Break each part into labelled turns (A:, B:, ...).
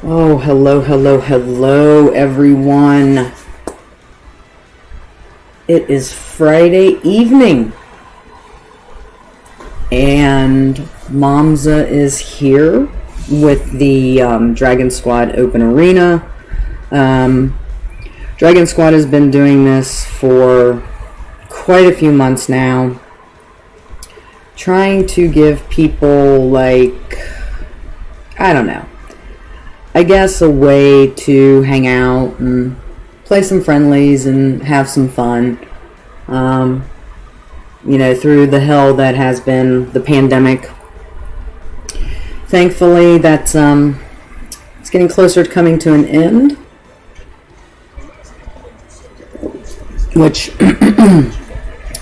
A: Oh, hello, everyone. It is Friday evening, and Momza is here with the Dragon Squad Open Arena. Dragon Squad has been doing this for quite a few months now, trying to give people, I guess a way to hang out and play some friendlies and have some fun. Through the hell that has been the pandemic. Thankfully, that's it's getting closer to coming to an end, which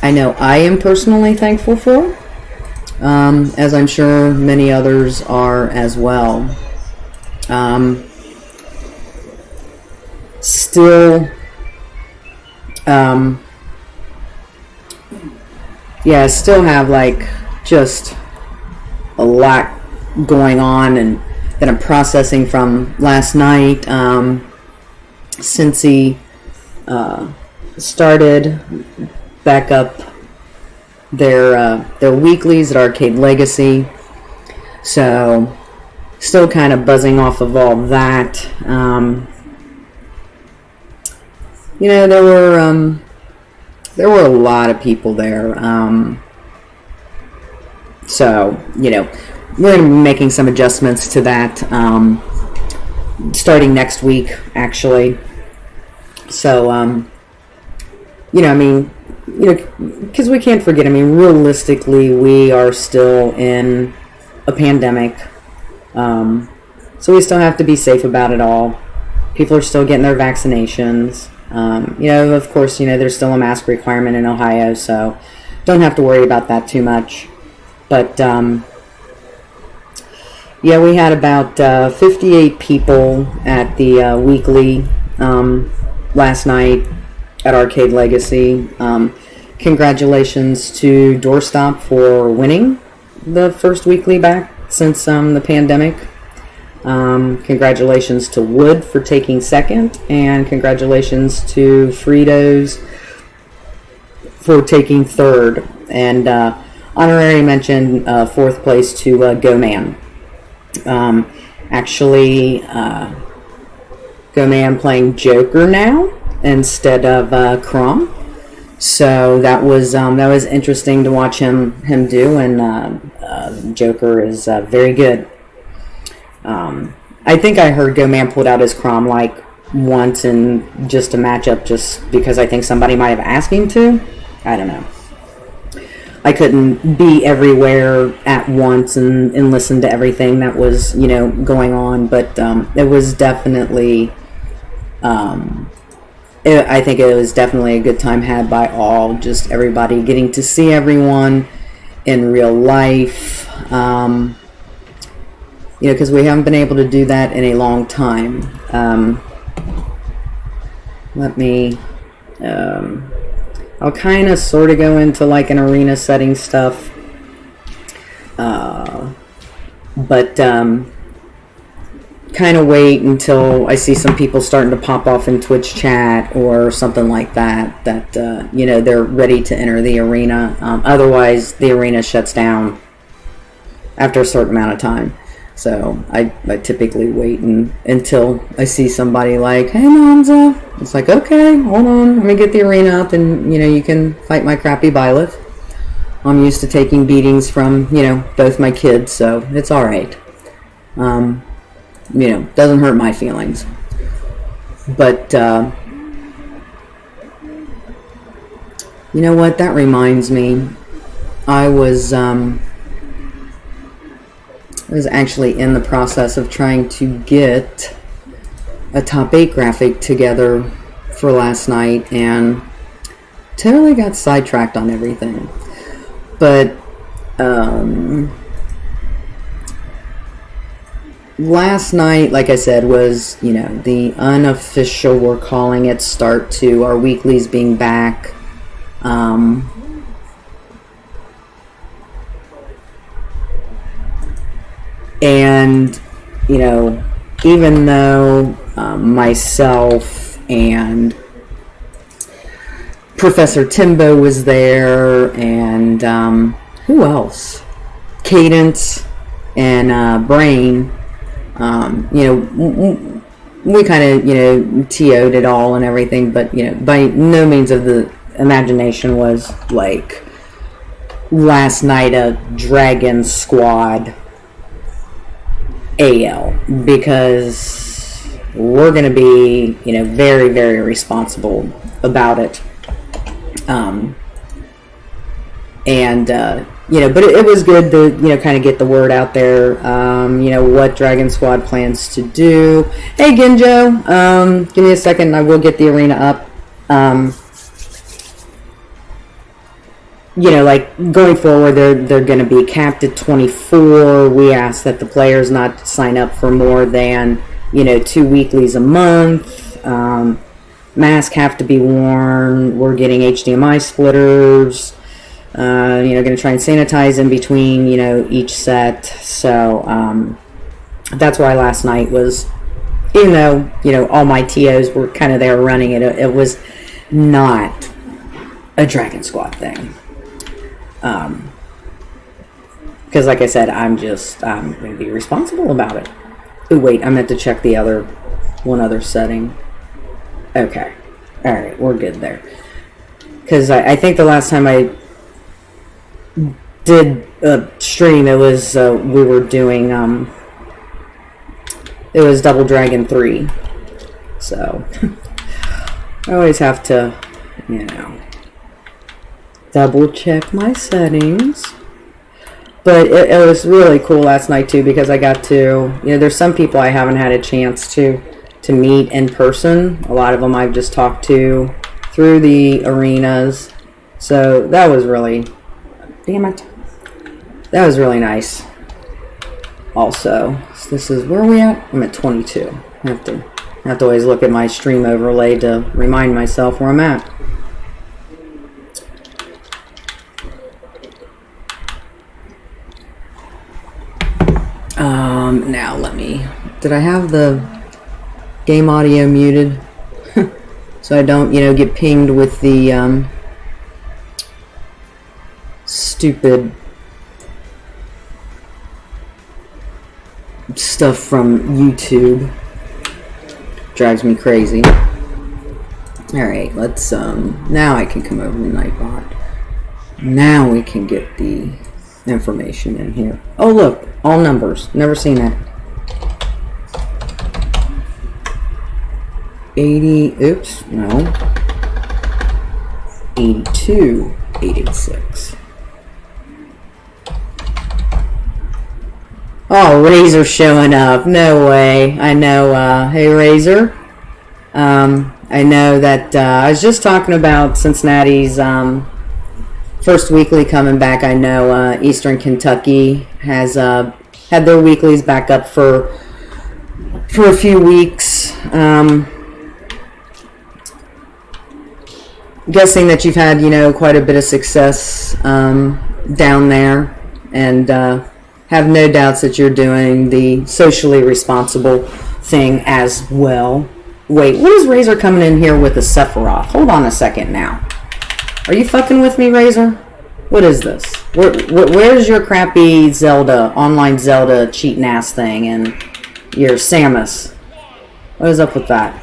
A: I know I am personally thankful for, as I'm sure many others are as well. Still have just a lot going on and that I'm processing from last night. Since he started back up their weeklies at Arcade Legacy, so still kind of buzzing off of all that. There were a lot of people there. So, we're going to be making some adjustments to that starting next week, actually. So, because we can't forget, realistically, we are still in a pandemic. So we still have to be safe about it all. People are still getting their vaccinations. Of course, there's still a mask requirement in Ohio, so don't have to worry about that too much. But, we had about 58 people at the weekly last night at Arcade Legacy. Congratulations to Doorstop for winning the first weekly back since the pandemic. Congratulations to Wood for taking second, and congratulations to Fritos for taking third, and honorary mention, fourth place to GoMan. GoMan playing Joker now instead of Crom. So that was interesting to watch him do, and Joker is very good. I think I heard GoMan pulled out his Crom once in just a matchup, just because I think somebody might have asked him to. I don't know. I couldn't be everywhere at once and listen to everything that was going on, but it was definitely. I think it was definitely a good time had by all, just everybody getting to see everyone in real life, because we haven't been able to do that in a long time. I'll kind of sort of go into an arena setting stuff, but kind of wait until I see some people starting to pop off in Twitch chat or something like that they're ready to enter the arena. Otherwise, the arena shuts down after a certain amount of time. So I typically wait until I see somebody like, "Hey, Monza." It's like, okay, hold on, let me get the arena up, and you can fight my crappy Byleth. I'm used to taking beatings from both my kids, so it's all right. Doesn't hurt my feelings. But you know what? That reminds me, I was actually in the process of trying to get a top 8 graphic together for last night, and totally got sidetracked on everything. But last night, like I said, was the unofficial, we're calling it, start to our weeklies being back. And even though myself and Professor Timbo was there, and who else? Cadence and Brain. We kind of, TO'd it all and everything, but, by no means of the imagination was like last night a DragonSquad AL, because we're going to be, very, very responsible about it. But it was good to, kind of get the word out there, what Dragon Squad plans to do. Hey, Ginjo, give me a second, I will get the arena up. Going forward, they're going to be capped at 24. We ask that the players not sign up for more than, 2 weeklies a month. Masks have to be worn. We're getting HDMI splitters. Going to try and sanitize in between, each set. So that's why last night was, even though, all my TOs were kind of there running it, it was not a Dragon Squad thing. Because like I said, I'm going to be responsible about it. Oh, wait, I meant to check one other setting. Okay. All right, we're good there. Because I think the last time I did a stream, it was, we were doing, it was Double Dragon 3. So, I always have to, double check my settings. But it was really cool last night too, because I got to, there's some people I haven't had a chance to meet in person. A lot of them I've just talked to through the arenas. So that was really, damn it, that was really nice. Also, so this is, where are we at? I'm at 22. I have to always look at my stream overlay to remind myself where I'm at. Now did I have the game audio muted? So I don't, get pinged with the, stupid stuff from YouTube. Drives me crazy. Alright, let's, now I can come over to Nightbot. Now we can get the information in here. Oh, look. All numbers. Never seen that. 80. Oops. No. 82. 886. Oh, Razor showing up. No way. I know. Hey, Razor. I know that I was just talking about Cincinnati's first weekly coming back. I know Eastern Kentucky has had their weeklies back up for a few weeks. Guessing that you've had, quite a bit of success down there, and have no doubts that you're doing the socially responsible thing as well. Wait, what is Razor coming in here with a Sephiroth? Hold on a second now. Are you fucking with me, Razor? What is this? Where's your crappy online Zelda cheating ass thing and your Samus? What is up with that?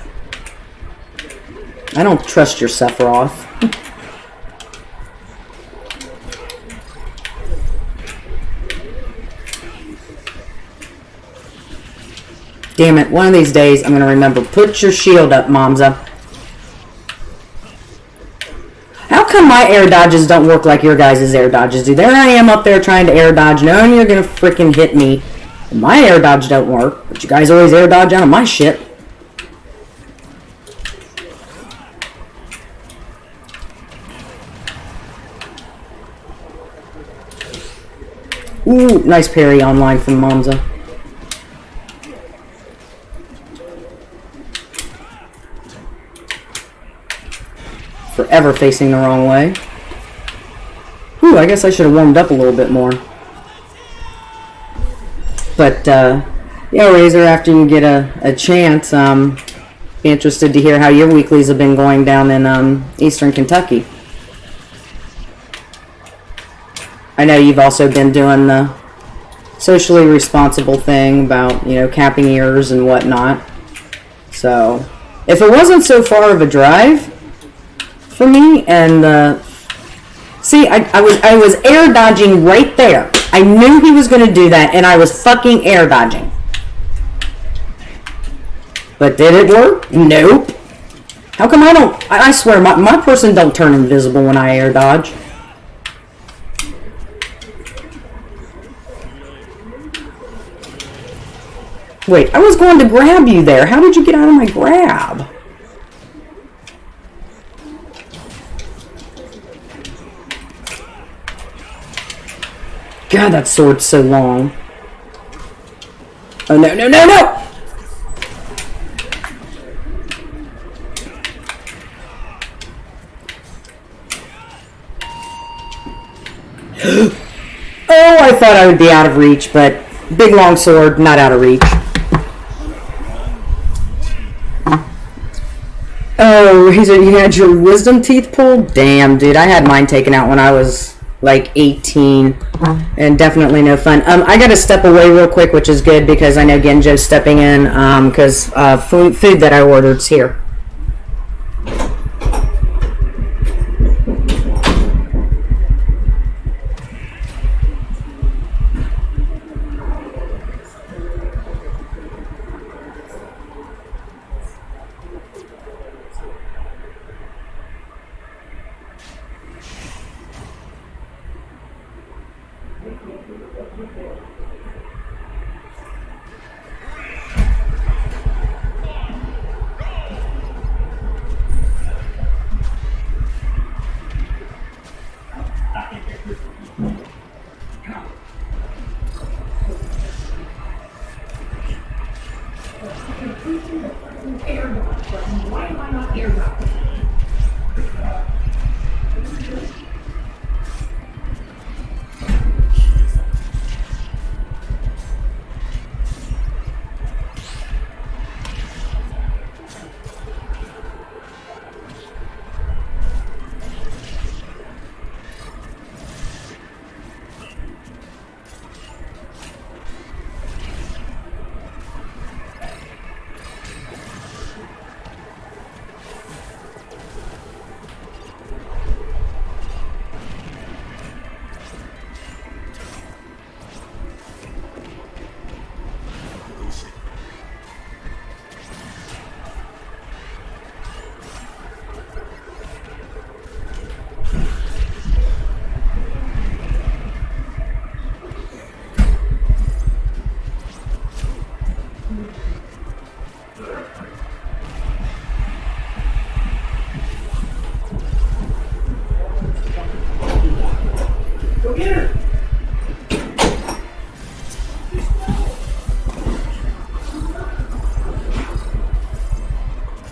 A: I don't trust your Sephiroth. Damn it, one of these days I'm going to remember. Put your shield up, Momza. How come my air dodges don't work like your guys' air dodges do? There I am up there trying to air dodge, knowing you're going to freaking hit me. My air dodge don't work, but you guys always air dodge out of my shit. Ooh, nice parry online from Momza. Forever facing the wrong way. Whew, I guess I should have warmed up a little bit more. But, Yeah, Razor, after you get a chance, be interested to hear how your weeklies have been going down in Eastern Kentucky. I know you've also been doing the socially responsible thing about, capping ears and whatnot. So, if it wasn't so far of a drive for me, and see, I was air dodging right there. I knew he was going to do that, and I was fucking air dodging. But did it work? Nope. How come I don't? I swear, my person don't turn invisible when I air dodge. Wait, I was going to grab you there. How did you get out of my grab? God, that sword's so long. Oh, no, no, no, no! Oh, I thought I would be out of reach, but big long sword, not out of reach. Oh, you had your wisdom teeth pulled? Damn, dude, I had mine taken out when I was like 18, and definitely no fun. I gotta step away real quick, which is good because I know Genjo's stepping in because food that I ordered's here.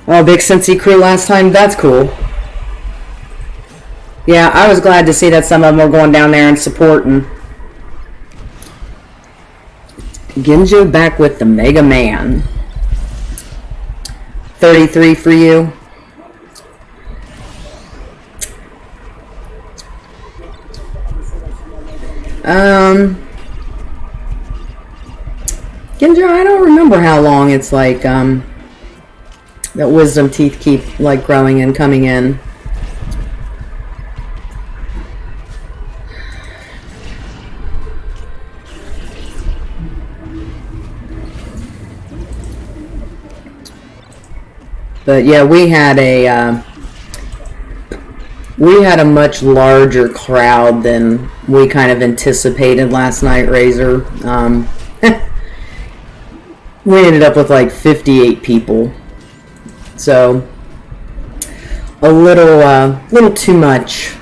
A: Oh, big Cincy crew last time? That's cool. Yeah, I was glad to see that some of them were going down there and supporting. Genjo back with the Mega Man. 33 for you. Genjo, I don't remember how long it's like, that wisdom teeth keep like growing and coming in. But yeah, we had a much larger crowd than we kind of anticipated last night, Razor. We ended up with like 58 people. So a little too much,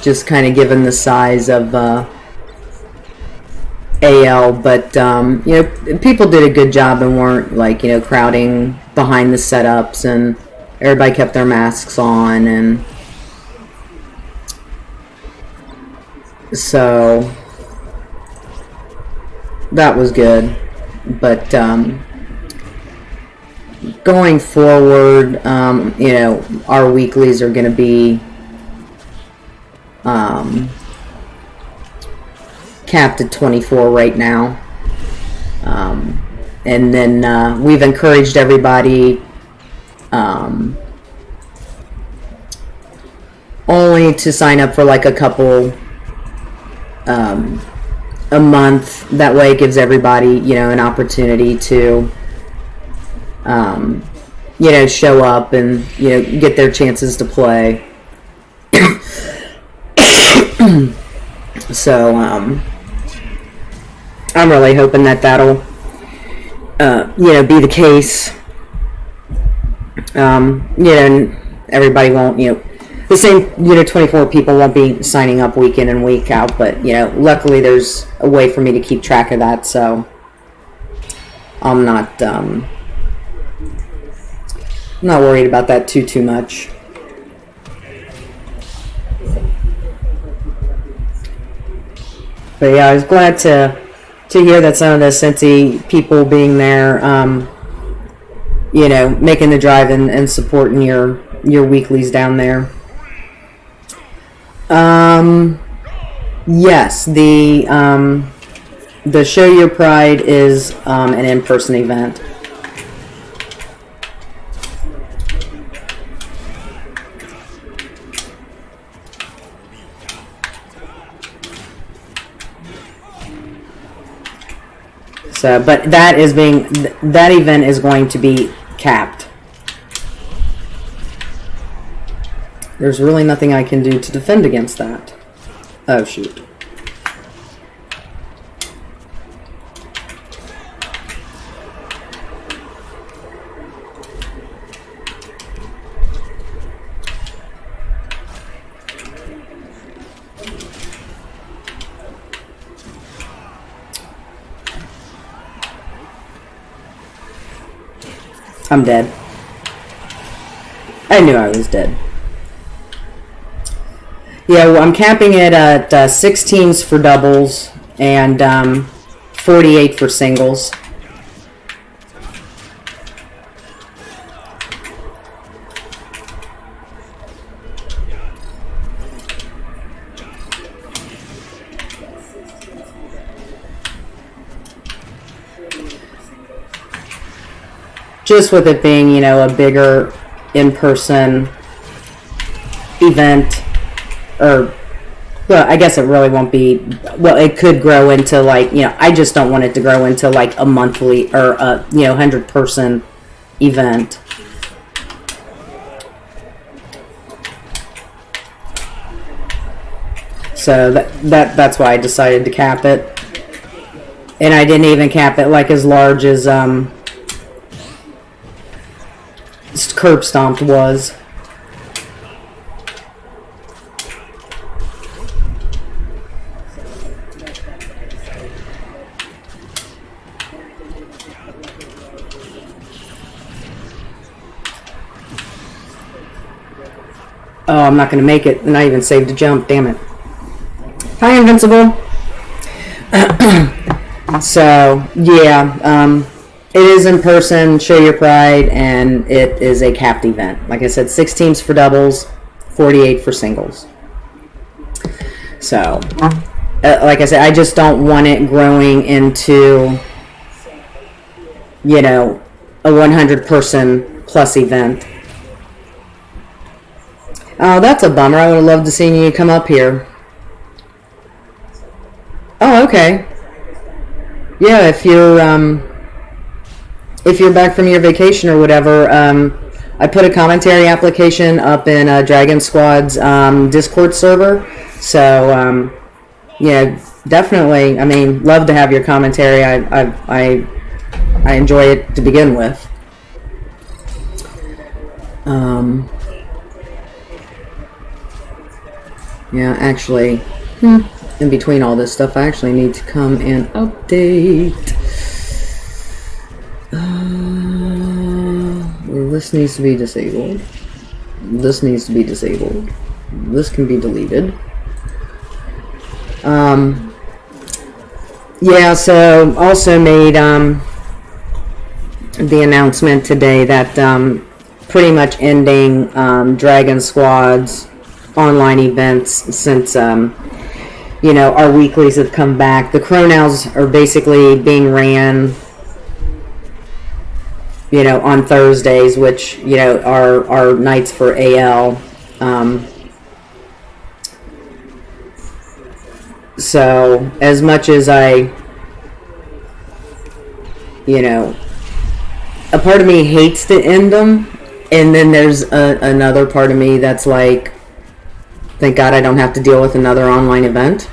A: just kind of given the size of AL, but people did a good job and weren't like crowding behind the setups, and everybody kept their masks on, and so that was good. But going forward, you know, our weeklies are going to be capped at 24 right now. And then we've encouraged everybody only to sign up for like a couple a month. That way it gives everybody, you know, an opportunity to you know, show up and, you know, get their chances to play. So I'm really hoping that that'll you know, be the case. You know, everybody won't, you know, the same, you know, 24 people won't be signing up week in and week out, but, you know, luckily there's a way for me to keep track of that, so I'm not worried about that too much. But yeah, I was glad to hear that some of the Cincy people being there, you know, making the drive and supporting your weeklies down there. Yes, the Show Your Pride is an in-person event. So, but that event is going to be capped. There's really nothing I can do to defend against that. Oh, shoot. I'm dead. I knew I was dead. Yeah, well, I'm capping it at 6 teams for doubles and 48 for singles. Just with it being, you know, a bigger in-person event, or, well, I guess it really won't be, well, it could grow into, like, you know, I just don't want it to grow into, like, a monthly, or a, you know, 100-person event. So that's why I decided to cap it. And I didn't even cap it, like, as large as, Curb Stomped was. Oh, I'm not going to make it. And I even saved a jump. Damn it. Hi, Invincible. So, yeah. It is in person, Show Your Pride, and it is a capped event. Like I said, 6 teams for doubles, 48 for singles. So, like I said, I just don't want it growing into, you know, a 100-person plus event. Oh, that's a bummer. I would have loved to see you come up here. Oh, okay. Yeah, if you're back from your vacation or whatever, I put a commentary application up in DragonSquad's Discord server. So, yeah, definitely. I mean, love to have your commentary. I enjoy it to begin with. Yeah, actually, in between all this stuff, I actually need to come and update. This needs to be disabled. This needs to be disabled. This can be deleted. Yeah, so also made the announcement today that pretty much ending DragonSquad's online events since our weeklies have come back. The Chronals are basically being ran on Thursdays, which are nights for AL. So as much as a part of me hates to end them, and then there's another part of me that's like, thank God I don't have to deal with another online event.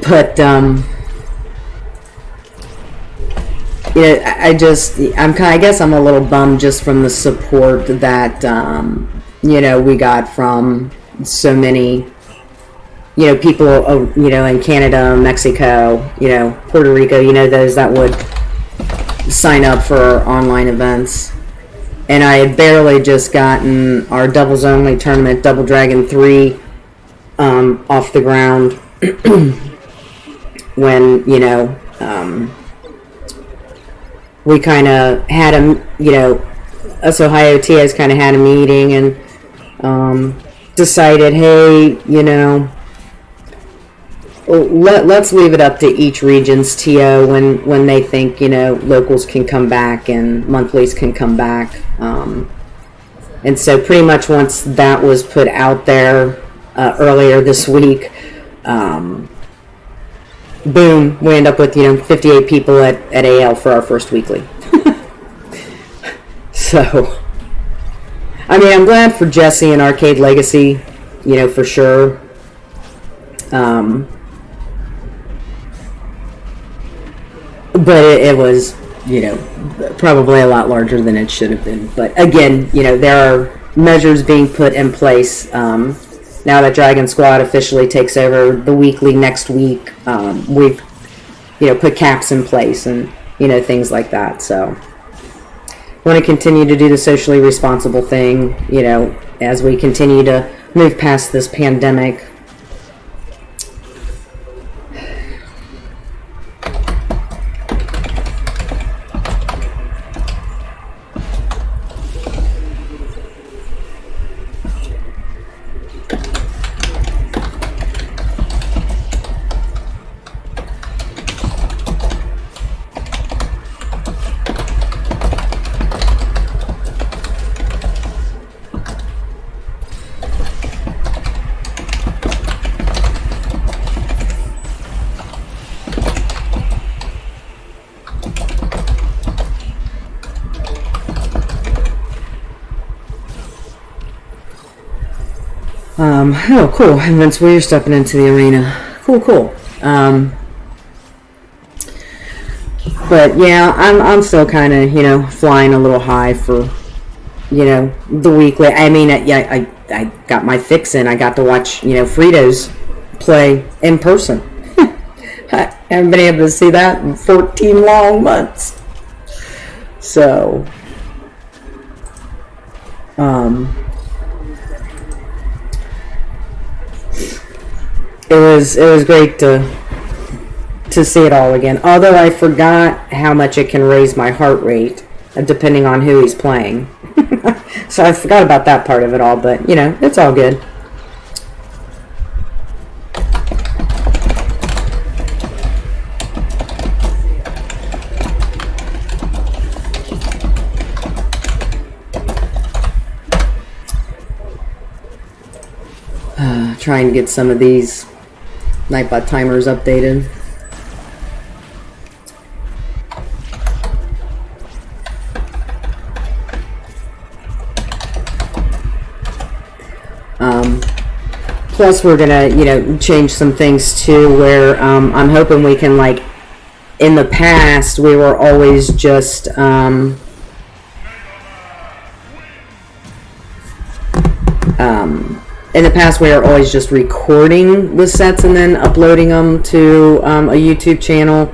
A: But I guess I'm a little bummed just from the support that we got from so many people in Canada, Mexico, Puerto Rico, those that would sign up for our online events. And I had barely just gotten our doubles only tournament, Double Dragon 3, off the ground when we kind of had us Ohio TAs kind of had a meeting and decided, hey, let's leave it up to each region's TO when they think locals can come back and monthlies can come back, and so pretty much once that was put out there earlier this week, boom, we end up with 58 people at AL for our first weekly. So I mean, I'm glad for Jesse and Arcade Legacy, for sure. But it was, probably a lot larger than it should have been. But again, there are measures being put in place now that Dragon Squad officially takes over the weekly next week. We've, put caps in place and, things like that. So we want to continue to do the socially responsible thing, as we continue to move past this pandemic. Oh, cool. And Vince, we're stepping into the arena. Cool. But yeah, I'm still kind of, flying a little high for, the weekly. I mean, I got my fix in. I got to watch, Fritos play in person. I haven't been able to see that in 14 long months. So, it was great to see it all again. Although I forgot how much it can raise my heart rate, depending on who he's playing. So I forgot about that part of it all, but it's all good. Trying to get some of these Nightbot timers updated. Plus we're gonna, change some things too, where I'm hoping we can, like, in the past we were always just in the past, we were always just recording the sets and then uploading them to a YouTube channel.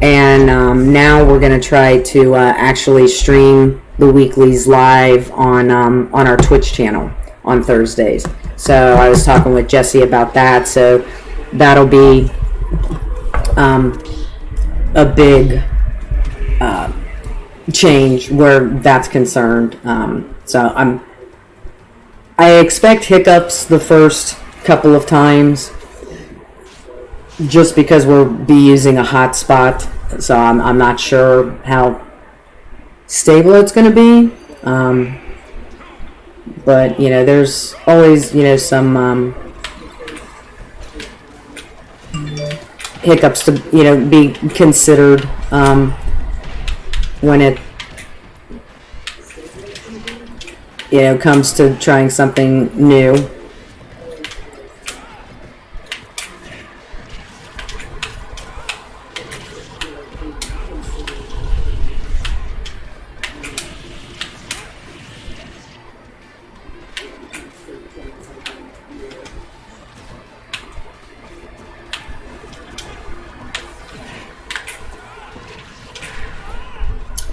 A: And now we're going to try to actually stream the weeklies live on our Twitch channel on Thursdays. So I was talking with Jesse about that. So that'll be a big change where that's concerned. So I expect hiccups the first couple of times, just because we'll be using a hotspot. So I'm not sure how stable it's going to be. But there's always some hiccups to be considered when it comes to trying something new.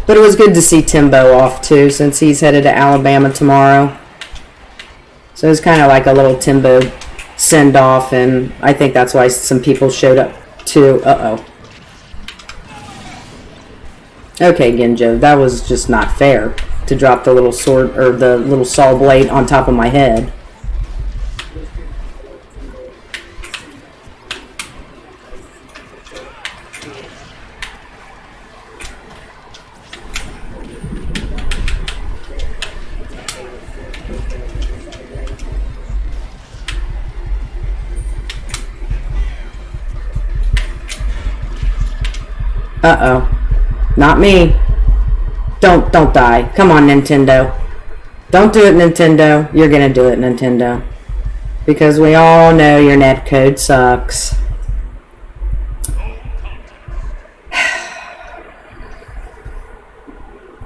A: But it was good to see Timbo off too, since he's headed to Alabama tomorrow. So it was kind of like a little Timbo send off, and I think that's why some people showed up too. Okay, Genjo, that was just not fair to drop the little sword or the little saw blade on top of my head. Not me. Don't die. Come on, Nintendo. Don't do it, Nintendo. You're gonna do it, Nintendo. Because we all know your netcode sucks.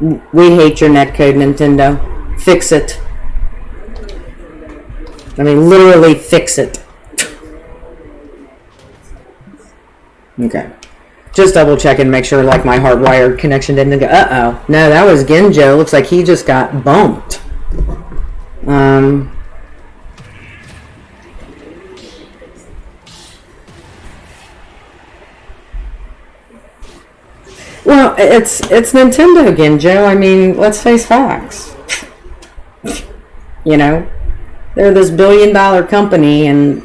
A: We hate your netcode, Nintendo. Fix it. I mean, literally fix it. Okay. Just double check and make sure like my hardwired connection didn't go. No, that was Genjo. Looks like he just got bumped. Well, it's Nintendo, Genjo. I mean, let's face facts. They're this billion-dollar company and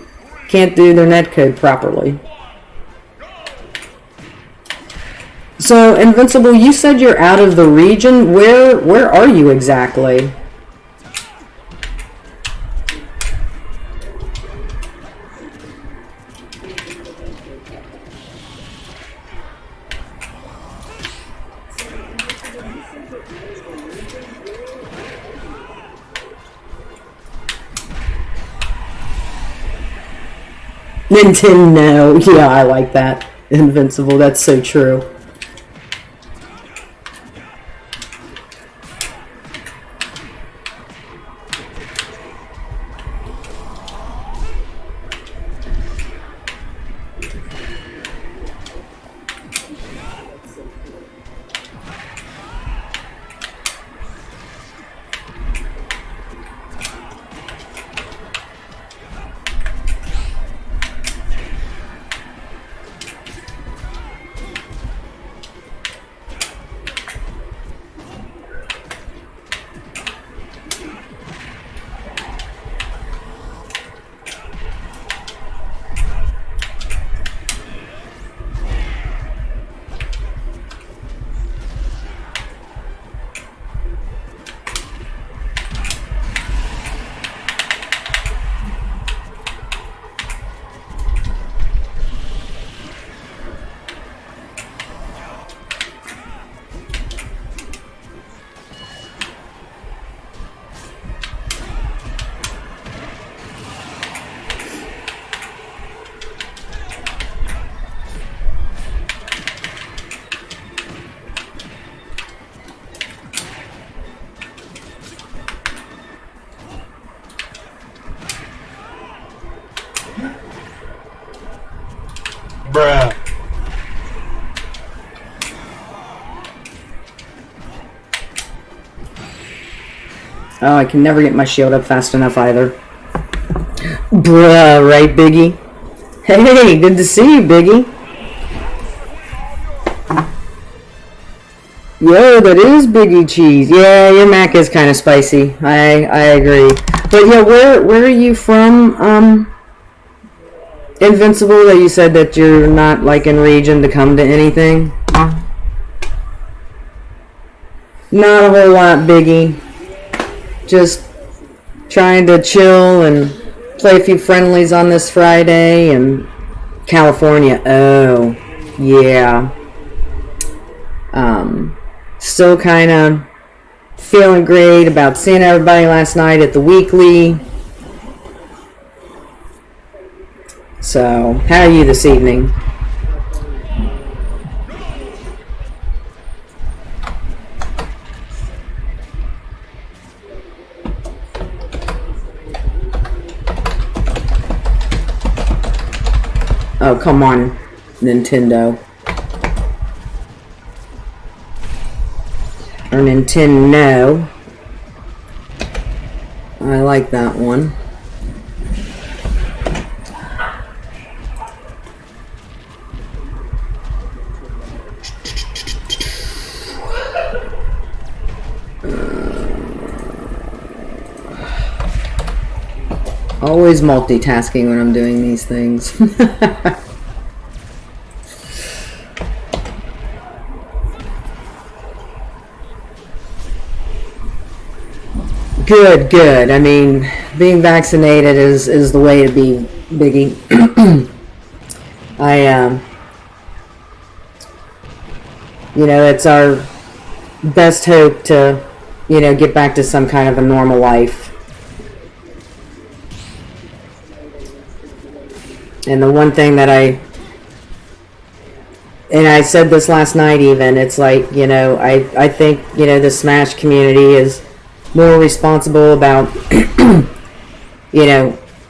A: can't do their netcode properly. So, Invincible, you said you're out of the region. Where are you exactly? Nintendo. Yeah, I like that. Invincible, that's so true.
B: Bruh.
A: Oh, I can never get my shield up fast enough either. Bruh, right, Biggie? Hey, good to see you, Biggie. Yo, that is Biggie cheese. Yeah, your mac is kind of spicy. I agree. But yeah, where are you from? Invincible. That you said that you're not like in region to come to anything. Not a whole lot, Biggie. Just trying to chill and play a few friendlies on this Friday. And California. Oh, yeah. Still kind of feeling great about seeing everybody last night at the weekly. So, how are you this evening? Oh, come on, Nintendo. Or Nintendo. I like that one. Always multitasking when I'm doing these things. Good. I mean, being vaccinated is the way to be, Biggie. It's our best hope to, get back to some kind of a normal life. And the one thing that I said this last night even, it's like, I think, the Smash community is more responsible about,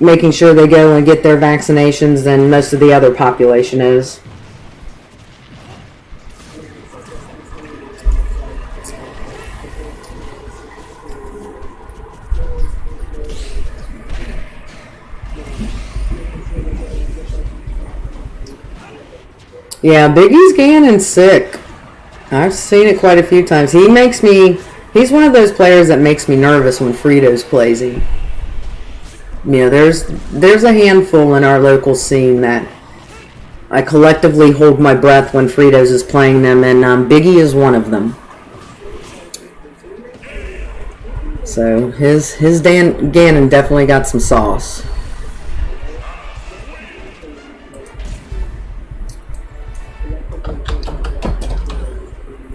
A: making sure they go and get their vaccinations than most of the other population is. Yeah, Biggie's Ganon's sick. I've seen it quite a few times. He's one of those players that makes me nervous when Fritos plays him. There's a handful in our local scene that I collectively hold my breath when Fritos is playing them, and Biggie is one of them. So his Ganon definitely got some sauce.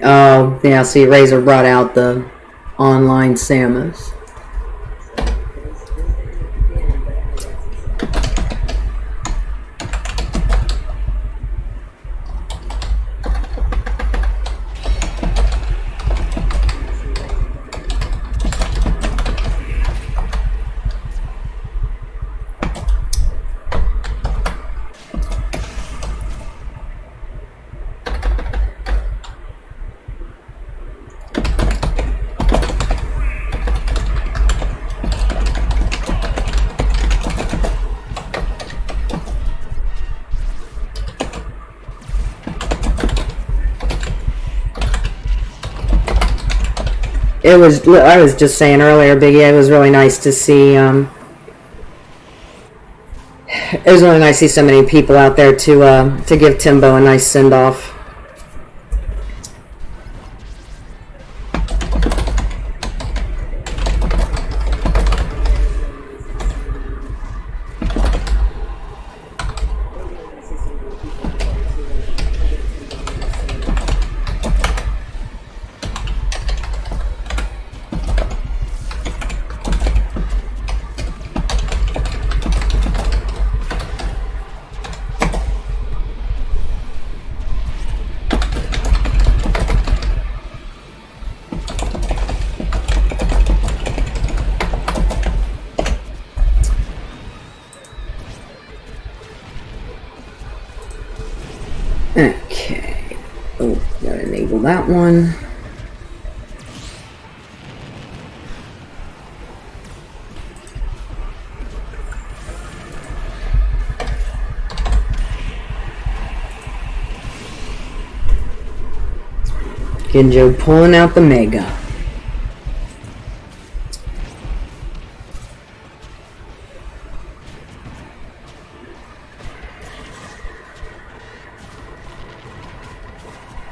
A: Oh, yeah, see, Razor brought out the online Samus. I was just saying earlier, Biggie, it was really nice to see, it was really nice to see so many people out there to give Timbo a nice send-off. Okay. Oh, gotta enable that one. Ginjo pulling out the Mega.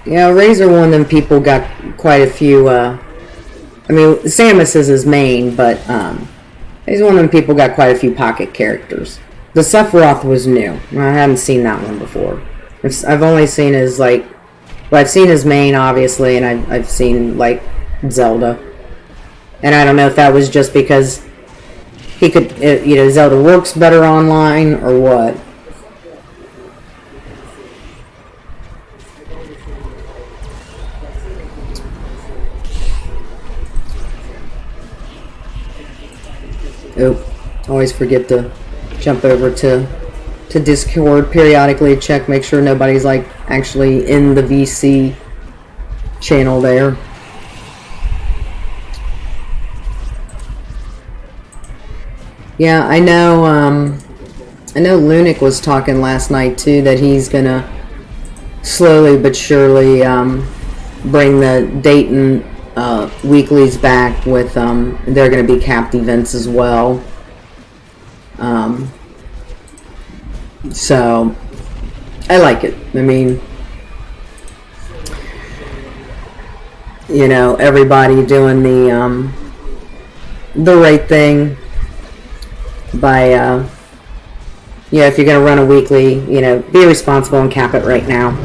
A: Yeah, Razor one of them people got quite a few, I mean, Samus is his main, but he's one of them people got quite a few pocket characters. The Sephiroth was new. I hadn't seen that one before. I've only seen his, like, well, I've seen his main, obviously, and I've seen, like, Zelda. And I don't know if that was just because he could, you know, Zelda works better online, or what. Oh, always forget to jump over to Discord periodically to check, make sure nobody's like actually in the VC channel there. Yeah, I know Lunic was talking last night too that he's gonna slowly but surely bring the Dayton weeklies back with they're going to be capped events as well. So I like it. I mean, you know, everybody doing the right thing by yeah, if you're going to run a weekly, you know, be responsible and cap it right now.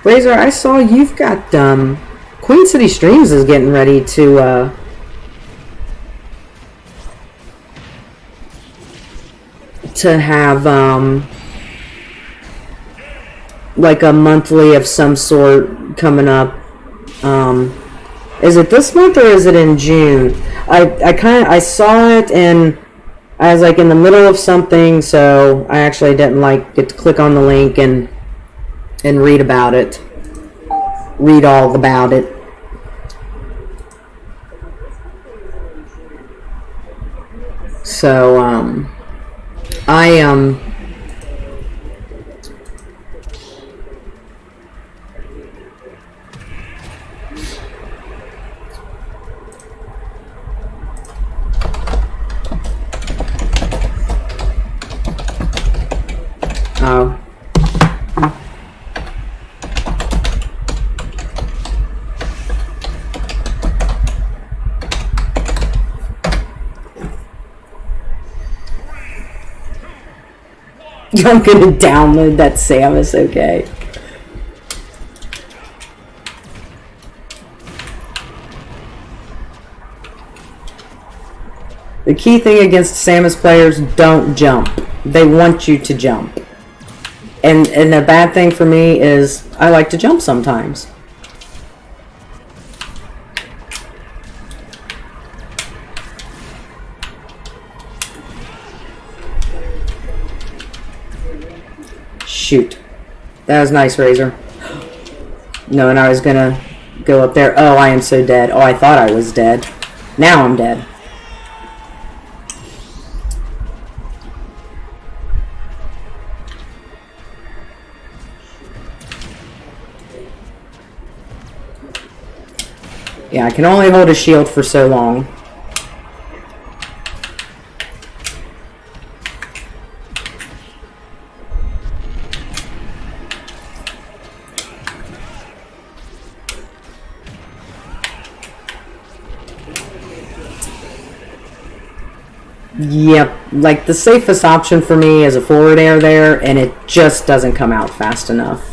A: Razor, I saw you've got Queen City Streams is getting ready to have like a monthly of some sort coming up. Is it this month or is it in June? I saw it and I was like in the middle of something, so I actually didn't like get to click on the link and read about it. Read all about it. So, oh. I'm gonna download that Samus, okay. The key thing against Samus players, don't jump. They want you to jump. And the bad thing for me is I like to jump sometimes. Shoot. That was nice, Razor. No, and I was gonna go up there. Oh, I am so dead. Oh, I thought I was dead. Now I'm dead. Yeah, I can only hold a shield for so long. Yep, like the safest option for me is a forward air there, and it just doesn't come out fast enough.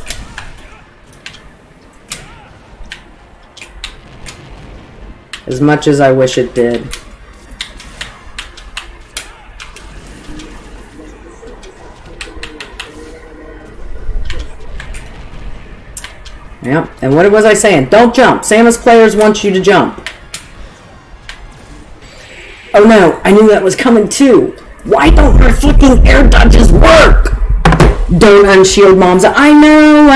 A: As much as I wish it did. Yep. And what was I saying? Don't jump. Samus players want you to jump. Oh no, I knew that was coming too. Why don't her fucking air dodges work? Don't unshield Momza. I know.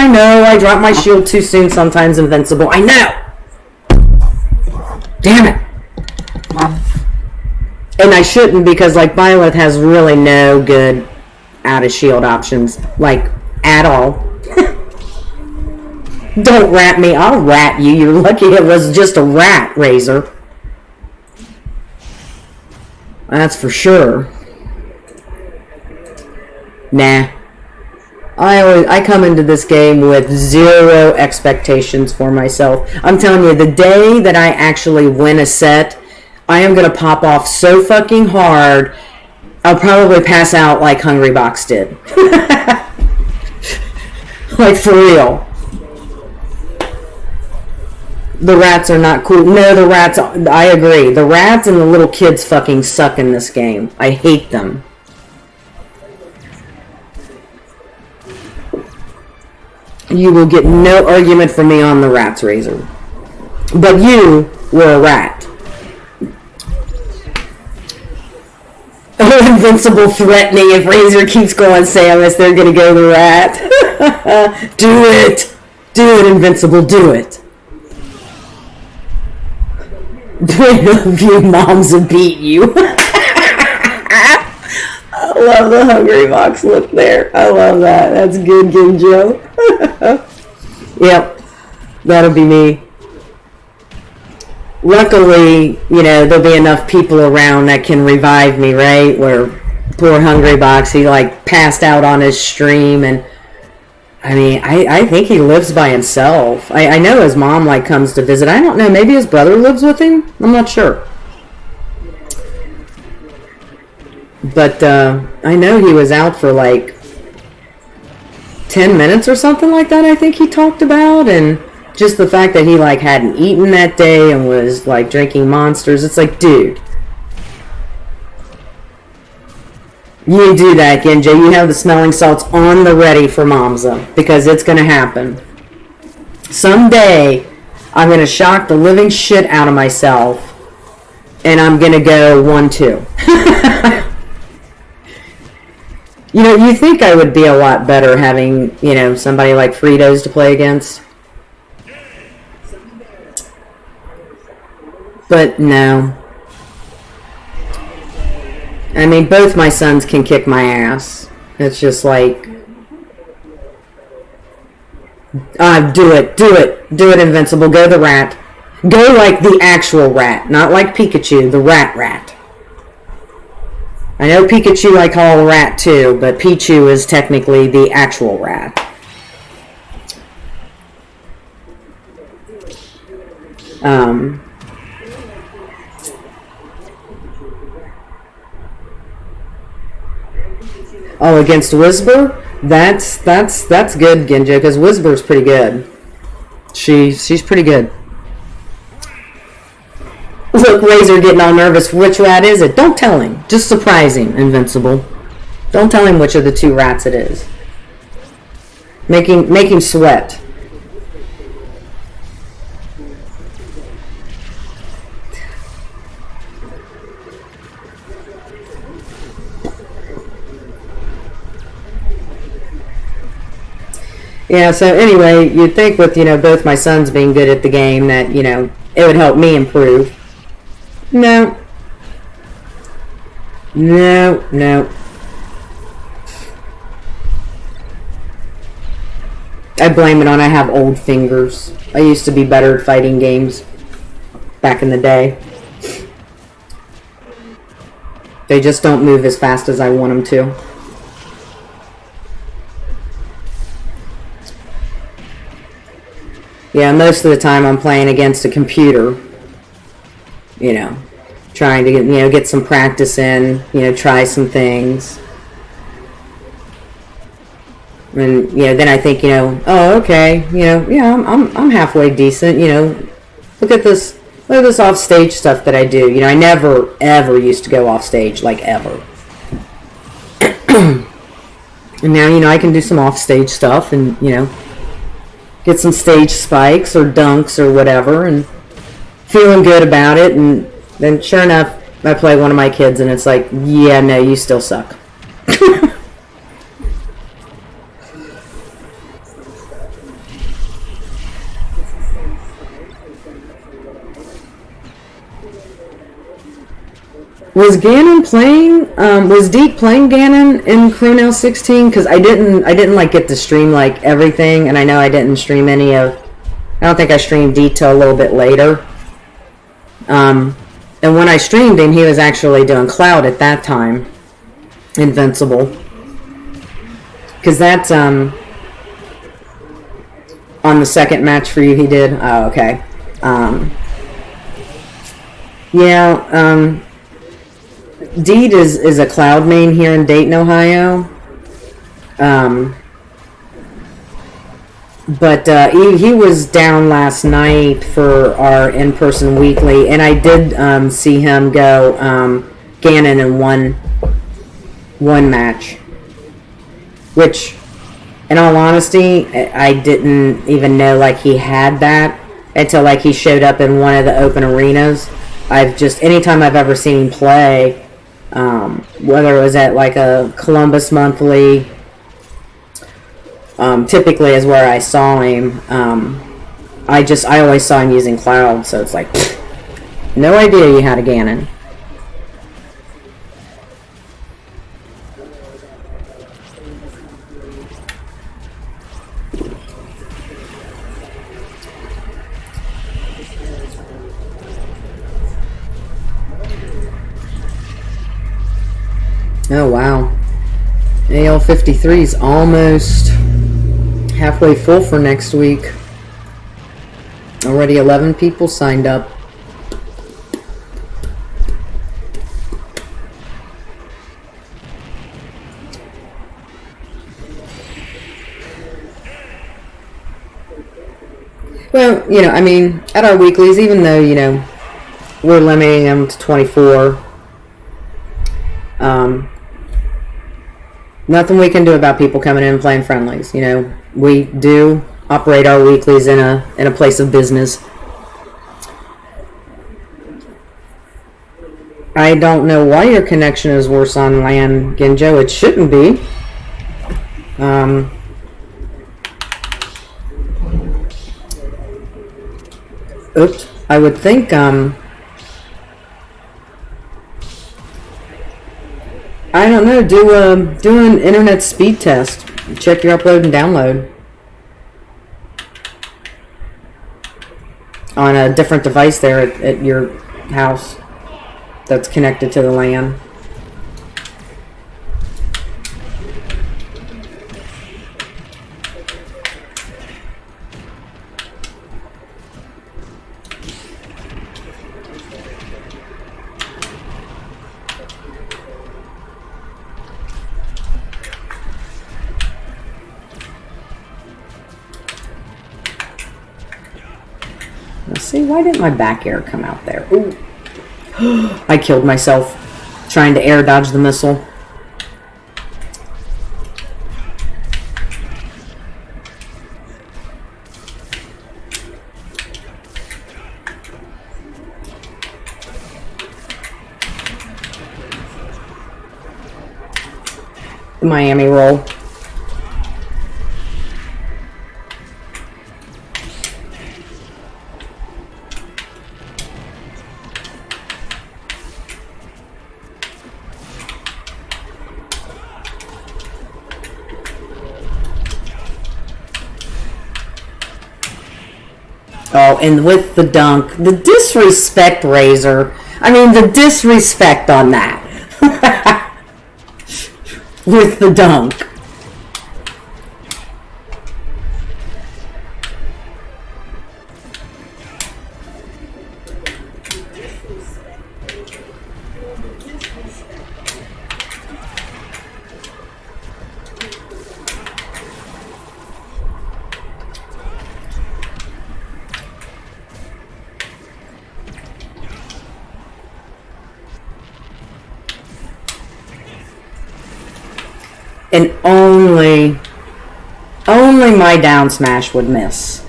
A: I drop my shield too soon sometimes, Invincible. I know. Damn it. And I shouldn't, because like Byleth has really no good out of shield options, like at all. Don't rat me. I'll rat you. You're lucky it was just a rat, Razor. That's for sure. Nah. I come into this game with zero expectations for myself. I'm telling you, the day that I actually win a set, I am going to pop off so fucking hard, I'll probably pass out like Hungry Box did. Like, for real. The rats are not cool. No, the rats, I agree. The rats and the little kids fucking suck in this game. I hate them. You will get no argument from me on the rats, Razor. But you were a rat. Oh, Invincible threatening. If Razor keeps going Samus, they're going to go the rat. Do it. Do it, Invincible. Do it. Point of view, moms will beat you. I love the Hungry Box look there. I love that. That's good, Ginjo. Yep. That'll be me. Luckily, you know, there'll be enough people around that can revive me, right? Where poor Hungry Box, he like passed out on his stream, and I mean, I think he lives by himself. I know his mom like comes to visit. I don't know, maybe his brother lives with him? I'm not sure. But I know he was out for like 10 minutes or something like that, I think he talked about, and just the fact that he like hadn't eaten that day and was like drinking monsters, it's like, dude, you do that, Genja. You have the smelling salts on the ready for Momza, because it's going to happen. Someday, I'm going to shock the living shit out of myself, and I'm going to go 1-2. You know, you think I would be a lot better having, you know, somebody like Fritos to play against. But no. I mean, both my sons can kick my ass. It's just like, do it, Invincible. Go the rat. Go like the actual rat, not like Pikachu, the rat. I know Pikachu I call a rat too, but Pichu is technically the actual rat. Oh, against Whisper? That's good, Genja, because Whisper's pretty good. She's pretty good. Look, Razor getting all nervous. Which rat is it? Don't tell him. Just surprise him, Invincible. Don't tell him which of the two rats it is. Make him sweat. Yeah, so anyway, you'd think with, you know, both my sons being good at the game that, you know, it would help me improve. No. I blame it on I have old fingers. I used to be better at fighting games back in the day. They just don't move as fast as I want them to. Yeah, most of the time I'm playing against a computer. You know, trying to get some practice in, you know, try some things. And, you know, then I think, you know, oh, okay, you know, yeah, I'm halfway decent, you know. Look at this off stage stuff that I do. You know, I never ever used to go off stage, like ever. And now, you know, I can do some off stage stuff, and, you know, get some stage spikes or dunks or whatever, and feeling good about it. And then sure enough, I play one of my kids and it's like, yeah, no, you still suck. Was Ganon playing? Was Deke playing Ganon in Chronel 16? Because I didn't like get to stream like everything, and I know I didn't stream any of. I don't think I streamed Deke till a little bit later. And when I streamed him, he was actually doing Cloud at that time, Invincible. Because that's on the second match for you. He did. Oh, okay. Yeah. Deed is a Cloud main here in Dayton, Ohio. But he was down last night for our in-person weekly, and I did see him go Ganon in one match. Which, in all honesty, I didn't even know like he had that until like he showed up in one of the open arenas. Anytime I've ever seen him play, whether it was at like a Columbus Monthly, typically is where I saw him. I always saw him using Cloud, so it's like, no idea you had a Ganon. Oh wow. AL 53 is almost halfway full for next week. Already 11 people signed up. Well, I mean, at our weeklies, even though, we're limiting them to 24, nothing we can do about people coming in and playing friendlies. We do operate our weeklies in a place of business. I don't know why your connection is worse on LAN, Ginjo. It shouldn't be. Oops. I would think I don't know, do an internet speed test. Check your upload and download on a different device there at your house that's connected to the LAN. See, why didn't my back air come out there? Ooh. I killed myself trying to air dodge the missile. The Miami roll. Oh, and with the dunk, the disrespect, Razor. I mean, the disrespect on that. With the dunk. And only Only my down smash would miss.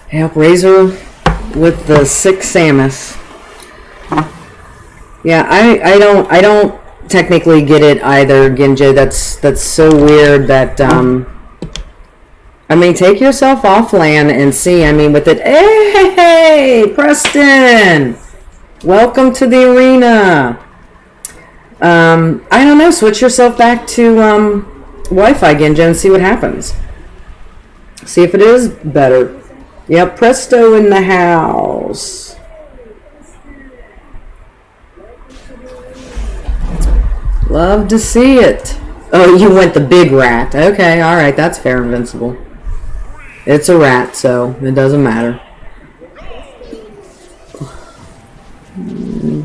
A: Yep, Razor with the 6 Samus. Yeah, I don't technically get it either, Ginjo. That's so weird that I mean, take yourself off land and see. I mean, with it. Hey, Preston, welcome to the arena. I don't know. Switch yourself back to Wi-Fi, Ginjo, and see what happens. See if it is better. Yep, Presto in the house. Love to see it. Oh, you went the big rat. Okay, alright, that's fair, Invincible. It's a rat, so it doesn't matter.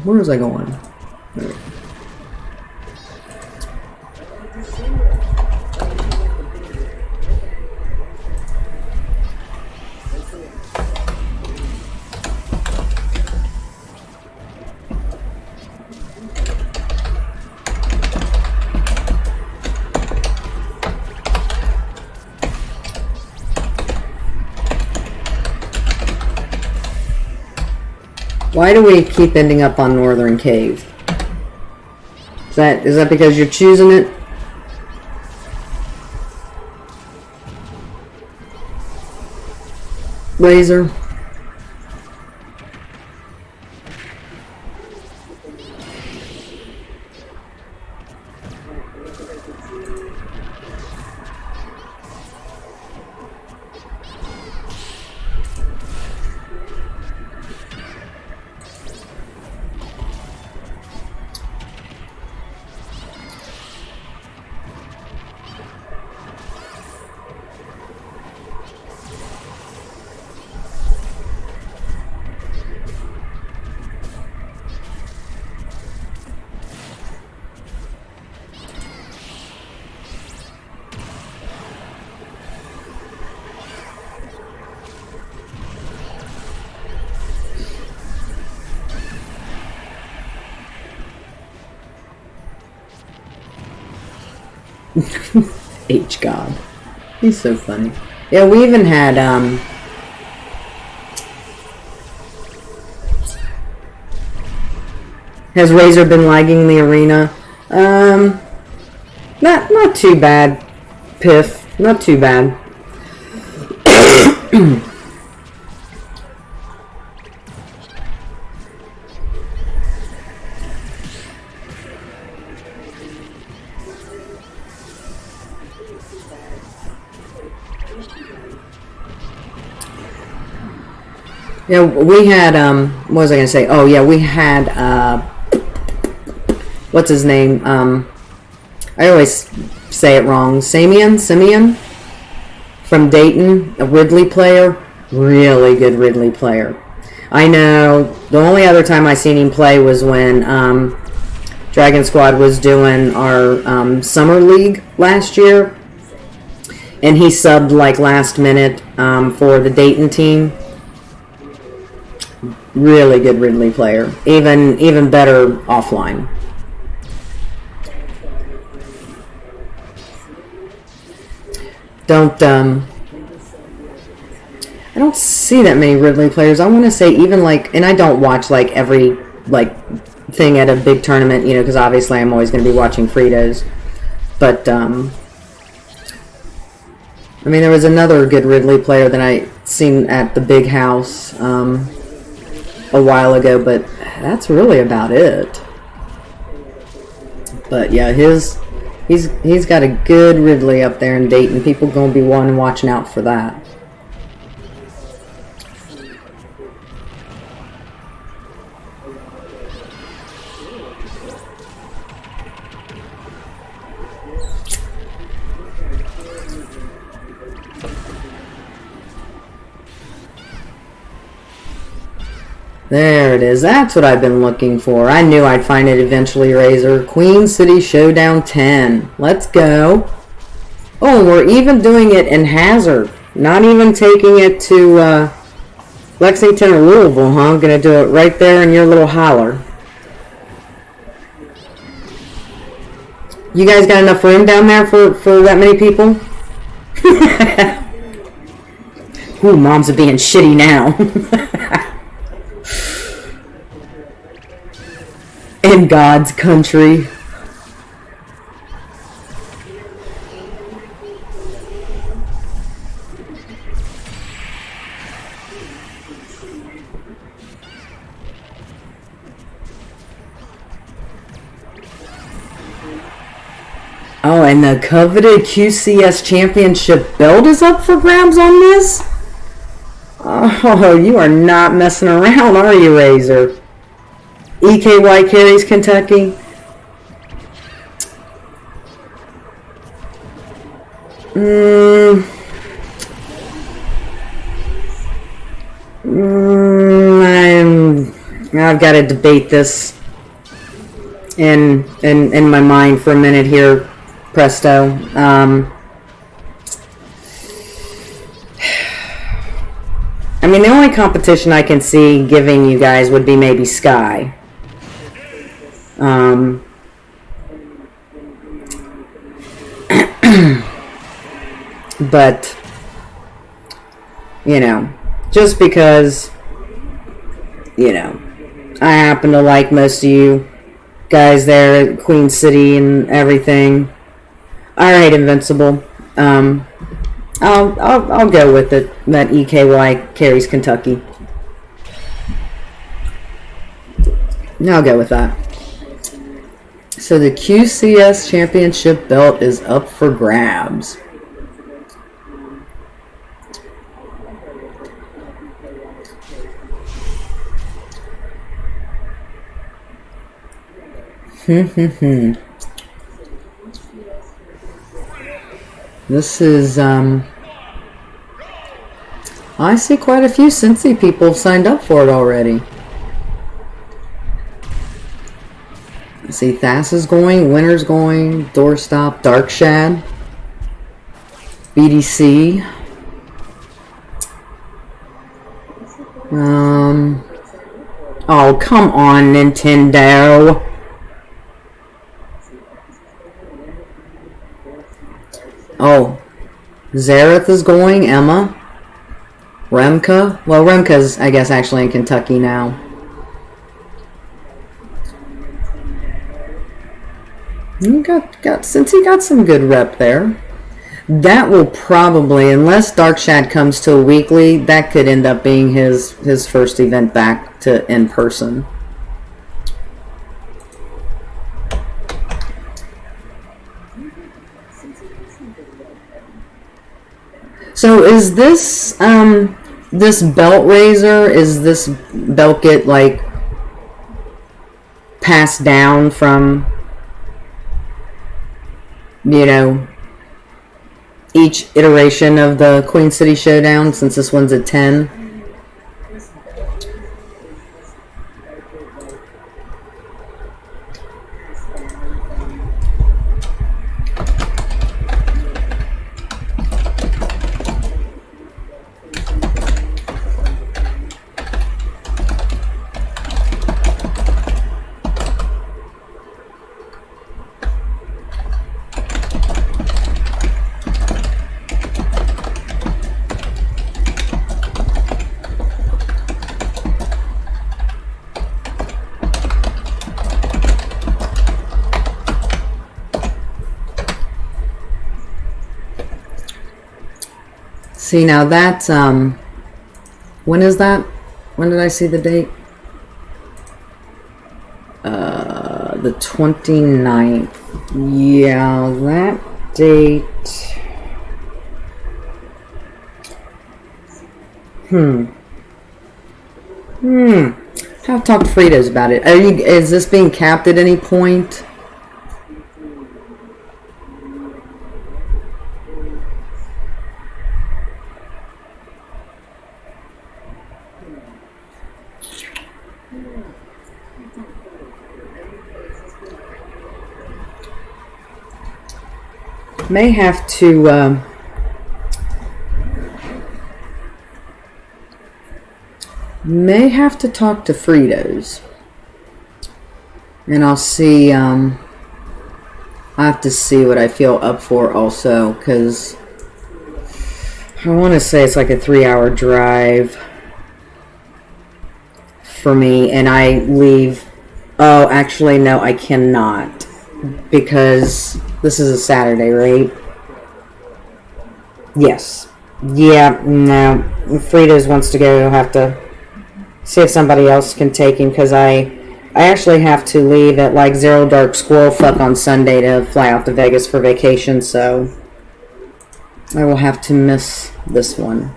A: Where was I going? There. Why do we keep ending up on Northern Cave? Is that because you're choosing it? Razor? H God. He's so funny. Yeah, we even had has Razor been lagging the arena? Not too bad, Piff. Not too bad. Yeah, we had, what was I going to say? Oh, yeah, we had, what's his name? I always say it wrong. Simeon? From Dayton, a Ridley player. Really good Ridley player. I know, the only other time I seen him play was when, DragonSquad was doing our, Summer League last year. And he subbed, like, last minute, for the Dayton team. Really good Ridley player. Even better offline. I don't see that many Ridley players. I want to say even like, and I don't watch like every like thing at a big tournament, you know, because obviously I'm always going to be watching Fritos. But I mean, there was another good Ridley player that I seen at the big house a while ago, but that's really about it. But yeah, he's got a good Ridley up there in Dayton. People gonna be watching out for that. There it is. That's what I've been looking for. I knew I'd find it eventually, Razor. Queen City Showdown 10. Let's go. Oh, we're even doing it in Hazard. Not even taking it to Lexington or Louisville, huh? I'm going to do it right there in your little holler. You guys got enough room down there for that many people? Ooh, moms are being shitty now. In God's country. Oh, and the coveted QCS Championship belt is up for grabs on this? Oh, you are not messing around, are you, Razor? EKY carries Kentucky. I've got to debate this in my mind for a minute here, Presto. I mean, the only competition I can see giving you guys would be maybe Sky. But, you know, just because, you know, I happen to like most of you guys there at Queen City and everything. Alright, Invincible. I'll go with it. That EKY carries Kentucky. I'll go with that. So the QCS Championship belt is up for grabs. This is, I see quite a few Cincy people have signed up for it already. I see Thas is going, Winter's going, Doorstop, Darkshad, BDC. Oh, come on, Nintendo. Oh, Zareth is going, Emma, Remka. Well, Remka's, I guess, actually in Kentucky now. Since he got some good rep there. That will probably, unless Darkshad comes to a weekly, that could end up being his first event back to in person. So is this this belt Razor, is this belt get like passed down from, you know, each iteration of the Queen City Showdown, since this one's at 10? See, now that's, when is that? When did I see the date? The 29th. Yeah, that date. Have talked to Fritos about it. Is this being capped at any point? may have to talk to Fritos, and I'll see. I have to see what I feel up for also, because I want to say it's like a 3-hour drive for me, and I leave. Oh, actually, no, I cannot, because this is a Saturday, right? Yes. Yeah, no. If Fritos wants to go, he'll have to see if somebody else can take him, because I actually have to leave at like Zero Dark Squirrel Fuck on Sunday to fly out to Vegas for vacation, so I will have to miss this one.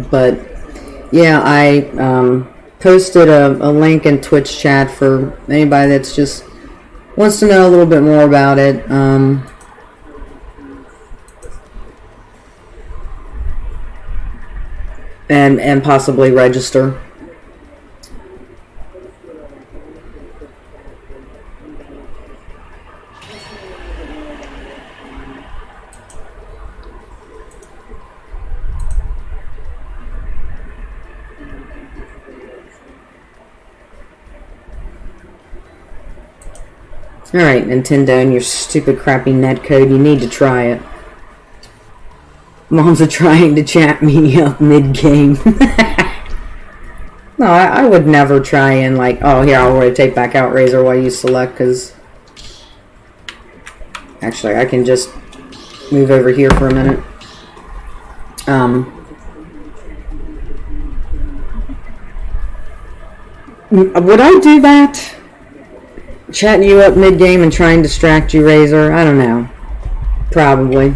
A: But yeah, I posted a link in Twitch chat for anybody that's just wants to know a little bit more about it. And possibly register. Alright, Nintendo and your stupid crappy netcode, you need to try it. Mom's trying to chat me up mid-game. No, I would never try and like, oh, here, I'll rotate back out Razor while you select, because actually, I can just move over here for a minute. Would I do that? Chatting you up mid-game and trying to distract you, Razor? I don't know. Probably.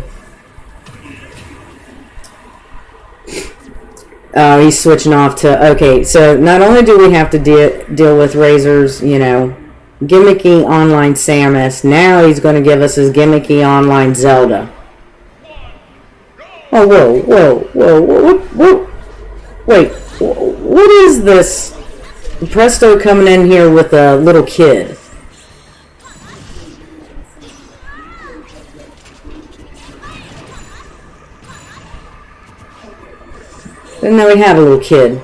A: Oh, he's switching off to... Okay, so not only do we have to deal with Razor's, you know, gimmicky online Samus, now he's going to give us his gimmicky online Zelda. Oh, whoa. Wait, what is this? Presto coming in here with a little kid. Didn't know he had a little kid.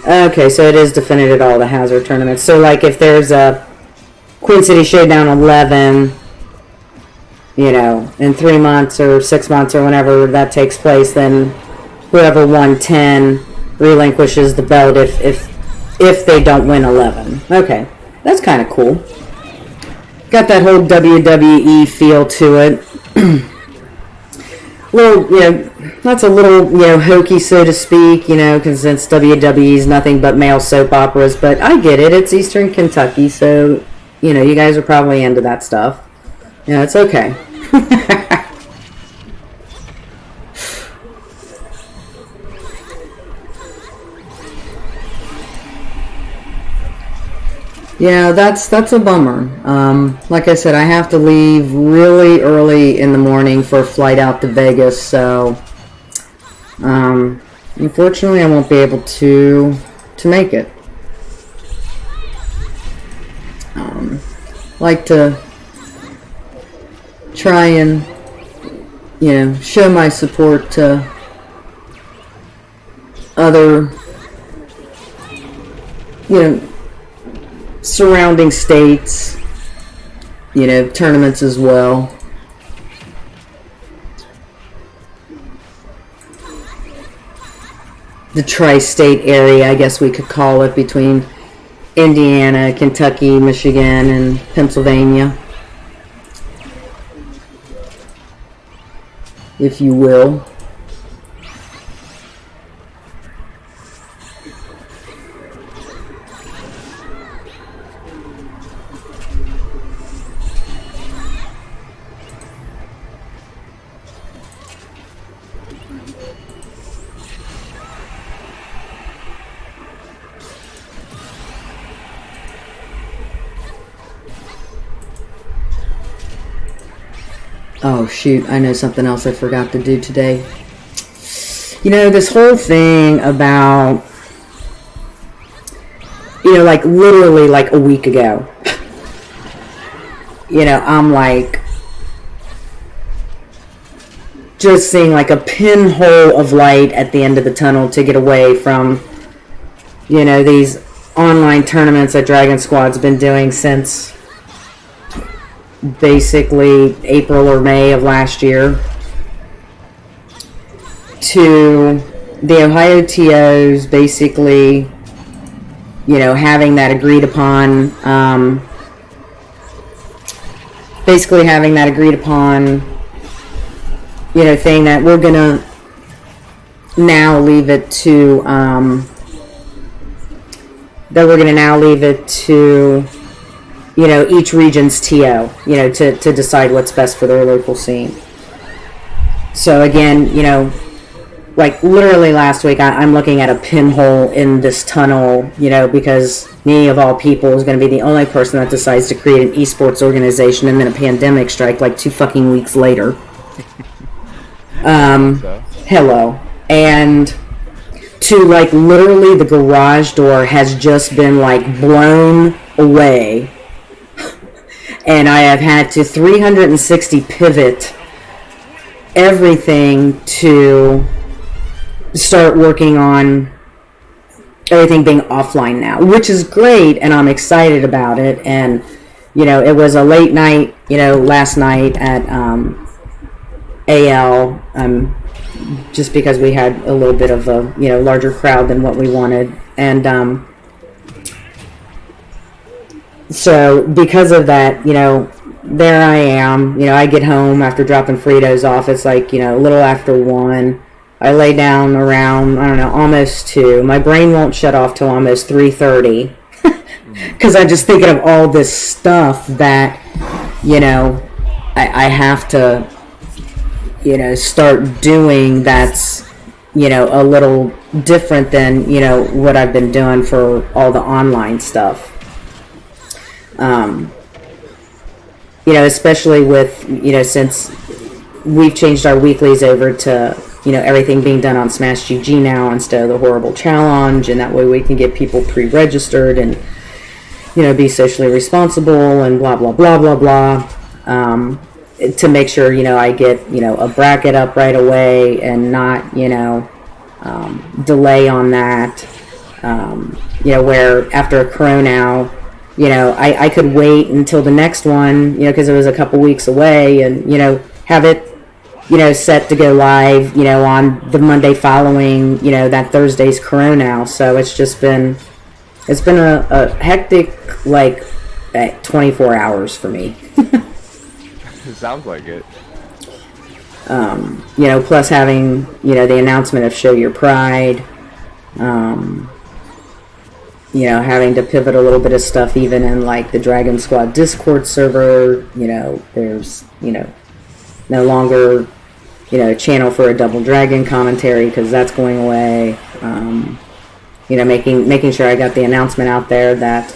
A: Okay, so it is defended at all the Hazard tournaments. So, like, if there's a Queen City Showdown 11, you know, in 3 months or 6 months or whenever that takes place, then whoever won 10 relinquishes the belt if they don't win 11. Okay, that's kind of cool. Got that whole WWE feel to it. Little, you know, that's a little, you know, hokey, so to speak, you know, because since WWE is nothing but male soap operas, but I get it. It's Eastern Kentucky, so, you know, you guys are probably into that stuff. Yeah, it's okay. Yeah, that's a bummer. Like I said, I have to leave really early in the morning for a flight out to Vegas, so unfortunately I won't be able to make it. Like to try and, you know, show my support to other, you know, surrounding states, you know, tournaments as well. The tri-state area, I guess we could call it, between Indiana, Kentucky, Michigan, and Pennsylvania, if you will. Oh shoot, I know something else I forgot to do today. You know, this whole thing about like literally like a week ago, I'm like just seeing like a pinhole of light at the end of the tunnel to get away from, these online tournaments that DragonSquad's been doing since basically April or May of last year, to the Ohio TOs basically, having that agreed upon, thing that we're gonna now leave it to, each region's TO, to decide what's best for their local scene. So again, like literally last week, I'm looking at a pinhole in this tunnel, because me of all people is going to be the only person that decides to create an eSports organization, and then a pandemic strike like 2 fucking weeks later. Hello. And to like literally the garage door has just been like blown away, and I have had to 360 pivot everything to start working on everything being offline now, which is great, and I'm excited about it. And it was a late night, last night at AL, just because we had a little bit of a larger crowd than what we wanted, and so because of that, there I am. I get home after dropping Fritos off. It's like a little after 1. I lay down around, I don't know, almost 2. My brain won't shut off till almost 3:30 because I'm just thinking of all this stuff that, I have to, start doing that's, a little different than, what I've been doing for all the online stuff. Especially with, since we've changed our weeklies over to, everything being done on Smash GG now instead of the horrible challenge, and that way we can get people pre-registered and, be socially responsible and blah, blah, blah, blah, blah, to make sure, I get, a bracket up right away and not, delay on that, where after a Chronow, I could wait until the next one, because it was a couple weeks away, and, have it, set to go live, on the Monday following, that Thursday's Chronow. So it's been a hectic, 24 hours for me.
B: It sounds like it.
A: Plus having, the announcement of Show Your Pride, having to pivot a little bit of stuff even in the DragonSquad Discord server. There's, no longer, channel for a Double Dragon commentary because that's going away. Making sure I got the announcement out there that,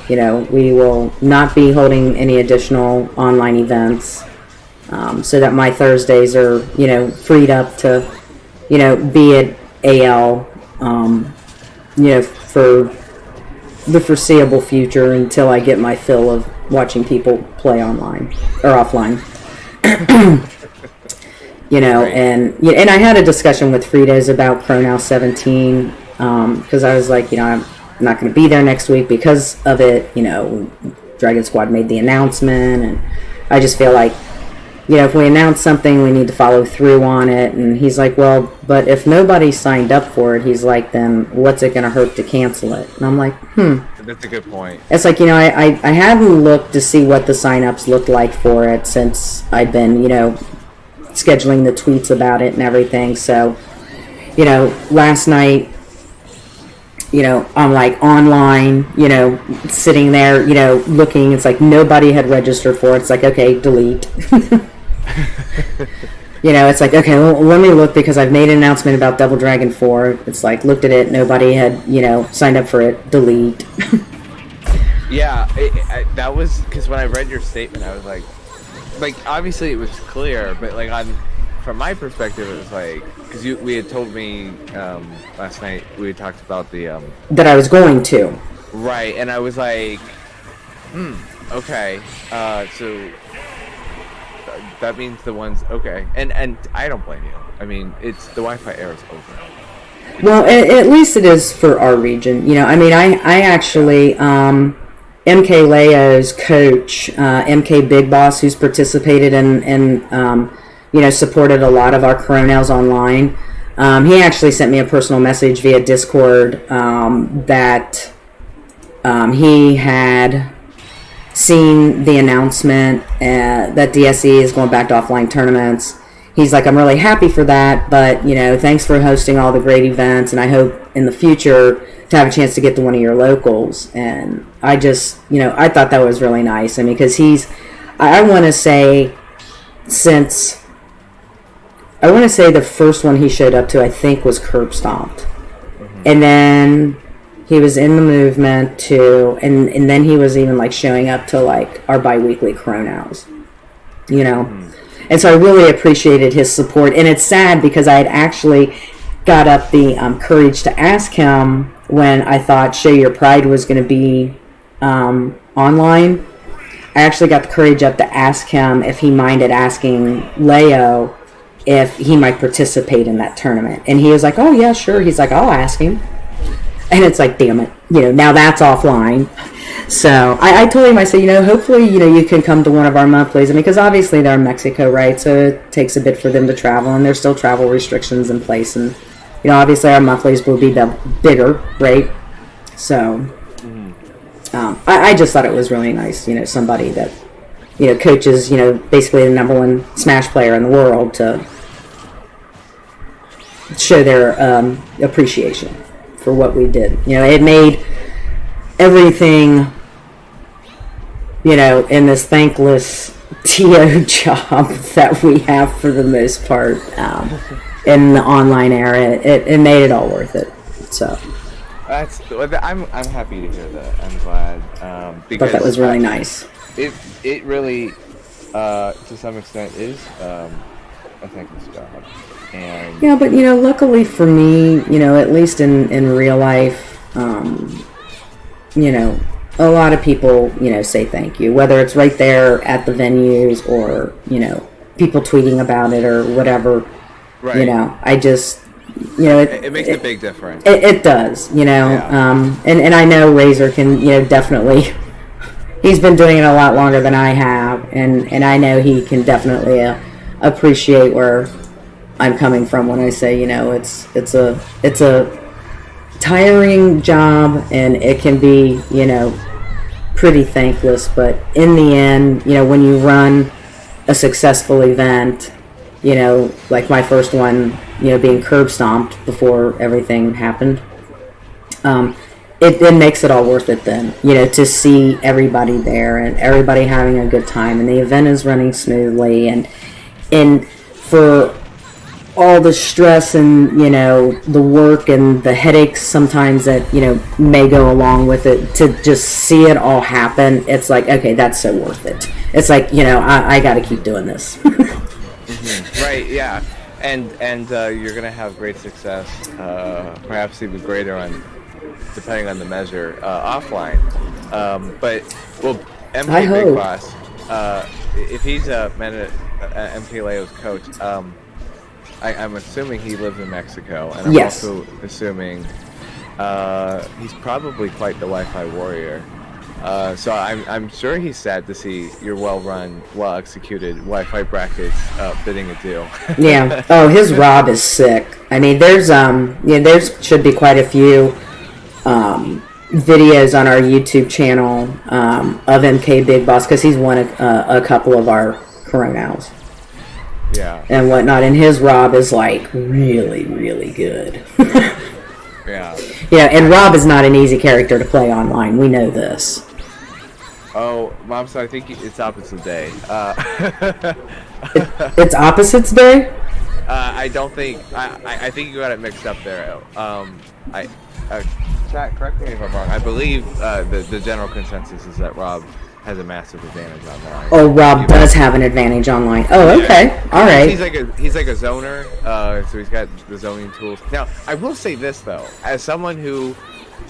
A: we will not be holding any additional online events, so that my Thursdays are, freed up to, be at AL, for the foreseeable future until I get my fill of watching people play online or offline. And I had a discussion with Fritos about Chronow 17, because I was like, I'm not going to be there next week because of it. DragonSquad made the announcement, and I just feel like, if we announce something, we need to follow through on it. And he's like, well, but if nobody signed up for it, he's like, then what's it going to hurt to cancel it? And I'm like,
B: That's a good point.
A: It's like, I hadn't looked to see what the sign-ups looked like for it since I've been, scheduling the tweets about it and everything. So, last night, I'm like online, sitting there, looking. It's like nobody had registered for it. It's like, okay, delete. It's like, okay, well, let me look because I've made an announcement about Double Dragon 4. It's like, looked at it, nobody had, signed up for it, delete.
B: Yeah, that was because when I read your statement, I was like, obviously it was clear, but from my perspective, it was like, because we had told me last night, we had talked about the
A: that I was going to.
B: Right, and I was like, okay, so that means the ones, okay, and I don't blame you. I mean, it's the Wi-Fi era is over.
A: Well, at least it is for our region. You know, I mean, I actually, MK Leo's coach, MK Big Boss, who's participated and you know, supported a lot of our Coronels online. He actually sent me a personal message via Discord that he had seen the announcement that DSE is going back to offline tournaments. He's like, I'm really happy for that, but, you know, thanks for hosting all the great events, and I hope in the future to have a chance to get to one of your locals. And I just, you know, I thought that was really nice. I mean, because I want to say, the first one he showed up to, I think, was Curb Stomped. Mm-hmm. And then he was in the movement too, and then he was even like showing up to like our bi-weekly Chronals, you know. Mm-hmm. And so I really appreciated his support. And it's sad because I had actually got up the courage to ask him when I thought Show Your Pride was going to be online. I actually got the courage up to ask him if he minded asking Leo if he might participate in that tournament. And he was like, oh, yeah, sure. He's like, I'll ask him. And it's like, damn it. You know, now that's offline. So I told him, I said, you know, hopefully, you know, you can come to one of our monthlies. I mean, because obviously they're in Mexico, right? So it takes a bit for them to travel, and there's still travel restrictions in place. And, you know, obviously our monthlies will be bigger, right? So I just thought it was really nice, you know, somebody that, you know, coaches, you know, basically the number one Smash player in the world to show their appreciation for what we did. You know, it made everything, you know, in this thankless TO job that we have for the most part in the online era, it made it all worth it. So
B: I'm happy to hear that. I'm glad because
A: that was really nice.
B: It really to some extent is a thankless job. And
A: yeah, but you know, luckily for me, you know, at least in real life, you know, a lot of people, you know, say thank you, whether it's right there at the venues or, you know, people tweeting about it or whatever. Right. You know, I just, you know,
B: it makes a big difference.
A: It does, you know, yeah. And I know Razor can, you know, definitely, he's been doing it a lot longer than I have, and I know he can definitely appreciate where I'm coming from when I say, you know, it's a tiring job, and it can be, you know, pretty thankless, but in the end, you know, when you run a successful event, you know, like my first one, you know, being curb stomped before everything happened, it makes it all worth it then, you know, to see everybody there and everybody having a good time, and the event is running smoothly, and for all the stress and, you know, the work and the headaches sometimes that, you know, may go along with it, to just see it all happen, it's like, okay, that's so worth it. It's like, you know, I got to keep doing this.
B: Mm-hmm. Right, yeah. And you're going to have great success, perhaps even greater on, depending on the measure, offline. But, well, MK Big Boss, if he's MK Leo's coach, I'm assuming he lives in Mexico, and I'm also assuming he's probably quite the Wi-Fi warrior. So I'm sure he's sad to see your well-run, well-executed Wi-Fi brackets bidding a deal.
A: Yeah. Oh, his Rob is sick. I mean, there's there should be quite a few videos on our YouTube channel of MK Big Boss, because he's won a couple of our Coronals.
B: Yeah.
A: And whatnot, and his Rob is like really, really good.
B: Yeah.
A: Yeah, and Rob is not an easy character to play online. We know this.
B: Oh, Mom, so I think it's Opposite Day.
A: It's Opposites Day?
B: I don't think... I think you got it mixed up there. Chat, correct me if I'm wrong. I believe the general consensus is that Rob has a massive advantage online.
A: Oh, Rob does have an advantage online. Oh, okay. Yeah. All right.
B: He's like a zoner, so he's got the zoning tools. Now, I will say this, though. As someone who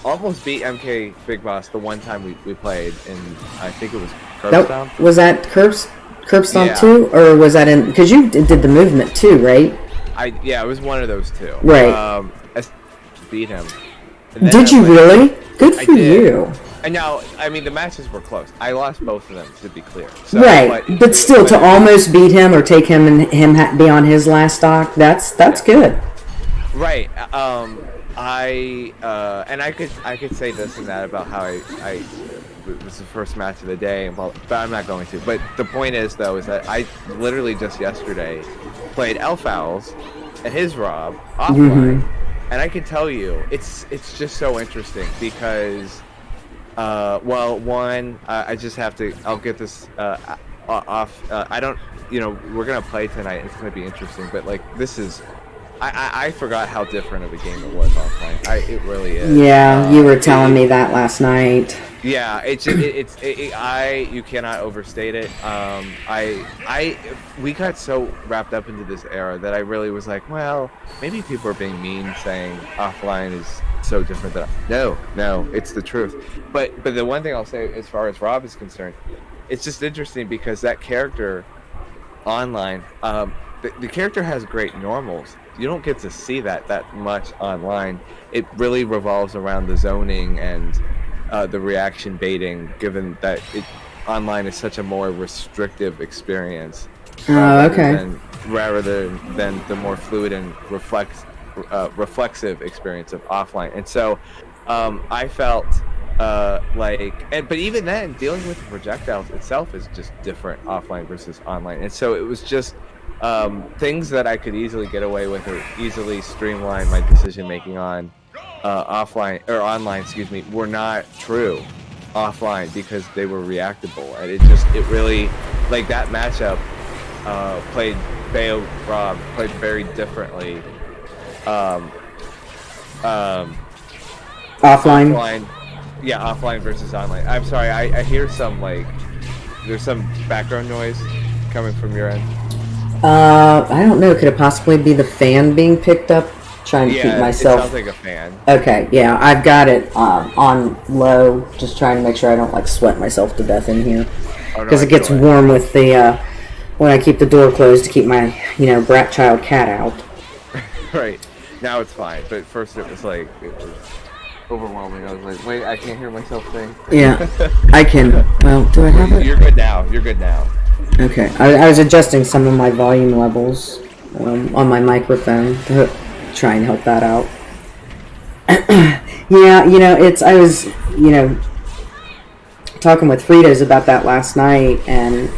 B: almost beat MK Big Boss the one time we played, and I think it was Curb Stomp.
A: Was that Curb Stomp
B: Yeah.
A: 2, or was that in? Because you did the movement too, right?
B: It was one of those two.
A: Right.
B: I beat him. And then
A: Did you really? Good
B: I
A: for
B: did.
A: you.
B: And now, I mean, the matches were close. I lost both of them, to be clear. So,
A: Right, but still, to almost beat him or take him and be on his last stock, that's good.
B: Right. And I could say this and that about how it was the first match of the day, but I'm not going to. But the point is, though, is that I literally just yesterday played Elf Owls and his Rob offline, and I can tell you, it's just so interesting because, I just have to. I'll get this off. I don't. We're gonna play tonight. It's gonna be interesting, but like this is. I forgot how different of a game it was offline. It really is.
A: Yeah, you were telling me that last night.
B: Yeah, you cannot overstate it. We got so wrapped up into this era that I really was like, well, maybe people are being mean saying offline is so different than no, it's the truth. But the one thing I'll say as far as Rob is concerned, it's just interesting because that character online, the character has great normals. You don't get to see that much online. It really revolves around the zoning and the reaction baiting, given that online is such a more restrictive experience. Rather than the more fluid and reflexive experience of offline. And so I felt but even then, dealing with the projectiles itself is just different offline versus online. And so it was just things that I could easily get away with or easily streamline my decision making on offline or online, were not true offline because they were reactable, and it really, like that matchup played Bayo Rob played very differently offline. Yeah, offline versus online. I'm sorry, I hear some there's some background noise coming from your end.
A: I don't know. Could it possibly be the fan being picked up? Trying to keep myself.
B: It sounds like a fan.
A: Okay, yeah, I've got it on low, just trying to make sure I don't sweat myself to death in here, because it gets warm with the when I keep the door closed to keep my brat child cat out.
B: Right now it's fine, but first it was overwhelming. I was like, wait, I can't hear myself think.
A: Yeah, I can. Well, do I have it?
B: You're good now.
A: Okay, I was adjusting some of my volume levels on my microphone to try and help that out. Yeah, I was, talking with Fritos about that last night, and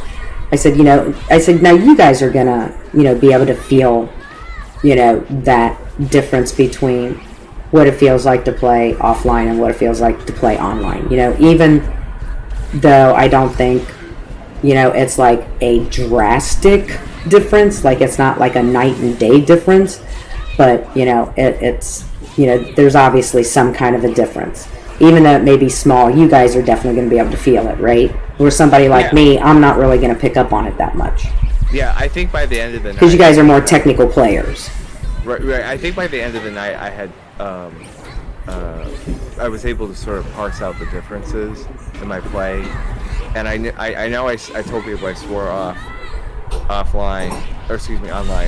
A: I said, now you guys are gonna, be able to feel, that difference between what it feels like to play offline and what it feels like to play online. Even though I don't think, it's like a drastic difference, like it's not like a night and day difference, but it's there's obviously some kind of a difference, even though it may be small. You guys are definitely going to be able to feel it, right? Where somebody like me, I'm not really going to pick up on it that much.
B: Yeah, I think by the end of the night,
A: because you guys are more technical players.
B: Right. I think by the end of the night, I had I was able to sort of parse out the differences in my play, and I know I told people I swore off online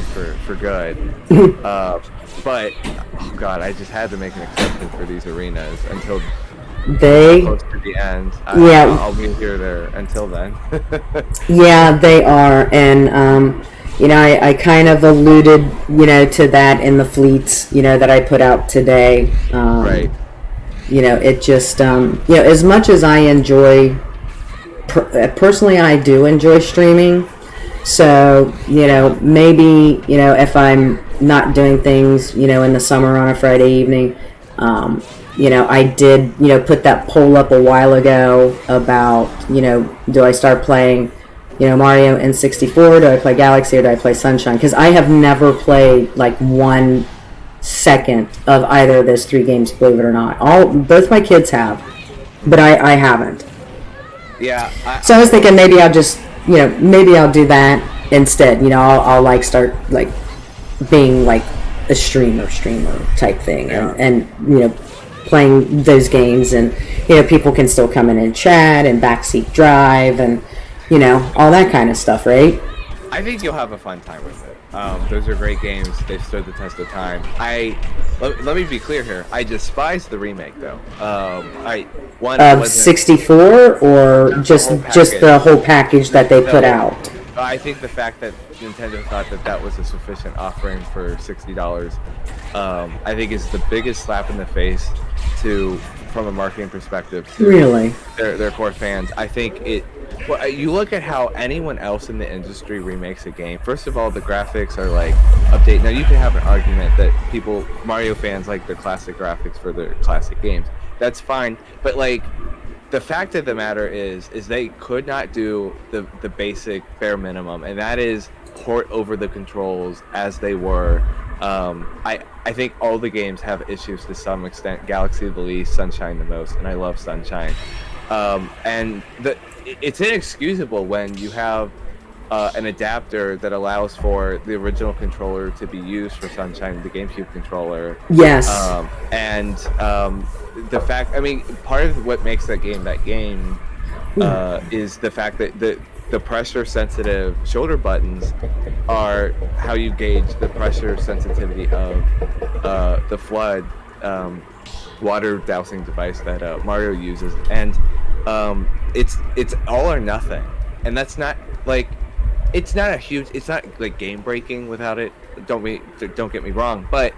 B: for good. But oh god, I just had to make an exception for these arenas until close to the end. I'll be here there until then.
A: Yeah, they are, and I kind of alluded, to that in the fleets, that I put out today.
B: Right.
A: It just, as much as I enjoy, personally, I do enjoy streaming. So, maybe, if I'm not doing things, in the summer on a Friday evening, I did, put that poll up a while ago about, do I start playing, Mario N64, do I play Galaxy, or do I play Sunshine? Because I have never played, 1 second of either of those 3 games, believe it or not. Both my kids have, but I haven't.
B: Yeah.
A: So I was thinking maybe I'll just, maybe I'll do that instead. I'll start being a streamer type thing, and playing those games, and people can still come in and chat and backseat drive and all that kind of stuff, right?
B: I think you'll have a fun time with it. Those are great games. They've stood the test of time. Let me be clear here. I despise the remake, though.
A: Of 64, or just the whole package that they put out.
B: I think the fact that Nintendo thought that was a sufficient offering for $60, I think is the biggest slap in the face from a marketing perspective.
A: Really?
B: Their core fans. I think it. Well, you look at how anyone else in the industry remakes a game. First of all, the graphics are like update. Now you can have an argument that Mario fans like the classic graphics for their classic games. That's fine, but like the fact of the matter is they could not do the basic bare minimum, and that is port over the controls as they were. I think all the games have issues to some extent. Galaxy the least, Sunshine the most, and I love Sunshine. And it's inexcusable when you have an adapter that allows for the original controller to be used for Sunshine, the GameCube controller.
A: Yes.
B: The fact, part of what makes that game is the fact that the pressure-sensitive shoulder buttons are how you gauge the pressure sensitivity of the FLUDD water dowsing device that Mario uses, and it's all or nothing, and that's not like it's not like game breaking without it. Don't get me wrong, but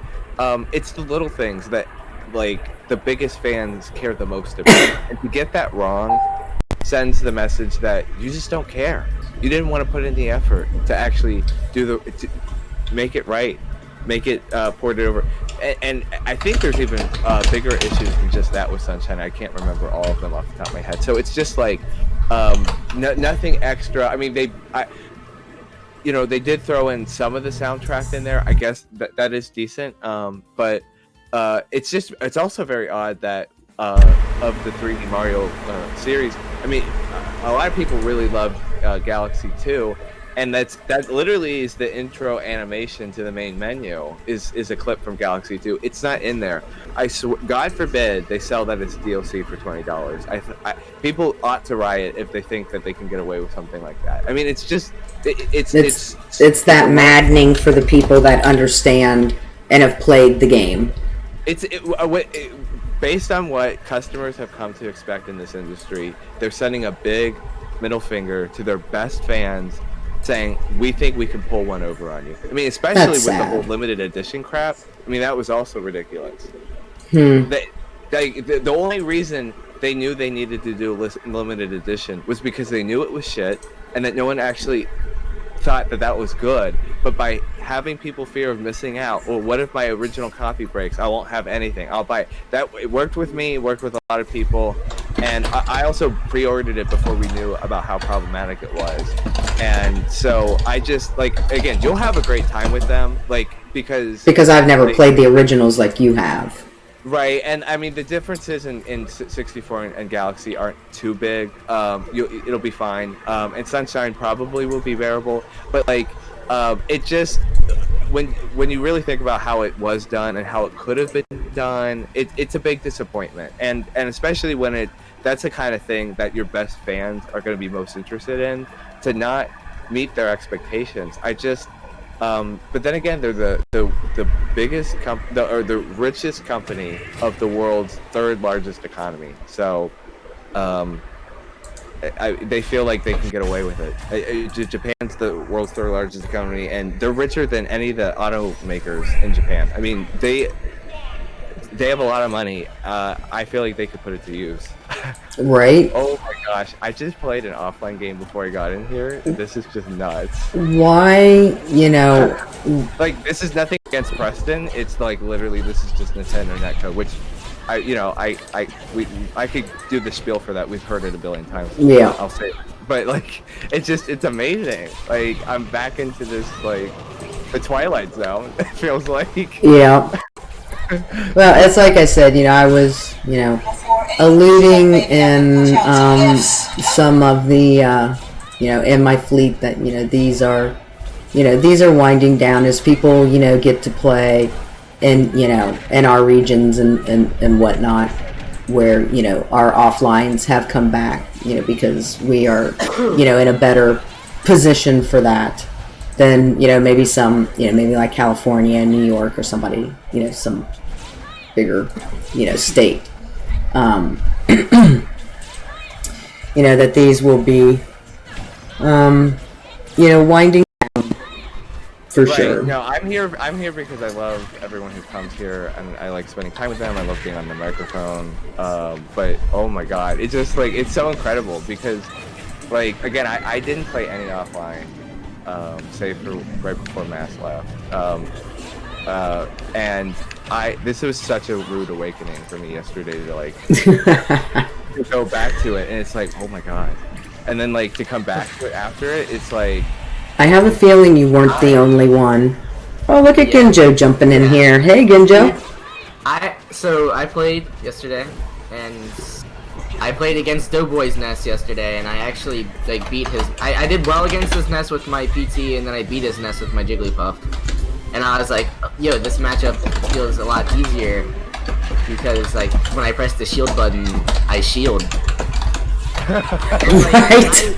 B: it's the little things that like the biggest fans care the most about, and to get that wrong sends the message that you just don't care. You didn't want to put in the effort to actually to make it right, make it port it over. And I think there's even bigger issues than just that with Sunshine. I can't remember all of them off the top of my head. So it's just like nothing extra. I mean, they did throw in some of the soundtrack in there. I guess that is decent. But it's also very odd that of the 3D Mario series. I mean, a lot of people really love Galaxy 2. And that literally is the intro animation to the main menu is a clip from Galaxy 2. It's not in there. God forbid they sell that as DLC for $20. People ought to riot if they think that they can get away with something like that. I mean, it's just it's
A: that maddening for the people that understand and have played the game.
B: Based on what customers have come to expect in this industry, they're sending a big middle finger to their best fans, saying, we think we can pull one over on you. I mean, especially with the whole limited edition crap. I mean, that was also ridiculous. The only reason they knew they needed to do limited edition was because they knew it was shit, and that no one actually thought that was good. But by having people fear of missing out, or what if my original copy breaks? I won't have anything. I'll buy it. It worked with me. It worked with a lot of people. And I also pre-ordered it before we knew about how problematic it was. And so I just, again, you'll have a great time with them, because
A: I've never played the originals like you have.
B: Right, and I mean, the differences in 64 and Galaxy aren't too big. It'll be fine. And Sunshine probably will be bearable. But, it just, when you really think about how it was done and how it could have been done, it's a big disappointment. And especially when that's the kind of thing that your best fans are going to be most interested in, to not meet their expectations. But then again, they're the biggest or the richest company of the world's third largest economy. So, they feel like they can get away with it. Japan's the world's third largest economy, and they're richer than any of the automakers in Japan. I mean, they have a lot of money. I feel like they could put it to use.
A: Right?
B: Oh my gosh, I just played an offline game before I got in here. This is just nuts.
A: Why,
B: this is nothing against Preston. It's literally, this is just Nintendo netcode, which I could do the spiel for that. We've heard it a billion times.
A: Yeah.
B: I'll say it. But it's amazing. I'm back into this the Twilight Zone. It feels like.
A: Yeah. Well, it's like I said, I was, alluding in some of the, in my fleet that, these are winding down as people, get to play, in our regions and whatnot, where our offlines have come back, because we are in a better position for that than maybe some maybe like California and New York or somebody, some bigger state. That these will be winding down for sure.
B: No, I'm here because I love everyone who comes here, and I like spending time with them. I love being on the microphone. But oh my god, it's just like, it's so incredible because, like, again, I didn't play any offline, save for right before Mass left. And this was such a rude awakening for me yesterday to like to go back to it, and it's like, oh my god. And then like to come back to it after it, it's like,
A: I have a feeling you weren't the only one. Oh, look at Ginjo jumping in here. Hey, Ginjo.
C: So I played yesterday, and I played against Doughboy's Nest yesterday, and I actually like beat his. I did well against his Nest with my PT, and then I beat his Nest with my Jigglypuff. And I was like, yo, this matchup feels a lot easier because like when I press the shield button, I shield. And, like,
A: Right.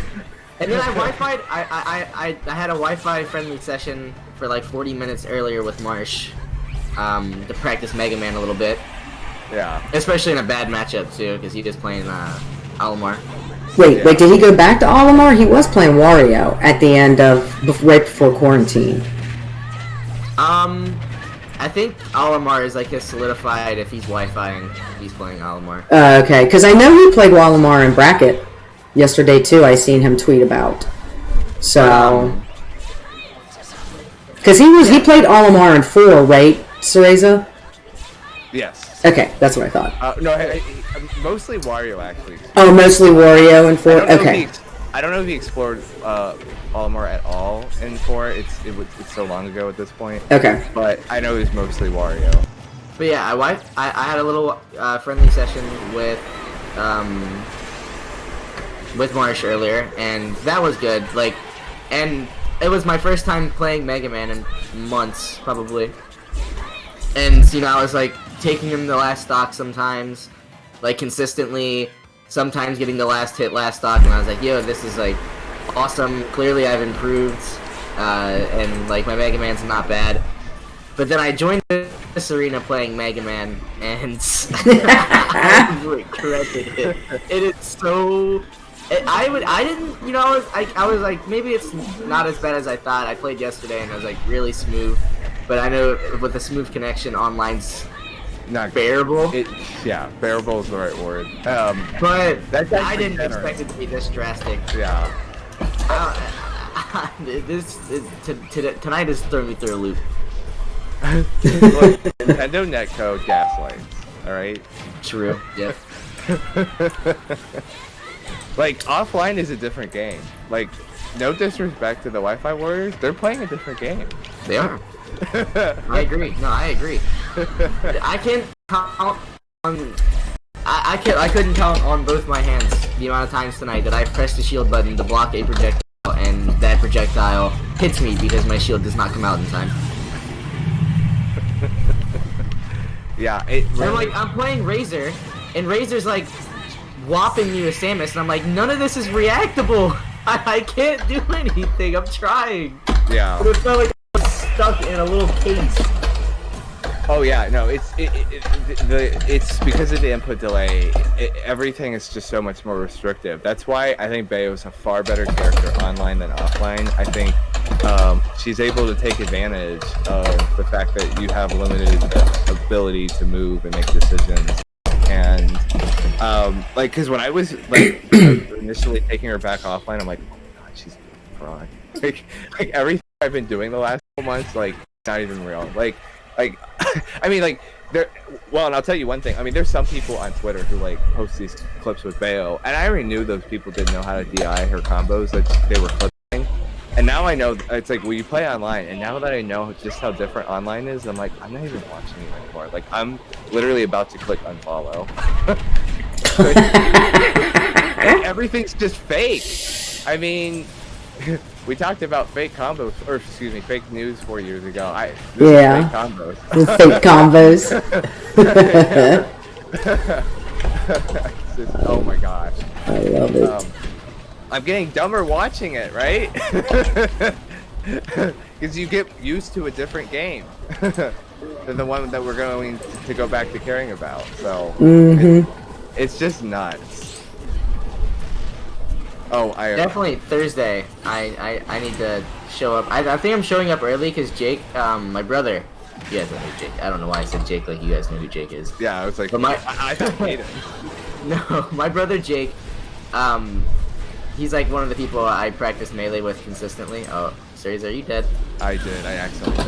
C: and then I Wi-Fi'd. I had a Wi-Fi friendly session for like 40 minutes earlier with Marsh, to practice Mega Man a little bit.
B: yeah.
C: Especially in a bad matchup too, because he was playing Alomar.
A: Wait, did he go back to Olimar? He was playing Wario at the end of right before quarantine.
C: I think Alomar is like his solidified if he's Wi-Fi and he's playing Alomar.
A: Okay, because I know he played Walimar in bracket yesterday too. I seen him tweet about. So, because he played Olimar in 4, right, Cereza?
B: Yes.
A: Okay, that's what I thought.
B: No, mostly Wario actually.
A: Oh, mostly Wario in 4. Okay.
B: I don't know if he explored Olimar at all in 4. It's so long ago at this point.
A: Okay.
B: But I know it was mostly Wario.
C: But yeah, I had a little friendly session with Marsh earlier, and that was good. Like, and it was my first time playing Mega Man in months, probably. And I was like taking him the last stock sometimes, like consistently. Sometimes getting the last hit, last stock, and I was like, yo, this is like awesome. Clearly I've improved, and like my Mega Man's not bad. But then I joined this arena playing Mega Man, and I regretted it. It is so. I didn't, I was like, maybe it's not as bad as I thought. I played yesterday, and I was like really smooth. But I know with a smooth connection, online's
B: Not
C: bearable.
B: Bearable is the right word.
C: But
B: that's
C: I didn't expect it to be this drastic.
B: Yeah.
C: Tonight has thrown me through a loop.
B: Look, Nintendo netcode gaslights. All right.
C: True. Yep.
B: Like, offline is a different game. Like, no disrespect to the Wi-Fi warriors, they're playing a different game.
C: They are. I agree. No, I agree. I can't count on. I couldn't count on both my hands the amount of times tonight that I pressed the shield button to block a projectile, and that projectile hits me because my shield does not come out in time.
B: Yeah, it really...
C: And I'm playing Razor, and Razor's like whopping me with Samus, and I'm like, none of this is reactable. I can't do anything. I'm trying.
B: Yeah.
C: But it felt like I was stuck in a little case.
B: Oh yeah, no, it's because of the input delay. Everything is just so much more restrictive. That's why I think Bayo's a far better character online than offline. I think she's able to take advantage of the fact that you have limited ability to move and make decisions. And like, because when I was like initially taking her back offline, I'm like, oh my god, she's a fraud. Like everything I've been doing the last couple months, like, not even real. Like, I mean, like, there. Well, and I'll tell you one thing. I mean, there's some people on Twitter who like post these clips with Bayo, and I already knew those people didn't know how to DI her combos that they were clipping. And now I know. It's like, well, you play online, and now that I know just how different online is, I'm like, I'm not even watching you anymore. Like, I'm literally about to click unfollow. Everything's just fake. I mean, we talked about fake combos, or excuse me, fake news 4 years ago. This
A: Yeah.
B: is fake combos.
A: Fake combos.
B: Oh my gosh.
A: I love it.
B: I'm getting dumber watching it, right? Because you get used to a different game than the one that we're going to go back to caring about. So it's just nuts. Oh,
C: definitely Thursday. I need to show up. I think I'm showing up early because Jake, my brother. You guys know who Jake. I don't know why I said Jake like you guys know who Jake is.
B: Yeah, I was like,
C: but
B: I thought Hayden.
C: No, my brother Jake. He's like one of the people I practice Melee with consistently. Oh, Sirs, are you dead?
B: I did. I accidentally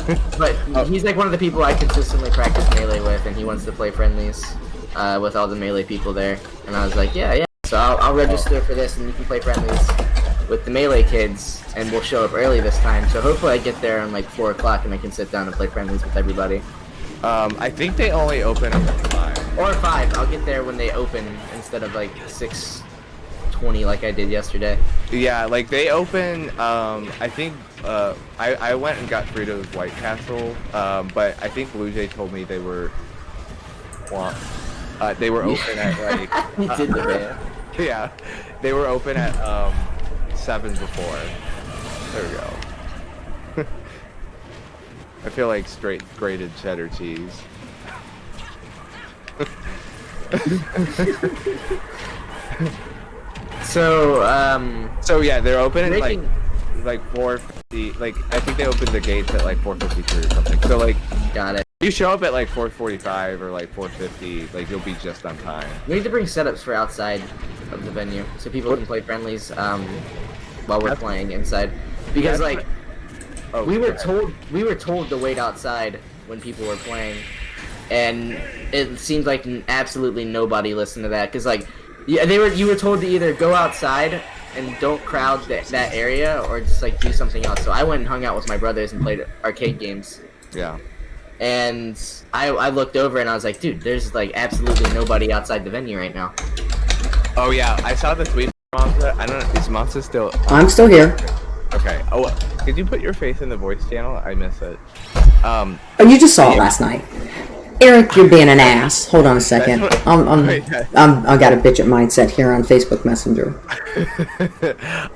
B: did.
C: But he's like one of the people I consistently practice Melee with, and he wants to play friendlies with all the Melee people there. And I was like, yeah. So I'll register for this, and you can play friendlies with the Melee kids, and we'll show up early this time. So hopefully I get there on like 4 o'clock, and I can sit down and play friendlies with everybody.
B: I think they only open up at 5.
C: Or 5. I'll get there when they open instead of like 6:20 like I did yesterday.
B: Yeah, like they open. I think I went and got Fritos White Castle, but I think Blue Jay told me they were. Well, they were open at like.
C: He did the man.
B: Yeah, they were open at 7 before. There we go. I feel like straight grated cheddar cheese.
C: So
B: yeah, they're open at like 4:50. Like I think they opened the gates at like 4:53 or something. So like,
C: got it.
B: you show up at like 4:45 or like 4:50, like you'll be just on time.
C: We need to bring setups for outside of the venue so people can play friendlies while we're playing inside. Because like we were told to wait outside when people were playing, and it seemed like absolutely nobody listened to that. Because like you were told to either go outside and don't crowd that area, or just like do something else. So I went and hung out with my brothers and played arcade games.
B: Yeah.
C: And I looked over and I was like, dude, there's like absolutely nobody outside the venue right now.
B: Oh yeah, I saw the tweet from Monza. I don't know, is Monza still?
A: I'm still here.
B: Okay. Oh, could you put your face in the voice channel? I miss it.
A: Oh, you just saw it last night. Eric, you're being an ass. Hold on a second. I got a bitch at mindset here on Facebook Messenger.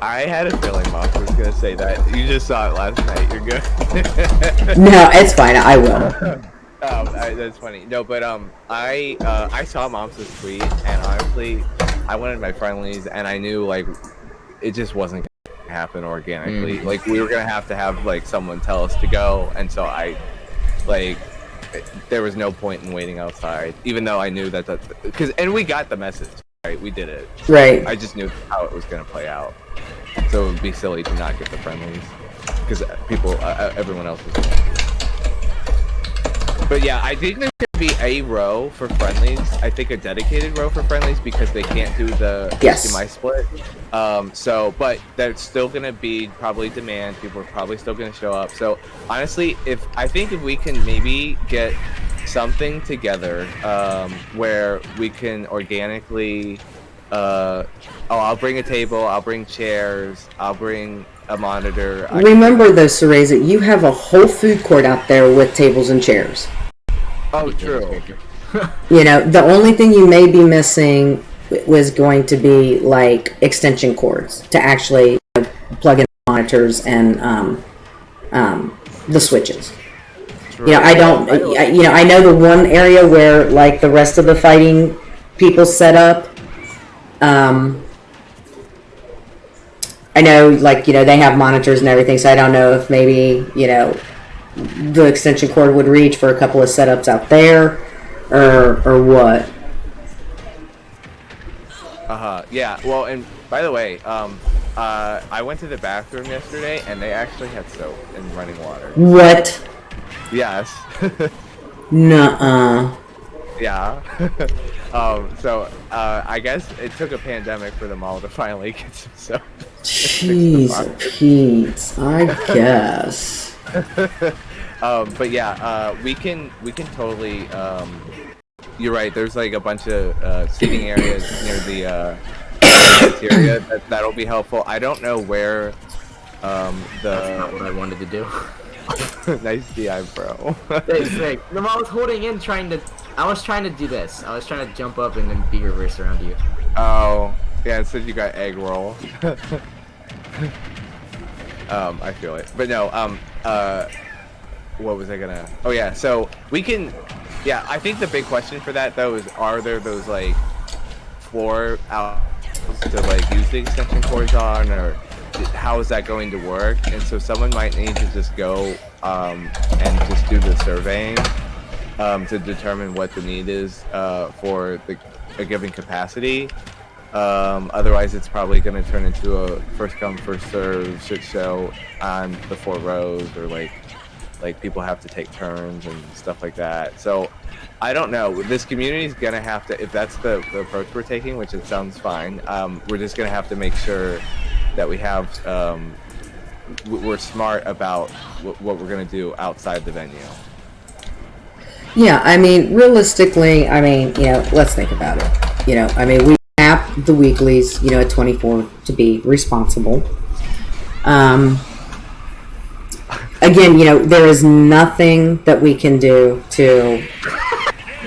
B: I had a feeling Monza was gonna say that. You just saw it last night. You're good.
A: No, it's fine. I will.
B: That's funny. No, but I saw Mom's tweet, and honestly, I wanted my friendlies, and I knew like it just wasn't gonna happen organically. Like we were gonna have like someone tell us to go, and so there was no point in waiting outside, even though I knew that and we got the message, right? We did it.
A: Right.
B: I just knew how it was gonna play out, so it would be silly to not get the friendlies because everyone else was going to. But yeah, I think there could be a row for friendlies. I think a dedicated row for friendlies because they can't do the HDMI split. But there's still gonna be probably demand. People are probably still gonna show up. So honestly, if we can maybe get something together where we can organically, I'll bring a table, I'll bring chairs, I'll bring a monitor.
A: Remember though, Cereza, you have a whole food court out there with tables and chairs.
B: Oh, true.
A: You know, the only thing you may be missing was going to be like extension cords to actually plug in the monitors and the switches. True. You know, I know the one area where like the rest of the fighting people set up. I know, like, you know, they have monitors and everything, so I don't know if maybe, you know, the extension cord would reach for a couple of setups out there, or what.
B: Yeah. Well, and by the way, I went to the bathroom yesterday, and they actually had soap and running water.
A: What?
B: Yes.
A: Nuh-uh.
B: Yeah. So I guess it took a pandemic for them all to finally get some soap.
A: Jeez, Pete, I guess.
B: But yeah, we can totally. You're right. There's like a bunch of seating areas near cafeteria, that'll be helpful. I don't know where
C: That's not what I wanted to do.
B: nice DI, bro.
C: It's like, no, I was holding in I was trying to do this. I was trying to jump up and then be reversed around you.
B: Oh, yeah, instead you got egg roll. I feel it. But no, what was I gonna... Oh yeah, so we can... Yeah, I think the big question for that, though, is are there those, like, floor out to, like, use the extension cords on, or how is that going to work? And so someone might need to just go and just do the surveying to determine what the need is for a given capacity. Otherwise, it's probably going to turn into a first come first serve shit show on the 4 rows, or like people have to take turns and stuff like that. So I don't know. This community is going to have to, if that's the approach we're taking, which it sounds fine, we're just going to have to make sure that we have we're smart about what we're going to do outside the venue.
A: Yeah, I mean, realistically, I mean, you know, let's think about it. You know, I mean, we cap the weeklies, you know, at 24 to be responsible. Again, you know, there is nothing that we can do to...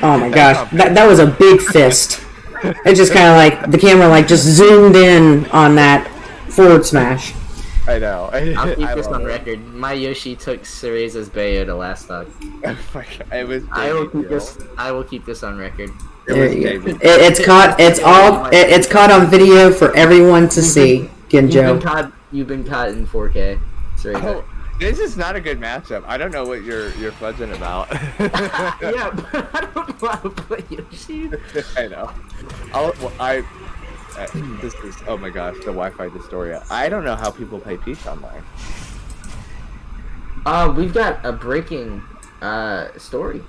A: Oh my gosh, that was a big fist. It just kind of like, the camera like just zoomed in on that forward smash.
B: I know.
C: I'll keep this on record. My Yoshi took Cereza's Bayo to last stock.
B: It was.
C: I will keep this on record.
A: It's caught on video for everyone to see, Genjo.
C: You've been caught in 4K. Cereza.
B: Oh, this is not a good matchup. I don't know what you're fudging about.
C: Yeah, but I don't know how to play Yoshi.
B: I know. This is, oh my gosh, the Wi-Fi Dystoria. I don't know how people play Peach online.
C: We've got a breaking story.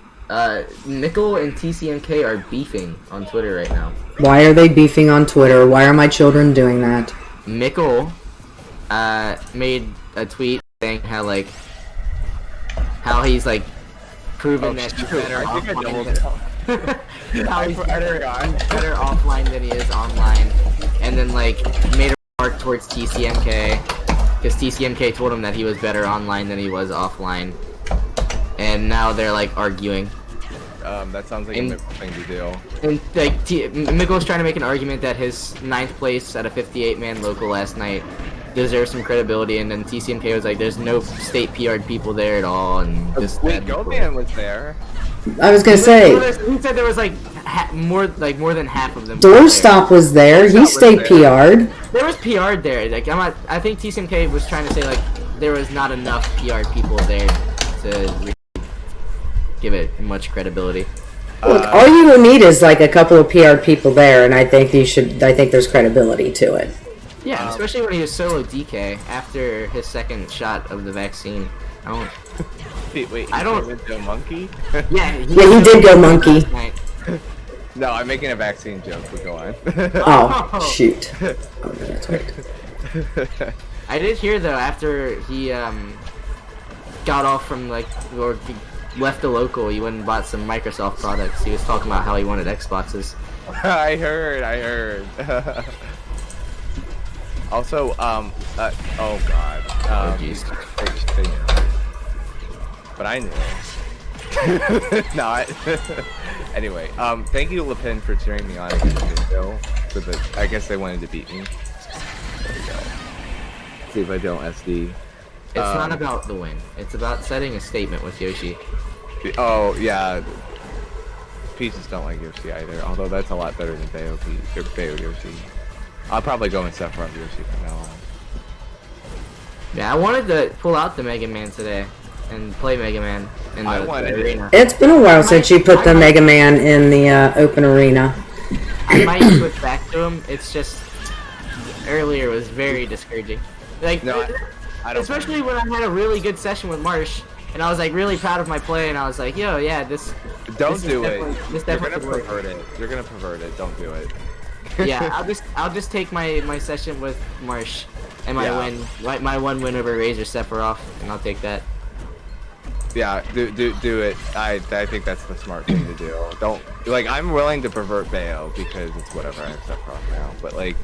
C: Nickel and TCMK are beefing on Twitter right now.
A: Why are they beefing on Twitter? Why are my children doing that?
C: Nickel made a tweet saying how he's like proven that he's better offline. How he's better offline than he is online, and then like made a remark towards TCMK because TCMK told him that he was better online than he was offline, and now they're like arguing.
B: That sounds like a Mikkel thing to do.
C: And like Mikkel was trying to make an argument that his 9th place at a 58-man local last night deserves some credibility, and then TCMK was like, "There's no state PR'd people there at all," and just
B: wait, Goldman was there.
A: I was gonna say.
C: He said there was like more than half of them.
A: Doorstop was there. He stayed PR'd.
C: There was PR'd there. Like I think TCMK was trying to say like there was not enough PR'd people there to really give it much credibility.
A: Look, all you will need is like a couple of PR'd people there, and I think there's credibility to it.
C: Yeah, especially when he was solo DK after his 2nd shot of the vaccine.
B: Wait, I don't go monkey.
C: Yeah,
A: he did go monkey.
B: No, I'm making a vaccine joke, but go on.
A: Oh, shoot. Oh, that's right.
C: I did hear though after he got off from or left the local, he went and bought some Microsoft products. He was talking about how he wanted Xboxes.
B: I heard. Also, oh god.
C: Oh jeez.
B: But I knew. Not. Anyway, thank you, Lepin, for cheering me on against the show. I guess they wanted to beat me. There we go. See if I don't SD.
C: It's not about the win. It's about setting a statement with Yoshi.
B: Oh, yeah. Peaches don't like Yoshi either, although that's a lot better than Bayo Yoshi. I'll probably go and Sephiroth Yoshi from now on.
C: Yeah, I wanted to pull out the Mega Man today and play Mega Man in the arena.
A: It's been a while since you put the Mega Man in the open arena.
C: I might switch back to him. It's just earlier was very discouraging. Like,
B: no, I don't.
C: Especially when I had a really good session with Marsh, and I was like really proud of my play, and I was like, yo, yeah, this.
B: Don't
C: this
B: do it.
C: This
B: You're gonna pervert it. You're gonna pervert it. Don't do it.
C: Yeah, I'll just take my session with Marsh and my one win over Razor Sephiroth, and I'll take that.
B: Yeah, do it. I think that's the smart thing to do. Don't like. I'm willing to pervert Bayo because it's whatever. I accept prof now, but like,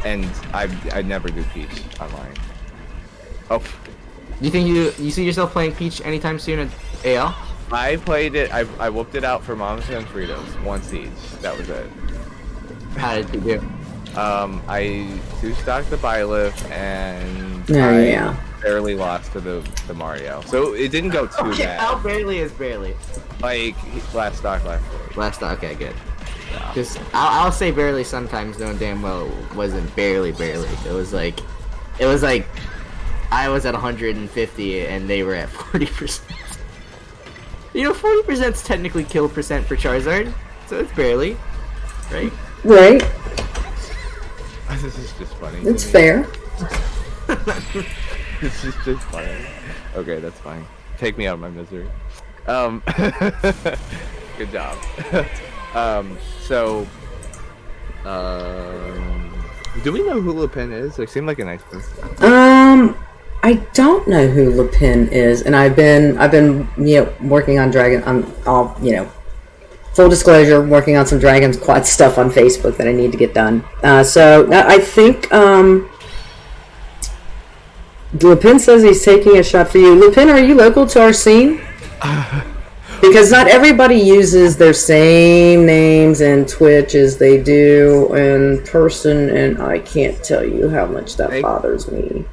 B: and I never do Peach online. Oh,
C: You think you see yourself playing Peach anytime soon at AL?
B: I played it. I whooped it out for Moms and Fritos once each. That was it.
C: How did you do?
B: I two-stocked the Byleth and
A: Yeah.
B: barely lost to the Mario. So it didn't go too
C: Okay,
B: bad.
C: how barely is barely?
B: Like last stock last week.
C: Last stock, okay, good. Because I'll say barely sometimes, knowing damn well it wasn't barely. It was like I was at 150 and they were at 40%. You know, 40% is technically kill percent for Charizard, so it's barely, right?
A: Right.
B: This is just funny.
A: It's fair.
B: This is just funny. Okay, that's fine. Take me out of my misery. Good job. So, do we know who Lupin is? They seem like a nice person.
A: I don't know who Lupin is, and I've been working on full disclosure, working on some DragonSquad stuff on Facebook that I need to get done. So I think Lupin says he's taking a shot for you. Lupin, are you local to our scene? Because not everybody uses their same names in Twitch as they do in person, and I can't tell you how much that bothers me.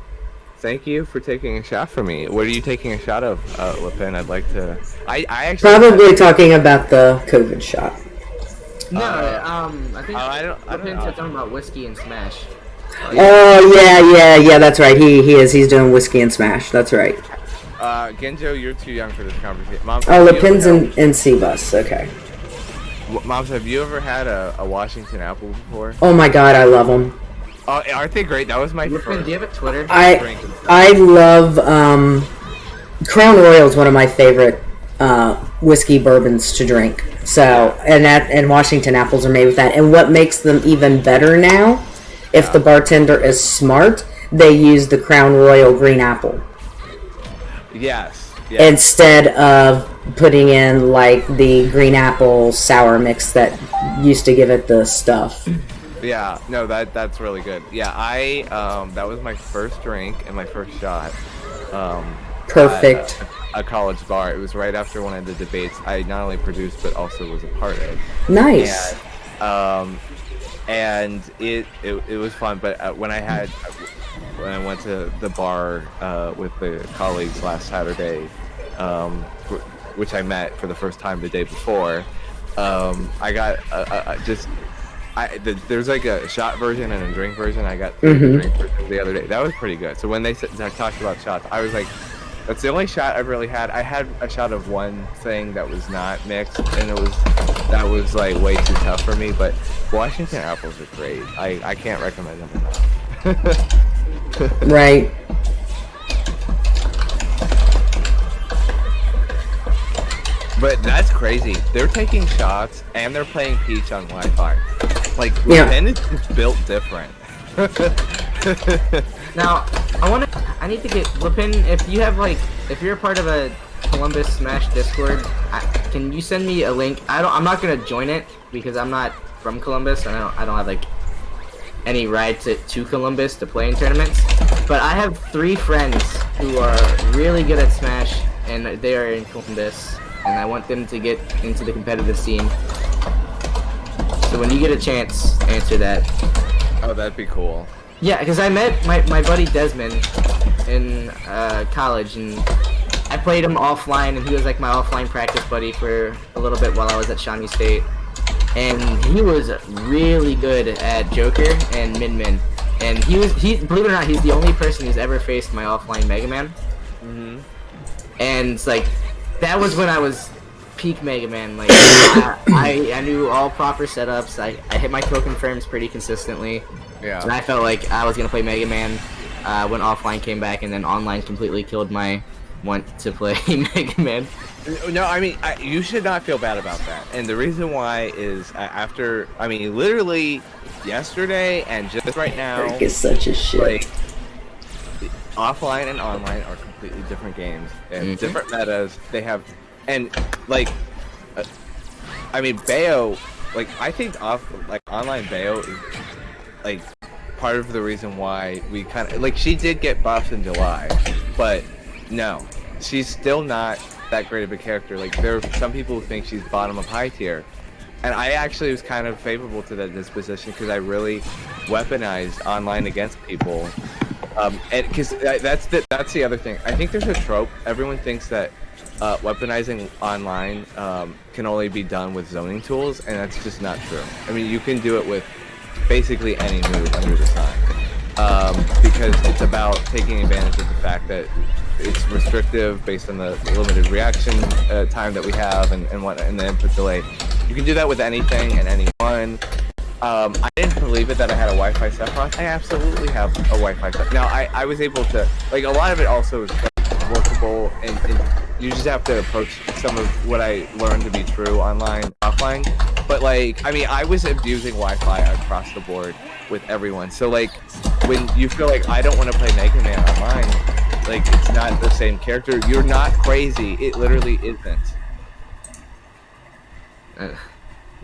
B: Thank you for taking a shot for me. What are you taking a shot of, Lupin? I'd like to. I actually
A: probably talking about the COVID shot.
C: No, I think
B: I don't know.
C: talking about whiskey and Smash.
A: Oh yeah, that's right. He is. He's doing whiskey and Smash. That's right.
B: Genjo, you're too young for this conversation. Mom,
A: Lupin's in C-Bus. Okay.
B: Moms, have you ever had a Washington apple before?
A: Oh my god, I love them.
B: Oh, aren't they great? That was my
C: Lupin,
B: first.
C: do you have a Twitter?
A: I love Crown Royal is one of my favorite whiskey bourbons to drink. So and Washington apples are made with that. And what makes them even better now, if the bartender is smart, they use the Crown Royal green apple.
B: Yes.
A: Instead of putting in like the green apple sour mix that used to give it the stuff.
B: Yeah, no, that's really good. Yeah, that was my first drink and my first shot.
A: Perfect.
B: At a college bar. It was right after one of the debates I not only produced but also was a part of.
A: Nice.
B: And it was fun. But when I went to the bar with the colleagues last Saturday, which I met for the first time the day before, I got there's like a shot version and a drink version. I got the drink version the other day. That was pretty good. So when they talked about shots, I was like, that's the only shot I've really had. I had a shot of one thing that was not mixed, and that was like way too tough for me. But Washington apples are great. I can't recommend them enough.
A: Right.
B: But that's crazy. They're taking shots and they're playing Peach on Wi-Fi. Like, Lupin is just built different.
C: Now, I need to get Lupin. If you're a part of a Columbus Smash Discord, can you send me a link? I'm not gonna join it because I'm not from Columbus. And I don't have like any ride to Columbus to play in tournaments. But I have 3 friends who are really good at Smash, and they are in Columbus. And I want them to get into the competitive scene. So when you get a chance, answer that.
B: Oh, that'd be cool.
C: Yeah, because I met my buddy Desmond in college, and I played him offline, and he was like my offline practice buddy for a little bit while I was at Shawnee State. And he was really good at Joker and Min. And he believe it or not, he's the only person who's ever faced my offline Mega Man.
B: Mm-hmm.
C: And it's like, that was when I was peak Mega Man. Like, I knew all proper setups. I hit my kill confirms pretty consistently.
B: Yeah.
C: And I felt like I was gonna play Mega Man when offline came back, and then online completely killed my want to play Mega Man.
B: No, I mean, you should not feel bad about that. And the reason why is literally yesterday and just right now.
A: Drake is such a shit.
B: Like, offline and online are completely different games. They have different metas. They have, and like, I mean, Bayo, like I think online Bayo is like part of the reason why we kind of like she did get buffed in July, but no, she's still not that great of a character. Like there are some people who think she's bottom of high tier, and I actually was kind of favorable to that disposition because I really weaponized online against people. And because that's the other thing. I think there's a trope. Everyone thinks that weaponizing online can only be done with zoning tools, and that's just not true. I mean, you can do it with basically any move under the sun, because it's about taking advantage of the fact that it's restrictive based on the limited reaction time that we have and the input delay. You can do that with anything and anyone. I didn't believe it that I had a Wi-Fi Sephiroth. I absolutely have a Wi-Fi Sephiroth. Now, I was able to, like, a lot of it also is workable, and you just have to approach some of what I learned to be true online, offline. But, like, I mean, I was abusing Wi-Fi across the board with everyone. So, like, when you feel like I don't want to play Mega Man online, like, it's not the same character, you're not crazy. It literally isn't.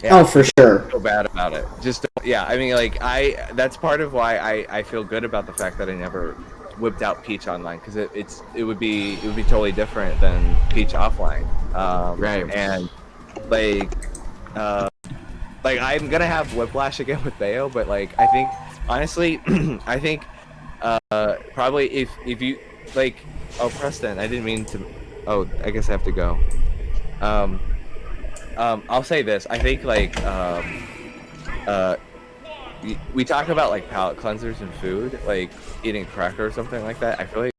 A: Yeah, oh, for sure.
B: I feel bad about it. Just yeah, I mean, like that's part of why I feel good about the fact that I never whipped out Peach online, because it would be totally different than Peach offline. Right. And like I'm gonna have Whiplash again with Bayo, but like I think honestly, I think probably if you like, oh Preston, I didn't mean to. Oh, I guess I have to go. I'll say this. I think like we talk about like palate cleansers and food, like eating a cracker or something like that. I feel like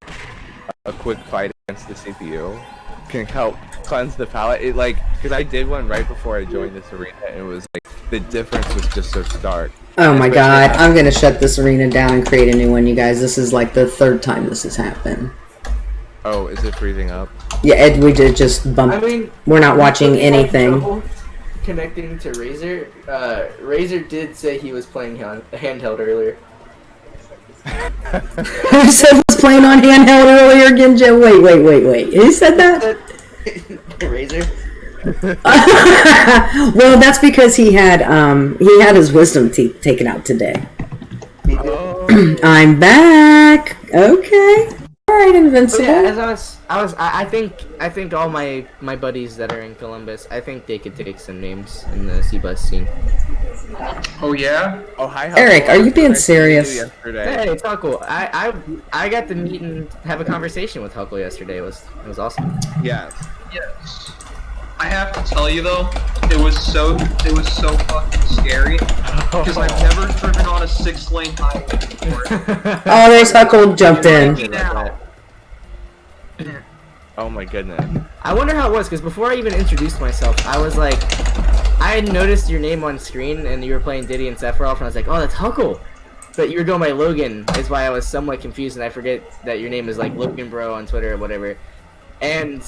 B: a quick fight against the CPU can help cleanse the palate. It like because I did one right before I joined this arena, and it was like the difference was just so stark.
A: Oh my god! I'm gonna shut this arena down and create a new one, you guys. This is like the third time this has happened.
B: Oh, is it freezing up?
A: Yeah, we did just bump. I mean, we're not watching anything.
C: Connecting to Razor, Razor did say he was playing handheld earlier.
A: Who said was playing on handheld earlier again, Joe? Wait. Who said that?
C: Razor.
A: Well, that's because he had his wisdom teeth taken out today. Oh. I'm back. Okay. All right, Invincible.
C: But yeah, as I think all my buddies that are in Columbus, I think they could take some names in the C-Bus scene.
D: Oh yeah.
B: Oh hi.
A: Eric, are you being serious?
C: Hey, it's Huckle. I got to meet and have a conversation with Huckle yesterday. It was awesome.
B: Yes.
D: Yes. I have to tell you though, it was so fucking scary because I've never driven on a 6-lane highway before.
A: Oh, there's Huckle jumped in.
B: Oh my goodness.
C: I wonder how it was, because before I even introduced myself, I was like, I had noticed your name on screen and you were playing Diddy and Sephiroth, and I was like, oh, that's Huckle. But you were going by Logan, is why I was somewhat confused, and I forget that your name is like Logan Bro on Twitter or whatever. And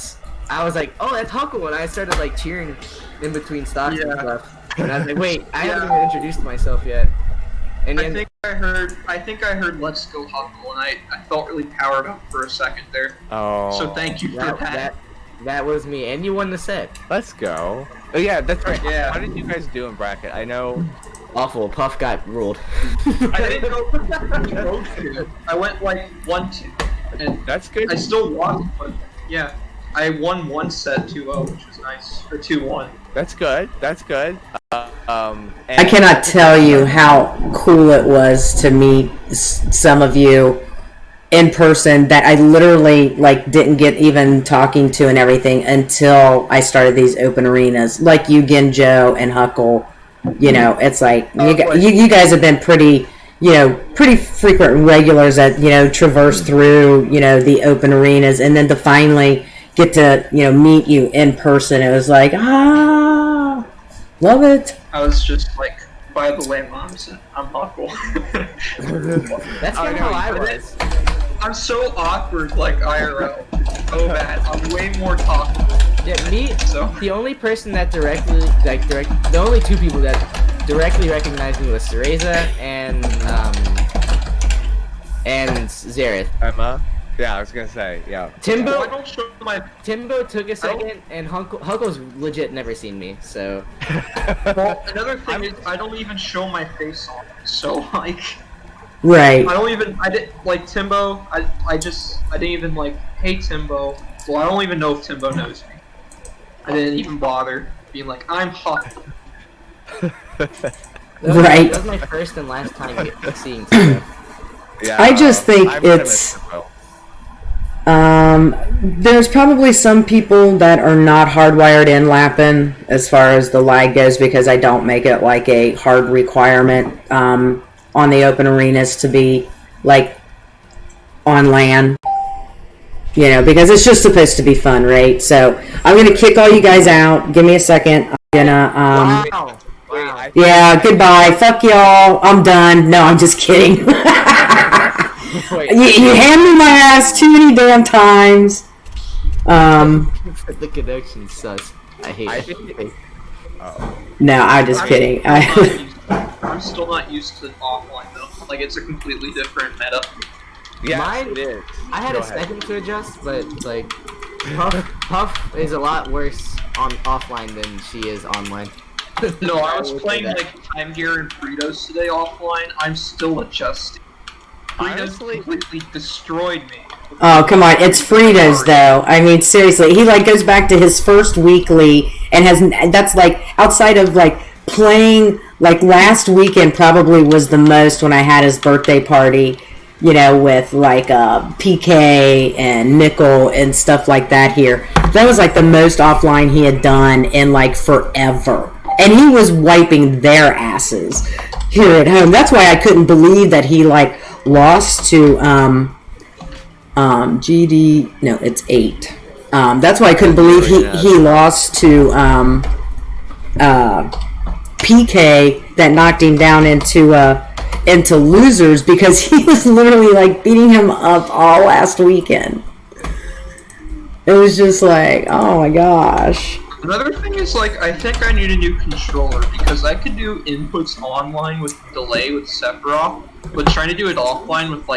C: I was like, oh, that's Huckle, and I started like cheering in between stocks and stuff. And I was like, wait, I haven't even introduced myself yet. And
D: I think I heard Let's Go Huckle, and I felt really powered up for a second there.
B: Oh.
D: So thank you for that.
C: That was me, and you won the set.
B: Let's go. Oh yeah, that's right.
D: Yeah.
B: How did you guys do in bracket? I know.
C: Awful. Puff got ruled.
D: I didn't go. I went like 1-2, and
B: that's good.
D: I still won, but yeah, I won one set 2-0, which was nice, or 2-1.
B: That's good. That's good.
A: I cannot tell you how cool it was to meet some of you in person that I literally like didn't get even talking to and everything until I started these open arenas, like you, Genjo, and Huckle. You know, it's like you guys have been pretty frequent regulars that traverse through the open arenas, and then to finally get to meet you in person, it was like love it.
D: I was just like, by the way, Moms, I'm Huckle.
C: That's kind of how I was.
D: I'm so awkward, like IRL. So bad. I'm way more talkable.
C: Yeah, me. So the only person that the only two people that directly recognized me was Cereza and Zareth.
B: Emma. Yeah, I was gonna say, yeah.
C: Timbo,
D: I don't show my.
C: Timbo took a second, and Huckle's legit never seen me, so.
D: Well, another thing is I don't even show my face on. So like,
A: Right.
D: I didn't like Timbo. I didn't even like, hey Timbo. Well, I don't even know if Timbo knows me. I didn't even bother being like, I'm Huck.
A: Right.
C: That was my first and last time seeing Timbo.
B: Yeah,
A: I just think
B: I'm gonna
A: it's.
B: miss Timbo.
A: There's probably some people that are not hardwired in Lappin as far as the lag goes, because I don't make it like a hard requirement on the open arenas to be like on LAN. You know, because it's just supposed to be fun, right? So I'm gonna kick all you guys out. Give me a second. I'm gonna
C: Wow. Wow.
A: yeah, goodbye. Fuck y'all. I'm done. No, I'm just kidding.
C: Wait.
A: You hand me my ass too many damn times.
C: The connection sus. I hate it.
A: No, I'm just kidding.
D: I'm still not used to offline though. Like it's a completely different meta.
B: Yeah,
C: Mine-
B: it is.
C: I had
B: Go
C: a
B: ahead.
C: second to adjust, but like Puff is a lot worse on offline than she is online.
D: No, I was
C: will say
D: playing
C: that.
D: like Time Gear and Fritos today offline. I'm still adjusting. Fritos
B: Honestly-
D: completely destroyed me.
A: Oh, come on. It's Fritos, though. I mean, seriously. He, like, goes back to his first weekly and has... That's, like, outside of, like, playing... Like, last weekend probably was the most when I had his birthday party, you know, with, like, PK and Nickel and stuff like that here. That was, like, the most offline he had done in, like, forever. And he was wiping their asses here at home. That's why I couldn't believe that he, like, lost to... GD, no, it's 8. That's why I couldn't believe he lost to PK that knocked him down into losers, because he was literally like beating him up all last weekend. It was just like, oh my gosh.
D: Another thing is like I think I need a new controller because I could do inputs online with delay with Sephiroth, but trying to do it offline with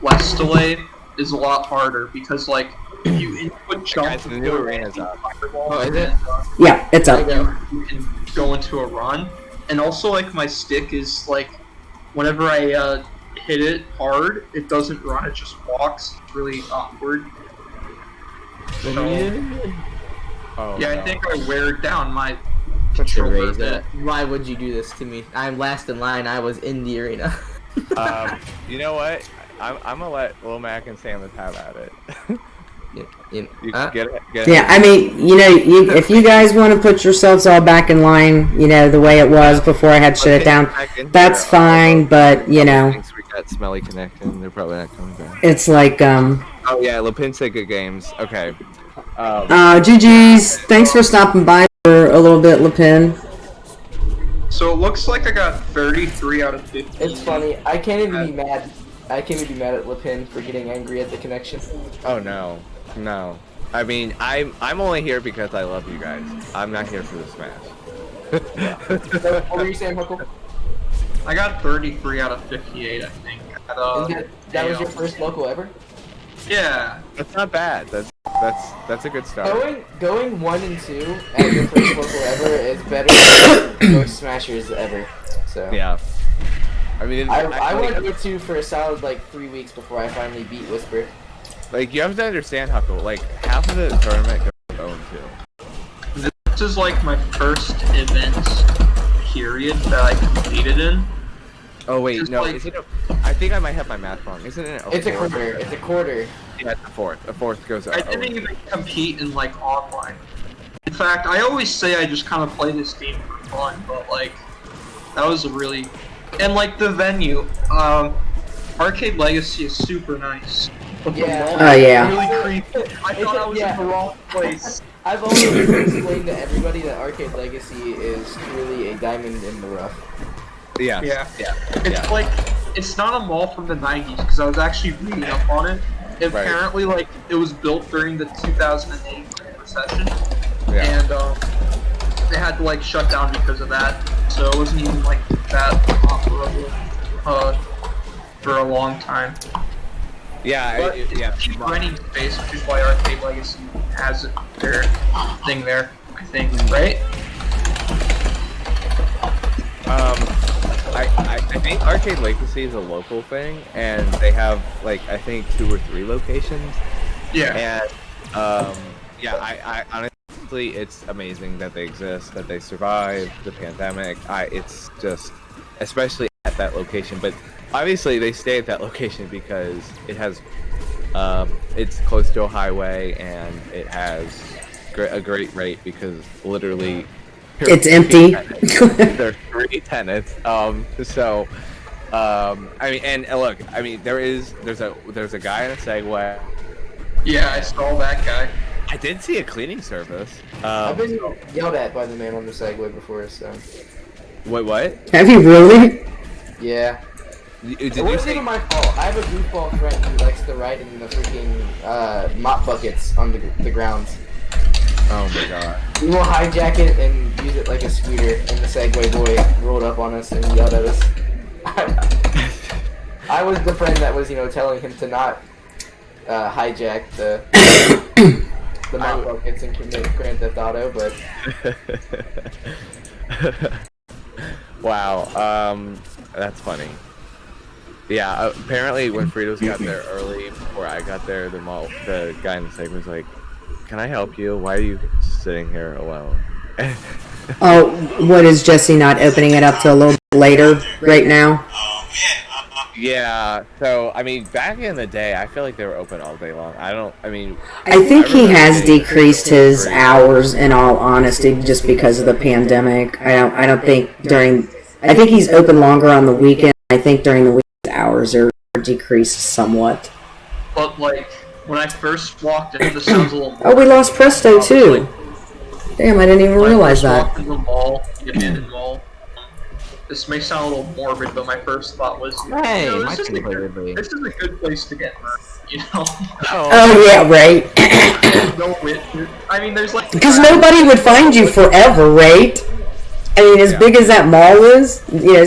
D: less delay is a lot harder because like you input jump
B: Guys, the new arena's up.
C: Oh, is it?
A: Yeah, it's up.
D: you can go into a run, and also like my stick is like whenever I hit it hard, it doesn't run, it just walks. It's really awkward. So,
B: Oh,
D: yeah,
B: no.
D: I think I wear down my controller a bit.
C: Why would you do this to me? I'm last in line. I was in the arena.
B: You know what? I'm gonna let Lil Mac and Samus have at it. You can get it.
A: Yeah, I mean, you know, if you guys want to put yourselves all back in line, you know, the way it was before I had to shut it down, that's fine, but, you know,
B: Thanks, we got smelly connection. They're probably not coming back.
A: it's like,
B: Oh yeah, Lupin said good games. Okay.
A: GG's. Thanks for stopping by for a little bit, Lepin.
D: So it looks like I got 33 out of 50.
C: It's funny. I can't even be mad. I can't even be mad at Lepin for getting angry at the connection.
B: Oh no, no. I mean, I'm only here because I love you guys. I'm not here for the smash.
C: What were you saying, Huckle?
D: I got 33 out of 58, I think.
C: That was your first local ever?
D: Yeah.
B: That's not bad. That's a good start.
C: Going 1 and 2 at your first local ever is better than most smashers ever. So
B: Yeah. I mean,
C: I went 0-2 for a solid like 3 weeks before I finally beat Whisper.
B: like you have to understand, Huckle. Like half of the tournament goes 0-2.
D: This is like my first event period that I competed in.
B: Oh wait,
D: Just
B: no.
D: like-
B: Is it? I think I might have my math wrong. Isn't it?
C: It's a
B: fourth?
C: quarter. It's a quarter.
B: Yeah, it's a fourth. A fourth goes up.
D: I didn't even compete in like online. In fact, I always say I just kind of play this game for fun, but like that was a really and like the venue, Arcade Legacy is super nice. But the
C: Yeah.
D: mall
A: Oh, yeah.
D: is really creepy. I thought I was in the wrong place.
C: I've always explained to everybody that Arcade Legacy is truly a diamond in the rough.
B: Yeah.
D: Yeah.
B: Yeah.
D: It's like it's not a mall from the 90s because I was actually reading up on it. Apparently, like it was built during the 2008 recession,
B: Yeah.
D: and they had to like shut down because of that. So it wasn't even like that operable. for a long time.
B: Yeah,
D: But it's cheap renting space, which is why Arcade Legacy has their thing there, I think, right?
B: I think Arcade Legacy is a local thing, and they have like I think 2 or 3 locations.
D: Yeah.
B: And yeah, I honestly, it's amazing that they exist, that they survived the pandemic. It's just, especially at that location, but obviously they stay at that location because it has, it's close to a highway and it has a great rate because literally
A: It's empty.
B: there are 3 tenants. So, I mean, and look, I mean, there's a guy in a Segway.
D: Yeah, I saw that guy.
B: I did see a cleaning service.
C: I've been yelled at by the man on the Segway before, so.
B: What?
A: Have you really?
C: Yeah.
B: Did
C: It
B: you
C: wasn't
B: say?
C: even my fault. I have a goofball friend who likes to ride in the freaking mop buckets on the grounds.
B: Oh my god.
C: We will hijack it and use it like a scooter, and the Segway boy rolled up on us and yelled at us. I was the friend that was, telling him to not hijack the mop buckets and commit Grand Theft Auto, but
B: Wow. That's funny. Yeah. Apparently, when Fritos got there early, before I got there, the guy in the segment was like, "Can I help you? Why are you sitting here alone?"
A: Oh, what is Jesse not opening it up till a little bit later right now?
B: Yeah, so I mean, back in the day, I feel like they were open all day long.
A: I think he has decreased his hours, in all honesty, just because of the pandemic. I don't think I think he's open longer on the weekend. I think during the week hours are decreased somewhat.
D: But like when I first walked in, this sounds a little.
A: Oh, we lost Presto too. Damn, I didn't even realize that.
D: Walked in the mall, the abandoned mall. This may sound a little morbid, but my first thought was,
C: hey,
D: this is a good place to get hurt,
A: Oh yeah, right.
D: I mean, there's like
A: Because nobody would find you forever, right? I mean, as big as that mall is,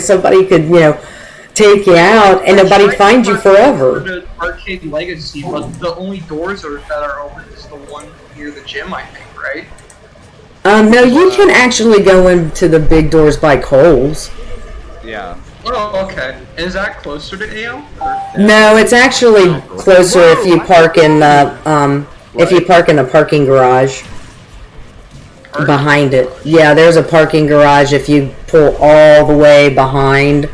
A: somebody could, take you out, and nobody'd find you forever.
D: The Arcade Legacy, but the only doors that are open is the one near the gym, I think, right?
A: No, you can actually go into the big doors by Kohl's.
B: Yeah.
D: Oh, okay. Is that closer to AO?
A: No, it's actually closer if you park in the parking garage behind it. Yeah, there's a parking garage. If you pull all the way behind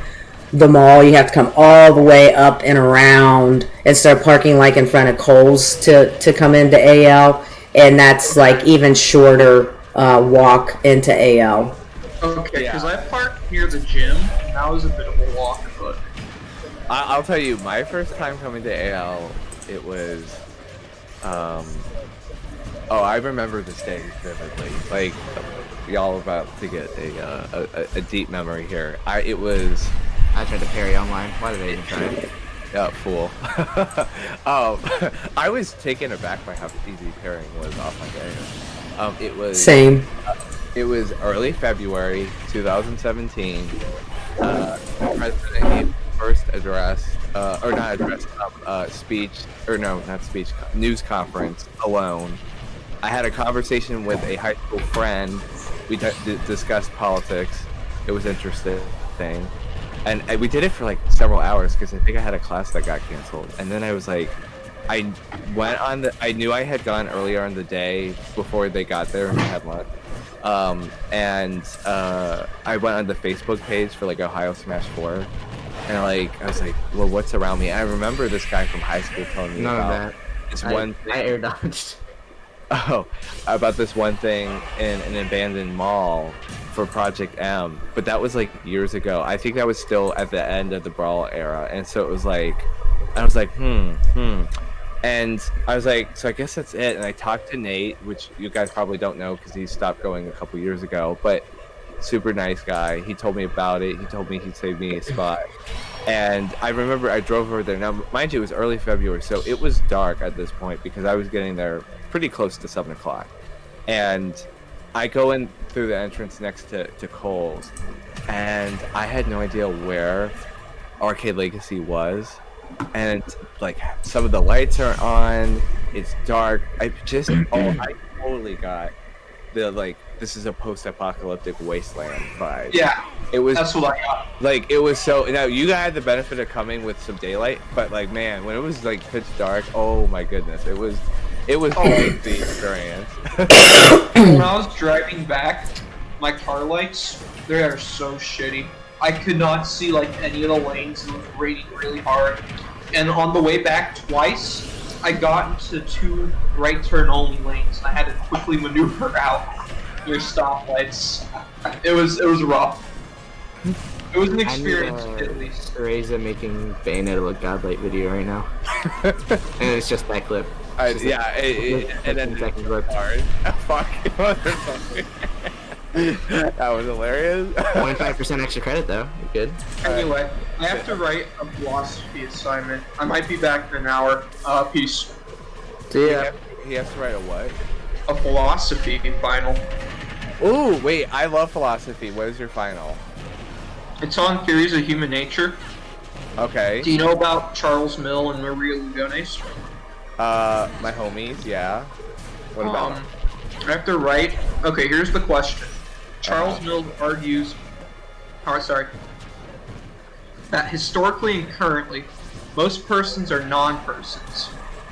A: the mall, you have to come all the way up and around and start parking like in front of Kohl's to come into AL, and that's like even shorter walk into AL.
D: Okay, because I parked near the gym, and that was a bit of a walk, but...
B: I'll tell you, my first time coming to AL, it was, I remember this day vividly. Like, y'all about to get a deep memory here. I
C: tried to parry online. Why did I even try it?
B: Yeah, fool. I was taken aback by how easy parrying was off my game. It was... Same. It was early February 2017. The president gave first address, news conference alone. I had a conversation with a high school friend. We discussed politics. It was interesting. And we did it for like several hours because I think I had a class that got canceled. And then I was like, I knew I had gone earlier in the day before they got there and had lunch. I went on the Facebook page for like Ohio Smash 4, and I was like, well, what's around me? And I remember this guy from high school telling me about this one thing.
C: I air dodged.
B: Oh, about this one thing in an abandoned mall for Project M, but that was like years ago. I think that was still at the end of the Brawl era, and so it was like, I was like, and I was like, so I guess that's it. And I talked to Nate, which you guys probably don't know because he stopped going a couple years ago, but super nice guy. He told me about it. He told me he'd save me a spot. And I remember I drove over there. Now, mind you, it was early February, so it was dark at this point because I was getting there pretty close to 7 o'clock. And I go in through the entrance next to Kohl's, and I had no idea where Arcade Legacy was, and like some of the lights are on. It's dark. I totally got the like this is a post-apocalyptic wasteland vibe.
D: Yeah,
B: It was
D: that's what I got.
B: like it was so. Now you had the benefit of coming with some daylight, but like man, when it was like pitch dark, oh my goodness, it was quite the experience.
D: When I was driving back, my car lights, they are so shitty. I could not see like any of the lanes, and it was raining really hard. And on the way back twice, I got into 2 right turn only lanes, and I had to quickly maneuver out near stoplights. It was rough. It was an experience at least.
C: Reza making Bayonetta look godlike video right now, and it's just that clip.
B: And then
C: second clip.
B: hard. Fuck. That was hilarious.
C: 25% extra credit though. You're good.
D: Anyway, I have to write a philosophy assignment. I might be back in an hour. Peace.
C: See ya.
B: He has to write a what?
D: A philosophy final.
B: Ooh, wait, I love philosophy. What is your final?
D: It's on theories of human nature.
B: Okay.
D: Do you know about Charles Mill and Maria Lugones?
B: My homies, yeah. What about them?
D: I have to write. Okay, here's the question. Charles Mill argues, that historically and currently, most persons are non-persons,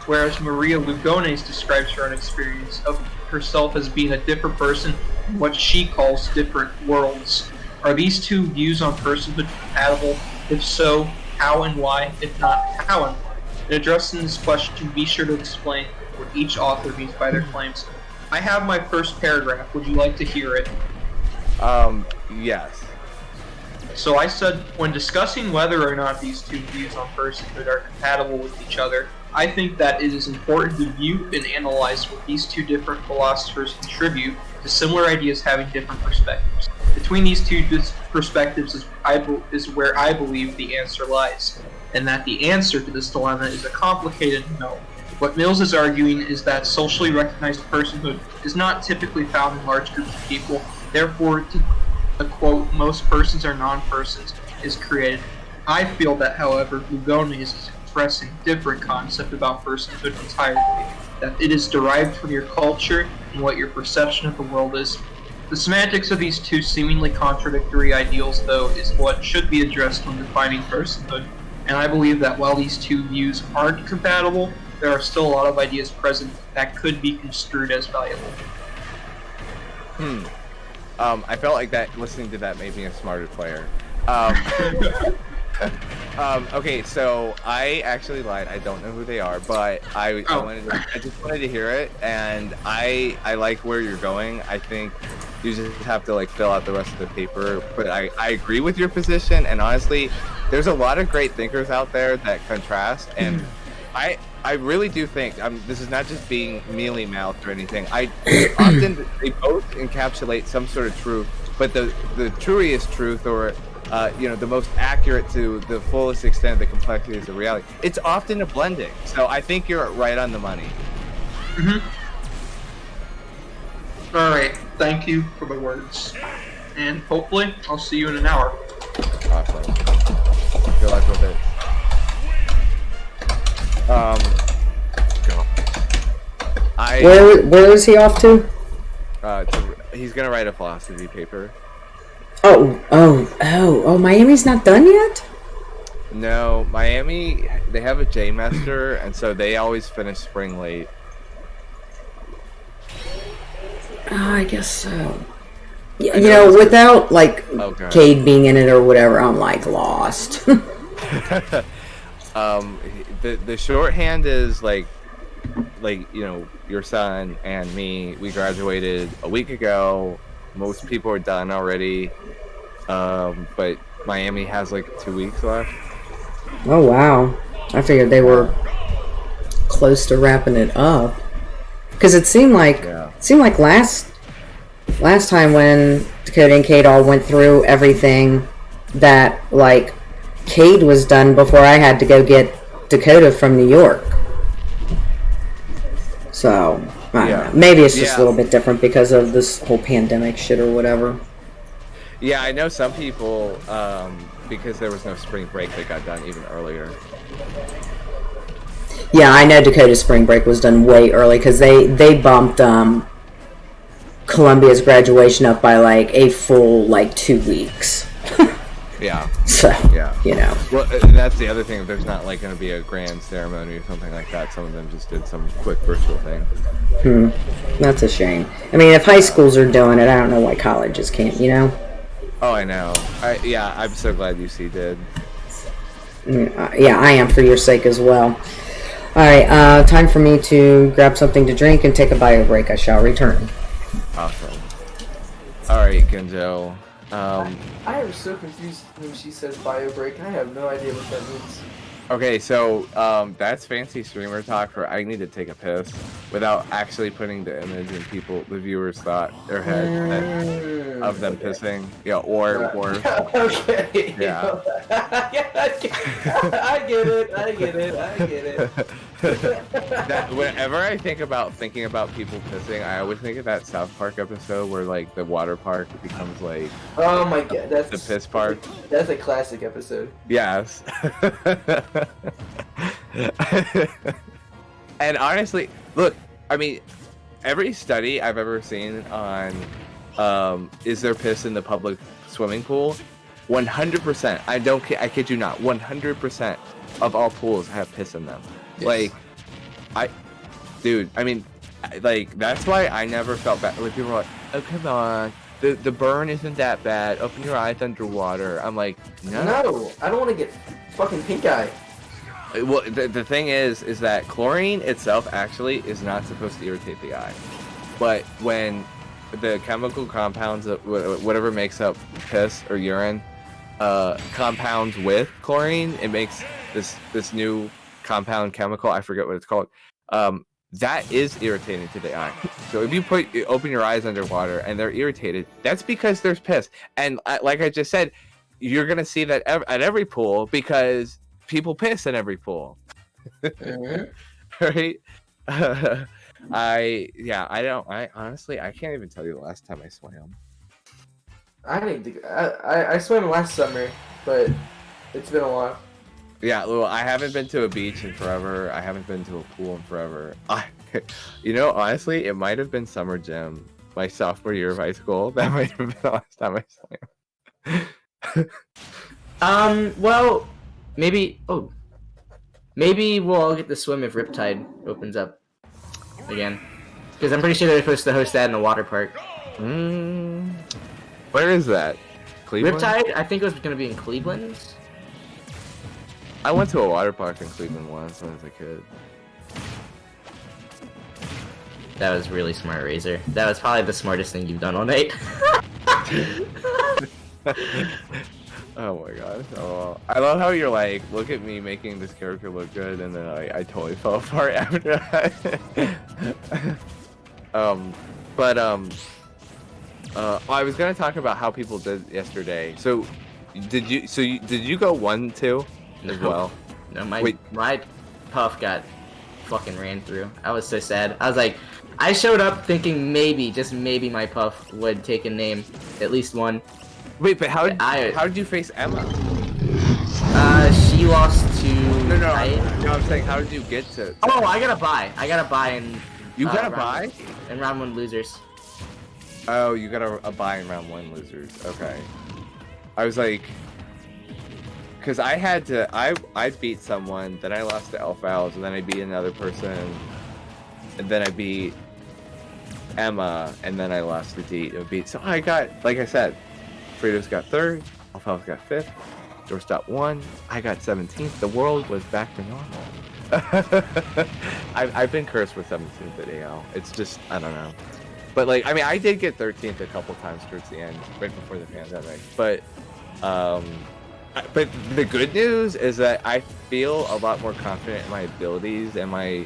D: whereas Maria Lugones describes her own experience of herself as being a different person in what she calls different worlds. Are these two views on personhood compatible? If so, how and why? If not, how and why? In addressing this question, be sure to explain what each author means by their claims. I have my first paragraph. Would you like to hear it?
B: Yes.
D: So I said, when discussing whether or not these two views on personhood are compatible with each other, I think that it is important to view and analyze what these two different philosophers contribute to similar ideas having different perspectives. Between these two perspectives is where I believe the answer lies, and that the answer to this dilemma is a complicated no. What Mills is arguing is that socially recognized personhood is not typically found in large groups of people, therefore, the quote, most persons are non-persons, is created. I feel that, however, Lugones is expressing a different concept about personhood entirely, that it is derived from your culture and what your perception of the world is. The semantics of these two seemingly contradictory ideals, though, is what should be addressed when defining personhood, and I believe that while these two views aren't compatible, there are still a lot of ideas present that could be construed as valuable.
B: I felt like that listening to that made me a smarter player. Okay, so I actually lied. I don't know who they are, but I just wanted to hear it, and I like where you're going. I think you just have to like fill out the rest of the paper, but I agree with your position, and honestly, there's a lot of great thinkers out there that contrast, and I really do think this is not just being mealy-mouthed or anything. Often they both encapsulate some sort of truth, but the truest truth, or the most accurate to the fullest extent of the complexities of reality, it's often a blending. So I think you're right on the money.
D: All right, thank you for the words, and hopefully I'll see you in an hour.
B: Awesome. Good luck with it.
A: Where is he off to?
B: He's gonna write a philosophy paper.
A: Oh, Miami's not done yet?
B: No, Miami, they have a J-master, and so they always finish spring late.
A: I guess so. You know, without, like, Cade being in it or whatever, I'm, like, lost.
B: The shorthand is, like, your son and me, we graduated a week ago. Most people are done already. But Miami has, like, 2 weeks left.
A: Oh, wow. I figured they were close to wrapping it up. Because it seemed like last time when Dakota and Cade all went through everything, that like Cade was done before I had to go get Dakota from New York. So I don't know. Maybe it's just a little bit different because of this whole pandemic shit or whatever.
B: Yeah, I know some people, because there was no spring break, that got done even earlier.
A: Yeah, I know Dakota Spring Break was done way early because they bumped Columbia's graduation up by like a full like 2 weeks.
B: Yeah.
A: So,
B: Yeah.
A: you know.
B: Well, and that's the other thing. If there's not like going to be a grand ceremony or something like that, some of them just did some quick virtual thing.
A: That's a shame. I mean, if high schools are doing it, I don't know why colleges can't, you know?
B: Oh, I know. Yeah, I'm so glad UC did.
A: Yeah, I am for your sake as well. Alright, time for me to grab something to drink and take a bio break. I shall return.
B: Awesome. Alright, Genjo.
E: I am so confused when she says bio break. I have no idea what that means.
B: Okay, so that's fancy streamer talk for I need to take a piss without actually putting the image in the viewers' thought or head of them pissing. Yeah, or
E: Okay.
B: Yeah.
E: I get it.
B: Whenever I think about people pissing, I always think of that South Park episode where like the water park becomes like
E: Oh my god, that's
B: the piss park.
E: That's a classic episode.
B: Yes. And honestly, look, I mean, every study I've ever seen on is there piss in the public swimming pool? 100%. I kid you not. 100% of all pools have piss in them.
E: Yes.
B: Dude, I mean, like that's why I never felt bad. Like people were like, "Oh come on, the burn isn't that bad. Open your eyes underwater." I'm like,
E: No, I don't want to get fucking pink eye.
B: Well, the thing is that chlorine itself actually is not supposed to irritate the eye, but when the chemical compounds, whatever makes up piss or urine, compounds with chlorine, it makes this new compound chemical. I forget what it's called. That is irritating to the eye. So if you open your eyes underwater and they're irritated, that's because there's piss. And like I just said, you're gonna see that at every pool because people piss in every pool. Right? I honestly can't even tell you the last time I swam.
E: I swam last summer, but it's been a while.
B: Yeah, well, I haven't been to a beach in forever. I haven't been to a pool in forever. Honestly, it might have been summer gym my sophomore year of high school. That might have been the last time I swam.
E: Well, maybe we'll all get to swim if Riptide opens up again. Because I'm pretty sure they're supposed to host that in a water park.
B: Where is that? Cleveland?
E: Riptide, I think it was going to be in Cleveland.
B: I went to a water park in Cleveland once when I was a kid.
E: That was really smart, Razor. That was probably the smartest thing you've done all night.
B: Oh my gosh. Oh, I love how you're like, look at me making this character look good, and then I totally fell apart after that. I was gonna talk about how people did yesterday. So, did you go 1-2 as well?
E: No, my puff got fucking ran through. I was so sad. I was like, I showed up thinking maybe, just maybe, my puff would take a name, at least one.
B: Wait, but how did you face Emma?
E: She lost to.
B: No, I'm saying, how did you get to?
E: Oh, I got a buy in.
B: You got a buy?
E: In round 1 losers.
B: Oh, you got a buy in round 1 losers. Okay. I was like, because I had to. I beat someone, then I lost to Elf Owls, and then I beat another person, and then I beat Emma, and then I lost to Deet. So I got, like I said, Fredo's got 3rd, Elf Owls got 5th, Doorstop 1, I got 17th. The world was back to normal. I've been cursed with 17th at AL. It's just, I don't know. But like, I mean, I did get 13th a couple times towards the end, right before the pandemic. But the good news is that I feel a lot more confident in my abilities and my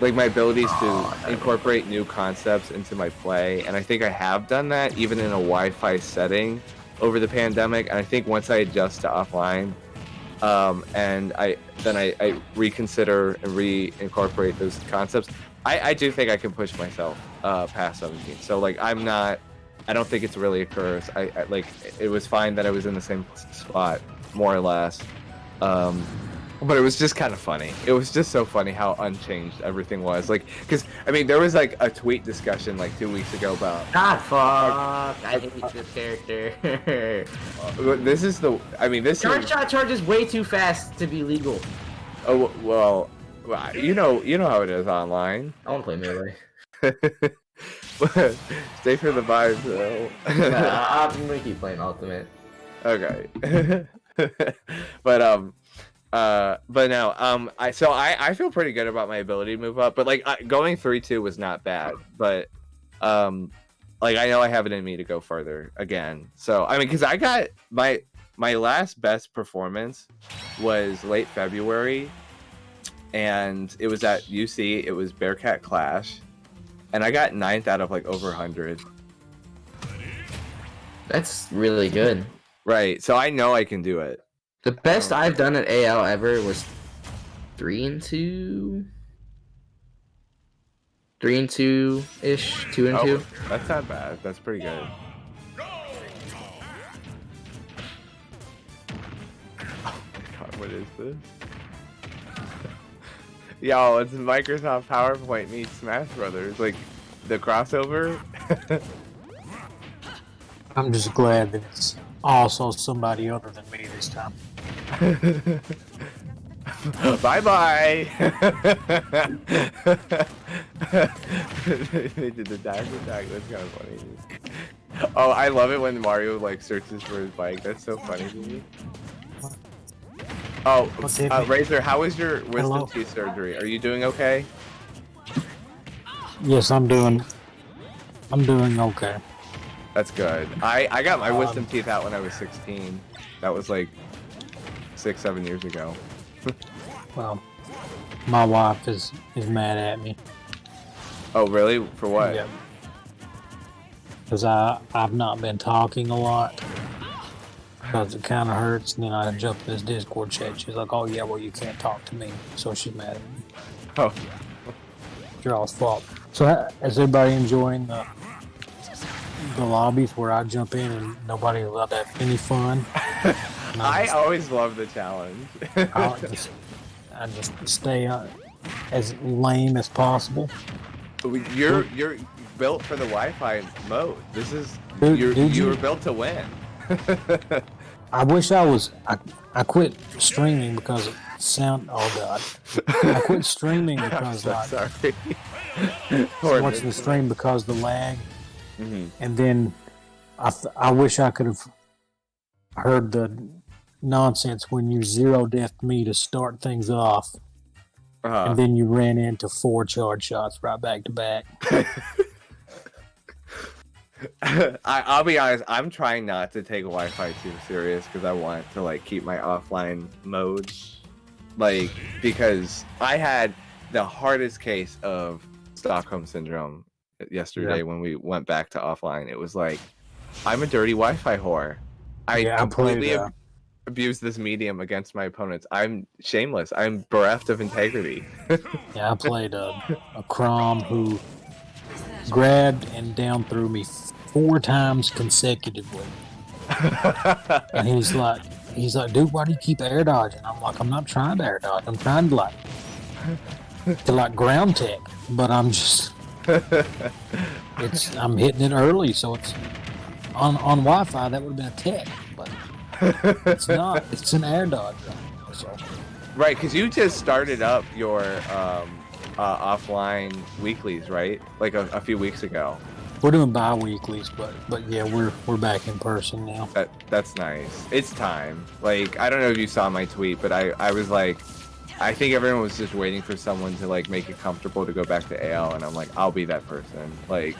B: abilities to incorporate new concepts into my play. And I think I have done that even in a Wi-Fi setting over the pandemic. And I think once I adjust to offline, and I reconsider and reincorporate those concepts, I do think I can push myself past 17. So like, I'm not I don't think it's really a curse. I like it was fine that I was in the same spot, more or less. But it was just kind of funny. It was just so funny how unchanged everything was. Like, because I mean, there was like a tweet discussion like 2 weeks ago about.
E: God, fuck! I hate this character.
B: This is the. I mean, this.
E: Charge shot charges way too fast to be legal.
B: Oh well, you know how it is online.
E: I want to play melee.
B: Stay for the vibes, though.
E: I'm gonna keep playing ultimate.
B: Okay. But no, I feel pretty good about my ability to move up, but like going 3-2 was not bad, but like I know I have it in me to go further again. So I mean, because I got my last best performance was late February, and it was at UC. It was Bearcat Clash, and I got 9th out of like over 100.
E: That's really good.
B: Right, so I know I can do it.
E: The best I've done at AL ever was 3-2. 3-2-ish, 2-2.
B: That's not bad. That's pretty good. Oh my god, what is this? Yo, it's Microsoft PowerPoint meets Smash Brothers. Like, the crossover.
F: I'm just glad that it's also somebody other than me this time.
B: Bye bye. They did the dash attack. That's kind of funny. Oh, I love it when Mario like searches for his bike. That's so funny to me. Oh, Razor, how was your wisdom teeth surgery? Are you doing okay?
F: Yes, I'm doing okay.
B: That's good. I got my wisdom teeth out when I was 16. That was like 6-7 years ago.
F: Well, my wife is mad at me.
B: Oh, really? For what?
F: Yeah. Because I've not been talking a lot. Because it kind of hurts. And then I jump in this Discord chat. She's like, oh, yeah, well, you can't talk to me. So she's mad at me.
B: Oh.
F: It's your all's fault. So is everybody enjoying the lobbies where I jump in and nobody allowed to have any fun?
B: I always love the challenge.
F: I just stay as lame as possible.
B: You're built for the Wi-Fi mode. This is you were built to win.
F: I wish I was. I quit streaming because it sound. Oh god! I quit streaming because
B: I'm so sorry.
F: watching the stream because the lag,
B: Mm-hmm.
F: and then I wish I could have heard the nonsense when you zero deathed me to start things off, and then you ran into 4 charge shots right back to back.
B: I'll be honest, I'm trying not to take Wi-Fi too serious because I want to like keep my offline mode, like, because I had the hardest case of Stockholm syndrome yesterday when we went back to offline. It was like, I'm a dirty Wi-Fi whore. I completely abuse this medium against my opponents. I'm shameless. I'm bereft of integrity.
F: Yeah, I played a Crom who grabbed and down threw me 4 times consecutively. And he's like, dude, why do you keep air dodging? I'm like, I'm not trying to air dodge. I'm trying to like ground tech, but I'm just I'm hitting it early, so it's on Wi-Fi that would have been a tech, but it's not. It's an air dodge. So.
B: Right, because you just started up your offline weeklies, right? Like a few weeks ago.
F: We're doing bi-weeklies, but yeah, we're back in person now.
B: That's nice. It's time. Like, I don't know if you saw my tweet, but I was like, I think everyone was just waiting for someone to like make it comfortable to go back to AL, and I'm like, I'll be that person. Like,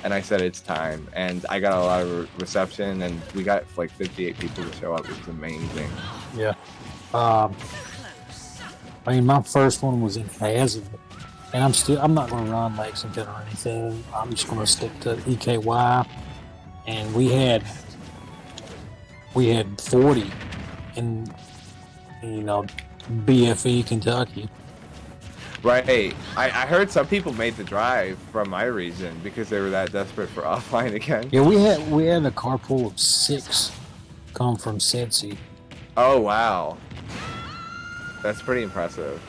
B: and I said it's time, and I got a lot of reception, and we got like 58 people to show up. It was amazing.
F: Yeah. I mean, my first one was in Hazard, and I'm not going to run Lexington or anything. I'm just going to stick to EKY, and we had 40 in BFE Kentucky.
B: Right. I heard some people made the drive from my region because they were that desperate for offline again.
F: Yeah, we had a carpool of 6 come from Cincy.
B: Oh wow, that's pretty impressive.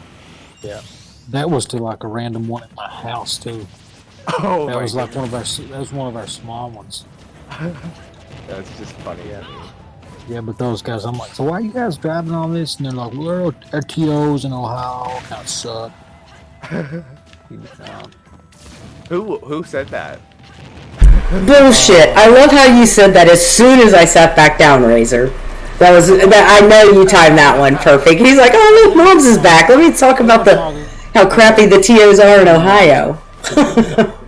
F: Yeah, that was to like a random one at my house too.
B: Oh,
F: That was like one of our small ones.
B: That's just funny.
F: Yeah, but those guys, I'm like, so why are you guys driving all this? And they're like, well, our TOs in Ohio kind of suck.
B: Who said that?
A: Bullshit. I love how you said that as soon as I sat back down, Razor. I know you timed that one perfect. He's like, oh look, Mobs is back. Let me talk about how crappy the TOs are in Ohio.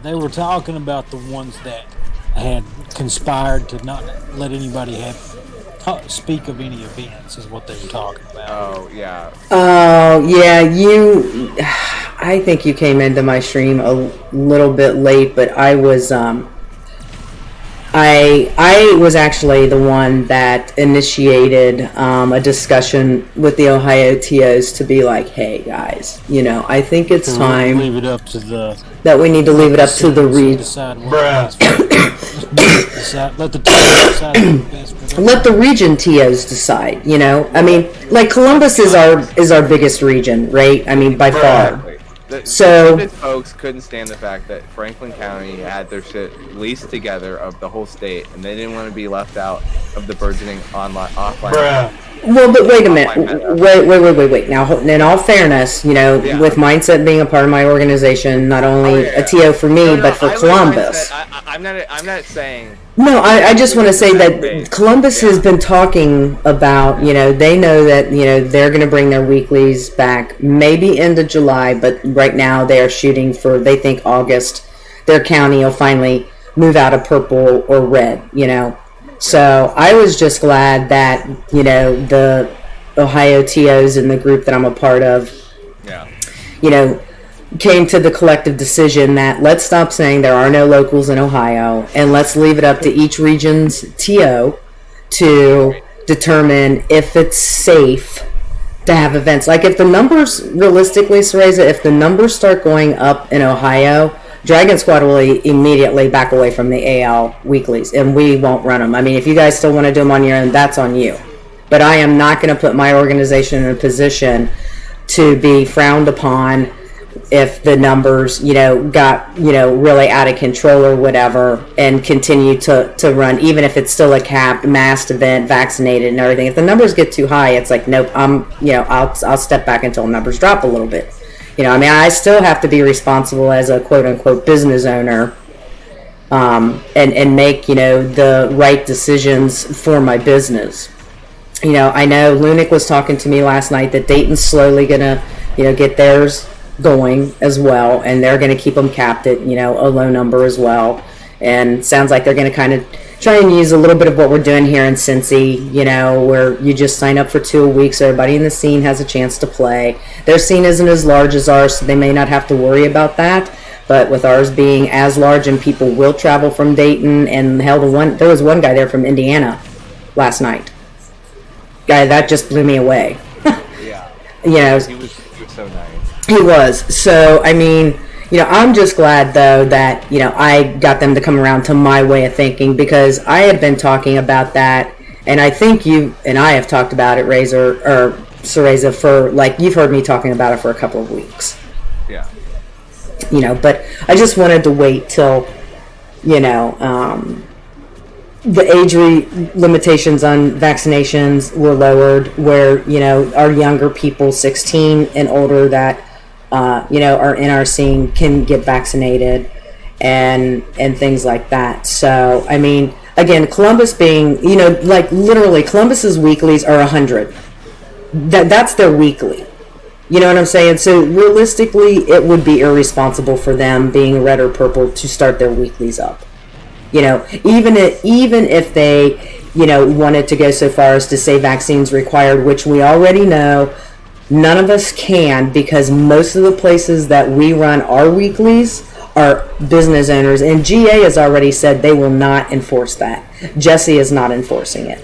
F: They were talking about the ones that had conspired to not let anybody speak of any events, is what they were talking about.
B: Oh yeah.
A: Oh yeah, I think you came into my stream a little bit late, but I was I was actually the one that initiated a discussion with the Ohio TOs to be like, hey guys, I think it's time
F: leave it up to
A: that we need to leave it up to the region.
F: Let the TOs decide.
A: Let the region TOs decide. I mean, like Columbus is our biggest region, right? I mean, by far.
B: The folks couldn't stand the fact that Franklin County had their shit leased together of the whole state, and they didn't want to be left out of the burgeoning offline.
A: Well, but wait a minute. Wait. Now, in all fairness, with Mindset being a part of my organization, not only a TO for me, but for Columbus.
B: I'm not saying.
A: No, I just want to say that Columbus has been talking about, they know that, they're going to bring their weeklies back maybe into July, but right now they are shooting for, they think August, their county will finally move out of purple or red, So I was just glad that, the Ohio TOs and the group that I'm a part of, came to the collective decision that let's stop saying there are no locals in Ohio and let's leave it up to each region's TO to determine if it's safe to have events. Like if the numbers, realistically, Cereza, if the numbers start going up in Ohio, DragonSquad will immediately back away from the AL weeklies and we won't run them. I mean, if you guys still want to do them on your own, that's on you. But I am not going to put my organization in a position to be frowned upon if the numbers, got, really out of control or whatever, and continue to run, even if it's still a capped, masked event, vaccinated and everything. If the numbers get too high, it's like, nope, I'll step back until numbers drop a little bit. I still have to be responsible as a quote-unquote business owner, and make, the right decisions for my business. I know Lunic was talking to me last night that Dayton's slowly going to, get theirs going as well, and they're going to keep them capped at, a low number as well. And sounds like they're going to kind of try and use a little bit of what we're doing here in Cincy, where you just sign up for 2 a week so everybody in the scene has a chance to play. Their scene isn't as large as ours, so they may not have to worry about that. But with ours being as large and people will travel from Dayton, and hell, there was one guy there from Indiana last night. Guy, that just blew me away.
B: Yeah. He was so nice.
A: He was. So, I mean, I'm just glad, though, that, I got them to come around to my way of thinking, because I had been talking about that, and I think you and I have talked about it, Razor, or Cereza, for, you've heard me talking about it for a couple of weeks.
B: Yeah.
A: But I just wanted to wait till, the age limitations on vaccinations were lowered, where, our younger people, 16 and older, that are in our scene can get vaccinated and things like that. So, I mean, again, Columbus being, literally Columbus's weeklies are 100. That's their weekly. You know what I'm saying? So realistically, it would be irresponsible for them being red or purple to start their weeklies up. Even if they, wanted to go so far as to say vaccines required, which we already know none of us can, because most of the places that we run our weeklies are business owners, and GA has already said they will not enforce that. Jesse is not enforcing it.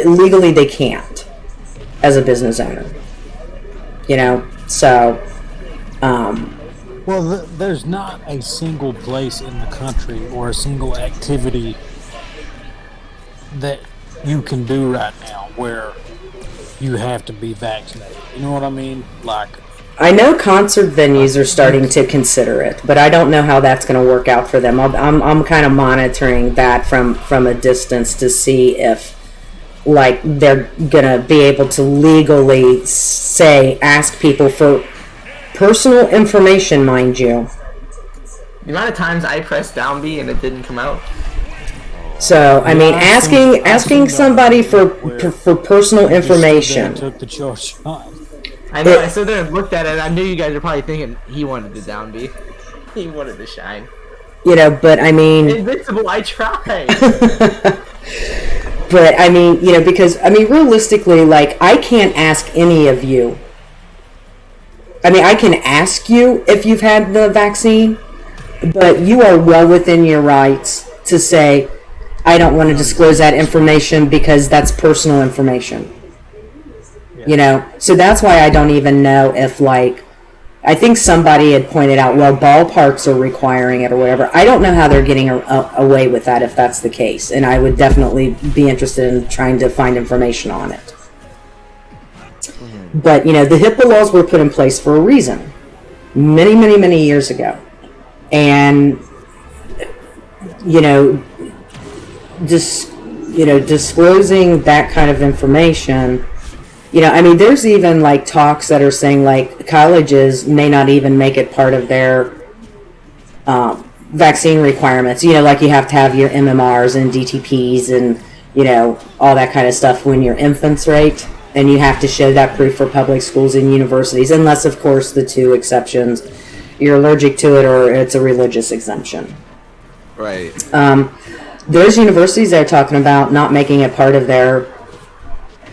A: Legally they can't as a business owner. So
F: Well, there's not a single place in the country or a single activity that you can do right now where you have to be vaccinated. You know what I mean? Like,
A: I know concert venues are starting to consider it, but I don't know how that's going to work out for them. I'm kind of monitoring that from a distance to see if, like, they're going to be able to legally ask people for personal information, mind you.
E: The amount of times I pressed down B and it didn't come out.
A: So, I mean, asking somebody for personal information.
F: Took the shot.
E: I know, I stood there and looked at it, and I knew you guys were probably thinking he wanted to down B. He wanted to shine.
A: You know, but I mean...
E: Invincible, I tried!
A: But, I mean, you know, because, I mean, realistically, like, I can't ask any of you. I mean, I can ask you if you've had the vaccine, but you are well within your rights to say, I don't want to disclose that information because that's personal information. You know, so that's why I don't even know if, like, I think somebody had pointed out, well, ballparks are requiring it or whatever. I don't know how they're getting away with that if that's the case, and I would definitely be interested in trying to find information on it. But, you know, the HIPAA laws were put in place for a reason, many, many, many years ago. And, you know, disclosing that kind of information... You know, I mean, there's even, like, talks that are saying, like, colleges may not even make it part of their vaccine requirements. You know, like, you have to have your MMRs and DTPs and, you know, all that kind of stuff when you're infants, right? And you have to show that proof for public schools and universities, unless, of course, the two exceptions, you're allergic to it or it's a religious exemption.
B: Right.
A: There's universities that are talking about not making it part of their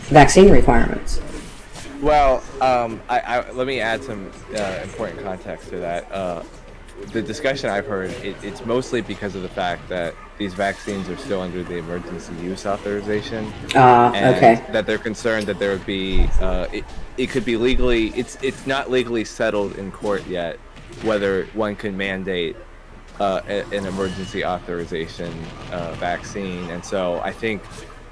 A: vaccine requirements.
B: Well, let me add some important context to that. The discussion I've heard, it's mostly because of the fact that these vaccines are still under the emergency use authorization. And
A: okay.
B: that they're concerned that there would be, it could be legally, it's not legally settled in court yet whether one can mandate an emergency authorization vaccine. And so I think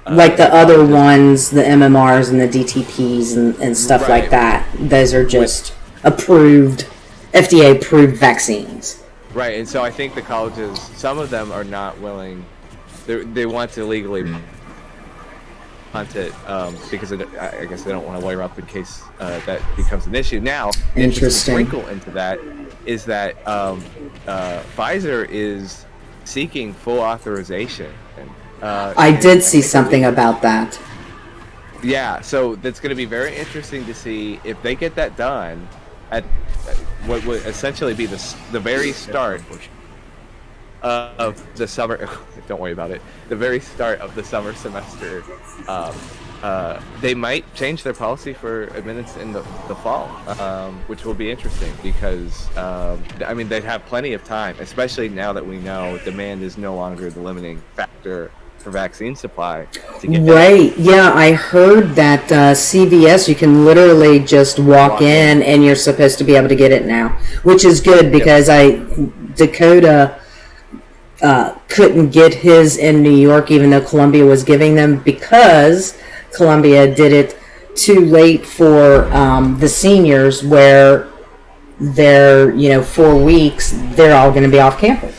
A: like the other ones, the MMRs and the DTPs and stuff
B: right.
A: like that. Those are just approved, FDA-approved vaccines.
B: Right, and so I think the colleges, some of them are not willing, they want to legally punt it because I guess they don't want to lawyer up in case that becomes an issue. Now,
A: interesting
B: wrinkle into that is that Pfizer is seeking full authorization.
A: I did see something about that.
B: Yeah, so that's going to be very interesting to see if they get that done at what would essentially be the very start of the summer. Don't worry about it. The very start of the summer semester. They might change their policy for admittance in the fall, which will be interesting because I mean they have plenty of time, especially now that we know demand is no longer the limiting factor for vaccine supply to get
A: right. Yeah, I heard that CVS, you can literally just walk in and you're supposed to be able to get it now, which is good because Dakota couldn't get his in New York even though Columbia was giving them because Columbia did it too late for the seniors where they're 4 weeks they're all going to be off campus.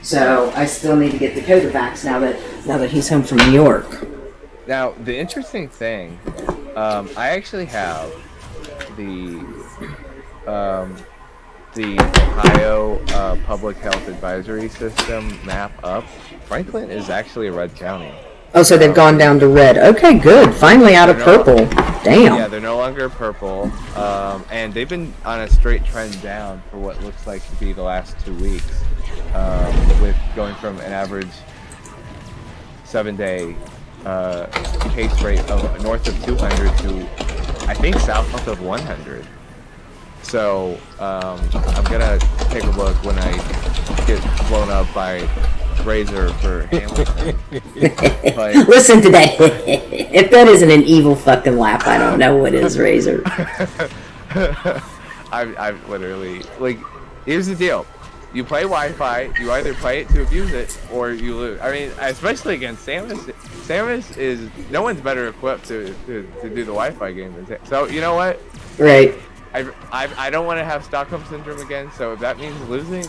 A: So I still need to get Dakota vax now that he's home from New York.
B: Now the interesting thing, I actually have the Ohio Public Health Advisory System map up. Franklin is actually a red county.
A: Oh, so they've gone down to red. Okay, good. Finally out of purple. Damn.
B: Yeah, they're no longer purple, and they've been on a straight trend down for what looks like to be the last 2 weeks. With going from an average 7-day case rate of north of 200 to I think south of 100. So I'm gonna take a look when I get blown up by Razor for Hamilton. But,
A: listen to that. If that isn't an evil fucking laugh, I don't know what is, Razor.
B: I've literally like. Here's the deal. You play Wi-Fi. You either play it to abuse it, or you lose. I mean, especially against Samus. Samus is no one's better equipped to do the Wi-Fi game than Samus. So you know what?
A: Right.
B: I don't want to have Stockholm syndrome again. So if that means losing,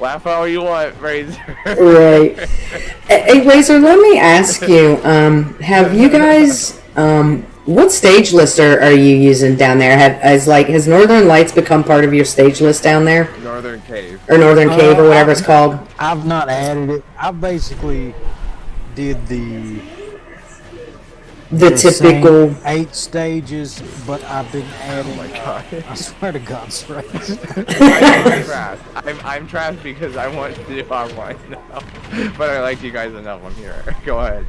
B: laugh all you want, Razor.
A: Right. Hey, Razor, let me ask you. Have you guys? What stage list are you using down there? Has Northern Lights become part of your stage list down there?
B: Northern Cave.
A: Or Northern Cave, or whatever it's called?
F: I've not added it. I basically did the
A: typical
F: same 8 stages, but I've been adding.
B: Oh my god.
F: I swear to God, Strays.
B: I'm trash. I'm trash because I want to do online now. But I like you guys enough. I'm here. Go ahead.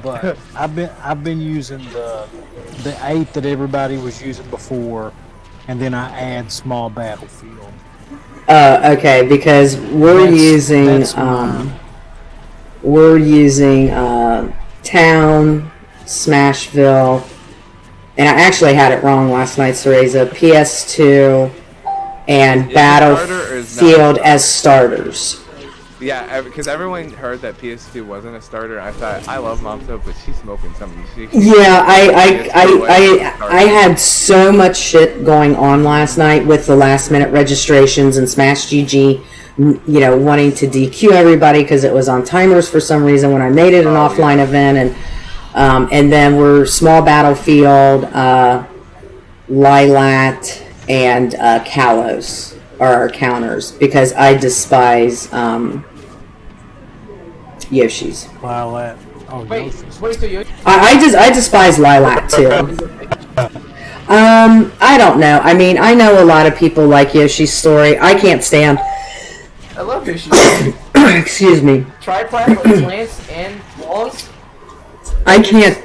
F: But I've been using the 8 that everybody was using before, and then I add small battlefield.
A: okay, because we're using Town, Smashville, and I actually had it wrong last night, Cereza. PS2 and Battlefield as starters.
B: Yeah, because everyone heard that PS2 wasn't a starter. I thought, I love Momso, but she's smoking something.
A: Yeah, I had so much shit going on last night with the last minute registrations and Smash GG, you know, wanting to DQ everybody because it was on timers for some reason when I made it an offline event, and then we're Small Battlefield, Lilat, and Kalos are our counters because I despise Yoshi's.
F: Lilat. Oh,
E: Wait,
F: Yoshi's.
E: wait, so Yoshi?
A: I despise Lilac too. I don't know. I mean, I know a lot of people like Yoshi's story. I can't stand.
E: I love Yoshi.
A: Excuse me.
E: Tripod with plants and walls.
A: I can't.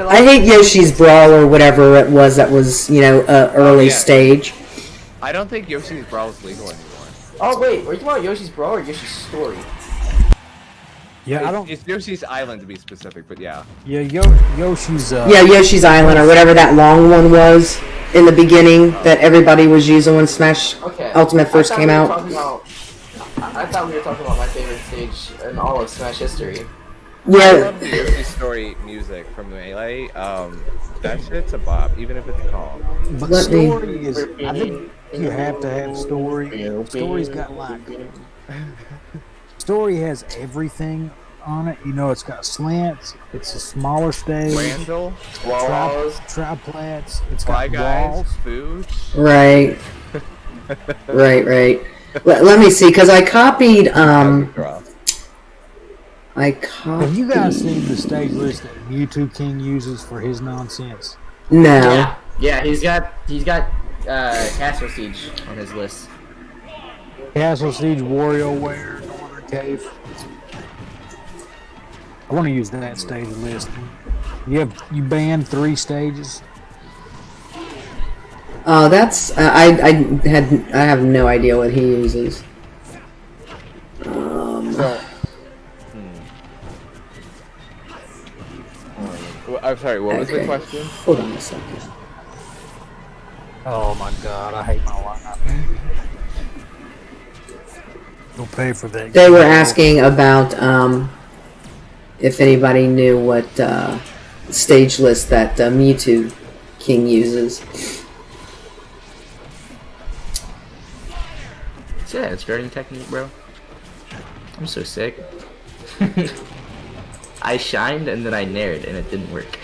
A: I hate Yoshi's Brawl or whatever it was that was, you know, early stage.
B: I don't think Yoshi's Brawl is legal anymore.
E: Oh wait, are you talking about Yoshi's Brawl or Yoshi's Story?
F: Yeah, I don't.
B: It's Yoshi's Island to be specific, but yeah.
F: Yeah, Yoshi's.
A: Yeah, Yoshi's Island or whatever that long one was in the beginning that everybody was using when Smash Ultimate first came out.
E: I thought we were talking about my favorite stage in all of Smash history.
B: I
A: Yeah.
B: love the Yoshi Story music from Melee. That shit's a bop, even if it's calm.
F: But
A: Let me-
F: story is. I think you have to have story. Story's got like. Story has everything on it. You know, it's got slants. It's a smaller stage.
B: Randall,
F: Triplats. It's
B: Fly
F: got
B: Guys,
F: walls.
B: Food.
A: Right. Right. Let me see, because I copied.
F: Have you guys seen the stage list that Mewtwo King uses for his nonsense?
A: No.
E: Yeah, he's got Castle Siege on his list.
F: Castle Siege, WarioWare, Northern Cave. I want to use that stage list. You banned 3 stages.
A: Oh, that's I have no idea what he uses.
B: I'm sorry, what was the question?
A: Hold on a second.
F: Oh my god, I hate my life. You'll pay for that.
A: They were asking about if anybody knew what stage list that Mewtwo King uses.
E: Yeah, it's guarding technique, bro. I'm so sick. I shined and then I nared and it didn't work.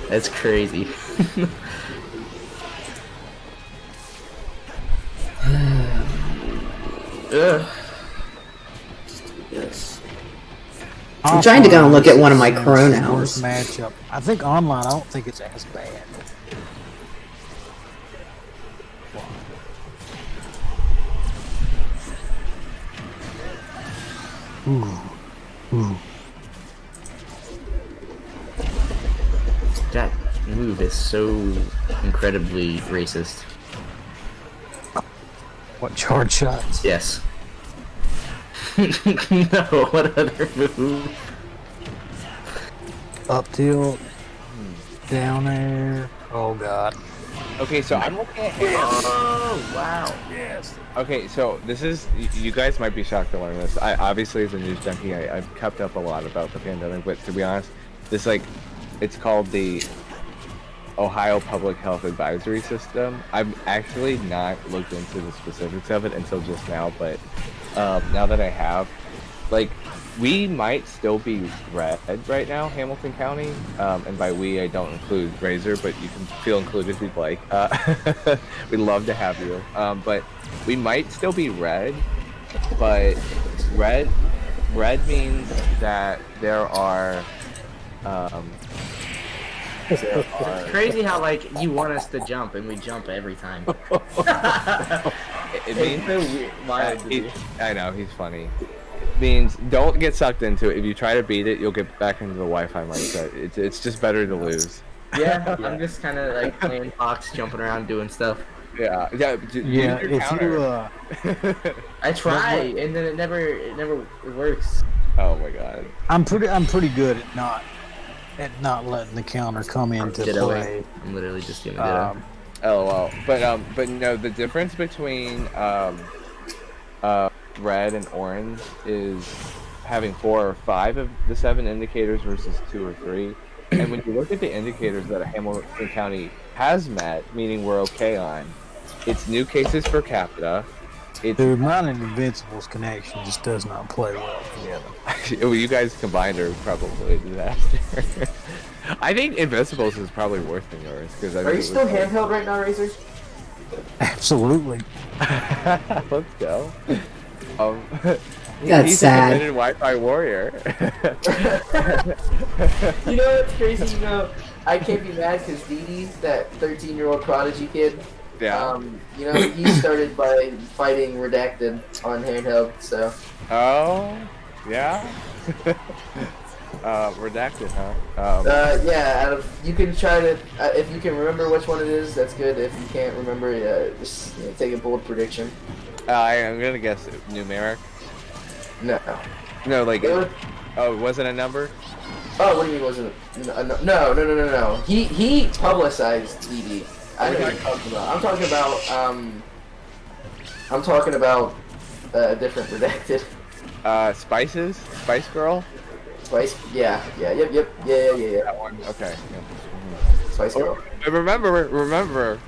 E: That's crazy. Ugh.
A: Yes. I'm trying to go and look at one of my Chronos.
F: Worst matchup. I think online. I don't think it's as bad. Ooh.
E: That move is so incredibly racist.
F: What, charge shots?
E: Yes. No, what other move?
F: Up tilt. Down air. Oh god.
B: Okay, so I'm looking at
E: Oh wow.
F: Yes.
B: Okay, so this is, you guys might be shocked to learn this. I obviously, as a news junkie, I've kept up a lot about the pandemic, but to be honest, this it's called the Ohio Public Health Advisory System. I've actually not looked into the specifics of it until just now, but now that I have, like, we might still be red right now, Hamilton County, and by we I don't include Razor, but you can feel included if you'd like. We'd love to have you, but we might still be red, but red means that there are
E: It's crazy how like you want us to jump and we jump every time.
B: it means
E: It's so weird. Wild to do.
B: I know, he's funny. It means don't get sucked into it. If you try to beat it, you'll get back into the Wi-Fi mindset. It's just better to lose.
E: Yeah, I'm just kind of like playing box, jumping around, doing stuff.
B: Yeah.
F: Yeah, if you
E: I try, and then it never works.
B: Oh my god.
F: I'm pretty good at not letting the counter come into play.
E: I'm literally just doing ditto.
B: LOL. But no, the difference between red and orange is having 4 or 5 of the 7 indicators versus 2 or 3. And when you look at the indicators that Hamilton County has met, meaning we're okay on, it's new cases per capita.
F: Dude, mine and Invincible's connection just does not play well together.
B: Well, you guys combined are probably a disaster. I think Invincible's is probably worse than yours.
E: Are you still handheld right now, Razor?
F: Absolutely.
B: Let's go.
A: That's
B: he's
A: sad.
B: a committed Wi-Fi warrior.
E: You know what's crazy? You know, I can't be mad because Dee, that 13-year-old prodigy kid,
B: Yeah.
E: you know, he started by fighting Redacted on handheld, so.
B: Oh, yeah. Redacted, huh?
E: Yeah, you can try to, if you can remember which one it is, that's good. If you can't remember, just take a bold prediction.
B: I'm gonna guess numeric.
E: No.
B: No, like,
E: It was-
B: oh, it wasn't a number?
E: Oh, what do you mean wasn't it? No. He publicized DD. I know what you're talking about. I'm talking about a different Redacted.
B: Spice Girl?
E: Spice? Yeah. Yeah.
B: That one, okay. Yeah.
E: Spice Girl.
B: And remember,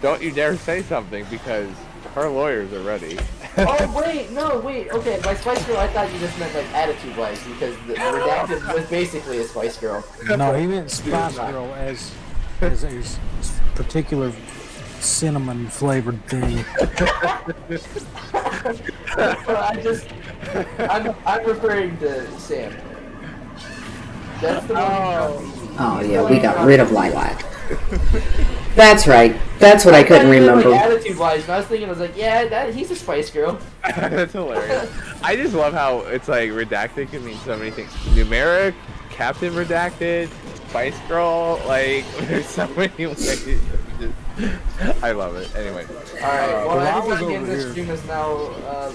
B: don't you dare say something because her lawyers are ready.
E: Oh wait, okay. By Spice Girl, I thought you just meant like attitude-wise because the Redacted was basically a Spice Girl.
F: No, he meant Spice Girl as a particular cinnamon flavored thing.
E: I'm referring to Sam. That's the one.
A: Oh yeah, we got rid of Lilac. That's right. That's what I couldn't remember.
E: Like, attitude-wise, and I was thinking, I was like, yeah, he's a Spice Girl.
B: That's hilarious. I just love how it's like redacted can mean so many things. Numeric, Captain Redacted, Spice Girl, like there's so many ways. I love it. Anyway.
E: Alright, well,
F: I was
E: everybody in
F: over
E: this
F: here.
E: stream is now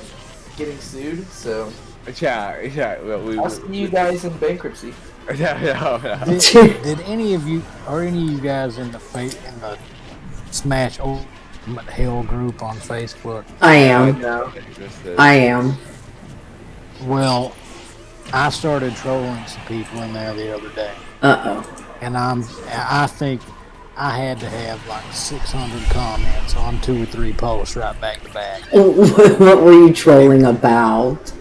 E: getting sued, so
B: Yeah. Well,
E: I'll see you guys in bankruptcy.
B: Yeah.
F: Did any of you guys in the Smash Ultimate Hell group on Facebook?
A: I am.
E: No.
A: I am.
F: Well, I started trolling some people in there the other day, and I think I had to have like 600 comments on 2 or 3 posts right back to back.
A: What were you trolling about?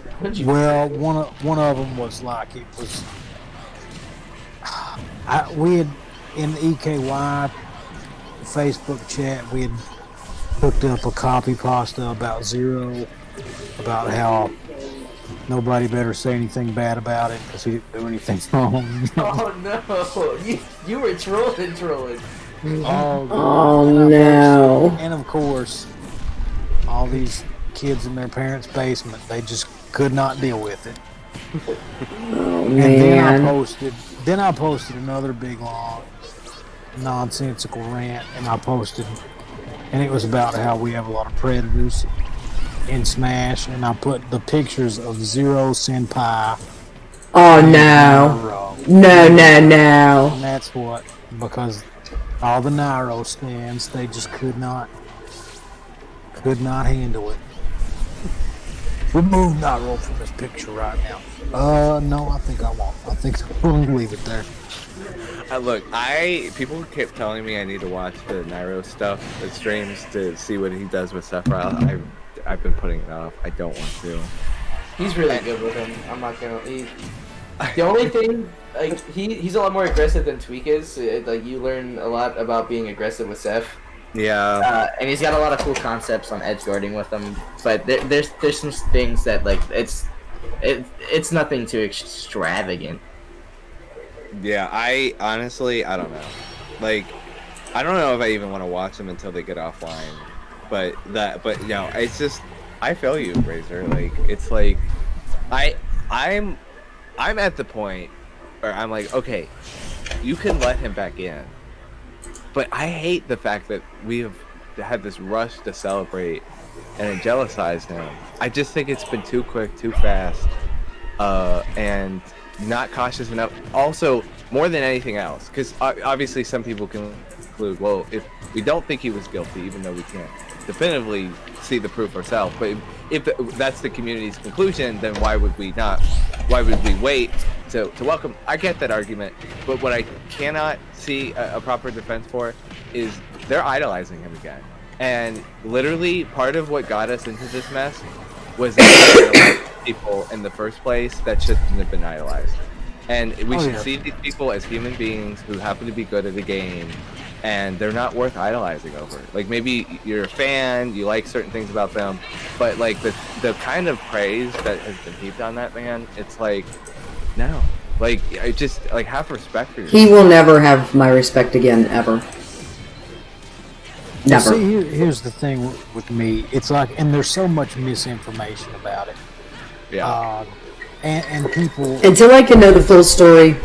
F: Well, one of them was like it was. We had in the EKY Facebook chat, we had hooked up a copy pasta about Zero, about how nobody better say anything bad about it because he didn't do anything wrong.
E: Oh no, you were trolling.
A: Oh no.
F: And of course, all these kids in their parents' basement, they just could not deal with it.
A: Oh
F: And then
A: man.
F: I posted another big long nonsensical rant, and I posted, and it was about how we have a lot of predators in Smash, and I put the pictures of Zero Senpai.
A: Oh no. No.
F: And that's what, because all the Nairo stands, they just could not handle it. Remove Nairo from this picture right now. No, I think I won't. I think we'll leave it there.
B: Look, people kept telling me I need to watch the Nairo stuff, the streams, to see what he does with Sephiroth. I've been putting it off. I don't want to.
E: He's really good with him. I'm not gonna. The only thing, like, he's a lot more aggressive than Tweak is. Like, you learn a lot about being aggressive with Seph.
B: Yeah.
E: And he's got a lot of cool concepts on edge guarding with him. But there's some things that, like, it's nothing too extravagant.
B: Yeah, I honestly, I don't know. Like, I don't know if I even want to watch them until they get offline. But you know, it's just, I feel you, Razor. Like, it's like, I'm at the point where I'm like, okay, you can let him back in. But I hate the fact that we have had this rush to celebrate and jealousize him. I just think it's been too quick, too fast, and not cautious enough. Also, more than anything else, because obviously some people can conclude, well, if we don't think he was guilty, even though we can't definitively see the proof ourselves, but if that's the community's conclusion, then why would we not? Why would we wait to welcome? I get that argument, but what I cannot see a proper defense for is they're idolizing him again. And literally, part of what got us into this mess was that people in the first place that shouldn't have been idolized. And we should see these people as human beings who happen to be good at the game, and they're not worth idolizing over. Like, maybe you're a fan, you like certain things about them, but like the kind of praise that has been heaped on that man, it's like, no. Like, I just, like, have respect for yourself.
A: He will never have my respect again, ever. Never.
F: See, here's the thing with me. It's like, and there's so much misinformation about it.
B: Yeah.
F: And people...
A: Until I can know the full story,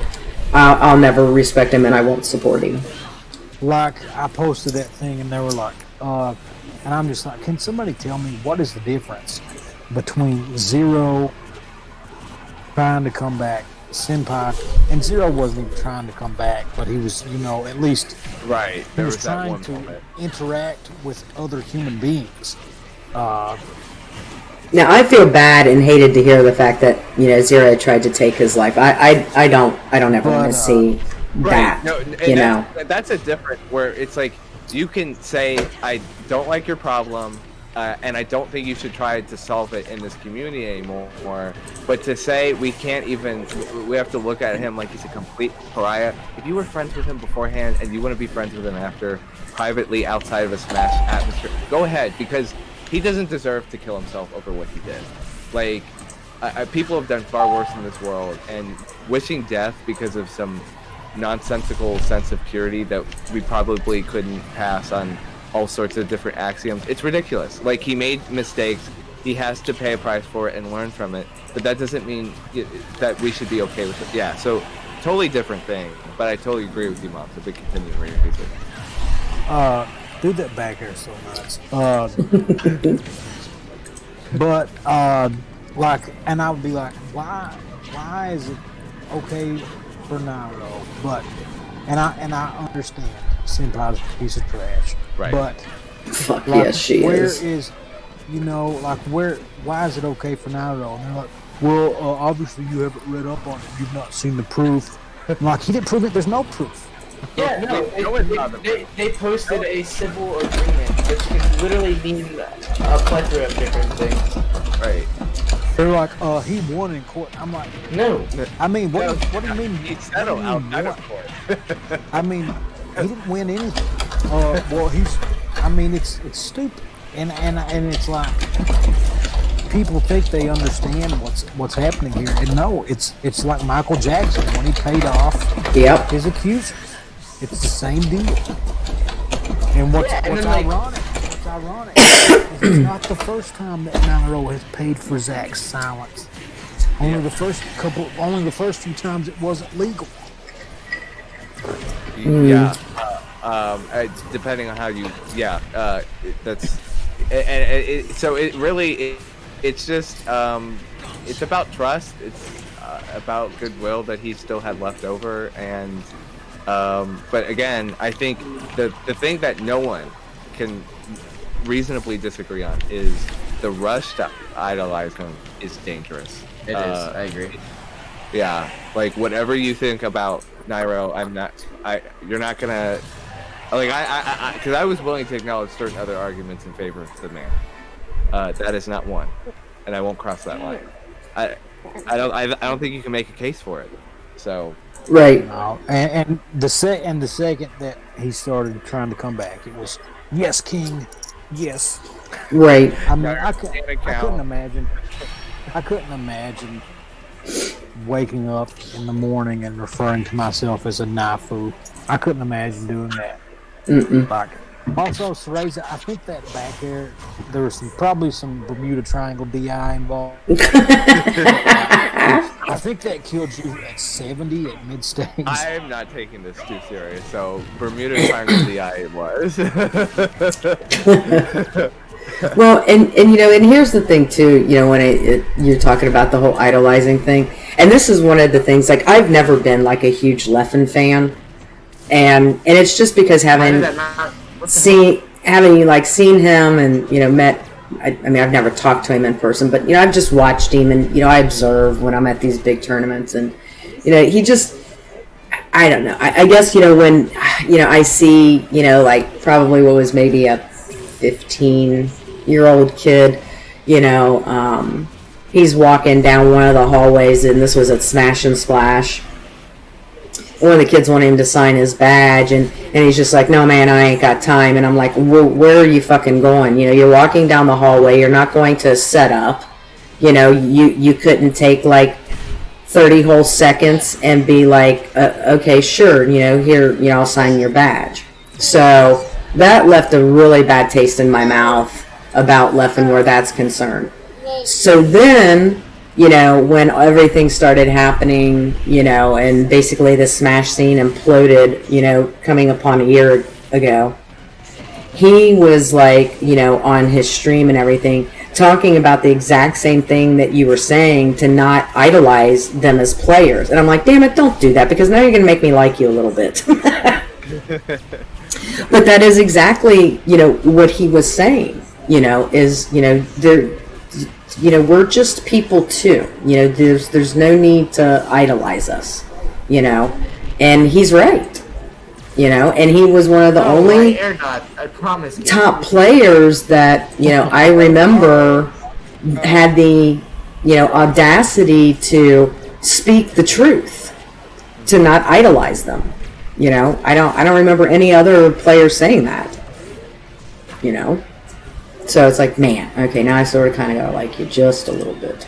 A: I'll never respect him and I won't support him.
F: Like, I posted that thing and they were like, and I'm just like, can somebody tell me what is the difference between Zero trying to come back, Senpai, and Zero wasn't even trying to come back, but he was, you know, at least
B: Right.
F: he was trying to interact with other human beings.
A: Now, I feel bad and hated to hear the fact that, you know, Zero tried to take his life. I don't ever want to see that,
B: No,
A: you know.
B: That's a different, where it's like, you can say, I don't like your problem, and I don't think you should try to solve it in this community anymore. But to say we can't even, we have to look at him like he's a complete pariah. If you were friends with him beforehand and you want to be friends with him after, privately, outside of a Smash atmosphere, go ahead, because he doesn't deserve to kill himself over what he did. Like, people have done far worse in this world, and wishing death because of some nonsensical sense of purity that we probably couldn't pass on all sorts of different axioms, it's ridiculous. Like, he made mistakes, he has to pay a price for it and learn from it, but that doesn't mean that we should be okay with it. Yeah, so totally different thing, but I totally agree with you, Mom. So we continue to read it.
F: Dude, that back hair is so nuts. But like, and I would be like, why is it okay for Naruto? But and I understand Senpai's a piece of trash.
B: Right.
F: But
A: Fuck
F: like,
A: yes, she
F: where
A: is.
F: You know, like, why is it okay for Naruto? And they're like, well, obviously you haven't read up on it. You've not seen the proof. I'm like, he didn't prove it. There's no proof.
E: Yeah, they posted a civil agreement, which can literally mean a plethora of different things.
B: Right.
F: They're like, he won in court. I'm like,
E: No.
F: I mean, what do you mean?
B: He settled outside of court.
F: I mean, he didn't win anything. Well, it's stupid, and it's like people think they understand what's happening here, and no, it's like Michael Jackson when he paid off his accusers. It's the same deal. And what's ironic is it's not the first time that Naruto has paid for Zack's silence. Only the first few times it wasn't legal.
B: Yeah. Depending on how you, that's, so it really, it's just, it's about trust. It's about goodwill that he still had left over, and But again, I think the thing that no one can reasonably disagree on is the rush to idolize him is dangerous.
E: It is. I agree.
B: Yeah, like whatever you think about Nairo, you're not gonna, like, because I was willing to acknowledge certain other arguments in favor of the man. That is not one, and I won't cross that line. I don't think you can make a case for it. So.
A: Right.
F: No, and the second that he started trying to come back, it was yes, King, yes.
A: Right.
F: I mean, I couldn't imagine. I couldn't imagine waking up in the morning and referring to myself as a Naifu. I couldn't imagine doing that. Like, also, Cereza, I think that back there was probably some Bermuda Triangle DI involved. I think that killed you at 70 at mid-stage.
B: I am not taking this too serious, so Bermuda Triangle DI it was.
A: Well, and you know, and here's the thing too. You know, when you're talking about the whole idolizing thing, and this is one of the things. Like, I've never been like a huge Leffen fan, and it's just because having seen him and, you know, met. I mean, I've never talked to him in person, but, you know, I've just watched him, and, you know, I observe when I'm at these big tournaments, and, you know, he just, I don't know. I guess, you know, when, you know, I see, you know, like probably what was maybe a 15-year-old kid, you know, he's walking down one of the hallways, and this was at Smash and Splash. One of the kids wanted him to sign his badge, and he's just like, no, man, I ain't got time. And I'm like, where are you fucking going? You know, you're walking down the hallway. You're not going to set up. You know, you couldn't take, like, 30 whole seconds and be like, okay, sure, you know, here, you know, I'll sign your badge. So that left a really bad taste in my mouth about Leffen where that's concerned. So then, you know, when everything started happening, you know, and basically the Smash scene imploded, you know, coming upon a year ago, he was like, you know, on his stream and everything, talking about the exact same thing that you were saying, to not idolize them as players. And I'm like, damn it, don't do that, because now you're going to make me like you a little bit. But that is exactly, you know, what he was saying, you know, is, you know, you know, we're just people too. You know, there's no need to idolize us, you know. And he's right, you know. And he was one of the only
E: I promise
A: top players that, you know, I remember had the, you know, audacity to speak the truth, to not idolize them. You know, I don't remember any other player saying that, you know. So it's like, man, okay, now I sort of kind of gotta like you just a little bit.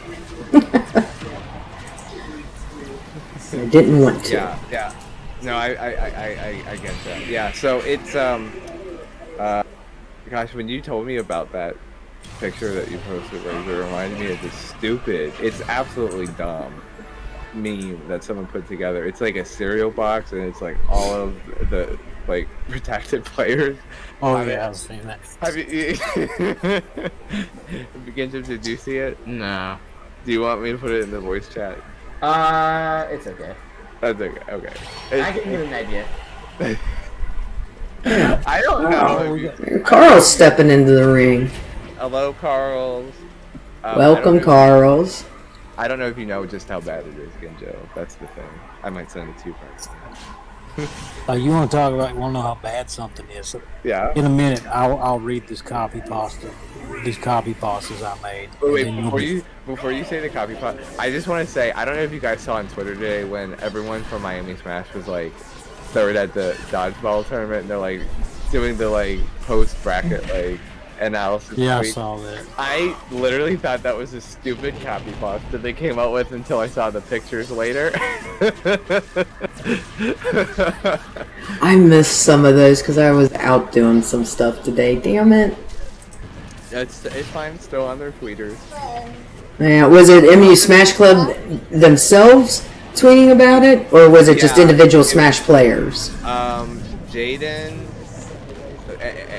A: I didn't want to.
B: Yeah. No, I get that. Yeah, so it's gosh, when you told me about that picture that you posted, it reminded me of this stupid, it's absolutely dumb meme that someone put together. It's like a cereal box, and it's like all of the, like, protected players.
F: Oh, yeah, I've seen that.
B: Have you did you see it?
E: No.
B: Do you want me to put it in the voice chat?
E: It's okay.
B: That's okay.
E: I can give you an idea.
B: I don't know.
A: Carl's stepping into the ring.
B: Hello, Carls.
A: Welcome, Carls.
B: I don't know if you know just how bad it is, Genjo. That's the thing. I might send it to you first.
F: You want to talk about? You want to know how bad something is?
B: Yeah.
F: In a minute, I'll read this copy pasta. These copy pastas I made.
B: Wait, before you say the copy pasta, I just want to say, I don't know if you guys saw on Twitter today when everyone from Miami Smash was like third at the dodgeball tournament, and they're like doing the like post bracket like analysis.
F: Yeah,
B: tweet.
F: I saw that.
B: I literally thought that was a stupid copy pasta they came up with until I saw the pictures later.
A: I missed some of those because I was out doing some stuff today. Damn it.
B: It's fine. It's still on their tweeters.
A: Yeah, was it MU Smash Club themselves tweeting about it, or was it just individual Smash players?
B: Jaden,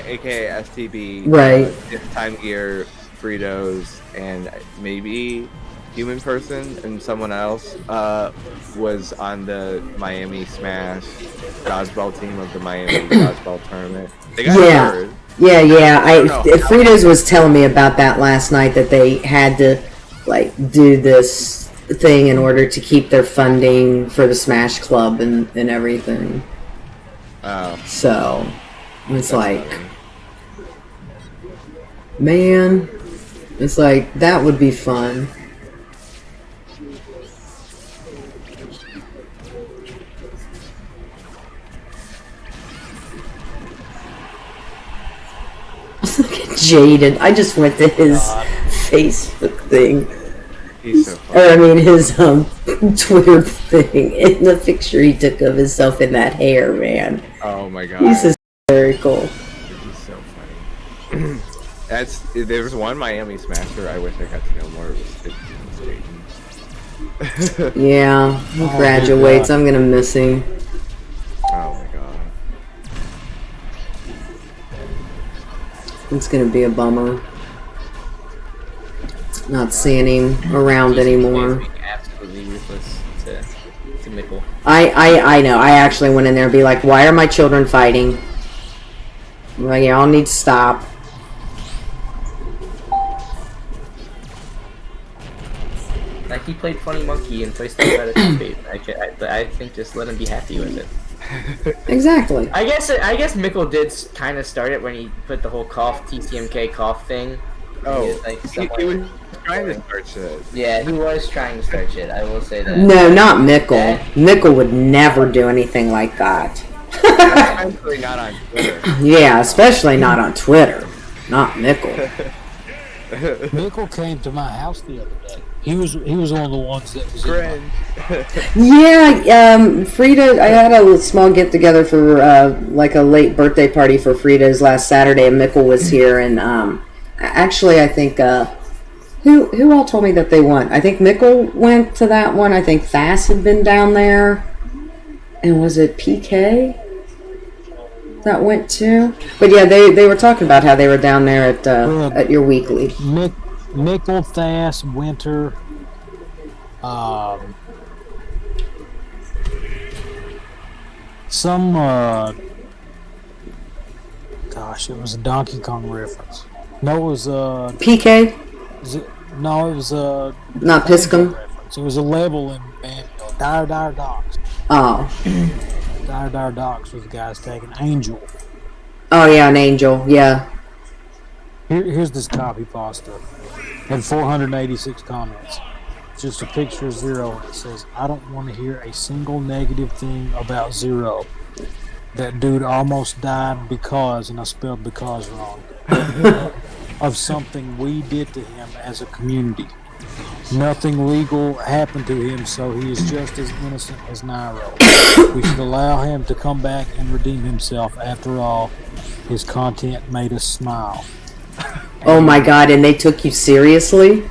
B: aka STB,
A: right?
B: Time Gear, Fritos, and maybe human person and someone else was on the Miami Smash dodgeball team of the Miami dodgeball tournament. They got
A: Yeah.
B: hurt.
A: Yeah. Fritos was telling me about that last night, that they had to like do this thing in order to keep their funding for the Smash Club and everything.
B: Oh,
A: So it's
B: that's
A: like,
B: funny.
A: man, it's like that would be fun. Look at Jaden. I just went to his Facebook thing.
B: He's so
A: Or I
B: funny.
A: mean his Twitter thing, and the picture he took of himself in that hair, man.
B: Oh my god.
A: He's hysterical.
B: He's so funny. There was one Miami Smasher I wish I got to know more. It was Jaden.
A: Yeah, he graduates. I'm gonna miss him.
B: Oh my god.
A: It's gonna be a bummer not seeing him around anymore.
E: Absolutely ruthless to Mickle.
A: I know. I actually went in there and be like, why are my children fighting? I'm like, y'all need to stop.
E: Like, he played Funny Monkey in Toy Story by the Tape. I think just let him be happy with it.
A: Exactly.
E: I guess Mickle did kind of start it when he put the whole TCMK cough thing.
B: Oh,
E: Like,
B: he was trying to start shit.
E: Yeah, he was trying to start shit. I will say that.
A: No, not Mickle. Mickle would never do anything like that.
B: Especially not on Twitter.
A: Yeah, especially not on Twitter. Not Mickle.
F: Mickle came to my house the other day. He was one of the ones that was
B: Cringe.
A: Yeah, Frida, I had a small get together for like a late birthday party for Frida's last Saturday, and Mickle was here, and actually I think who all told me that they went? I think Mickle went to that one. I think Fass had been down there, and was it PK that went too? But yeah, they were talking about how they were down there at your weekly.
F: Mickle, Thass, Winter, gosh, it was a Donkey Kong reference. No, it was
A: PK?
F: no, it was
A: Not Piscum?
F: reference. It was a level in Dire Docks.
A: Oh.
F: Dire Docks was the guy's taking Angel.
A: Oh yeah, an angel. Yeah.
F: Here's this copy pasta. Had 486 comments. Just a picture of Zero, and it says, I don't want to hear a single negative thing about Zero. That dude almost died because, and I spelled because wrong, of something we did to him as a community. Nothing legal happened to him, so he is just as innocent as Nairo. We should allow him to come back and redeem himself. After all, his content made us smile.
A: Oh my god, and they took you seriously?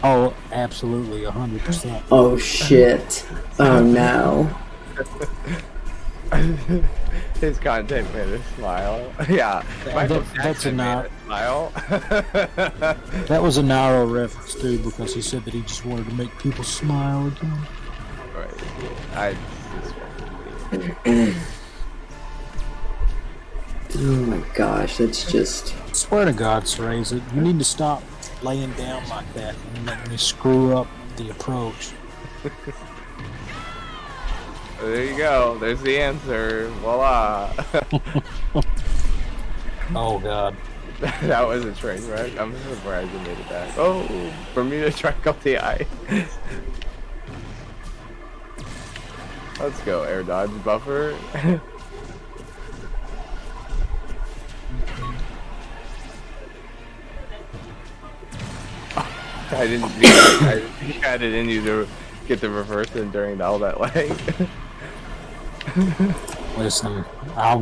F: Oh, absolutely, 100%.
A: Oh shit. Oh no.
B: His content made us smile. Yeah. Michael
F: That's a
B: Jackson made
F: not.
B: us smile.
F: That was a Nairo reference too, because he said that he just wanted to make people smile again.
B: Right.
A: Oh my gosh, that's just...
F: I swear to God, Cereza, you need to stop laying down like that and letting me screw up the approach.
B: There you go. There's the answer. Voila.
F: Oh God.
B: That was a train wreck. I'm surprised you made it back. Oh, Bermuda Triangle the eye. Let's go, air dodge buffer. I didn't. I had it in you to get the reverse in during all that lag.
F: Listen, I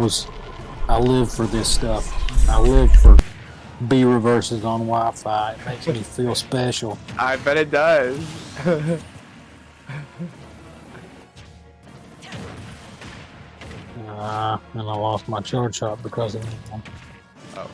F: live for this stuff. I live for B reverses on Wi-Fi. It makes me feel special.
B: I bet it does.
F: And I lost my charge shot because of it.
B: Oh.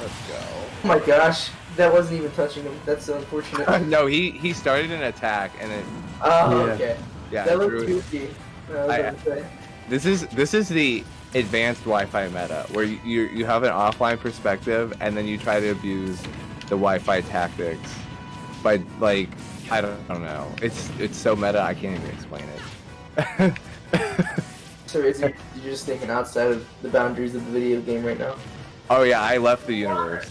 B: Let's
E: Oh my gosh, that wasn't even touching him. That's so unfortunate.
B: go. No, he started an attack and it.
E: Oh,
F: Yeah.
E: okay.
B: Yeah.
E: That looked
B: drew it.
E: goofy. I was gonna say.
B: This is the advanced Wi-Fi meta where you have an offline perspective and then you try to abuse the Wi-Fi tactics by like I don't know. It's so meta I can't even explain it.
E: So you're just thinking outside of the boundaries of the video game right now.
B: Oh yeah, I left the universe.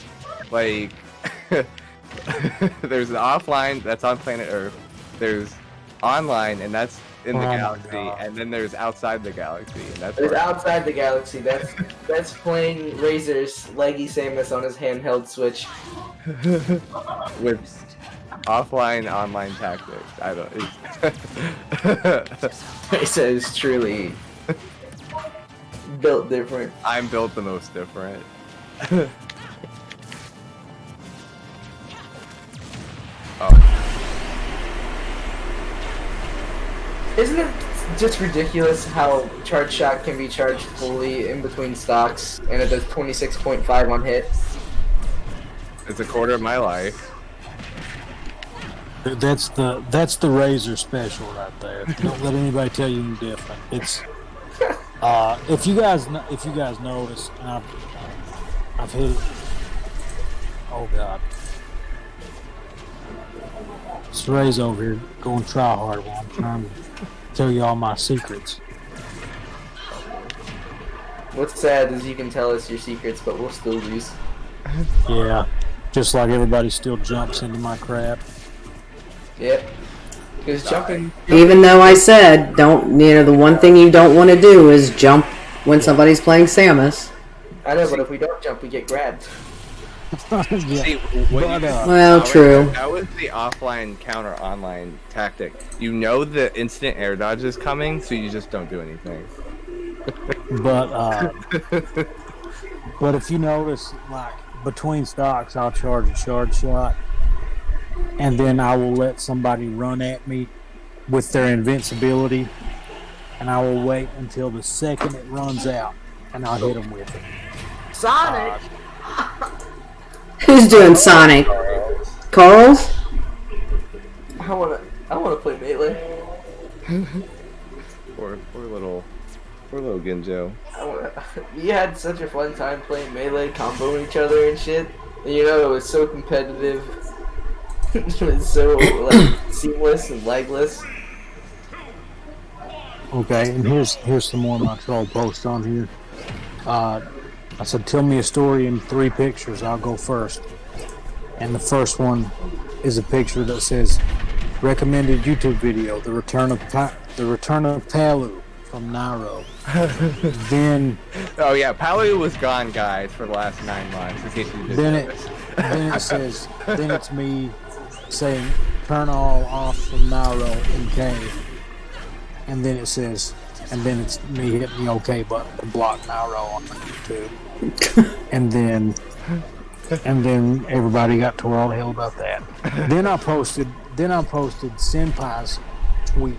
B: Like there's an offline that's on planet Earth. There's online and that's in the
F: Oh my
B: galaxy,
F: God.
B: and then there's outside the galaxy. And that's
E: There's
B: where-
E: outside the galaxy. That's playing Razor's leggy Samus on his handheld Switch.
B: with offline online tactics. I don't.
E: Razor is truly built different.
B: I'm built the most different. Oh,
E: Isn't it just ridiculous how Charge Shot can be charged fully in between stocks and it does 26.5 on hit?
B: it's a quarter of my life.
F: That's the Razor special right there. Don't let anybody tell you any different. It's if you guys notice, and I've hit it. Oh God, it's Ray's over here going try hard while I'm trying to tell you all my secrets.
E: What's sad is you can tell us your secrets, but we'll still lose.
F: Yeah, just like everybody still jumps into my crap.
E: Yep. Because jumping.
A: Even though I said, don't, you know, the one thing you don't want to do is jump when somebody's playing Samus.
E: I know, but if we don't jump, we get grabbed.
F: Yeah.
B: See, what
F: But,
B: you just-
A: Well, true.
B: That was the offline counter online tactic. You know the instant air dodge is coming, so you just don't do anything.
F: But if you notice, like between stocks, I'll charge a charge shot, and then I will let somebody run at me with their invincibility, and I will wait until the second it runs out, and I'll hit them with it.
E: Sonic!
A: Who's doing Sonic? Carl's?
E: I wanna play Melee.
B: Poor little Ginjo.
E: We had such a fun time playing Melee, comboing each other and shit. And, you know, it was so competitive. It was so like seamless and legless.
F: Okay, and here's some more of my troll posts on here. I said, tell me a story in 3 pictures. I'll go first. And the first one is a picture that says, recommended YouTube video: The Return of Palu from Nairo. Then
B: Oh yeah, Palu was gone, guys, for the last 9 months. In case you didn't notice.
F: then it says, then it's me saying, turn all off from Nairo in cave. And then it says, and then it's me hitting the OK button to block Nairo on the YouTube. and then everybody got to all the hell about that. Then I posted Senpai's tweet.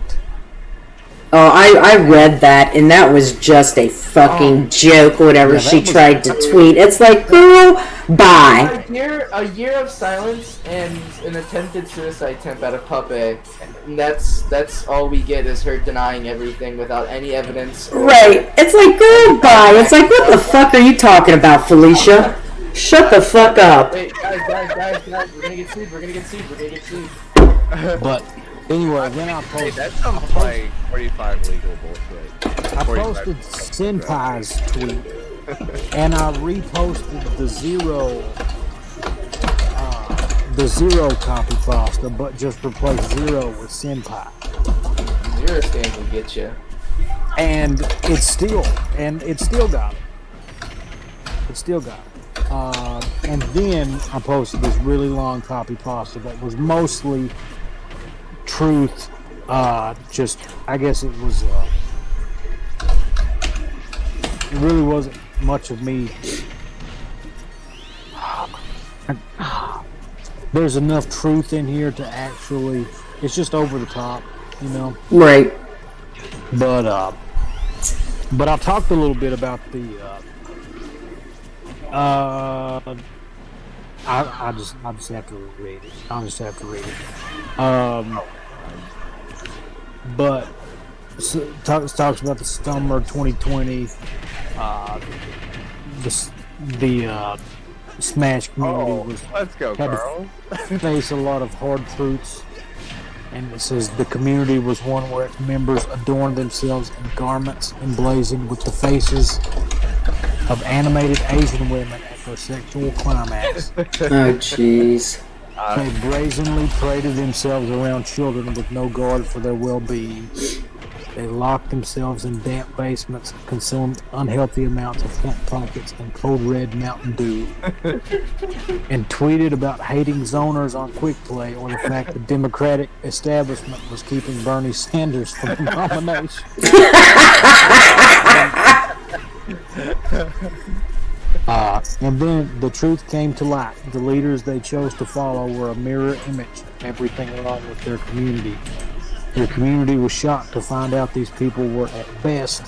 A: Oh, I read that, and that was just a fucking joke, whatever
F: Yeah, that
A: she
F: was-
A: tried to tweet. It's like, girl, bye.
E: A year of silence and an attempted suicide attempt out of Puppet. And that's all we get is her denying everything without any evidence.
A: Right. It's like, girl, bye. It's like, what the fuck are you talking about, Felicia? Shut the fuck up.
E: Wait, guys, we're gonna get sued.
F: But anyway, then I
B: Hey,
F: posted.
B: that's some like 45 legal bullshit.
F: I
B: 45
F: posted Senpai's tweet, and I reposted the zero copy pasta, but just replaced zero with Senpai,
E: Zero stand will get you.
F: and it still got it. It still got it. And then I posted this really long copy pasta that was mostly truth. Just I guess it was. It really wasn't much of me. There's enough truth in here to actually. It's just over the top, you know.
A: Right.
F: But I talked a little bit about I just have to read it. I'll just have to read it. But talks about the summer 2020. The Smash community
B: Let's go,
F: had
B: Carl.
F: to face a lot of hard truths. And it says the community was one where its members adorned themselves in garments emblazoned with the faces of animated Asian women at their sexual climax.
A: Oh, jeez.
F: They brazenly paraded themselves around children with no regard for their well-being. They locked themselves in damp basements, consumed unhealthy amounts of Hot Pockets and Cold Red Mountain Dew, and tweeted about hating zoners on Quick Play or the fact the Democratic establishment was keeping Bernie Sanders from the nomination. And then the truth came to light. The leaders they chose to follow were a mirror image of everything wrong with their community. Their community was shocked to find out these people were at best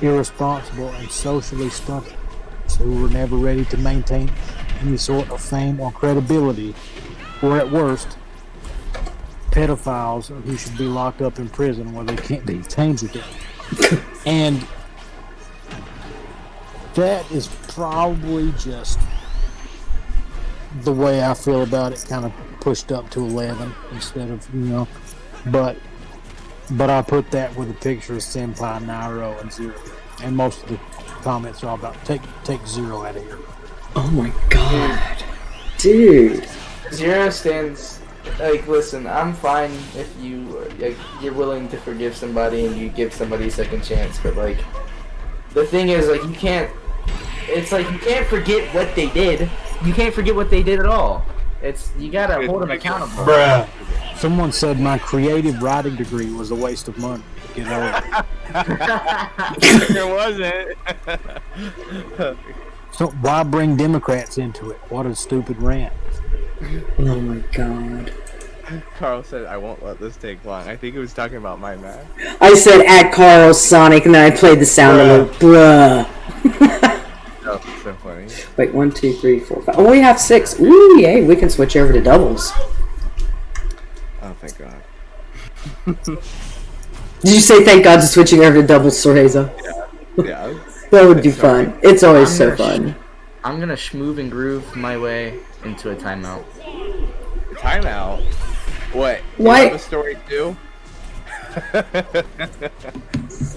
F: irresponsible and socially stunted, who were never ready to maintain any sort of fame or credibility, or at worst, pedophiles who should be locked up in prison where they can't be tainted. And that is probably just the way I feel about it, kind of pushed up to 11 instead of, but I put that with a picture of Senpai, Nairo, and Zero. And most of the comments are about take Zero out of here.
A: Oh my god. Dude.
E: Zero stands. Listen, I'm fine if you're willing to forgive somebody and you give somebody a second chance, but the thing is, you can't. It's you can't forget what they did. You can't forget what they did at all. You gotta hold them accountable.
F: Bruh. Someone said my creative writing degree was a waste of money. It
B: wasn't.
F: So why bring Democrats into it? What a stupid rant.
A: Oh my god.
B: Carl said, I won't let this take long. I think he was talking about my math.
A: I said at Carl Sonic and then I played the sound of it. Bruh.
B: Oh, so funny.
A: Wait, 1, 2, 3, 4, 5. Oh, we have 6. Ooh, yay, we can switch over to doubles.
B: Oh, thank God.
A: Did you say thank God to switching over to doubles, Soreza?
B: Yeah.
A: That would be fun. It's always so fun.
E: I'm gonna schmoove and groove my way into a timeout.
B: Timeout? What? You
A: What?
B: have a story too?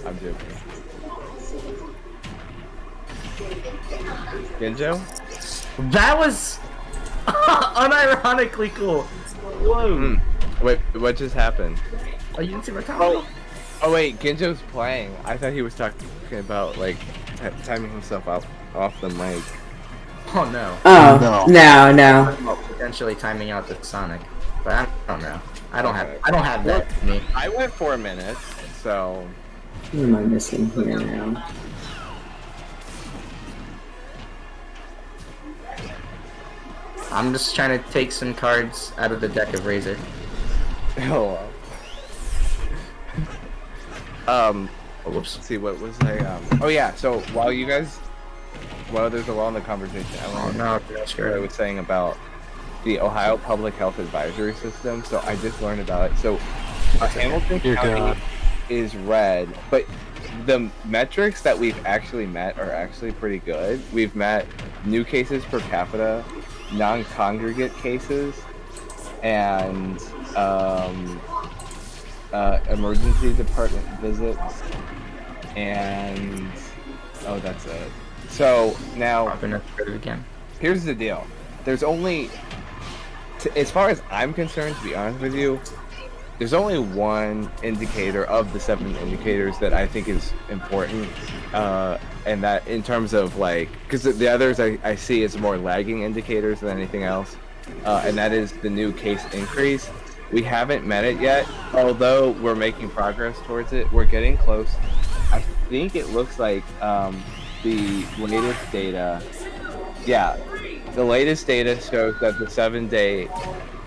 B: I'm joking. Genjo?
E: That was unironically cool. Whoa.
B: Wait, what just happened?
E: Oh, you didn't see my comment?
B: Oh wait, Genjo's playing. I thought he was talking about timing himself off the mic.
E: Oh no.
A: Oh, no.
E: Potentially timing out the Sonic, but I don't know. I don't have that in me.
B: I went 4 minutes, so.
A: What am I missing here now?
E: I'm just trying to take some cards out of the deck of Razor.
B: Oh.
E: Whoops.
B: Let's see, what was I? Oh yeah. So while there's a lull in the conversation, I want to what I was saying about the Ohio Public Health Advisory System. So I just learned about it. So Hamilton County is red, but the metrics that we've actually met are actually pretty good. We've met new cases per capita, non-congregate cases, and emergency department visits, and that's it. So now, here's the deal. There's only, as far as I'm concerned, to be honest with you, there's only one indicator of the 7 indicators that I think is important, and that in terms of because the others I see as more lagging indicators than anything else, and that is the new case increase. We haven't met it yet, although we're making progress towards it. We're getting close. I think it looks like the latest data, the latest data shows that the 7-day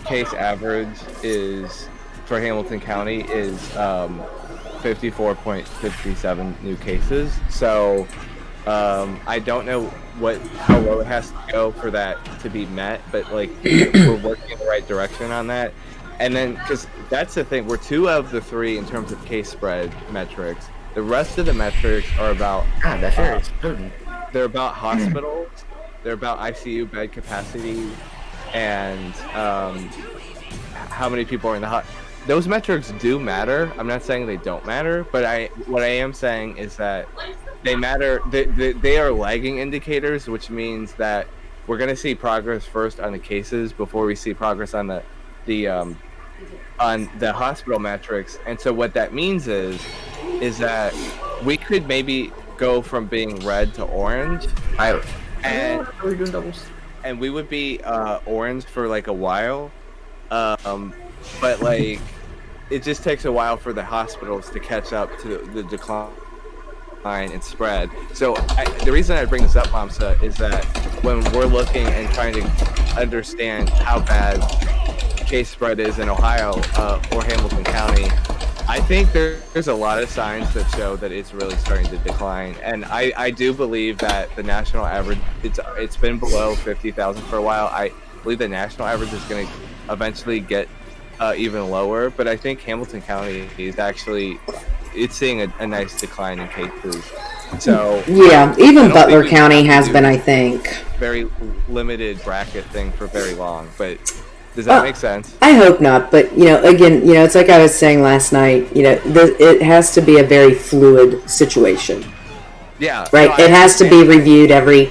B: case average is for Hamilton County is 54.57 new cases. So I don't know how low it has to go for that to be met, but like we're working in the right direction on that. And then, because that's the thing, we're 2 of the 3 in terms of case spread metrics. The rest of the metrics are about
C: that fair is potent.
B: they're about hospitals, they're about ICU bed capacity, and how many people are in the those metrics do matter. I'm not saying they don't matter, but what I am saying is that they matter. They are lagging indicators, which means that we're going to see progress first on the cases before we see progress on the hospital metrics. And so what that means is that we could maybe go from being red to orange, and
C: we're doing doubles.
B: And we would be orange for like a while, but like it just takes a while for the hospitals to catch up to the decline and spread. So the reason I bring this up, Mamsa, is that when we're looking and trying to understand how bad case spread is in Ohio or Hamilton County, I think there's a lot of signs that show that it's really starting to decline. And I do believe that the national average, it's been below 50,000 for a while. I believe the national average is going to eventually get even lower, but I think Hamilton County is actually seeing a nice decline in cases. So
A: yeah, even Butler County has been, I think,
B: very limited bracket thing for very long. But does that make sense?
A: I hope not, but again, it's like I was saying last night. It has to be a very fluid situation.
B: Yeah,
A: right.
B: No,
A: it has to be reviewed every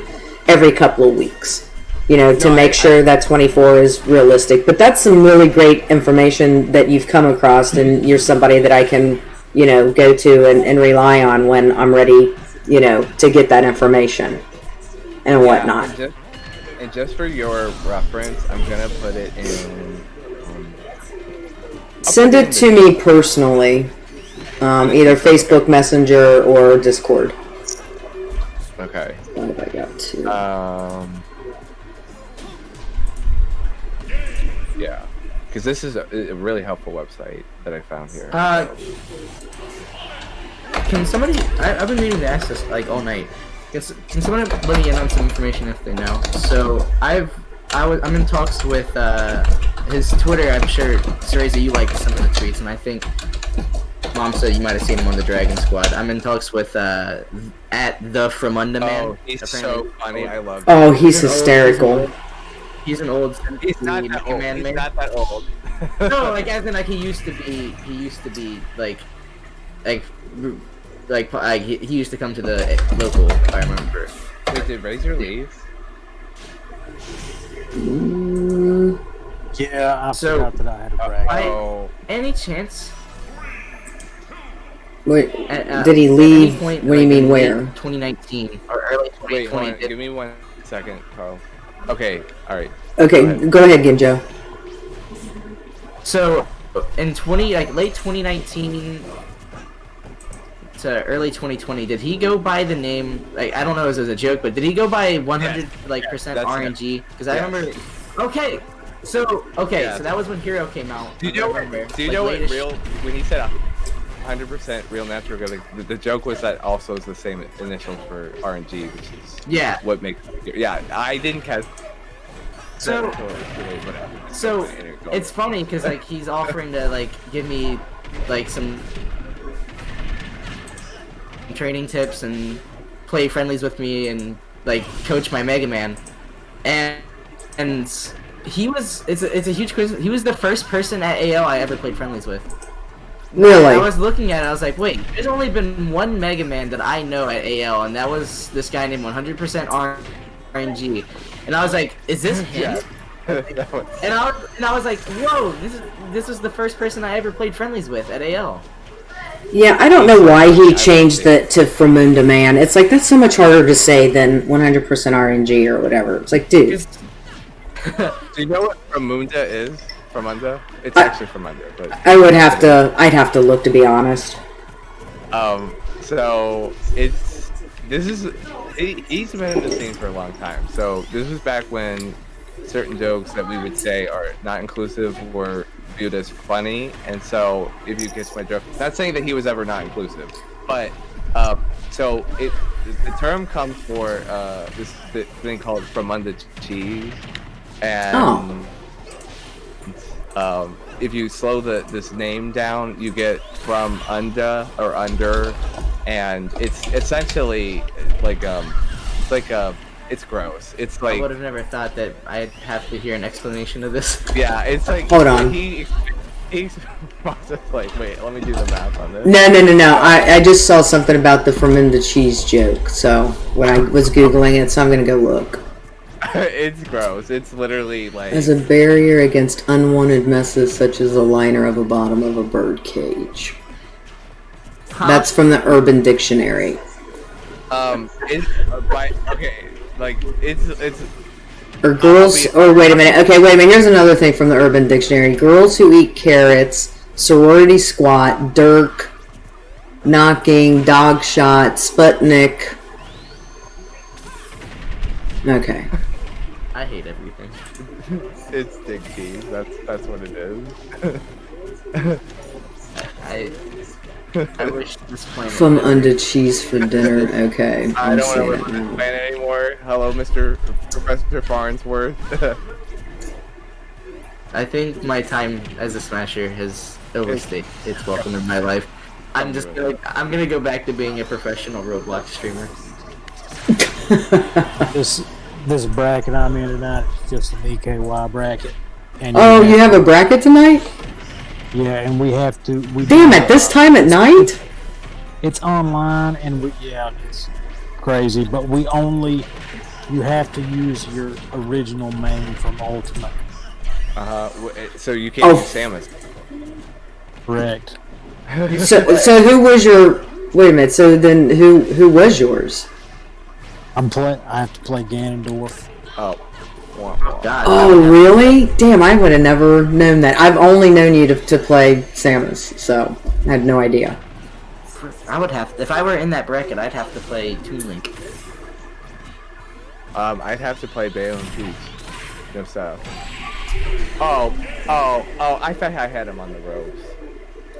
A: couple of weeks. To make sure that 24 is realistic. But that's some really great information that you've come across, and you're somebody that I can go to and rely on when I'm ready, to get that information and whatnot.
B: And just for your reference, I'm gonna put it in.
A: Send it to me personally, either Facebook Messenger or Discord.
B: Okay.
A: What have I got to?
B: Yeah, because this is a really helpful website that I found here.
C: Can somebody? I've been meaning to ask this like all night. Can someone let me in on some information if they know? So I'm in talks with his Twitter. I'm sure, Cereza, you like some of the tweets, and I think Mom said you might have seen him on the DragonSquad. I'm in talks with at the Fremunda Man.
B: Oh, he's so funny. I love him.
A: Oh, he's hysterical.
C: He's an old.
B: He's not that old.
C: Man,
B: he's not that old.
C: No, like as in like he used to be like he used to come to the local. If I remember.
B: Wait, did Razor leave?
F: Yeah, I forgot that I had a brag.
C: Any chance?
A: Wait, did he leave?
C: Point,
A: what do you mean where?
C: 2019 or early 2020.
B: Wait, hold on. Give me 1 second, Carl. Okay, all right.
A: Okay, go ahead, Ginjo.
C: So, in late 2019 to early 2020, did he go by the name? Like, I don't know if it was a joke, but did he go by 100% RNG? Because I remember. Okay, so that was when Hero came out.
B: Do you know what real? When he said 100% real natural, like, the joke was that also is the same initials for RNG, which is what makes it. Yeah, I didn't catch.
C: So it's funny because like he's offering to like give me like some training tips and play friendlies with me and like coach my Mega Man, and he was it's a huge coincidence. He was the first person at AL I ever played friendlies with.
A: Really?
C: I was looking at it, I was like, wait, there's only been one Mega Man that I know at AL, and that was this guy named 100% RNG. And I was like, is this him? and I was like, whoa, this was the first person I ever played friendlies with at AL.
A: Yeah, I don't know why he changed that to Fremunda Man. It's like, that's so much harder to say than 100% RNG or whatever. It's like, dude.
B: Do you know what Fremunda is? Fremunda? It's actually Fremunda, but
A: I'd have to look, to be honest.
B: So he's been in the scene for a long time. So this was back when certain jokes that we would say are not inclusive were viewed as funny, and so if you catch my joke, not saying that he was ever not inclusive, but So the term comes for this thing called from under cheese, and if you slow this name down, you get from under or under, and it's essentially like it's gross. It's like
C: I would have never thought that I'd have to hear an explanation of this.
B: yeah, it's like
A: Hold on.
B: He's just like, wait, let me do the math on this.
A: No. I just saw something about the fermented cheese joke. So when I was googling it, so I'm gonna go look.
B: It's gross. It's literally like
A: As a barrier against unwanted messes such as the liner of the bottom of a bird cage. That's from the Urban Dictionary.
B: it's okay, like it's
A: Or girls, or wait a minute. Okay, wait a minute. Here's another thing from the Urban Dictionary. Girls who eat carrots, sorority squat, dirk, knocking, dog shot, Sputnik. Okay.
C: I hate everything.
B: it's dick cheese. That's what it is.
C: I wish this planet.
A: From under cheese for dinner. Okay.
B: I
A: I'm
B: don't want to
A: seeing
B: live
A: it
B: on this
A: now.
B: planet anymore. Hello, Professor Farnsworth.
C: I think my time as a smasher has overstayed its welcome in my life. I'm gonna go back to being a professional Roblox streamer.
F: This bracket I'm in tonight is just an EKY bracket. And
A: Oh, you have a bracket tonight?
F: yeah, and we have to.
A: Damn, at this time at night?
F: It's online, and it's crazy. But you have to use your original main from Ultimate.
B: So you can't
A: Oh.
B: use Samus.
F: Correct.
A: So who was your? Wait a minute. So then who was yours?
F: I have to play Ganondorf.
B: Oh.
C: God.
A: Oh, really? Damn, I would have never known that. I've only known you to play Samus, so I had no idea.
C: I would have, if I were in that bracket, I'd have to play Toon Link.
B: I'd have to play Bayo and Peach. No stuff. Oh! I thought I had him on the ropes.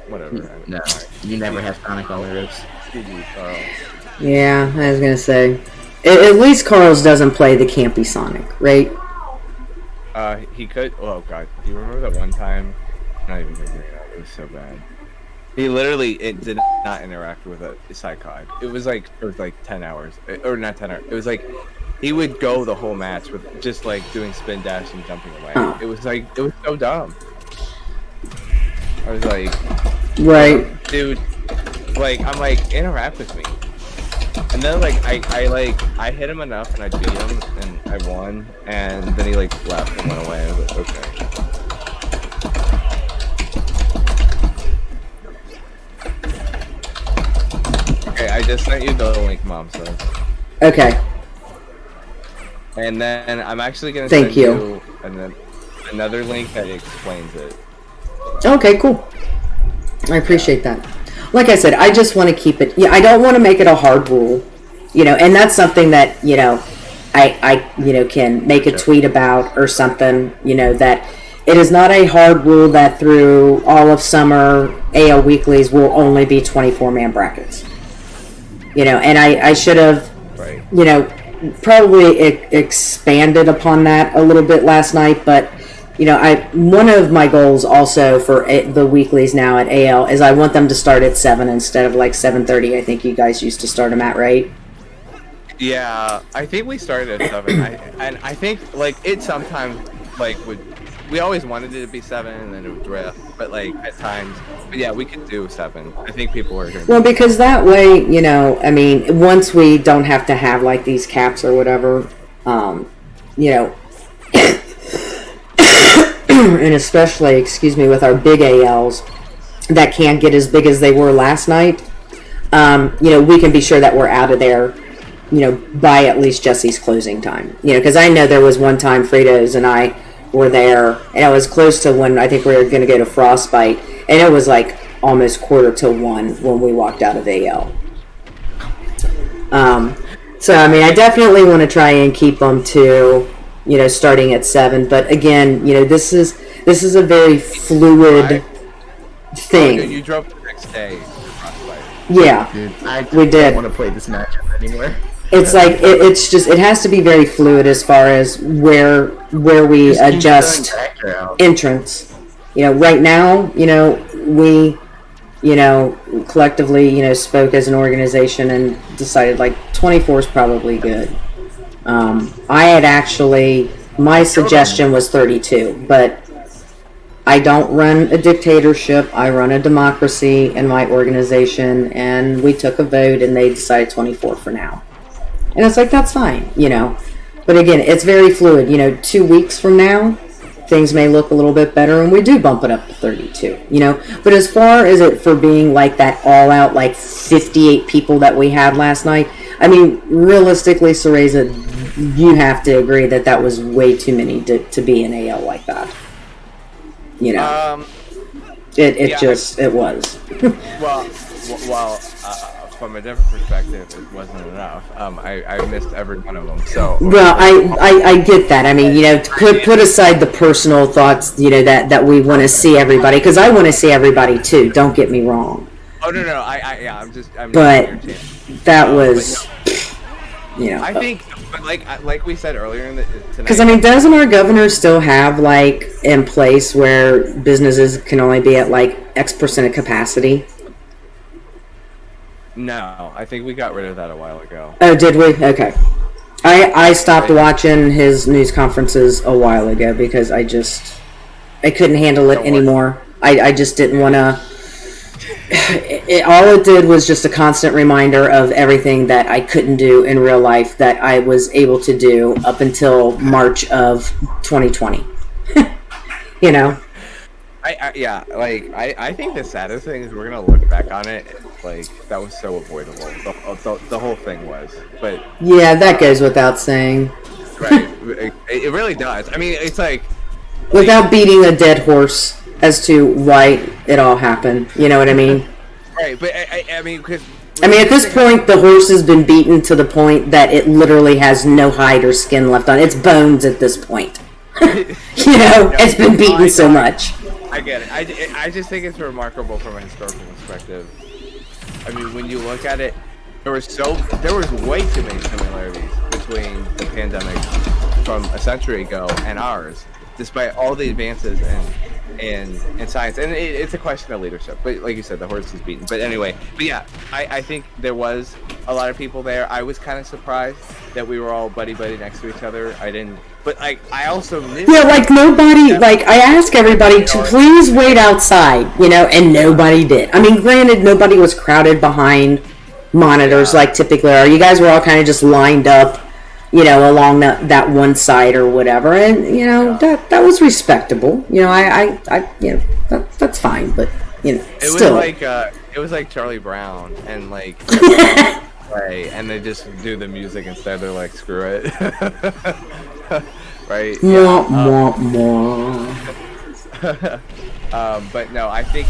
B: Whatever.
C: No, you never have Sonic on the ropes.
B: Excuse me, Carl.
A: Yeah, I was gonna say. At least Carl's doesn't play the campy Sonic, right?
B: He could. Oh god, do you remember that one time? I'm not even gonna bring it up. It was so bad. He literally did not interact with a Psychod. It was like 10 hours, or not 10 hours. It was like he would go the whole match with just like doing spin dash and jumping away.
A: Oh.
B: It was so dumb. I was like,
A: Right.
B: dude, I'm like, interact with me. And then I hit him enough and I beat him and I won, and then he left and went away. I was like, okay. Okay, I just sent you the link, Mom says.
A: Okay.
B: And then I'm actually gonna
A: Thank
B: send
A: you.
B: you and then another link that explains it.
A: Okay, cool. I appreciate that. Like I said, I just want to keep it. Yeah, I don't want to make it a hard rule, and that's something that I can make a tweet about or something. That it is not a hard rule that through all of summer AL weeklies will only be 24-man brackets. And I should have,
B: Right.
A: Probably expanded upon that a little bit last night, but. One of my goals also for the weeklies now at AL is I want them to start at 7 instead of 7:30. I think you guys used to start them at, right?
B: Yeah, I think we started at 7. I think it sometimes we always wanted it to be 7 and then it would drift, but at times, but yeah, we could do 7. I think people are gonna.
A: Well, because that way, once we don't have to have these caps or whatever, and especially, with our big ALs that can't get as big as they were last night, we can be sure that we're out of there, by at least Jesse's closing time. Because I know there was one time Fritos and I were there, and it was close to when I think we were going to go to Frostbite, and it was almost 1:45 when we walked out of AL. So, I definitely want to try and keep them to... starting at 7, but again, this is a very fluid thing.
B: Oh, you drove the next day. To Frostbite.
A: Yeah,
C: Dude, I
A: we did.
C: don't want to play this matchup anymore.
A: It's like it's just it has to be very fluid as far as where we
C: Just keep
A: adjust
C: throwing backer out.
A: entrance. Right now, we, collectively, spoke as an organization and decided like 24 is probably good. I had actually, my suggestion was 32, but I don't run a dictatorship. I run a democracy in my organization, and we took a vote and they decided 24 for now. And it's like, that's fine, But again, it's very fluid. 2 weeks from now, things may look a little bit better, and we do bump it up to 32, But as far as it for being like that all-out, like 58 people that we had last night, I mean, realistically, Cereza, you have to agree that was way too many to be an AL like that. It was.
B: Well, from a different perspective, it wasn't enough. I missed every one of them. So.
A: Well, I get that. I mean, put aside the personal thoughts, that we want to see everybody, because I want to see everybody too. Don't get me wrong.
B: Oh no, I'm
A: but that was,
B: I think, but like we said earlier in tonight.
A: Because I mean, doesn't our governor still have like in place where businesses can only be at like X% of capacity?
B: No, I think we got rid of that a while ago.
A: Oh, did we? Okay. I stopped watching his news conferences a while ago because I couldn't handle it anymore. I just didn't want to. All it did was just a constant reminder of everything that I couldn't do in real life that I was able to do up until March of 2020.
B: I think the saddest thing is we're gonna look back on it like that was so avoidable. The whole thing was, but
A: yeah, that goes without saying.
B: Right, it really does. I mean, it's like
A: without beating a dead horse as to why it all happened. You know what I mean?
B: Right, but I mean, because
A: at this point, the horse has been beaten to the point that it literally has no hide or skin left on it. It's bones at this point. It's been beaten so much.
B: I get it. I just think it's remarkable from a historical perspective. I mean, when you look at it, there was way too many similarities between the pandemic from a century ago and ours, despite all the advances in science. And it's a question of leadership. But like you said, the horse is beaten. But anyway, yeah, I think there was a lot of people there. I was kind of surprised that we were all buddy next to each other. But I also knew. Yeah,
A: like nobody. Like I asked everybody to please wait outside, and nobody did. I mean, granted, nobody was crowded behind monitors like typically are. You guys were all kind of just lined up, along that one side or whatever, and that was respectable. That's fine, but still.
B: It was like Charlie Brown and like. Right, and they just do the music instead. They're like, screw it. Right?
A: Yeah.
B: But no, I think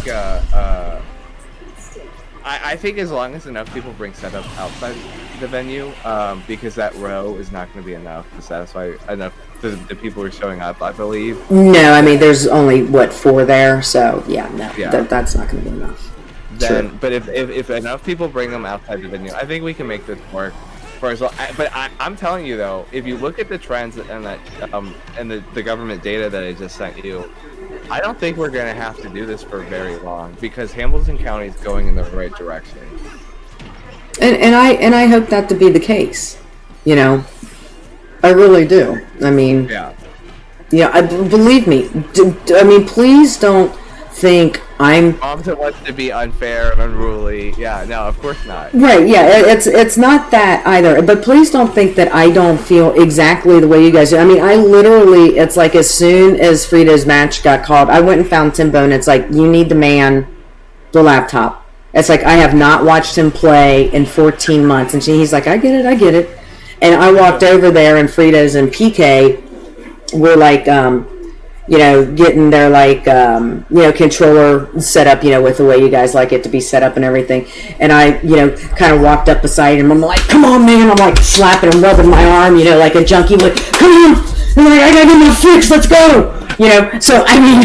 B: I think as long as enough people bring setup outside the venue, because that row is not going to be enough to satisfy enough the people who are showing up, I believe.
A: No, I mean there's only 4 there, so that's not going to be enough.
B: Then, but if enough people bring them outside the venue, I think we can make this work for as long. But I'm telling you though, if you look at the trends and that and the government data that I just sent you, I don't think we're going to have to do this for very long because Hamilton County is going in the right direction.
A: And I hope that to be the case. I really do. I mean, believe me. I mean, please don't think I'm
B: to want to be unfair and unruly. Yeah, no, of course not.
A: Right, yeah, it's not that either. But please don't think that I don't feel exactly the way you guys do. I mean, I literally, it's like as soon as Frida's match got called, I went and found Timbo, and it's like, you need to man the laptop. It's like, I have not watched him play in 14 months. And he's like, I get it. And I walked over there, and Frida's and PK were like, getting their controller set up, with the way you guys like it to be set up and everything. And I, kind of walked up beside him. I'm like, come on, man. I'm like slapping him, rubbing my arm, like a junkie. Like, come on. I'm like, I gotta get my fix. Let's go. So, I mean,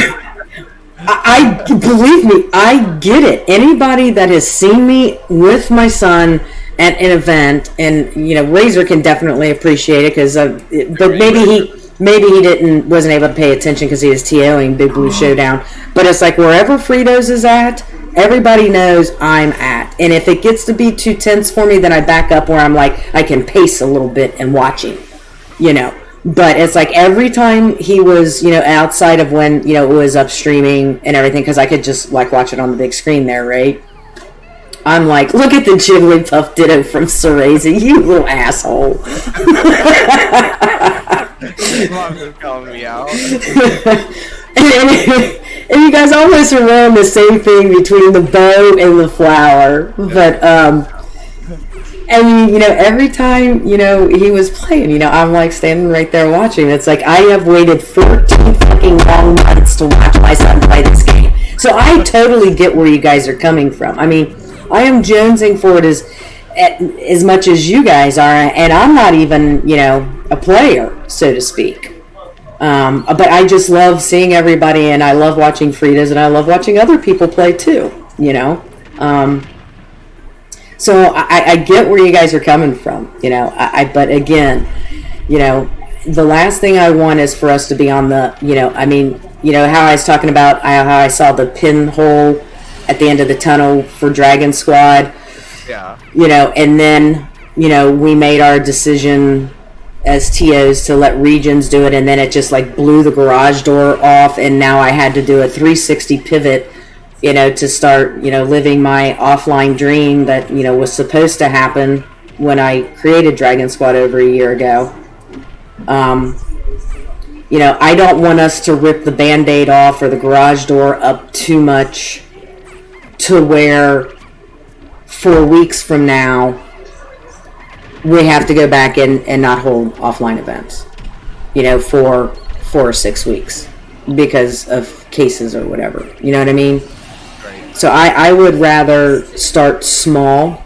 A: I believe me, I get it. Anybody that has seen me with my son at an event, and Razor can definitely appreciate it because, but maybe he wasn't able to pay attention because he was TOing Big Blue Showdown. But it's like wherever Fritos is at, everybody knows I'm at. And if it gets to be too tense for me, then I back up where I'm like I can pace a little bit and watching, But it's like every time he was, outside of when, it was up streaming and everything, because I could just, watch it on the big screen there, right? I'm like, look at the Jigglypuff Ditto from Cereza, you little asshole.
B: Mom is calling me out.
A: and you guys almost are wearing the same thing between the bow and the flower. But, I mean, every time, he was playing, I'm like standing right there watching. It's like I have waited 14 fucking long months to watch my son play this game. So I totally get where you guys are coming from. I mean, I am jonesing for it as much as you guys are, and I'm not even, a player, so to speak. But I just love seeing everybody, and I love watching Frida's, and I love watching other people play too, So I get where you guys are coming from, but again, the last thing I want is for us to be on the, how I was talking about how I saw the pinhole at the end of the tunnel for DragonSquad.
B: Yeah.
A: And then, we made our decision as TOs to let regions do it, and then it just blew the garage door off, and now I had to do a 360 pivot to start, living my offline dream that, was supposed to happen when I created DragonSquad over a year ago. I don't want us to rip the Band-Aid off or the garage door up too much to where 4 weeks from now we have to go back and not hold offline events, for 4 or 6 weeks because of cases or whatever. You know what I mean? So I would rather start small.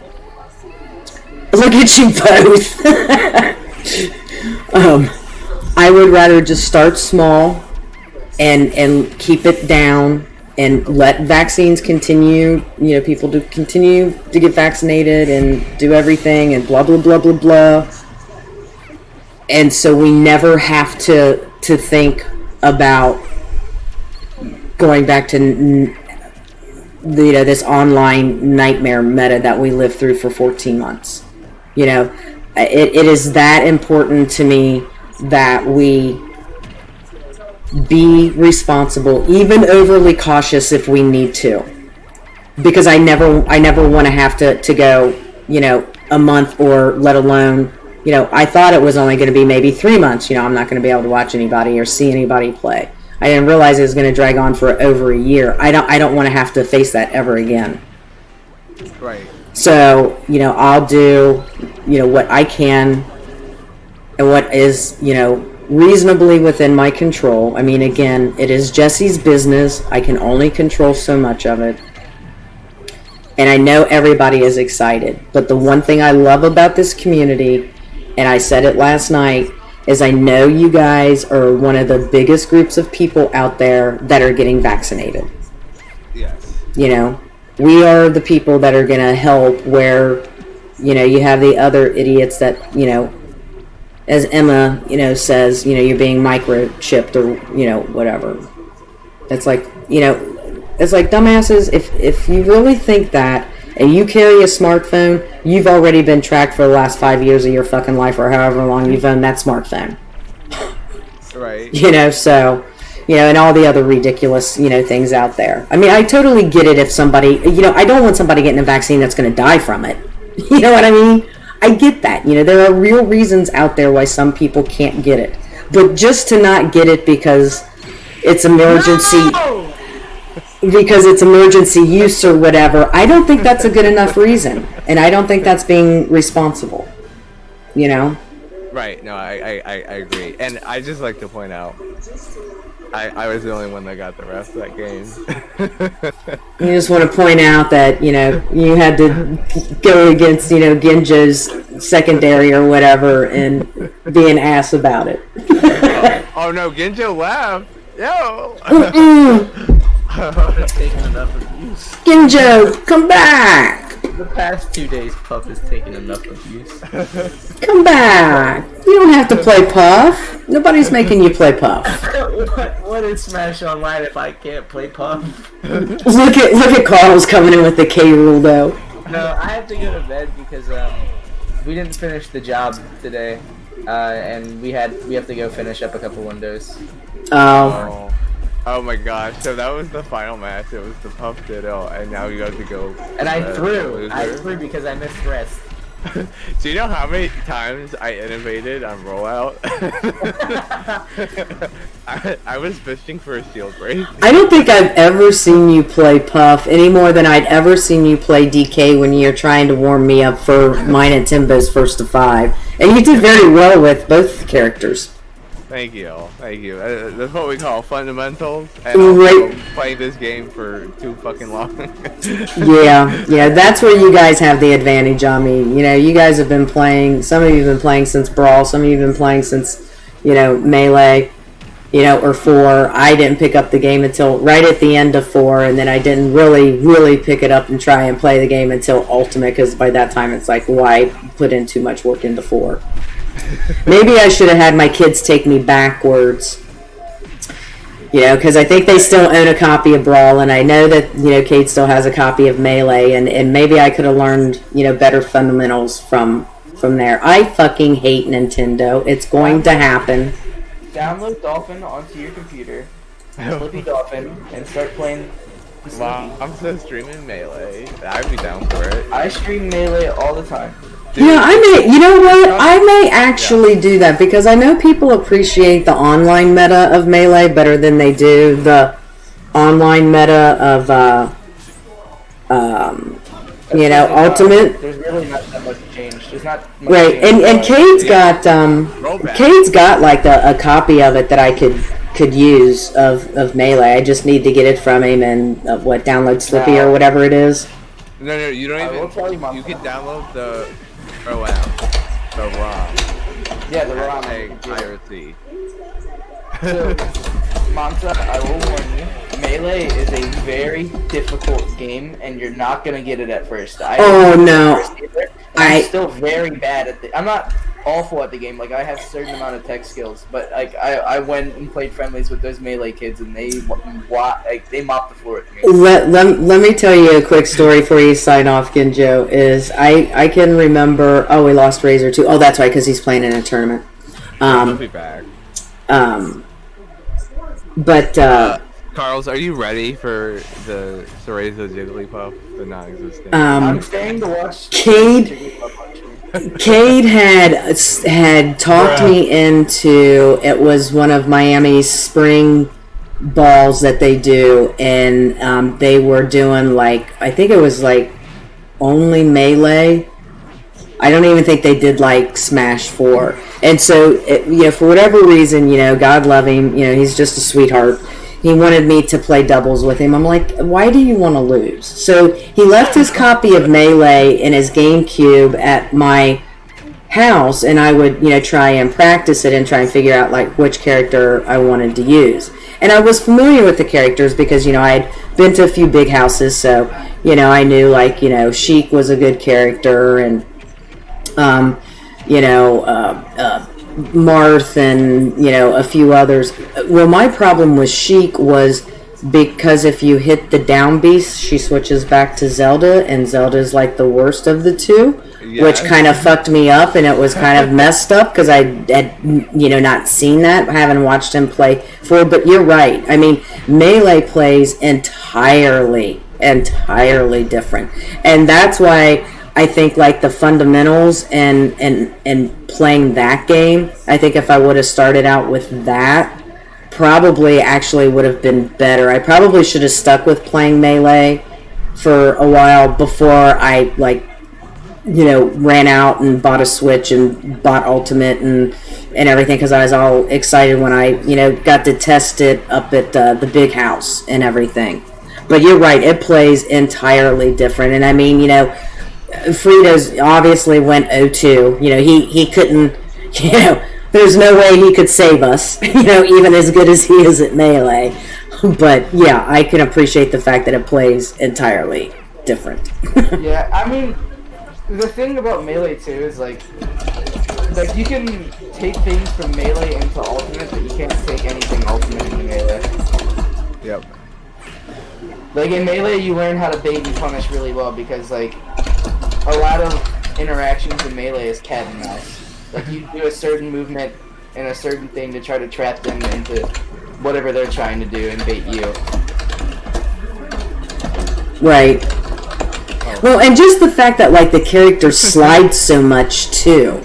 A: Look at you both. I would rather just start small and keep it down and let vaccines continue. People to continue to get vaccinated and do everything and blah, blah, blah, blah, blah. And so we never have to think about going back to this online nightmare meta that we lived through for 14 months. It is that important to me that we be responsible, even overly cautious if we need to, because I never want to have to go, a month, or let alone, I thought it was only going to be maybe 3 months. I'm not going to be able to watch anybody or see anybody play. I didn't realize it was going to drag on for over a year. I don't want to have to face that ever again.
B: Right.
A: So, I'll do, what I can and what is, reasonably within my control. I mean, again, it is Jesse's business. I can only control so much of it. And I know everybody is excited. But the one thing I love about this community, and I said it last night, is I know you guys are one of the biggest groups of people out there that are getting vaccinated.
B: Yes.
A: We are the people that are going to help where, you have the other idiots that, as Emma, says, you're being microchipped or, whatever. It's like, it's like, dumbasses, if you really think that, and you carry a smartphone, you've already been tracked for the last 5 years of your fucking life, or however long you've owned that smartphone.
B: Right.
A: So, and all the other ridiculous, things out there. I mean, I totally get it if somebody, I don't want somebody getting a vaccine that's going to die from it. You know what I mean? I get that. There are real reasons out there why some people can't get it. But just to not get it because it's emergency... No! Because it's emergency use or whatever, I don't think that's a good enough reason. And I don't think that's being responsible.
B: Right, no, I agree. And I just like to point out, I was the only one that got the rest of that game.
A: You just want to point out that, you had to go against, Genjo's secondary or whatever and be an ass about it.
B: Oh no, Genjo laughed. Yo!
E: Puff has taken enough abuse.
A: Ginjo, come back!
E: The past 2 days, Puff has taken enough abuse.
A: Come back! You don't have to play Puff. Nobody's making you play Puff.
E: what is Smash Online if I can't play Puff?
A: Look at Carl's coming in with the K rule though.
E: No, I have to go to bed because we didn't finish the job today, and we have to go finish up a couple windows.
A: Oh.
B: Oh my gosh, so that was the final match. It was the Puff Ditto, and now you have to go.
E: And I threw because I missed rest.
B: Do you know how many times I innovated on rollout? I was fishing for a shield break.
A: I don't think I've ever seen you play Puff any more than I'd ever seen you play DK when you're trying to warm me up for mine and Timbo's first to 5. And you did very well with both characters.
B: Thank you. That's what we call fundamentals, and also playing this game for too fucking long.
A: Yeah, that's where you guys have the advantage on me. You know, you guys have been playing, some of you have been playing since Brawl, some of you have been playing since, Melee, or 4. I didn't pick up the game until right at the end of 4, and then I didn't really pick it up and try and play the game until Ultimate, because by that time it's like, why put in too much work into 4? Maybe I should have had my kids take me backwards. Because I think they still own a copy of Brawl, and I know that, Kate still has a copy of Melee, and maybe I could have learned, better fundamentals from there. I fucking hate Nintendo. It's going to happen.
E: Download Dolphin onto your computer, Flippy Dolphin, and start playing the
B: Wow, I'm still streaming Melee. I'd be down for it.
E: I stream Melee all the time.
B: Dude.
A: Yeah, I may actually do that, because I know people appreciate the online meta of Melee better than they do the online meta of, Ultimate.
E: There's really not that much change. There's not much
A: Right,
E: change.
A: and Cade's got like a copy of it that I could use of Melee. I just need to get it from him and download Slippy or whatever it is.
B: No, you don't even.
E: I will tell you,
B: you can download the ROM.
E: Yeah, the ROM.
B: IRC.
E: So, Monta, I will warn you, Melee is a very difficult game, and you're not gonna get it at first. I'm still very bad at it. I'm not awful at the game. Like, I have a certain amount of tech skills, but like I went and played friendlies with those Melee kids, and they mopped the floor with me.
A: Let me tell you a quick story before you sign off, Ginjo. Is I can remember. Oh, we lost Razor too. Oh, that's right, because he's playing in a tournament.
B: He'll be back. Carls, are you ready for the Cereza Jigglypuff, the non-existent?
E: I'm staying to watch.
A: Cade had talked me into, it was one of Miami's spring balls that they do, and they were doing I think it was only Melee. I don't even think they did Smash 4. And so, for whatever reason, God love him, he's just a sweetheart. He wanted me to play doubles with him. I'm like, why do you want to lose? So he left his copy of Melee in his GameCube at my house, and I would, try and practice it and try and figure out which character I wanted to use. And I was familiar with the characters because, I had been to a few big houses, so, I knew Sheik was a good character, and Marth and a few others. Well, my problem with Sheik was because if you hit the down beast, she switches back to Zelda, and Zelda's the worst of the two, which kind of fucked me up, and it was kind of messed up because I had not seen that. I haven't watched him play for. But you're right. I mean, Melee plays entirely different, and that's why I think the fundamentals and playing that game, I think if I would have started out with that, probably actually would have been better. I probably should have stuck with playing Melee for a while before I ran out and bought a Switch and bought Ultimate and everything, because I was all excited when I got to test it up at the big house and everything. But you're right, it plays entirely different, and I mean Fritos obviously went 0-2. He couldn't, there's no way he could save us, even as good as he is at Melee. But yeah, I can appreciate the fact that it plays entirely different.
E: Yeah, I mean, the thing about Melee too is like you can take things from Melee into Ultimate, but you can't take anything Ultimate into Melee.
B: Yep.
E: Like in Melee, you learn how to bait and punish really well because like a lot of interactions in Melee is cat and mouse. Like you do a certain movement and a certain thing to try to trap them into whatever they're trying to do and bait you.
A: Right. Well, and just the fact that like the character slides so much too.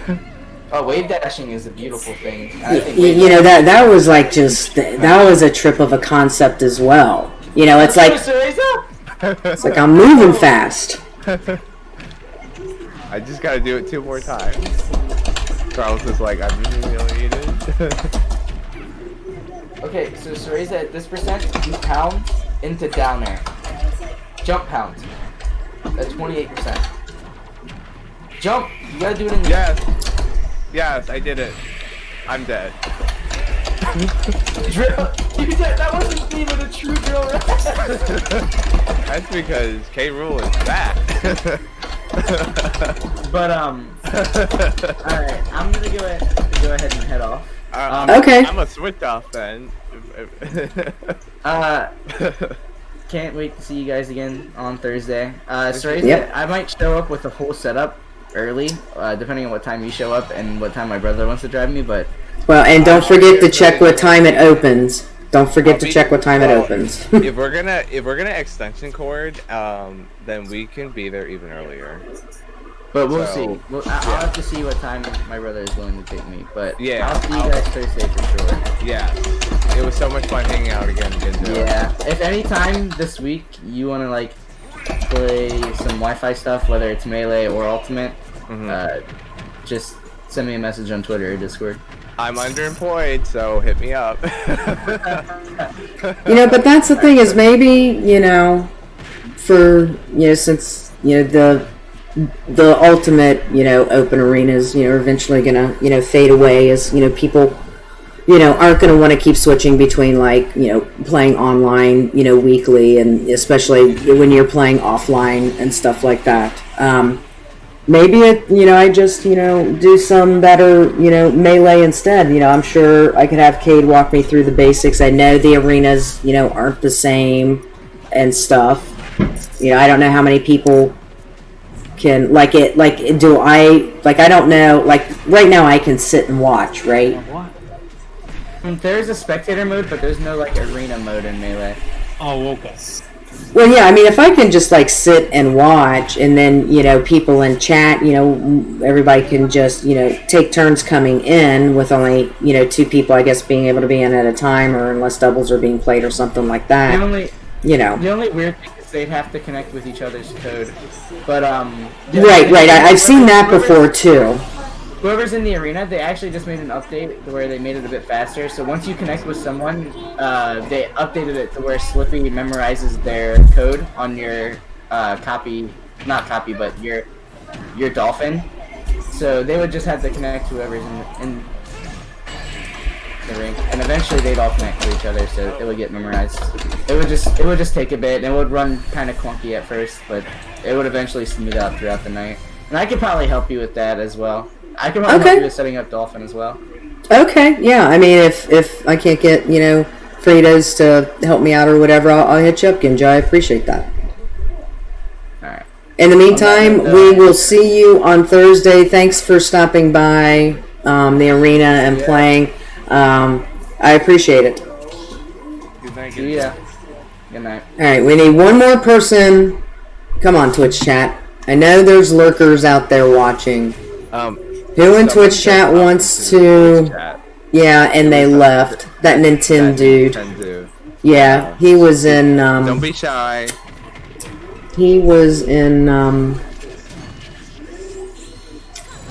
E: Oh, wave dashing is a beautiful thing. I think
A: You know, that was like just that was a trip of a concept as well. You know, it's like I'm moving fast.
B: I just gotta do it 2 more times. Charles is like, I'm humiliated.
E: Okay, so Cereza at this percent, you pound into down air. Jump pound. At 28%. Jump! You gotta do it in the
B: Yes, I did it. I'm dead.
E: drill. That wasn't even a true drill right?
B: That's because K. Rool is fat.
E: But alright, I'm gonna go ahead and head off.
A: Okay.
B: I'm a switch off then.
E: Can't wait to see you guys again on Thursday. Cereza,
A: Yep.
E: I might show up with a whole setup early, depending on what time you show up and what time my brother wants to drive me, but
A: Well, and don't forget to check what time it opens. Don't forget to check what time it opens.
B: if we're gonna extension cord, then we can be there even earlier.
E: But we'll
B: So,
E: see. I'll have to see what time my brother is willing to take me. But
B: Yeah,
E: I'll see you guys Thursday for sure.
B: Yeah, it was so much fun hanging out again.
E: Yeah. If any time this week you want to like play some Wi-Fi stuff, whether it's Melee or Ultimate, just send me a message on Twitter or Discord.
B: I'm underemployed, so hit me up.
A: You know, but that's the thing is maybe, you know, for, you know, since, you know, the ultimate, you know, open arenas, you know, are eventually gonna, you know, fade away as, you know, people, you know, aren't gonna want to keep switching between, like, you know, playing online, you know, weekly, and especially when you're playing offline and stuff like that. Maybe you know, I just, you know, do some better, you know, Melee instead. You know, I'm sure I could have Cade walk me through the basics. I know the arenas, you know, aren't the same and stuff. You know, I don't know how many people can, I don't know, like, right now I can sit and watch, right?
E: There's a spectator mode, but there's no, like, arena mode in Melee.
F: Oh, okay.
A: Well, yeah, I mean, if I can just, like, sit and watch, and then, you know, people in chat, you know, everybody can just, you know, take turns coming in with only, you know, 2 people, I guess, being able to be in at a time, or unless doubles are being played or something like that, you know.
E: The only weird thing is they'd have to connect with each other's code. But,
A: Right, I've seen that before, too.
E: Whoever's in the arena, they actually just made an update where they made it a bit faster. So once you connect with someone, they updated it to where Slippy memorizes their code on your not copy, but your dolphin. So they would just have to connect whoever's in the ring, and eventually they'd all connect to each other, so it would get memorized. It would just take a bit, and it would run kind of clunky at first, but it would eventually smooth out throughout the night. And I could probably help you with that as well. I can probably help you with setting up Dolphin as well.
A: Okay, yeah. I mean, if I can't get, you know, Fritos to help me out or whatever, I'll hit you up, Ginja. I appreciate that.
E: Alright.
A: In the meantime, we will see you on Thursday. Thanks for stopping by the arena and playing. I appreciate it.
B: Good night.
E: See ya. Good night.
A: Alright, we need one more person. Come on, Twitch chat. I know there's lurkers out there watching. Who in Twitch chat wants to... Yeah, and they left. That Nintendo dude. Yeah, he was in...
B: Don't be shy.
A: He was in...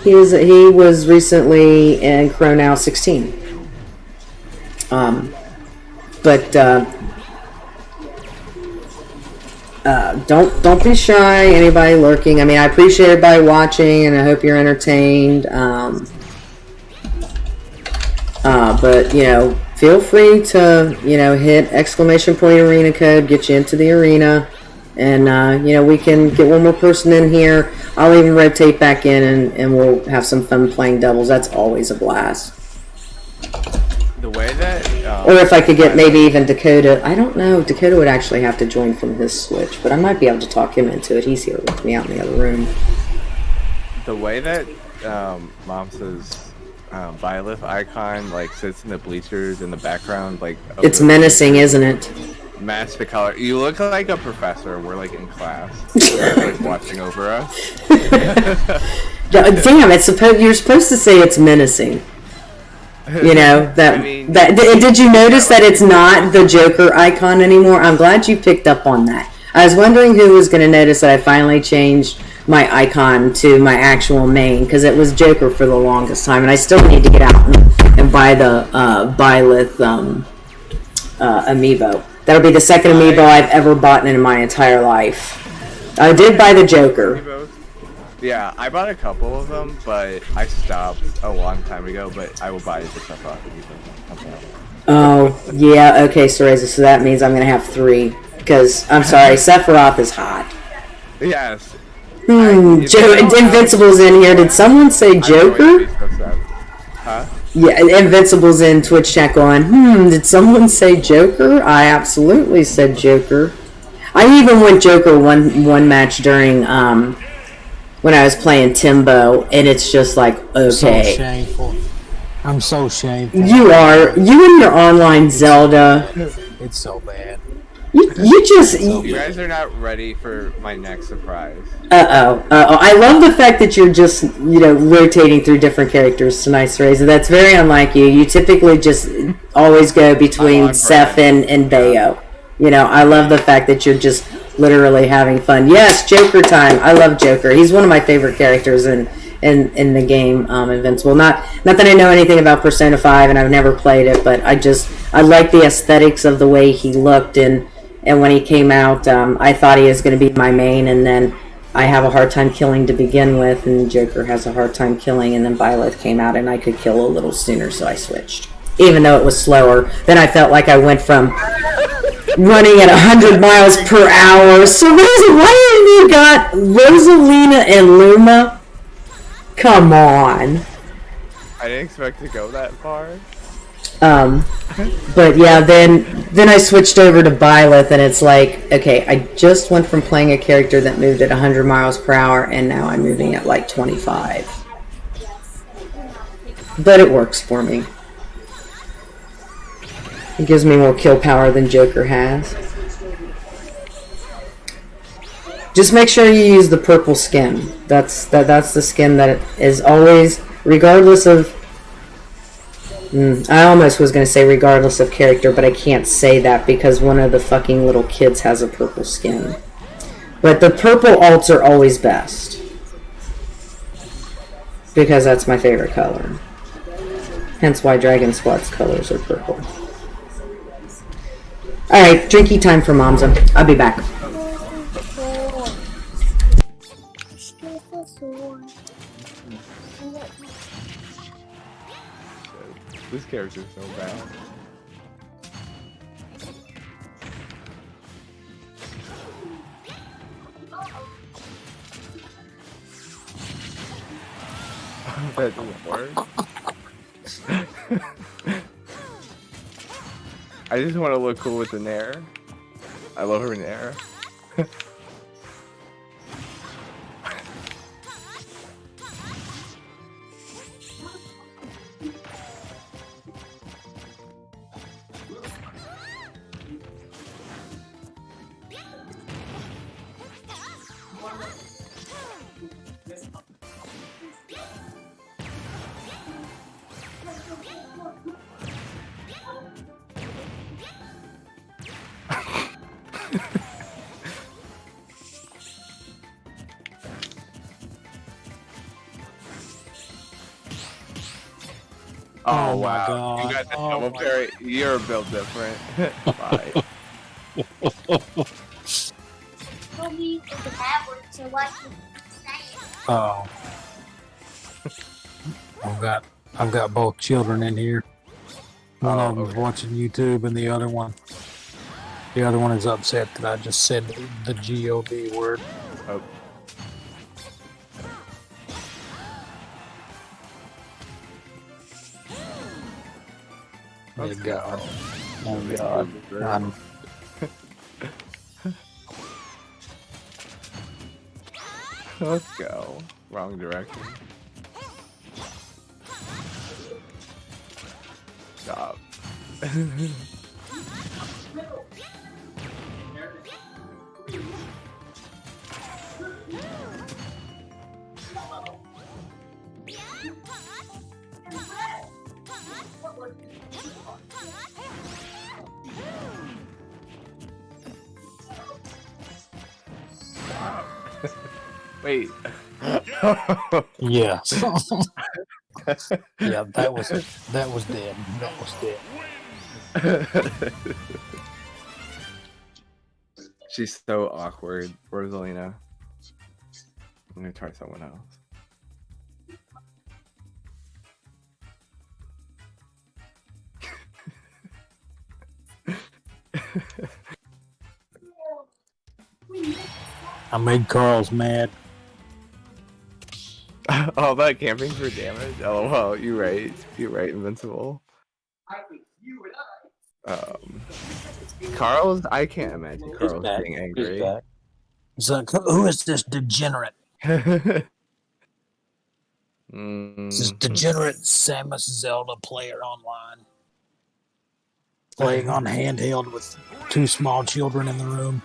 A: He was recently in Chronow 16. Don't be shy, anybody lurking. I mean, I appreciate everybody watching, and I hope you're entertained. But, you know, feel free to, hit exclamation point arena code, get you into the arena, and, we can get one more person in here. I'll even rotate back in, and we'll have some fun playing doubles. That's always a blast.
B: The way that...
A: or if I could get maybe even Dakota. I don't know. Dakota would actually have to join from his Switch, but I might be able to talk him into it. He's here with me out in the other room.
B: The way that Momsa's Byleth icon sits in the bleachers in the background,
A: it's menacing, isn't it?
B: Match the color. You look like a professor. We're in class, watching over us.
A: Damn! You're supposed to say it's menacing. Did you notice that it's not the Joker icon anymore? I'm glad you picked up on that. I was wondering who was going to notice that I finally changed my icon to my actual main, because it was Joker for the longest time, and I still need to get out and buy the Byleth amiibo. That'll be the second amiibo I've ever bought in my entire life. I did buy the Joker.
B: Yeah, I bought a couple of them, but I stopped a long time ago, but I will buy the Sephiroth amiibo.
A: Oh, yeah, okay, Cereza, so that means I'm going to have 3, because, I'm sorry, Sephiroth is hot.
B: Yes.
A: Invincible's in here. Did someone say Joker?
B: Huh?
A: Yeah, Invincible's in Twitch chat going, did someone say Joker? I absolutely said Joker. I even went Joker one match during, when I was playing Timbo, and it's just like, okay.
F: So shameful. I'm so shameful.
A: You and your online Zelda.
F: It's so bad.
A: You
B: guys are not ready for my next surprise.
A: I love the fact that you're just, rotating through different characters tonight, Cereza. That's very unlike you. You typically just always go between Seth and Bayo. I love the fact that you're just literally having fun. Yes, Joker time. I love Joker. He's one of my favorite characters in the game, Invincible. Not that I know anything about Persona 5 and I've never played it, but I like the aesthetics of the way he looked, and when he came out, I thought he was going to be my main, and then I have a hard time killing to begin with, and Joker has a hard time killing, and then Byleth came out and I could kill a little sooner, so I switched. Even though it was slower, then I felt like I went from running at 100 miles per hour. So why have you got Rosalina and Luma? Come on.
B: I didn't expect to go that far.
A: But yeah, then I switched over to Byleth, and it's like, okay, I just went from playing a character that moved at 100 miles per hour, and now I'm moving at 25. But it works for me. It gives me more kill power than Joker has. Just make sure you use the purple skin. That's the skin that is always, regardless of... I almost was going to say regardless of character, but I can't say that because one of the fucking little kids has a purple skin. But the purple alts are always best. Because that's my favorite color. Hence why DragonSquad's colors are purple. Alright, drinky time for Momsa. I'll be back.
B: This character's so bad. That doesn't work. I just want to look cool with the Nair. I love her Nair.
F: Oh my
B: wow.
F: god.
B: You got the double parry. You're built different. Bye.
F: Oh. I've got both children in here. One of them's watching YouTube, and the other one is upset that I just said the G-O-D word.
B: Oh.
F: Oh God! Oh God!
B: Let's go. Wrong direction. Stop. Wait.
F: Yeah. Yeah, that was dead. That was dead.
B: She's so awkward, Rosalina. I'm gonna try someone else.
F: I made Carl's mad.
B: All that camping for damage? Oh well, you're right. You're right, Invincible. Carl's, I can't imagine Carl's being angry.
F: It's like, who is this degenerate? This degenerate Samus Zelda player online. Playing on handheld with 2 small children in the room.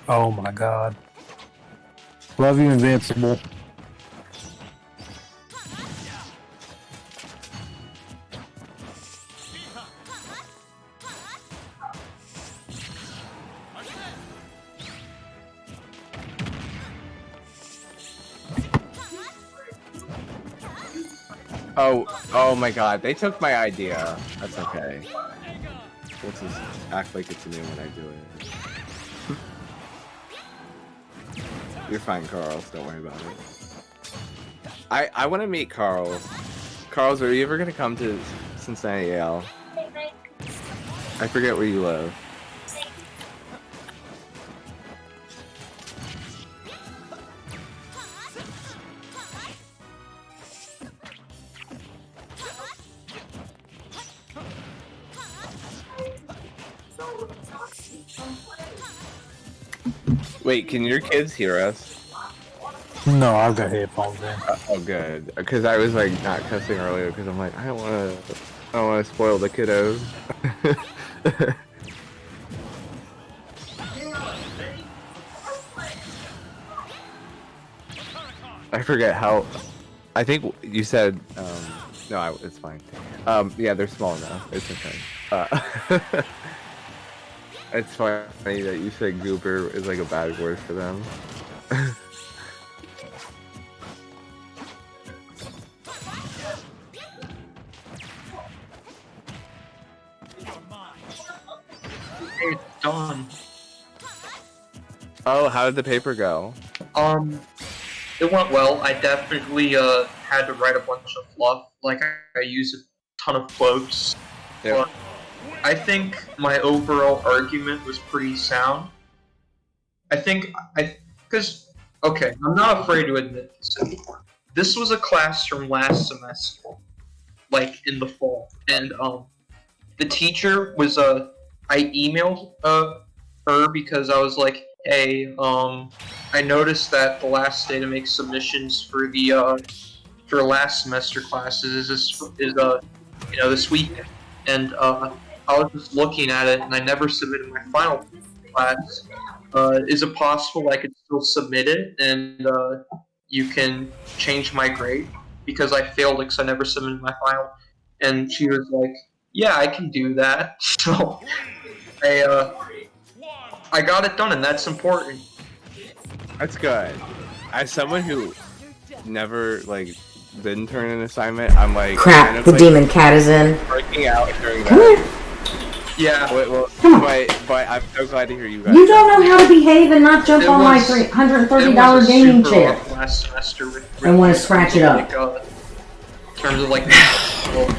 F: Oh my God. Love you, Invincible.
B: Oh my God, they took my idea. That's okay. Let's just act like it's new when I do it. You're fine, Carl. Don't worry about it. I want to meet Carl. Carl's, are you ever gonna come to Cincinnati, Yale? I forget where you live. Wait, can your kids hear us?
F: No, I've got headphones in.
B: Oh, good. Because I was like not cussing earlier because I'm like I don't want to spoil the kiddos. I forget how. I think you said. No, it's fine. Yeah, they're small enough. It's okay. It's funny that you said goober is like a bad word for them.
D: It's done.
B: Oh, how did the paper go?
D: It went well. I definitely had to write a bunch of fluff. Like I use a ton of quotes.
B: Yeah.
D: But I think my overall argument was pretty sound. Because I'm not afraid to admit this anymore. This was a class from last semester, like in the fall, and the teacher was I emailed her because I was like, hey, I noticed that the last day to make submissions for the for last semester classes is this weekend, and I was just looking at it, and I never submitted my final class. Is it possible I could still submit it, and you can change my grade? Because I failed because I never submitted my final. And she was like, yeah, I can do that. So I got it done, and that's important.
B: That's good. As someone who never didn't turn an assignment, I'm like
A: Crap, the demon cat is in.
B: freaking out during
A: Come
B: that.
A: here.
D: Yeah.
B: Well,
A: Come on.
B: but I'm so glad to hear you guys.
A: You don't know how to behave and not jump
D: It
A: on my
D: was-
A: $330
D: It was a
A: gaming
D: super
A: chair.
D: rough last semester with
A: And wanna scratch it up.
D: In terms of like,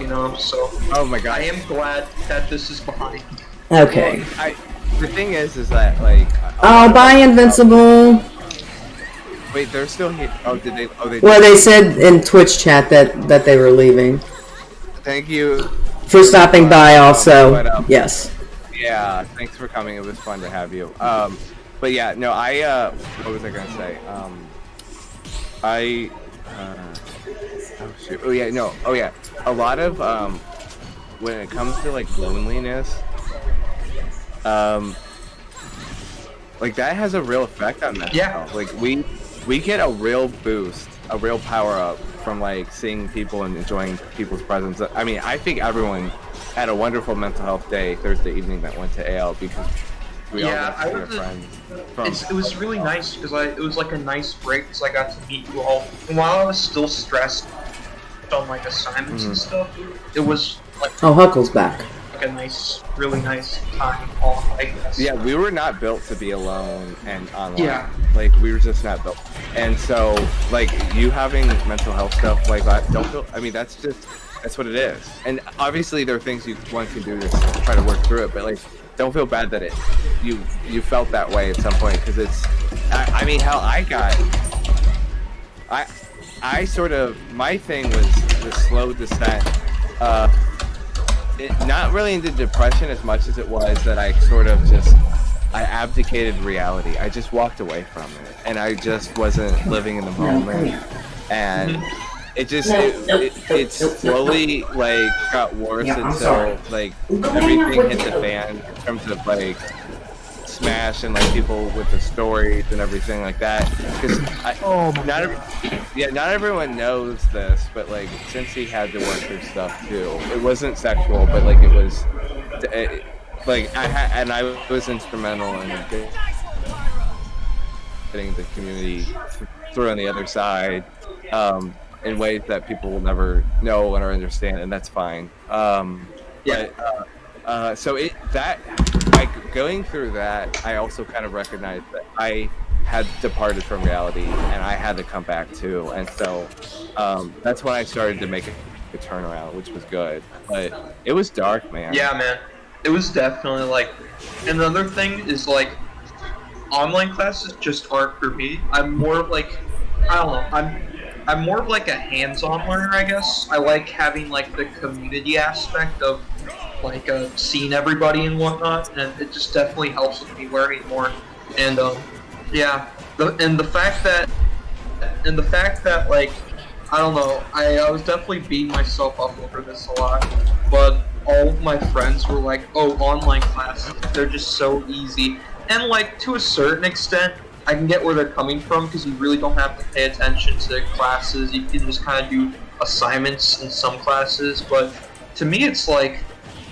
D: you know, so
B: Oh my
D: I
B: god.
D: am glad that this is behind.
A: Okay.
B: The thing is that like.
A: Oh, bye, Invincible.
B: Wait, they're still here. Oh, did they? Oh, they.
A: Well, they said in Twitch chat that they were leaving.
B: Thank you.
A: For stopping by also.
B: But,
A: Yes.
B: Yeah, thanks for coming. It was fun to have you. But yeah, no, what was I gonna say? Oh shoot. Oh yeah, no. Oh yeah. A lot of when it comes to like loneliness, like that has a real effect on mental health. Like we get a real boost, a real power up from like seeing people and enjoying people's presence. I mean, I think everyone had a wonderful mental health day Thursday evening that went to AL because we all got to see our friends.
D: It was really nice because it was like a nice break because I got to meet you all. And while I was still stressed on like assignments and stuff, it was like
A: Oh, Huckle's back.
D: a nice, really nice time off, I guess.
B: Yeah, we were not built to be alone and online.
D: Yeah.
B: Like, we were just not built. And so, like, you having mental health stuff like that, don't feel, I mean, that's what it is. And obviously there are things one can do to try to work through it, but like, don't feel bad that you felt that way at some point, because it's, I mean, hell, I sort of, my thing was the slow descent, not really into depression as much as it was that I sort of I abdicated reality. I just walked away from it, and I just wasn't living in the moment, and it slowly like got worse until like everything hit the fan in terms of like Smash and like people with the stories and everything like that. Because not everyone knows this, but like since he had to work through stuff too, it wasn't sexual, but like it was. I was instrumental in getting the community through on the other side in ways that people will never know or understand, and that's fine. Going through that, I also kind of recognized that I had departed from reality, and I had to come back too, and so that's when I started to make a turnaround, which was good. But it was dark, man.
D: Yeah, man. It was definitely like, another thing is like, online classes just aren't for me. I'm more of like, I don't know, I'm more of like a hands-on learner, I guess. I like having like the community aspect of like seeing everybody and whatnot, and it just definitely helps with me learning more. And yeah, the fact that like, I don't know, I was definitely beating myself up over this a lot, but all of my friends were like, oh, online classes, they're just so easy. And like, to a certain extent, I can get where they're coming from, because you really don't have to pay attention to classes. You can just kind of do assignments in some classes, but to me it's like,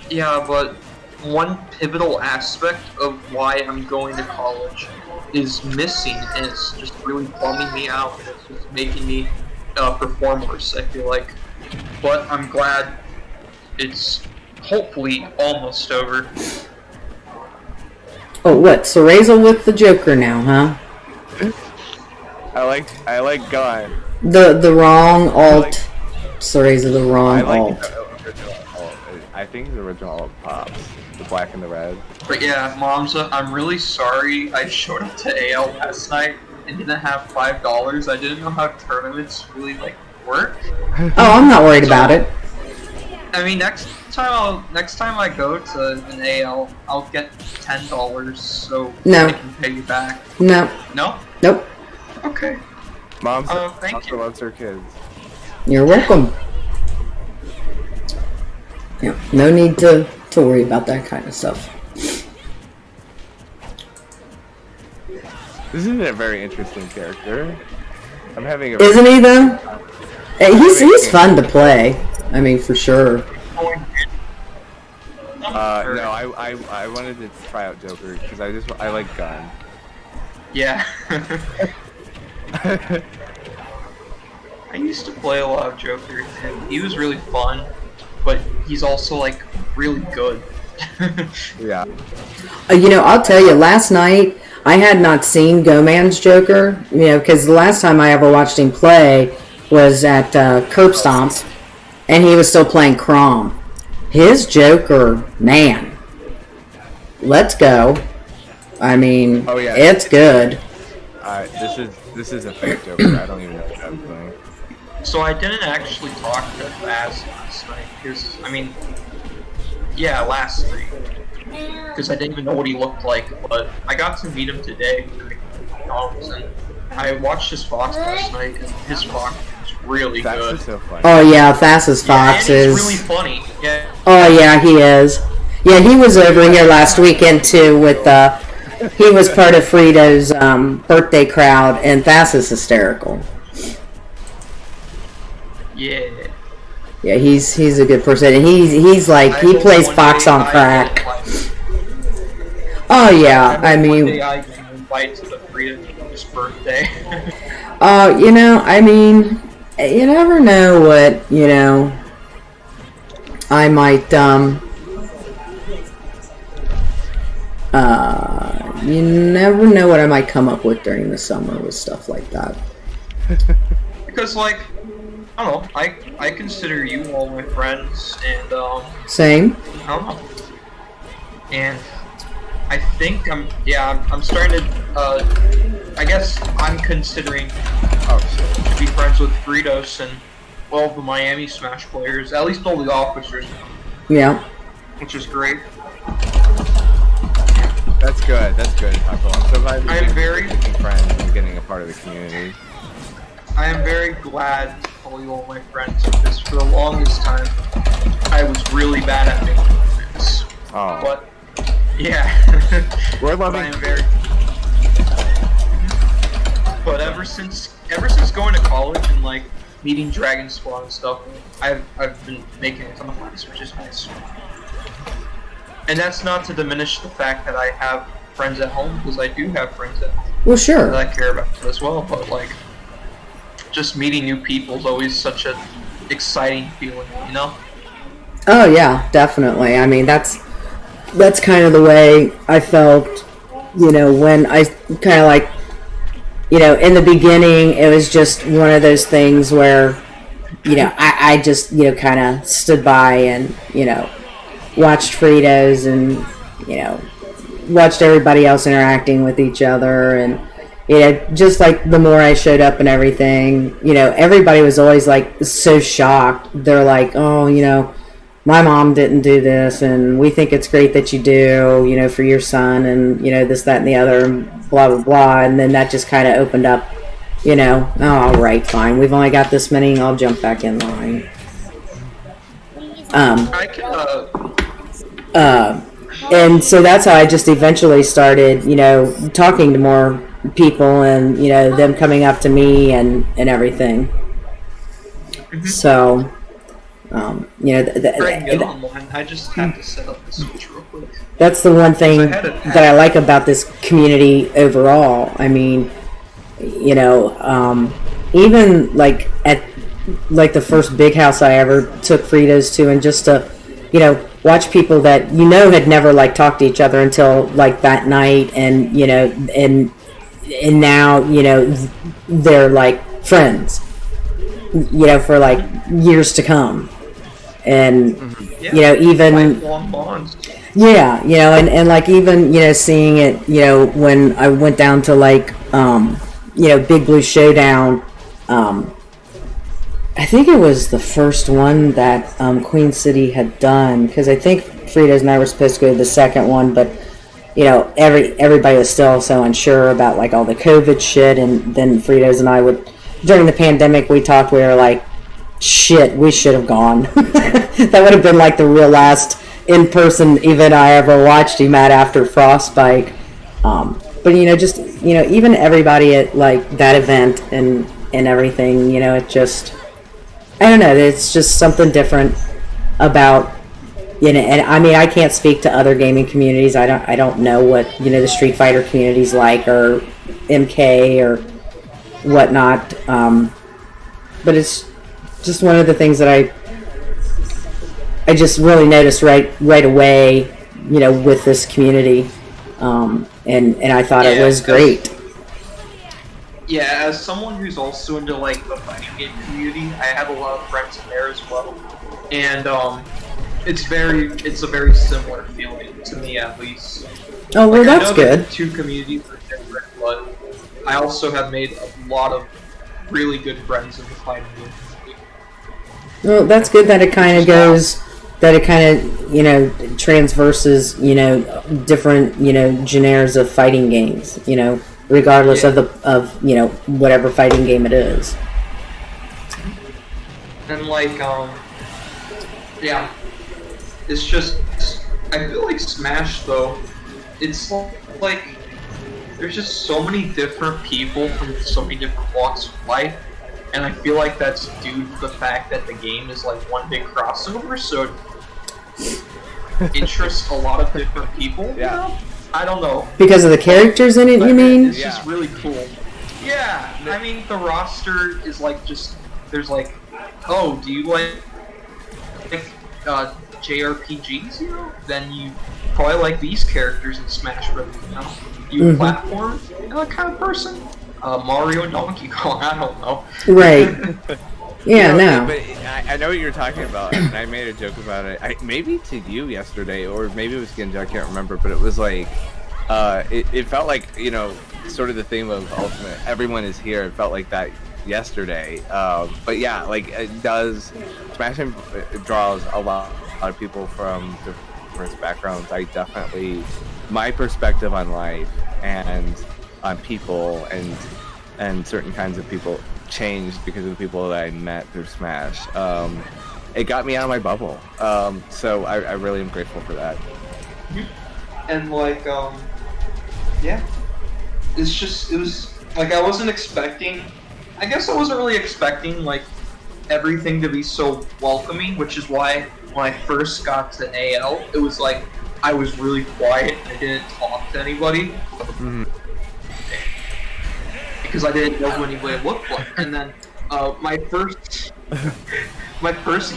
D: yeah, but one pivotal aspect of why I'm going to college is missing, and it's just really bumming me out, and it's just making me perform worse, I feel like. But I'm glad it's hopefully almost over.
A: Oh, what? Cereza with the Joker now, huh?
B: I like Gun.
A: The wrong alt. Cereza, the wrong alt.
B: I think the original alt pops. The black and the red.
D: But yeah, Momza, I'm really sorry I showed up to AL last night and didn't have $5. I didn't know how tournaments really like work.
A: Oh, I'm not worried about it.
D: I mean, next time I go to an AL, I'll get $10 so
A: No.
D: I can pay you back.
A: No.
D: No?
A: Nope.
D: Okay.
B: Mom
D: thank you.
B: loves her kids.
A: You're welcome. Yeah, no need to worry about that kind of stuff.
B: This is a very interesting character. I'm having a.
A: Isn't he though? He's fun to play. I mean, for sure.
B: No, I wanted to try out Joker because I like Gun.
D: Yeah. I used to play a lot of Joker, and he was really fun, but he's also like really good.
B: Yeah.
A: I'll tell you, last night I had not seen Goman's Joker, because the last time I ever watched him play was at Curb Stomps, and he was still playing Crom. His Joker, man, let's go. I mean,
B: Oh, yeah.
A: it's good.
B: This is a fake Joker. I don't even know what I'm playing.
D: So I didn't actually talk to Faz last night, because, last night. Because I didn't even know what he looked like, but I got to meet him today at McDonald's, and I watched his Fox last night, and his Fox is really
B: That's
D: good.
B: so funny.
A: Oh yeah, Fastest Fox
D: and
A: is.
D: he's really funny. Yeah.
A: Oh yeah, he is. Yeah, he was over here last weekend too with he was part of Frito's birthday crowd, and Fast is hysterical.
D: Yeah.
A: Yeah, he's a good person, and he's like he plays Fox on crack. Oh yeah, I mean.
D: One day I can invite to the Frito's birthday.
A: You never know what I might you never know what I might come up with during the summer with stuff like that.
D: Because, I don't know, I consider you all my friends, and,
A: Same.
D: I don't know. And I think I'm starting to, I guess I'm considering to be friends with Fritos and all the Miami Smash players, at least all the officers,
A: Yeah.
D: which is great.
B: That's good. That's good, Taco. I'm so glad
D: I am very-
B: making friends and getting a part of the community.
D: I am very glad to call you all my friends, because for the longest time, I was really bad at making friends.
B: Oh.
D: But, yeah.
B: We're
D: But I
B: loving.
D: am very... But ever since going to college and, meeting DragonSquad and stuff, I've been making a ton of friends, which is nice. And that's not to diminish the fact that I have friends at home, because I do have friends at home
A: Well, sure.
D: that I care about as well, but, just meeting new people is always such an exciting feeling,
A: Oh yeah, definitely. I mean, that's kind of the way I felt, when I kind of in the beginning, it was just one of those things where, I just, kind of stood by and, watched Fritos and, watched everybody else interacting with each other, and just the more I showed up and everything, everybody was always so shocked. They're like, oh, my mom didn't do this, and we think it's great that you do, for your son, and this, that, and the other, and blah blah blah. And then that just kind of opened up, oh, all right, fine, we've only got this many, I'll jump back in line.
D: I can,
A: And so that's how I just eventually started, talking to more people, and them coming up to me and everything. So,
D: get online. I just have to set up the switch real quick.
A: that's the one thing
D: I had it-
A: that I like about this community overall. I mean, even at the first big house I ever took Fritos to, and just to watch people that had never talked to each other until that night, and and now they're friends, for years to come, and even
D: Lifelong bonds.
A: yeah, and even seeing it when I went down to Big Blue Showdown. I think it was the first one that Queen City had done, because I think Fritos and I were supposed to go to the second one, but everybody was still so unsure about all the COVID shit, and then Fritos and I would, during the pandemic, we talked, we were like, shit, we should have gone. That would have been the real last in-person event I ever watched him at after Frostbite. But just even everybody at that event and everything, it just, I don't know, it's just something different about, and I mean, I can't speak to other gaming communities. I don't know what the Street Fighter community's like, or MK or whatnot, but it's just one of the things that I just really noticed right away with this community, and I thought it was great.
D: Yeah, as someone who's also into like the fighting game community, I have a lot of friends in there as well, and it's a very similar feeling to me at least.
A: Oh, well,
D: Like, I
A: that's
D: know
A: good.
D: that the two communities are different, but I also have made a lot of really good friends in the fighting game community.
A: Well, that's good that it kind of goes, that it kind of, transverses, different, genres of fighting games, regardless
D: Yeah.
A: of whatever fighting game it is.
D: And like, yeah, it's just, I feel like Smash though, it's like, there's just so many different people from so many different walks of life, and I feel like that's due to the fact that the game is like one big crossover, so it interests a lot of different people.
B: Yeah.
D: You know? I don't know.
A: Because of the characters in it,
D: But
A: you mean?
D: It's just really cool. Yeah, I mean, the roster is like just, there's like, oh, do you like JRPGs, Then you probably like these characters in Smash Bros, You a platform kind of person? Mario and Donkey Kong, I don't know.
A: Right. Yeah, no.
B: But I know what you're talking about, and I made a joke about it. Maybe to you yesterday, or maybe it was Genja, I can't remember, but it was like, it felt like, sort of the theme of Ultimate, everyone is here, it felt like that yesterday. But yeah, like, it does, Smash draws a lot of people from different backgrounds. I definitely, my perspective on life and on people and certain kinds of people changed because of the people that I met through Smash. It got me out of my bubble. So I really am grateful for that.
D: And like, yeah, it was like I wasn't expecting. I guess I wasn't really expecting like everything to be so welcoming, which is why when I first got to AL, it was like I was really quiet. I didn't talk to anybody. Because I didn't know who anybody looked like, and then my first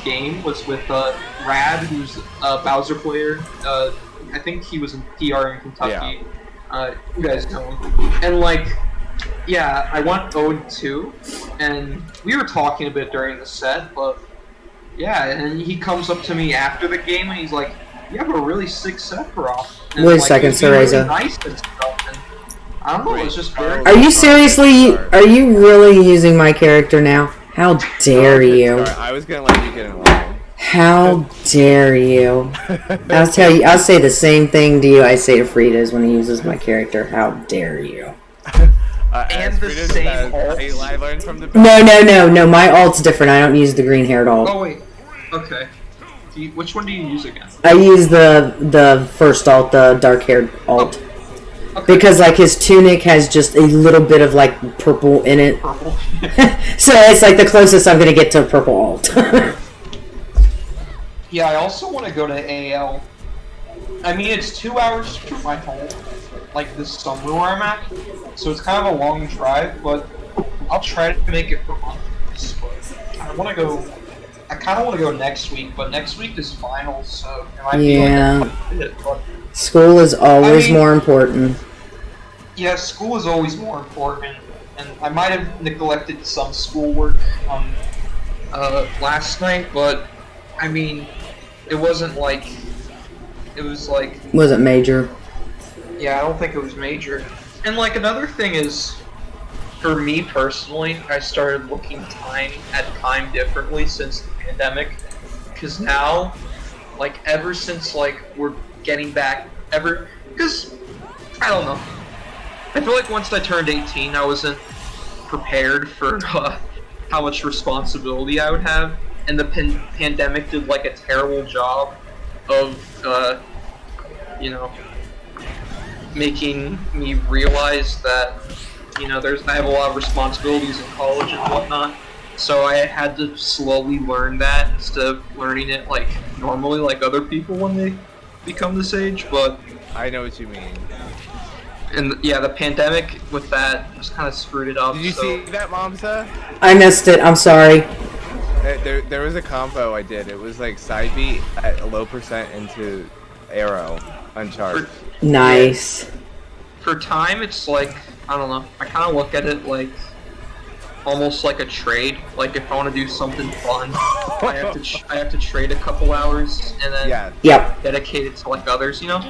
D: game was with Rad, who's a Bowser player. I think he was in PR in Kentucky.
B: Yeah.
D: You guys know him. And like, yeah, I went 0-2, and we were talking a bit during the set, but yeah, and he comes up to me after the game, and he's like, "You have a really sick set, bro." And
A: Wait a
D: like,
A: second,
D: he's really
A: Cereza.
D: nice and stuff, and I don't know, it's just very.
A: Are you really using my character now? How dare you?
B: I was gonna let you get in line.
A: How dare you? I'll say the same thing to you I say to Frida's when he uses my character. How dare you?
D: And the same ult.
B: I learned from the
A: No, my alt's different. I don't use the green-haired alt.
D: Oh wait, okay. Which one do you use again?
A: I use the first alt, the dark-haired alt.
D: Okay.
A: Because like his tunic has just a little bit of like purple in it.
D: Purple.
A: So it's like the closest I'm gonna get to a purple alt.
D: Yeah, I also want to go to AL. I mean, it's 2 hours from my home, like this summer where I'm at, so it's kind of a long drive, but I'll try to make it for months. But I want to go. I kind of want to go next week, but next week is finals, so it might be like a bit, but
A: School is always more important.
D: yeah, school is always more important, and I might have neglected some schoolwork last night, but I mean, it wasn't like it was like.
A: Wasn't major.
D: Yeah, I don't think it was major. And like another thing is, for me personally, I started looking at time differently since the pandemic, because now, like ever since like we're getting back, because I don't know. I feel like once I turned 18, I wasn't prepared for how much responsibility I would have, and the pandemic did like a terrible job of, making me realize that, I have a lot of responsibilities in college and whatnot. So I had to slowly learn that instead of learning it like normally, like other people when they become this age. But
B: I know what you mean.
D: And yeah, the pandemic with that just kind of screwed it up.
B: Did you see that, Momsa?
A: I missed it. I'm sorry.
B: There was a combo I did. It was like side beat at a low percent into arrow uncharged.
A: Nice.
D: For time, it's like, I don't know. I kind of look at it like almost like a trade. Like if I want to do something fun, I have to trade a couple hours and then
A: Yep.
D: dedicate it to like others, you know?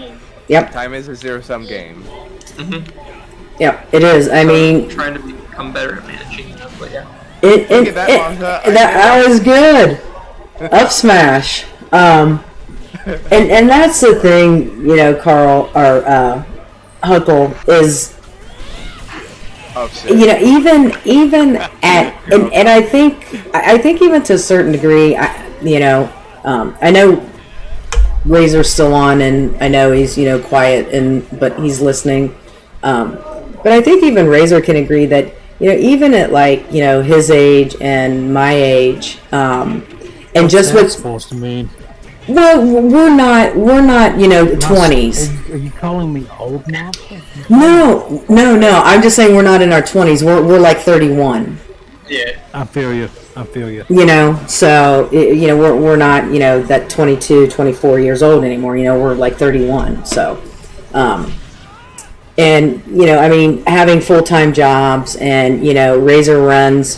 A: Yep.
B: Time is a zero-sum game.
A: Yep. It is. I mean,
D: I'm trying to become better at managing that, but yeah.
B: Look at that, Monza.
A: That was good. Up smash. And that's the thing, you know, Carl or Huckle is.
B: Oh, shit.
A: You know, even at and I think even to a certain degree, I know Razor's still on, and I know he's quiet but he's listening. But I think even Razor can agree that even at his age and my age, and
F: What's
A: just
F: that
A: with
F: supposed to mean?
A: well, we're not 20s.
F: Are you calling me old now?
A: No. I'm just saying we're not in our 20s. We're like 31.
D: Yeah.
F: I feel you.
A: So we're not that 22, 24 years old anymore. We're like 31. So, and I mean, having full-time jobs and Razor runs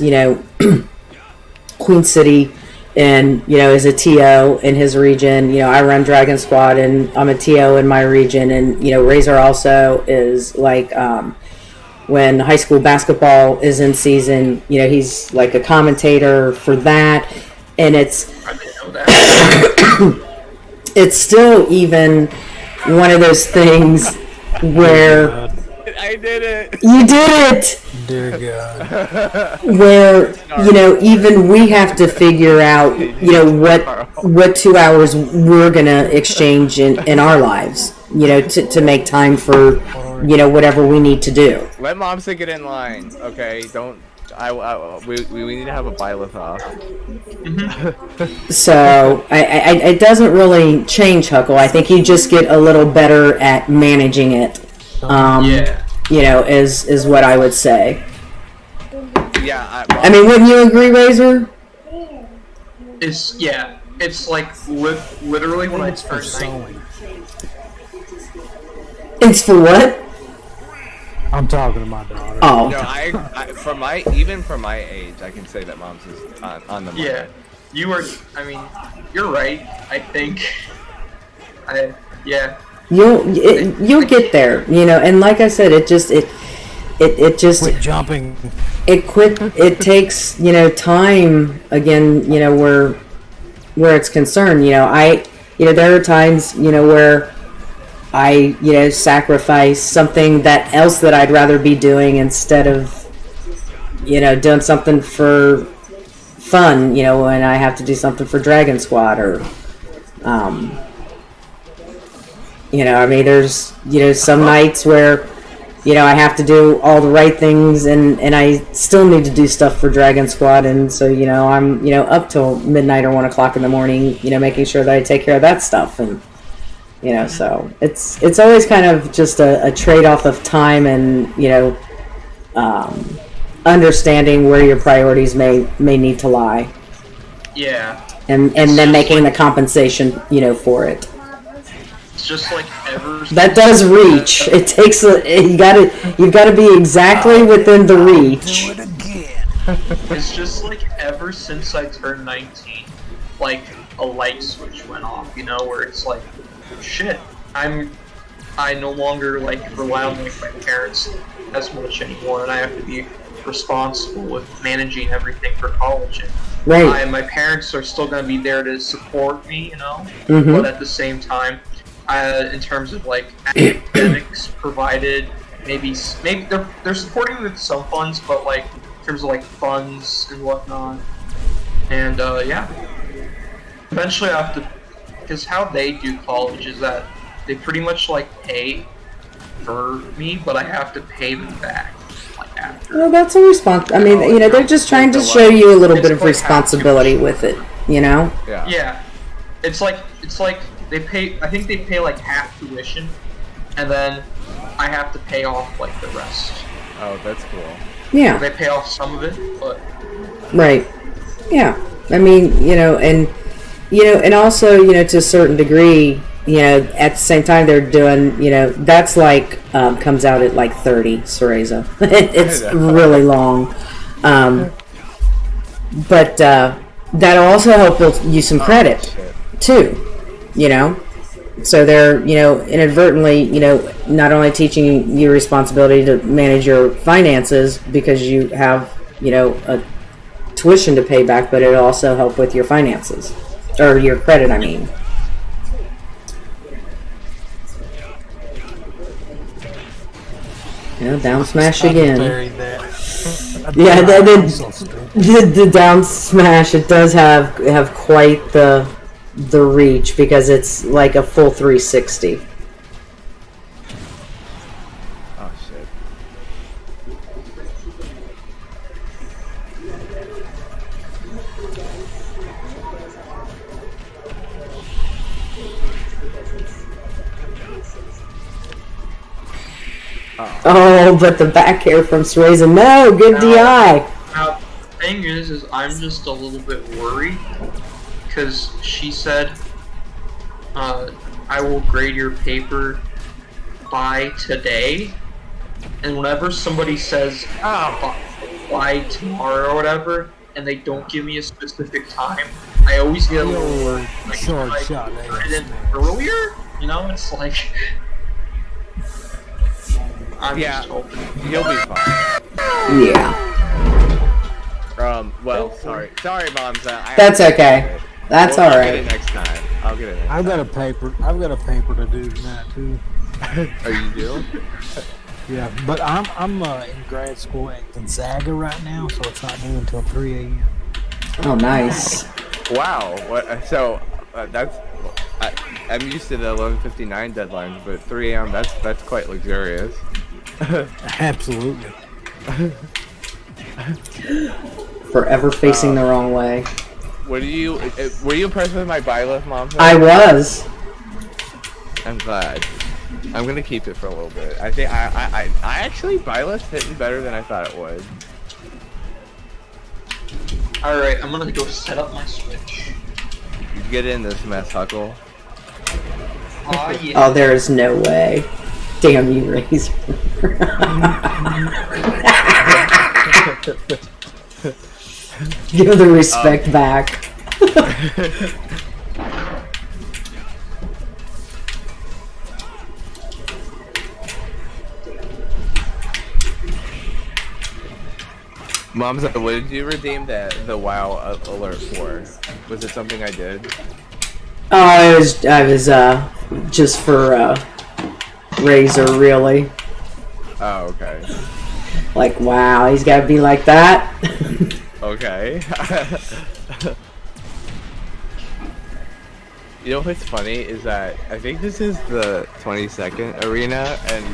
A: Queen City. And is a TO in his region. I run DragonSquad, and I'm a TO in my region. And Razor also is like when high school basketball is in season. He's like a commentator for that, and it's
D: I didn't know that.
A: it's still even one of those things where
B: I did it.
A: you did it.
F: Dear God.
A: Where even we have to figure out what 2 hours we're gonna exchange in our lives to make time for whatever we need to do.
B: Let Momsa get in line, okay? Don't. We need to have a byleth off.
A: So it doesn't really change, Huckle. I think you just get a little better at managing it. Is what I would say.
B: Yeah,
A: I mean, wouldn't you agree, Razor?
D: It's like literally when I
F: For
D: turned 19.
F: sewing.
A: It's for what?
F: I'm talking to my daughter.
A: Oh.
B: No, for my age, I can say that Mom's is on the money.
D: Yeah, you're right. I think.
A: You'll get there, and like I said, it just
F: Quit jumping.
A: it takes time again, where it's concerned. There are times where I sacrifice something else that I'd rather be doing instead of doing something for fun, when I have to do something for DragonSquad or there's some nights where I have to do all the right things and I still need to do stuff for DragonSquad, and so I'm up till midnight or 1 o'clock in the morning making sure that I take care of that stuff, and so it's always kind of just a trade-off of time and understanding where your priorities may need to lie, and then making the compensation for it.
D: It's just like
A: that does reach. It takes you've got to be exactly within the reach.
F: Do it again.
D: It's just like ever since I turned 19, like a light switch went off, where it's like, shit, I no longer like rely on like my parents as much anymore, and I have to be responsible with managing everything for college. And
A: Right.
D: my parents are still going to be there to support me,
A: Mhm.
D: but at the same time, in terms of like academics provided, maybe they're supporting me with some funds, but like in terms of like funds and whatnot, and eventually I have to, because how they do college is that they pretty much like pay for me, but I have to pay them back like after.
A: Well, that's a response. I mean, they're just trying to show you a little bit of responsibility with it.
B: Yeah.
D: Yeah, it's like they pay. I think they pay like half tuition, and then I have to pay off like the rest.
B: Oh, that's cool.
A: Yeah.
D: They pay off some of it, but
A: Right. Yeah. I mean, and also, to a certain degree, at the same time they're doing, that's like comes out at like 30 Cereza. It's really long, but that'll also help build you some credit too. So they're inadvertently not only teaching you responsibility to manage your finances because you have a tuition to pay back, but it'll also help with your finances or your credit. I mean. Down smash again. Yeah, the down smash. It does have quite the reach because it's like a full 360.
B: Oh shit.
A: Oh, but the back air from Cereza. No, good DI.
D: Now, the thing is I'm just a little bit worried because she said, I will grade your paper by today, and whenever somebody says by tomorrow or whatever, and they don't give me a specific time, I always get a little worried. Like,
F: short
D: I
F: shot.
D: put it in earlier, it's like. I'm just hoping.
B: You'll be fine.
A: Yeah.
B: Well, sorry, moms.
A: That's okay. That's all
B: I'll
A: right.
B: get it next time. I'll get it.
F: I've got a paper to do tonight too.
B: Oh, you do?
F: Yeah, but I'm in grad school at Gonzaga right now, so it's not due until 3 a.m.
A: Oh, nice.
B: Wow. What? So that's. I'm used to the 11:59 deadlines, but 3 a.m. That's quite luxurious.
F: Absolutely.
A: Forever facing the wrong way.
B: Were you impressed with my Byleth, Mom?
A: I was.
B: I'm glad. I'm gonna keep it for a little bit. I think I actually Byleth's hitting better than I thought it would.
D: Alright, I'm gonna go set up my Switch.
B: You get in this mess, Huckle.
D: Yeah.
A: Oh, there is no way. Damn you, Razor. Give the respect back.
B: Mom's, what did you redeem the WoW alert for? Was it something I did?
A: Oh, I was just for Razor, really.
B: Oh, okay.
A: Like, wow, he's got to be like that.
B: Okay. You know what's funny is that I think this is the 22nd arena, and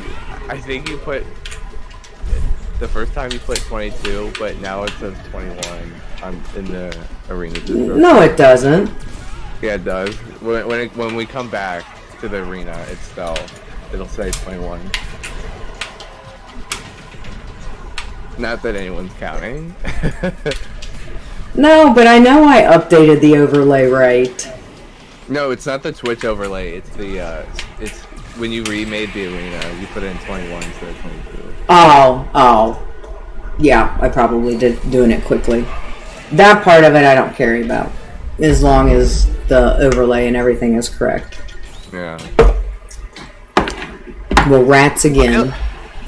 B: I think you put the first time you put 22, but now it says 21 in the arena description.
A: No, it doesn't.
B: Yeah, it does. When we come back to the arena itself, it'll say 21. Not that anyone's counting.
A: No, but I know I updated the overlay right.
B: No, it's not the Twitch overlay. It's the it's when you remade the arena, you put it in 21 instead of 22.
A: Oh. Yeah, I probably did doing it quickly. That part of it I don't care about, as long as the overlay and everything is correct.
B: Yeah.
A: Well, rats again.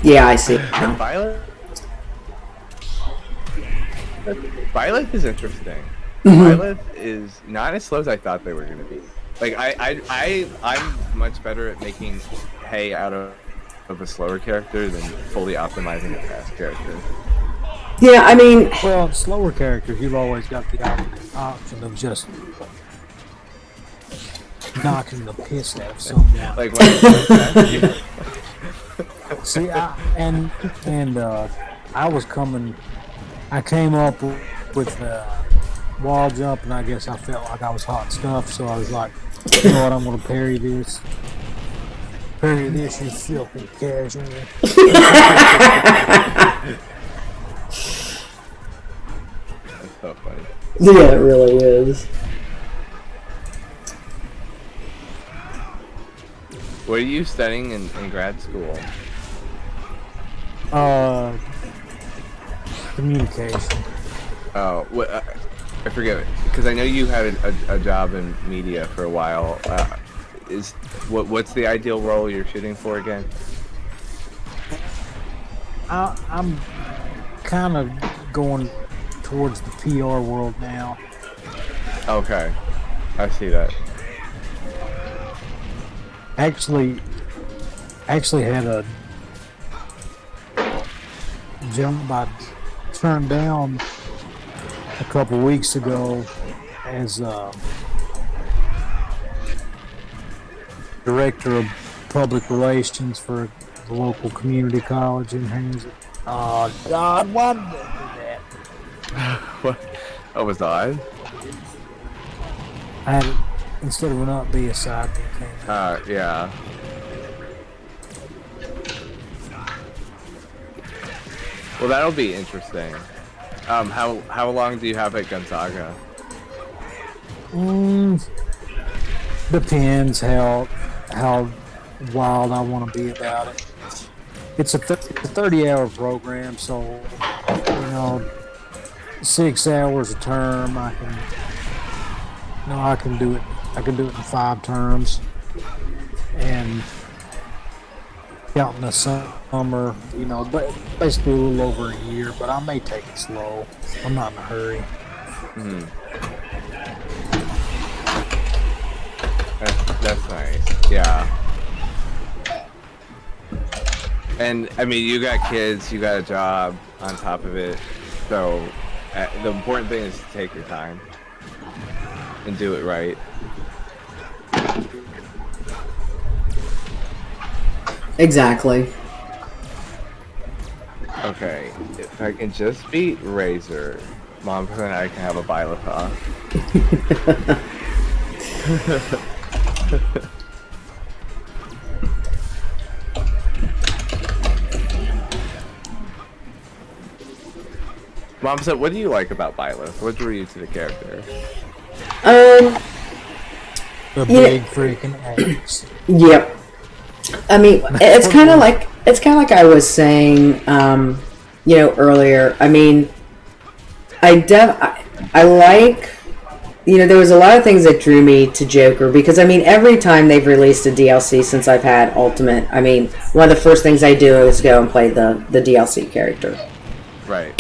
A: Yeah, I see. Now.
B: Violet is interesting.
A: Mm-hmm.
B: Violet is not as slow as I thought they were going to be. Like I'm much better at making hay out of a slower character than fully optimizing a fast character.
A: Yeah, I mean...
F: Well, slower characters, you've always got the option of just knocking the piss out of someone.
B: Like when
F: See, I came up with wall jump, and I guess I felt like I was hot stuff, so I was like, you know what, I'm going to parry this. Parry this, you filthy casual.
B: That's so funny.
A: Yeah, it really is.
B: what are you studying in grad school?
F: Communication.
B: Oh, what? I forget, because I know you had a job in media for a while. What's the ideal role you're shooting for again?
F: I'm kind of going towards the PR world now.
B: Okay, I see that.
F: Actually had a job I turned down a couple weeks ago as director of public relations for the local community college in Hansel. Oh God, why did I do that?
B: What? Oh, was odd?
F: I had it, instead of an up be a side B came out.
B: Yeah. Well, that'll be interesting. How long do you have at Gonzaga?
F: Depends how wild I want to be about it. It's a 30-hour program, so 6 hours a term. I can do it. I can do it in 5 terms, and counting the summer, but basically a little over a year. But I may take it slow. I'm not in a hurry.
B: Mm-hmm. That's nice. Yeah. And I mean, you got kids, you got a job on top of it, so the important thing is to take your time and do it right.
A: Exactly.
B: Okay, if I can just beat Razor, Mom and I can have a Byleth off. Mom said, what do you like about Byleth? What drew you to the character?
F: The big freaking eggs.
A: Yep. I mean, it's kind of like I was saying, earlier. I mean, I like, there was a lot of things that drew me to Joker because I mean, every time they've released a DLC since I've had Ultimate, I mean, one of the first things I do is go and play the DLC character.
B: Right.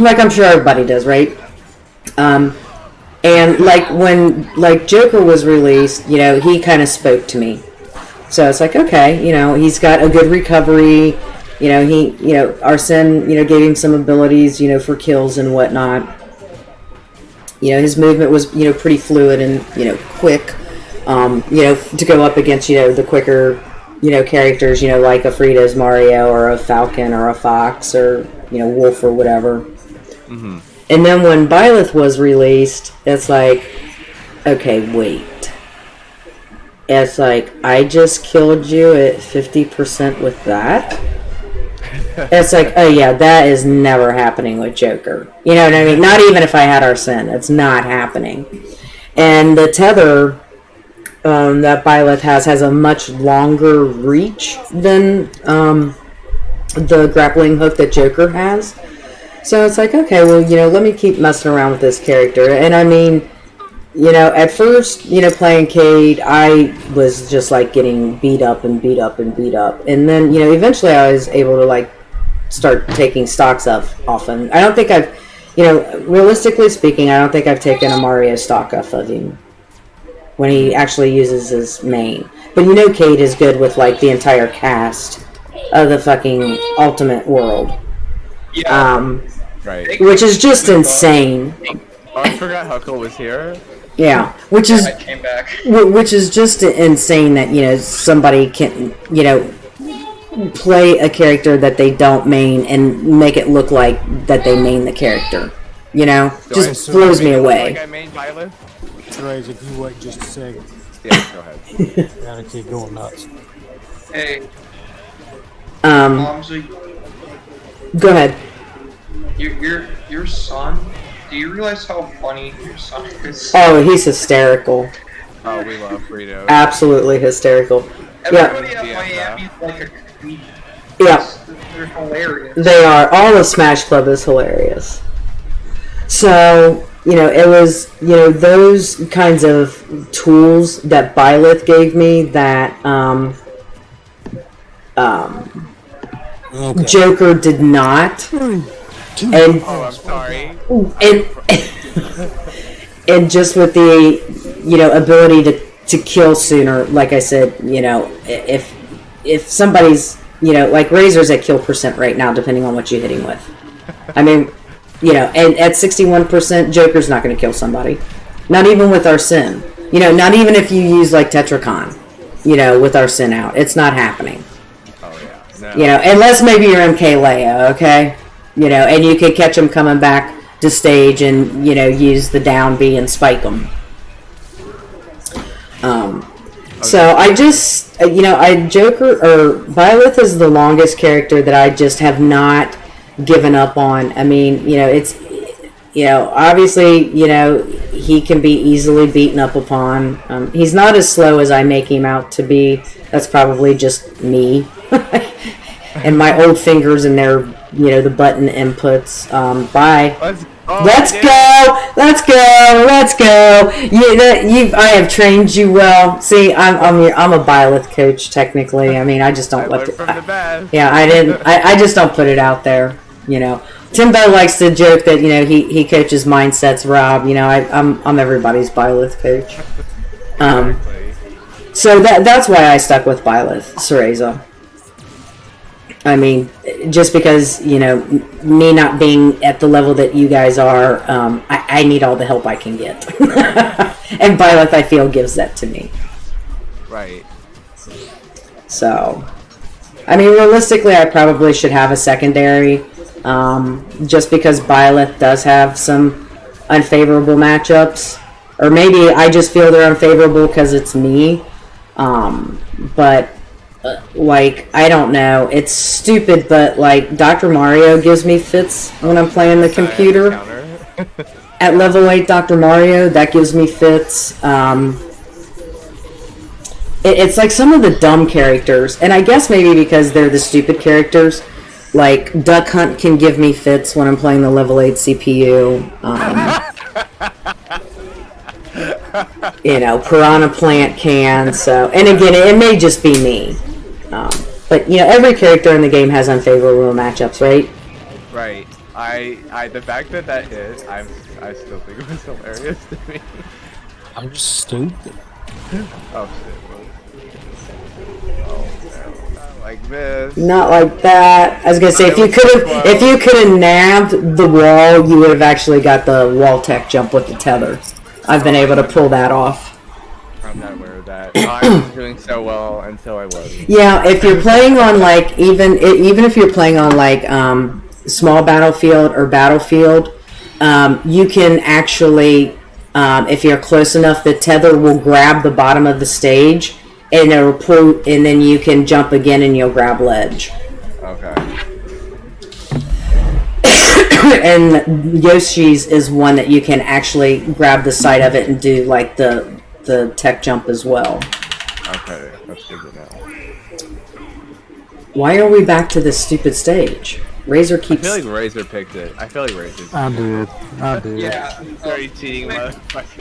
A: Like I'm sure everybody does, right? And like when Joker was released, he kind of spoke to me. So it's like, okay, he's got a good recovery. Arsene, gave him some abilities, for kills and whatnot. His movement was, pretty fluid and, quick. To go up against, the quicker, characters, like a Frida's Mario or a Falcon or a Fox or, Wolf or whatever.
B: Mm-hmm.
A: And then when Byleth was released, it's like, okay, wait. It's like, I just killed you at 50% with that? It's like, oh yeah, that is never happening with Joker. You know what I mean? Not even if I had Arsene. It's not happening. And the tether that Byleth has a much longer reach than the grappling hook that Joker has. So it's like, okay, well, let me keep messing around with this character. And I mean, at first, playing Cade, I was just like getting beat up and beat up and beat up. And then, eventually I was able to like start taking stocks off often. I don't think I've, realistically speaking, I don't think I've taken a Mario stock off of him when he actually uses his main. But Cade is good with like the entire cast of the fucking Ultimate world.
D: Yeah.
B: Right.
A: Which is just insane.
B: Oh, I forgot Huckle was here.
A: Yeah, which is
D: I came back.
A: Which is just insane that somebody can play a character that they don't main and make it look like that they main the character. Just blows me away.
B: Like I main Byleth?
F: Graves, if you wait just a second,
B: Yeah, go ahead.
F: gotta keep going nuts.
D: Hey,
A: Go ahead.
D: your son. Do you realize how funny your son is?
A: Oh, he's hysterical.
B: Oh, we love burritos.
A: Absolutely hysterical.
D: Everybody
B: Yeah.
D: at Miami is like a comedian.
A: Yeah,
D: They're hilarious.
A: they are. All of Smash Club is hilarious. So, it was, those kinds of tools that Byleth gave me that
F: Okay.
A: Joker did not. And
B: Oh, I'm sorry.
A: and and just with the ability to kill sooner, like I said, if somebody's like Razor's at kill percent right now, depending on what you're hitting with. I mean, and at 61%, Joker's not going to kill somebody, not even with Arsene. Not even if you use like Tetracon, with Arsene out, it's not happening.
B: Oh yeah. No.
A: Unless maybe you're MK Leia, okay? And you could catch him coming back to stage and, use the down B and spike him. So I just, Joker, or Byleth is the longest character that I just have not given up on. I mean, it's, obviously, he can be easily beaten up upon. He's not as slow as I make him out to be. That's probably just me. And my old fingers and their, the button inputs. Let's go. I have trained you well. See, I'm a Byleth coach technically. I mean, I just don't let it. Yeah, I didn't. I just don't put it out there. Timbo likes to joke that he coaches mindsets. Rob, I'm everybody's Byleth coach. So that's why I stuck with Byleth, Cereza. I mean, just because, me not being at the level that you guys are, I need all the help I can get. And Byleth, I feel, gives that to me.
B: Right.
A: So, I mean, realistically, I probably should have a secondary, just because Byleth does have some unfavorable matchups. Or maybe I just feel they're unfavorable because it's me. But... I don't know. It's stupid, but, Dr. Mario gives me fits when I'm playing the computer. At level 8, Dr. Mario, that gives me fits. It's like some of the dumb characters, and I guess maybe because they're the stupid characters, like Duck Hunt can give me fits when I'm playing the level 8 CPU. Piranha Plant can, so... And again, it may just be me. But, every character in the game has unfavorable matchups, right?
B: Right. The fact that hit, I still think it was hilarious to me.
F: I'm just stupid.
B: Oh, shit. Oh, no. Not like this.
A: Not like that. I was gonna say, if you could have nabbed the wall, you would have actually got the wall tech jump with the tether. I've been able to pull that off.
B: I'm not aware of that. I was doing so well until I wasn't.
A: Yeah, if you're playing on even if you're playing on small battlefield or battlefield, you can actually, if you're close enough, the tether will grab the bottom of the stage, and it'll pull, and then you can jump again, and you'll grab ledge.
B: Okay.
A: And Yoshi's is one that you can actually grab the side of it and do the tech jump as well.
B: Okay, that's good to know.
A: Why are we back to this stupid stage? Razor keeps...
B: I feel like Razor picked it. I did.
F: I did.
D: Yeah.
B: Sorry, cheating motherfucker.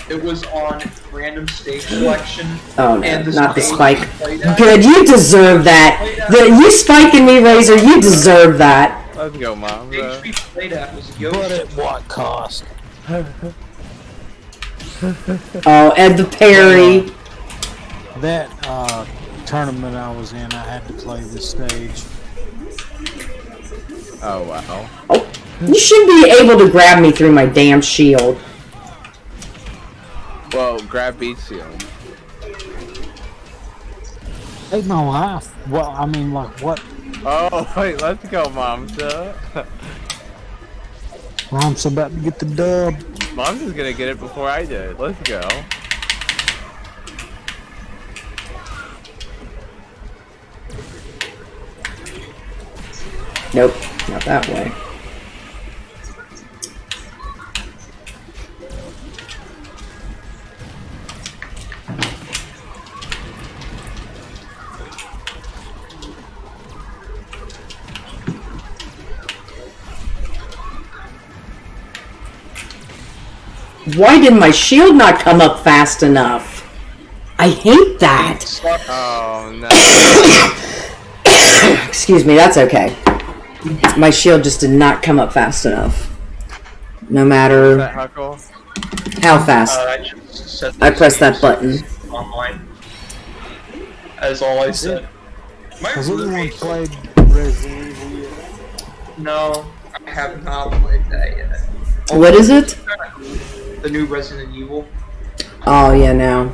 D: It was on random stage selection.
A: Oh no,
D: and
A: not the
D: stage
A: spike.
D: played at-
A: Good, you deserve that. You spiking me, Razor, you deserve that.
B: Let's go, Mom.
D: The stage we played at was
F: But
D: Yoshi.
F: at what cost?
A: Oh, and the parry.
F: That tournament I was in, I had to play this stage.
B: Oh, wow.
A: Oh, you should be able to grab me through my damn shield.
B: Well, grab beat shield.
F: Ain't my life. Well, I mean, what?
B: Oh, wait, let's go, Momsa.
F: Mom's about to get the dub.
B: Mom's is gonna get it before I did. Let's go.
A: Nope, not that way. Why did my shield not come up fast enough? I hate that.
B: Oh no.
A: Excuse me, that's okay. My shield just did not come up fast enough. No matter
B: That Huckle?
A: how fast.
D: I just set
A: I
D: those
A: pressed that
D: games
A: button.
D: online. As all I said. My
F: Has anyone
D: roommate.
F: played Resident Evil yet?
D: No, I have not played that yet.
A: What is it?
D: The new Resident Evil.
A: Oh, yeah, no.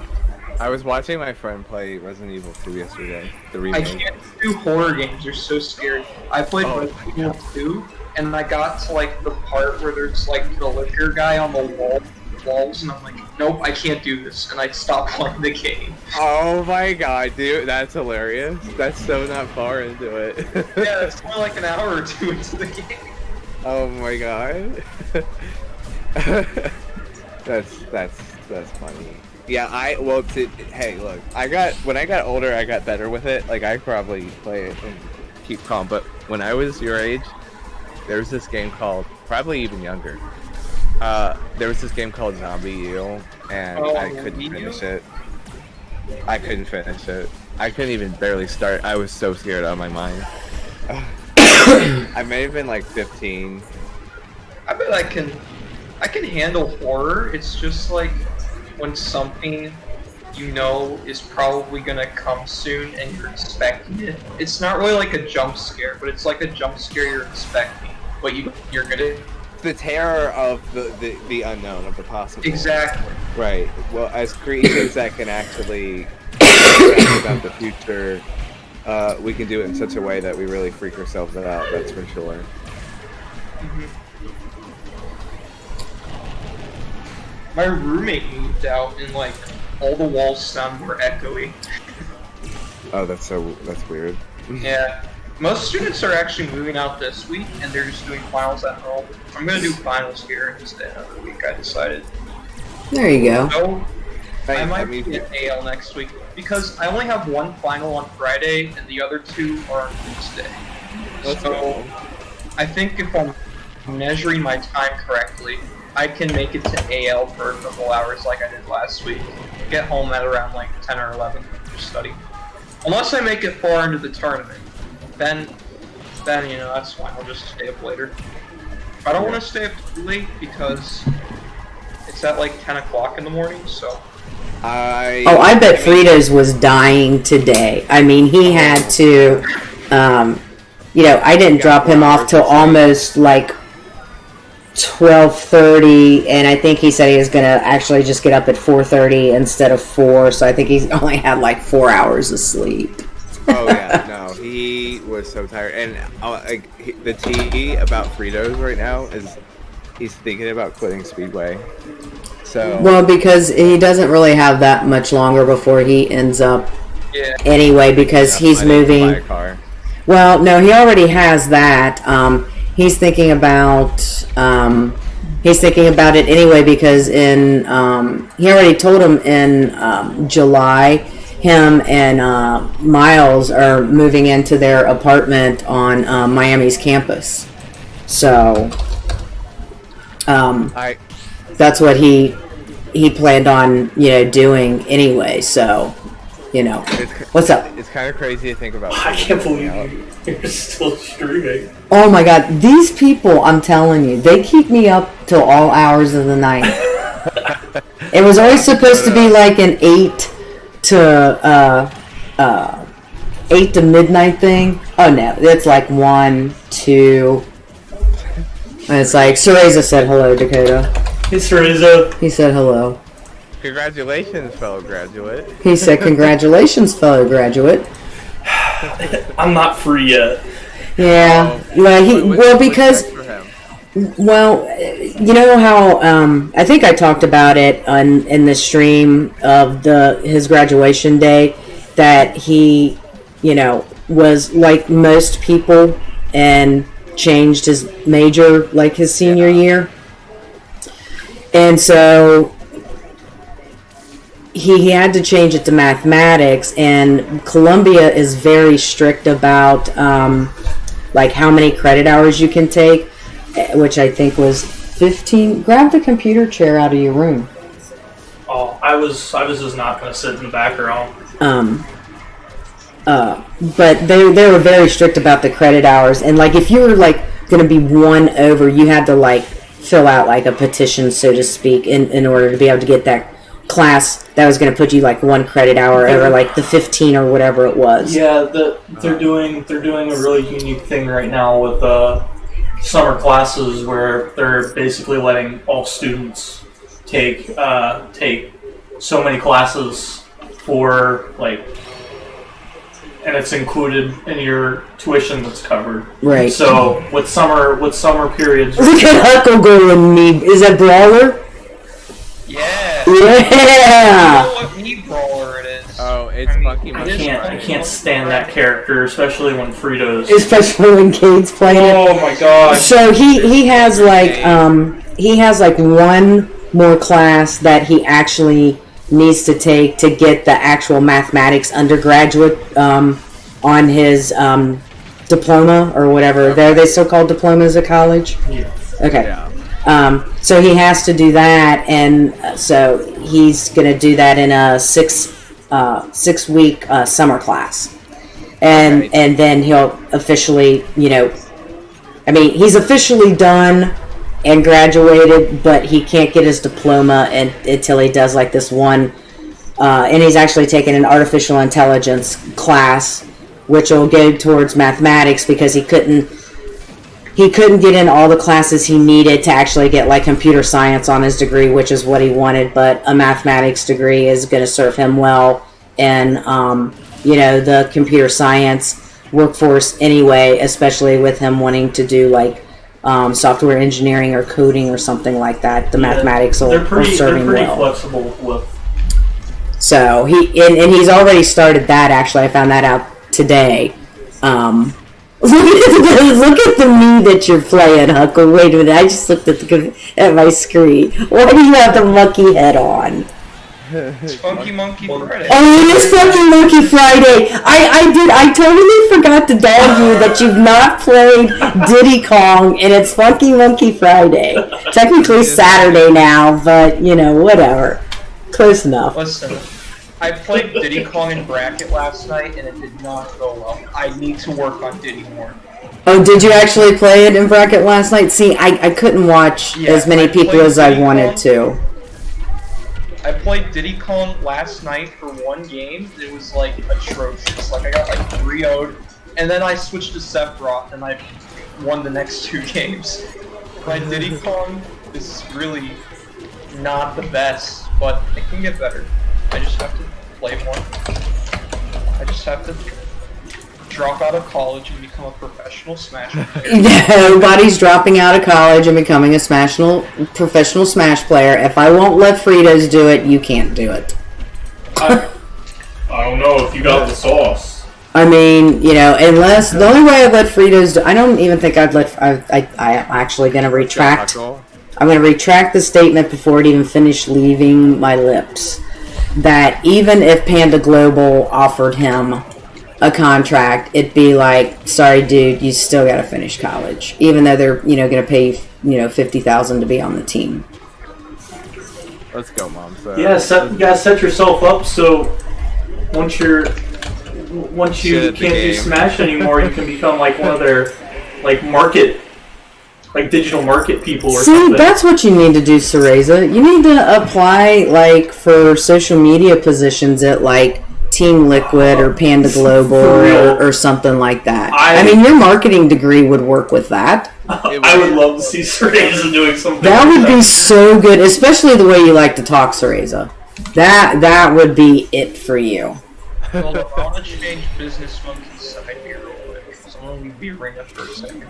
B: I was watching my friend play Resident Evil 2 yesterday. The
D: I
B: remake.
D: can't do horror games, they're so scary. I played
B: Oh,
D: Resident Evil 2, and I got to like the part where there's like the liquor guy on the walls, and I'm like, nope, I can't do this, and I stopped playing the game.
B: Oh my god, dude, that's hilarious. That's so not far into it.
D: Yeah, it's more like an hour or two into the game.
B: Oh my god. that's funny. Yeah, hey, look, when I got older, I got better with it. Like, I probably play it and keep calm, but when I was your age, there was this game called, probably even younger, there was this game called Zombie U, and I couldn't finish it. I couldn't finish it. I couldn't even barely start. I was so scared out of my mind. I may have been like 15.
D: I bet I can handle horror. It's just like when something you know is probably gonna come soon and you're expecting it. It's not really like a jump scare, but it's like a jump scare you're expecting, but you're gonna.
B: The terror of the unknown, of the possible.
D: Exactly.
B: Right. Well, as creatures that can actually think about the future, we can do it in such a way that we really freak ourselves out. That's for sure.
D: My roommate moved out and like all the walls sound more echoey.
B: Oh, that's weird.
D: Yeah. Most students are actually moving out this week and they're just doing finals at home. I'm gonna do finals here instead another week, I decided.
A: There you go.
D: So I
B: Hey,
D: might be at AL next week because I only have one final on Friday and the other two are on Tuesday.
B: Let's
D: So
B: go.
D: I think if I'm measuring my time correctly, I can make it to AL for a couple hours like I did last week. Get home at around like 10 or 11 for study. Unless I make it far into the tournament. Then you know, that's fine. I'll just stay up later. I don't want to stay up too late because it's at like 10 o'clock in the morning, so.
A: I bet Fritos was dying today. I mean, he had to, I didn't drop him off till almost like 12:30, and I think he said he was going to actually just get up at 4:30 instead of 4, so I think he's only had like 4 hours of sleep.
B: Oh yeah, no, he was so tired, and the tea about Fritos right now is he's thinking about quitting Speedway. So
A: Well, because he doesn't really have that much longer before he ends up anyway, because he's
B: I didn't buy
A: moving.
B: a car.
A: Well, no, he already has that. He's thinking about it anyway because he already told him in July. Him and Miles are moving into their apartment on Miami's campus. So that's what he planned on, doing anyway. So, what's up?
B: It's kind of crazy to think about.
G: I can't believe you're still streaming.
A: Oh my God, these people! I'm telling you, they keep me up till all hours of the night. It was always supposed to be like an 8 to midnight thing. Oh no, it's like 1, 2. And it's like Cereza said hello, Dakota.
G: Hey, Cereza.
A: He said hello.
B: Congratulations, fellow graduate.
A: He said congratulations, fellow graduate.
G: I'm not free yet.
A: Yeah, because. Well, you know how I think I talked about it in the stream of his graduation day that he, was like most people and changed his major like his senior year, and so he had to change it to mathematics. And Columbia is very strict about like how many credit hours you can take, which I think was 15. Grab the computer chair out of your room.
G: Oh, I was just not gonna sit in the background.
A: But they were very strict about the credit hours, and like if you were like going to be one over, you had to like fill out like a petition, so to speak, in order to be able to get that class that was going to put you like 1 credit hour over like the 15 or whatever it was.
G: Yeah, they're doing a really unique thing right now with summer classes where they're basically letting all students take so many classes for like, and it's included in your tuition that's covered.
A: Right.
G: So with summer periods.
A: Look at Huckle going me. Is that Brawler?
D: Yeah.
A: Yeah.
D: You know what Meat Brawler it is.
B: Oh, it's Funky Monkey.
G: I can't stand that character, especially when Fritos.
A: Especially when Cade's playing it.
G: Oh my god.
A: So he has like one more class that he actually needs to take to get the actual mathematics undergraduate on his diploma or whatever.
B: Okay.
A: They still called diplomas at college?
G: Yeah.
A: Okay.
B: Yeah.
A: So he has to do that, and so he's going to do that in a 6 week summer class. And
B: Okay.
A: and then he'll officially, he's officially done and graduated, but he can't get his diploma until he does like this one, and he's actually taking an artificial intelligence class, which will go towards mathematics because he couldn't get in all the classes he needed to actually get like computer science on his degree, which is what he wanted, but a mathematics degree is going to serve him well in the computer science workforce anyway, especially with him wanting to do like software engineering or coding or something like that. The mathematics will serve him well.
G: They're pretty flexible with.
A: So he's already started that. Actually, I found that out today. Look at the me that you're playing, Huckle. Wait a minute, I just looked at my screen. Why do you have the monkey head on?
D: It's Funky Monkey Friday.
A: Oh, it is Funky Monkey Friday. I totally forgot to dog you that you've not played Diddy Kong, and it's Funky Monkey Friday. Technically Saturday now, but, whatever. Close enough.
D: Listen, I played Diddy Kong in bracket last night, and it did not go well. I need to work on Diddy more.
A: Oh, did you actually play it in bracket last night? See, I couldn't watch as many people as I wanted to.
D: I played Diddy Kong last night for one game. It was like atrocious. Like I got like 3-0'd, and then I switched to Sephiroth, and I won the next 2 games. My Diddy Kong is really not the best, but it can get better. I just have to play more. I just have to drop out of college and become a professional Smash player.
A: Nobody's dropping out of college and becoming a professional Smash player. If I won't let Fritos do it, you can't do it.
G: I don't know if you got the sauce.
A: I mean, unless the only way I'd let Fritos do, I don't even think I'd let. I'm actually going to retract. I'm going to retract the statement before it even finished leaving my lips. That even if Panda Global offered him a contract, it'd be like, sorry, dude, you still got to finish college, even though they're going to pay $50,000 to be on the team.
B: Let's go, Mom. So,
G: Yeah, you gotta set yourself up so once you can't do Smash anymore, you can become like one of their digital market people or something.
A: See, that's what you need to do, Cereza. You need to apply for social media positions at Team Liquid or Panda Global or something like that. I mean, your marketing degree would work with that.
G: I would love to see Cereza doing something.
A: That would be so good, especially the way you like to talk, Cereza. That would be it for you.
D: Hold up, I want to change business monkey side here real quick. So I'm going to be ring up for a second.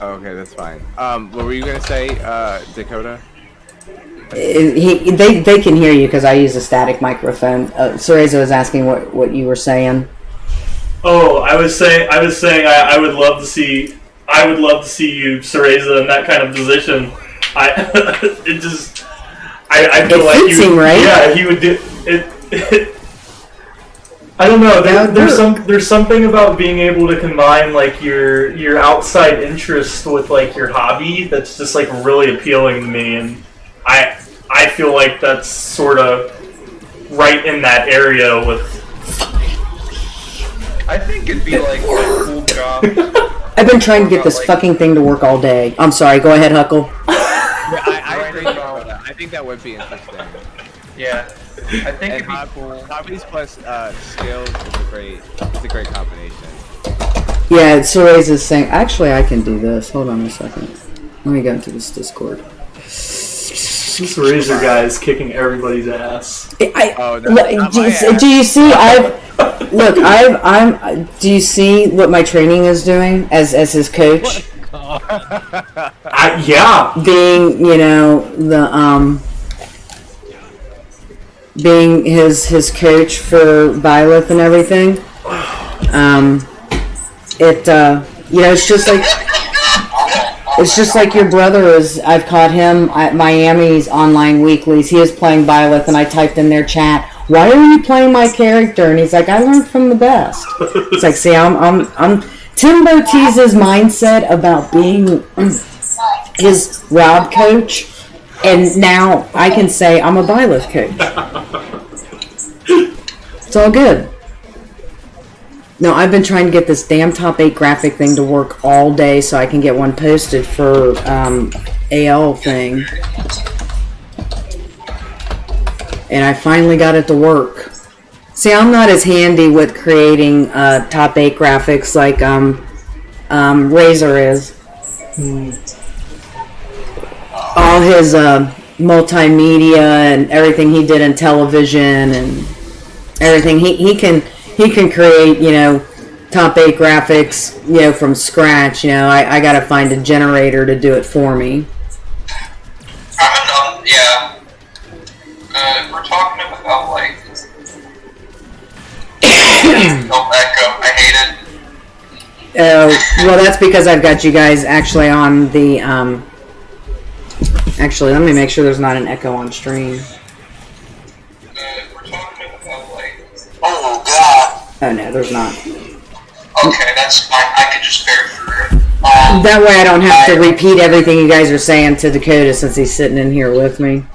B: Okay, that's fine. What were you gonna say, Dakota?
A: They can hear you because I use a static microphone. Cereza was asking what you were saying.
G: Oh, I was saying I would love to see you, Cereza, in that kind of position. I feel like
A: fits him, right?
G: Yeah, he would do it. I don't know.
A: Yeah,
G: There's something about being able to combine like your outside interest with like your hobby that's just like really appealing to me, and I feel like that's sort of right in that area with.
D: I think it'd be like a cool job.
A: I've been trying to get this fucking thing to work all day. I'm sorry. Go ahead, Huckle.
B: I agree. I think that would be interesting.
D: Yeah. I think
B: And
D: it'd be cool.
B: hobbies plus skills is a great combination.
A: Yeah, Cerez is saying. Actually, I can do this. Hold on a second. Let me get into this Discord.
G: This Razor guy is kicking everybody's ass.
A: Do you see? Do you see what my training is doing as his coach?
G: Yeah.
A: Being, being his coach for Byleth and everything. It's just like your brother is. I've caught him at Miami's online weeklies. He is playing Byleth, and I typed in their chat, "Why are you playing my character?" And he's like, "I learned from the best." It's like, see, I'm Timbo Tease's mindset about being his Rob coach, and now I can say I'm a Byleth coach. It's all good. No, I've been trying to get this damn top 8 graphic thing to work all day so I can get one posted for AL thing. And I finally got it to work. See, I'm not as handy with creating top 8 graphics like Razor is. All his multimedia and everything he did in television and everything, he can create, top 8 graphics, from scratch. I gotta find a generator to do it for me.
H: We're talking about like no echo. I hate it.
A: Well, that's because I've got you guys actually on the Actually, let me make sure there's not an echo on stream.
H: We're talking about like. Oh God.
A: Oh no, there's not.
H: Okay, that's fine. I can just bear through.
A: That way I don't have to repeat everything you guys are saying to Dakota since he's sitting in here with me.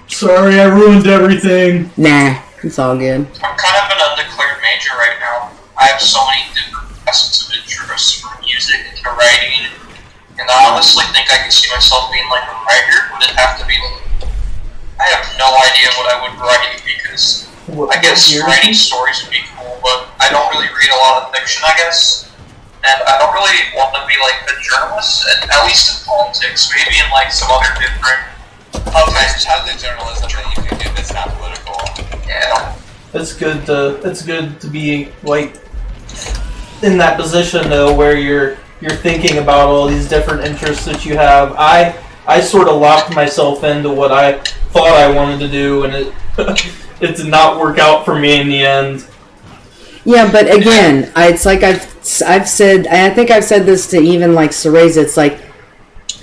G: Sorry, I ruined everything.
A: Nah, it's all good.
H: I'm kind of an undeclared major right now. I have so many different facets of interest, from music to writing, and I honestly think I can see myself being like a writer, but it'd have to be like, I have no idea what I would write, because I guess writing stories would be cool, but I don't really read a lot of fiction, I guess. And I don't really want to be like a journalist, at least in politics, maybe in like some other different. Okay, how's the journalism that you can do that's not political? Yeah.
G: It's good to be like in that position though, where you're thinking about all these different interests that you have. I sort of locked myself into what I thought I wanted to do, and it did not work out for me in the end.
A: Yeah, but again, it's like I've said, I think I've said this to even like Cereza, it's like,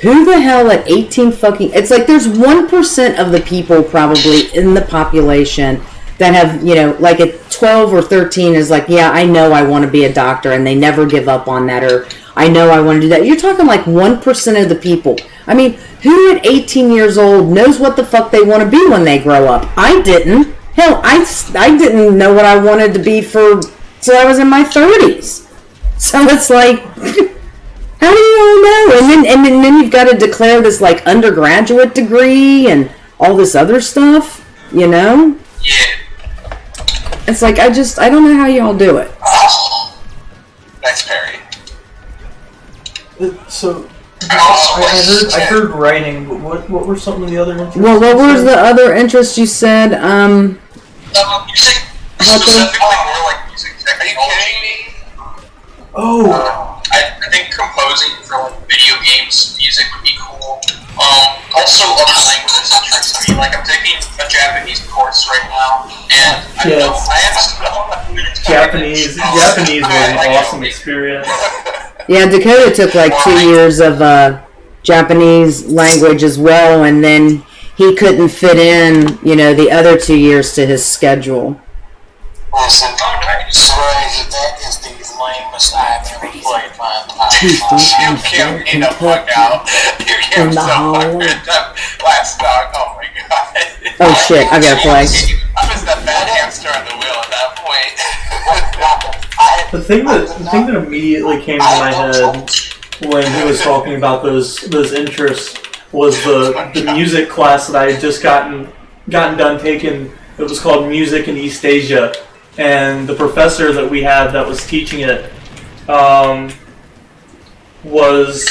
A: who the hell at 18 fucking, it's like there's 1% of the people probably in the population that have, like at 12 or 13 is like, yeah, I know I want to be a doctor, and they never give up on that, or I know I want to do that. You're talking like 1% of the people. I mean, who at 18 years old knows what the fuck they want to be when they grow up? I didn't. Hell, I didn't know what I wanted to be till I was in my 30s. So it's like, how do you all know? And then you've got to declare this like undergraduate degree and all this other stuff,
H: Yeah.
A: It's like, I don't know how y'all do it.
H: Thanks, Perry.
G: So I heard writing, but what were some of the other interests?
A: Well, what was the other interest you said?
H: Music, specifically more like music technology.
G: Oh.
H: I think composing for like video games music would be cool. Also other languages interest me. Like I'm taking a Japanese course right now, and
G: Japanese was an awesome experience.
A: Yeah, Dakota took like 2 years of Japanese language as well, and then he couldn't fit in, the other 2 years to his schedule.
H: Awesome. Oh, Ray, that is the lamest I've ever played in my entire
A: Please don't
H: life. You get the fuck out. You get
A: in the
H: so
A: hallway.
H: last dog. Oh my god.
A: Oh shit, I gotta play.
H: I was the bad hamster on the wheel at that point.
G: The thing that immediately came to my head when he was talking about those interests was the music class that I had just gotten done taking. It was called Music in East Asia, and the professor that we had that was teaching it was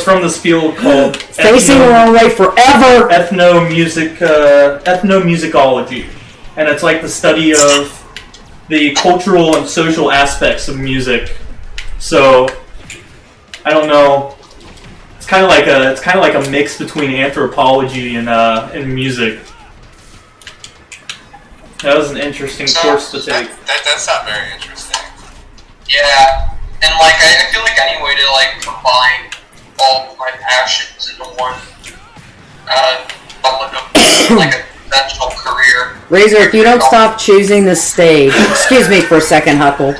G: from this field called
A: Facing the wrong way forever.
G: ethnomusicology, and it's like the study of the cultural and social aspects of music. So I don't know. It's kind of like a mix between anthropology and music. That was an interesting course to take.
H: That's not very interesting.
D: Yeah, and like I feel like any way to like combine all of my passions into one, like a conventional career.
A: Razor, if you don't stop choosing the stage, excuse me for a second, Huckle.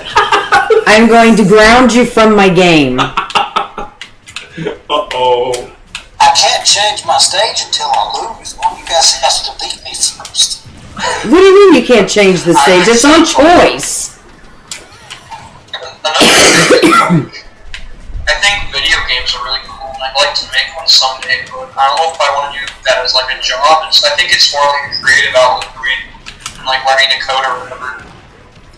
A: I'm going to ground you from my game.
G: Uh-oh.
H: I can't change my stage until I lose. One of you guys has to beat me first.
A: What do you mean you can't change the stage? It's on choice.
D: I think video games are really cool, and I'd like to make one someday, but I don't know if I want to do that as like a job. I think it's more like a creative outlet for me, and like learning to code or whatever.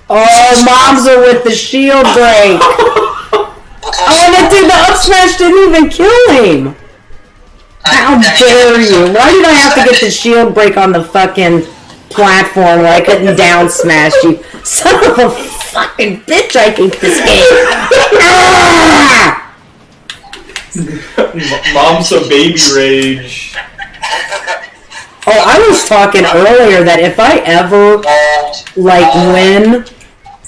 A: Oh, Momza with the shield break. Oh, and that dude, the up smash didn't even kill him. How dare you? Why did I have to get the shield break on the fucking platform where I couldn't down smash you? Son of a fucking bitch, I hate this game.
G: Mom's a baby rage.
A: Oh, I was talking earlier that if I ever, like, win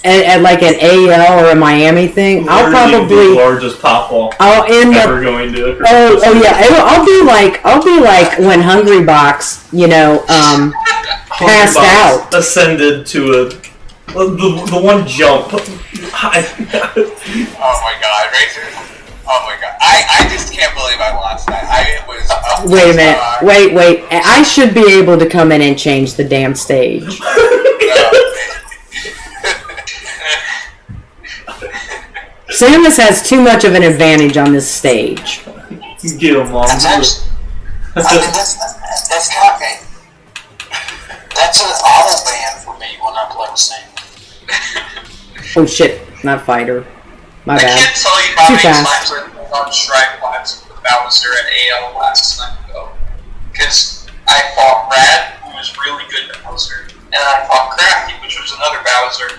A: at like an AL or a Miami thing, I'll
G: Literally
A: probably...
G: the largest pop wall
A: I'll end
G: ever
A: up...
G: going to occur.
A: Oh yeah, I'll be like when Hungry Box, passed out.
G: Ascended to the one jump.
H: Oh my god, Razor. Oh my god. I just can't believe I lost that.
A: Wait a minute. Wait. I should be able to come in and change the damn stage. Samus has too much of an advantage on this stage.
G: Get him, Mom.
H: That's not okay. That's an auto ban for me when I play with Samus.
A: Oh shit, not fighter. My
D: I
A: bad.
D: can't tell you how
A: Too
D: many
A: fast.
D: times I went on Shrine Class with Bowser at AL last night ago. Because I fought Rad, who was really good at Bowser, and I fought Crafty, which was another Bowser,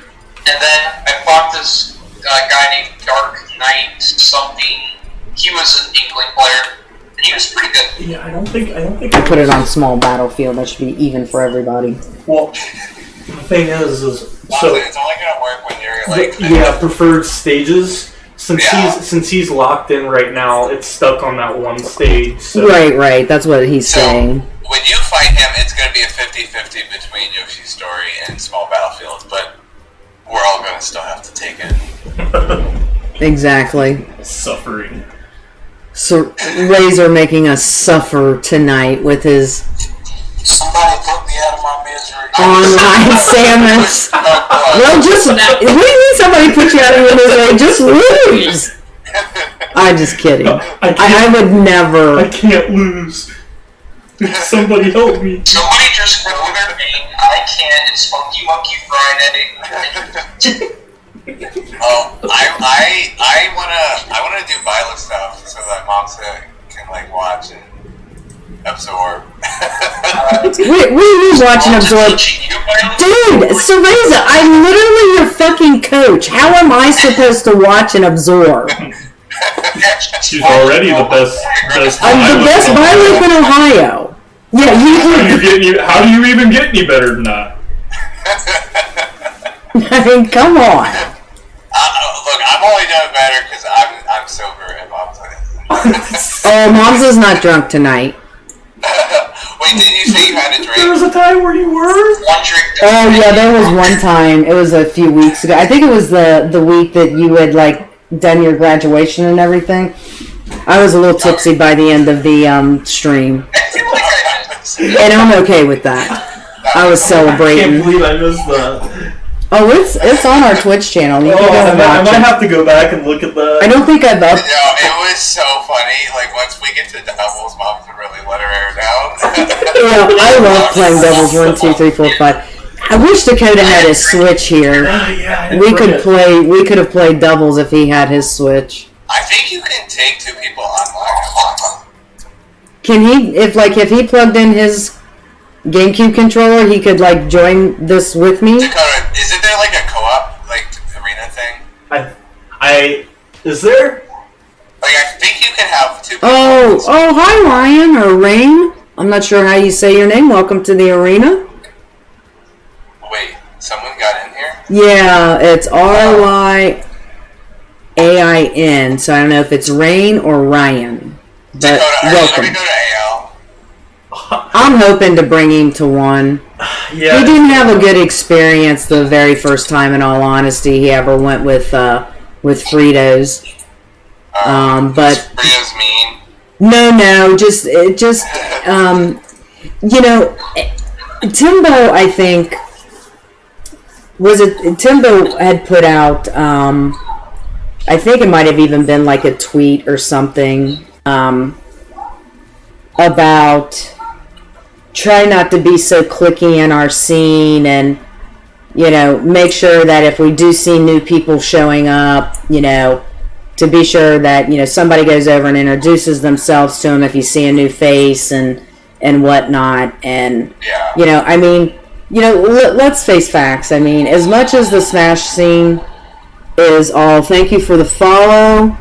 D: and then I fought this guy named Dark Knight something. He was an Inkling player, and he was pretty good.
G: Yeah, I don't think.
A: I put it on small battlefield. That should be even for everybody.
G: Well, the thing is so
H: It's only gonna work when you're like.
G: preferred stages. Since he's locked in right now, it's stuck on that one stage. So.
A: Right. That's what he's saying.
H: When you fight him, it's gonna be a 50-50 between Yoshi's Story and Small Battlefield, but we're all gonna still have to take it.
A: Exactly.
G: Suffering.
A: So Razor making us suffer tonight with his
H: Somebody put me out of my misery.
A: online Samus. Well, just what do you mean somebody put you out of your misery? Just lose. I'm just kidding. I would never.
G: I can't lose. Somebody help me.
D: Somebody just go their name. I can't. It's Funky Monkey Friday.
H: I wanna do Violet stuff so that Mom can like watch and absorb.
A: Wait, what are you watching Absorb? Dude, Cereza, I'm literally your fucking coach. How am I supposed to watch and absorb?
G: She's already the best.
A: I'm the best Violet in Ohio. Yeah,
G: How do you even get any better than that?
A: I mean, come on.
H: Look, I'm only doing better because I'm sober and Mom's like.
A: Oh, Mom's is not drunk tonight.
H: When Wait, did you say you had a drink?
G: There was a time where you were?
H: One drink.
A: Oh yeah, there was one time. It was a few weeks ago. I think it was the week that you had like done your graduation and everything. I was a little tipsy by the end of the stream,
H: I feel like I should.
A: and I'm okay with that. I was
G: I can't
A: celebrating.
G: believe I missed that.
A: Oh, it's on our Twitch channel. You
G: Oh,
A: can go
G: I
A: and
G: might
A: watch it.
G: have to go back and look at that.
A: I don't think I've up.
H: No, it was so funny. Like, once we get to doubles, Mom can really let her hair down.
A: I love playing doubles 1, 2, 3, 4, 5. I wish Dakota had his Switch here.
G: Yeah,
A: We could have played doubles if he had his Switch.
H: I think you can take 2 people online.
A: Can he if he plugged in his GameCube controller, he could like join this with me?
H: Dakota, isn't there like a co-op, like, arena thing?
G: Is there?
H: Like, I think you can have 2 people.
A: Oh, hi Ryan or Rain. I'm not sure how you say your name. Welcome to the arena.
H: Wait, someone got in here?
A: Yeah, it's RYAIN. So I don't know if it's Rain or Ryan. But
H: Dakota, let
A: welcome.
H: me go to AL.
A: I'm hoping to bring him to one.
G: Yeah.
A: He didn't have a good experience the very first time, in all honesty, he ever went with Fritos. But
H: Rio's mean.
A: no, Timbo, I think, Timbo had put out, I think it might have even been like a tweet or something, about try not to be so cliquey in our scene and, make sure that if we do see new people showing up, to be sure that, somebody goes over and introduces themselves to them if you see a new face and whatnot. And,
H: Yeah.
A: let's face facts. I mean, as much as the Smash scene is all, thank you for the follow.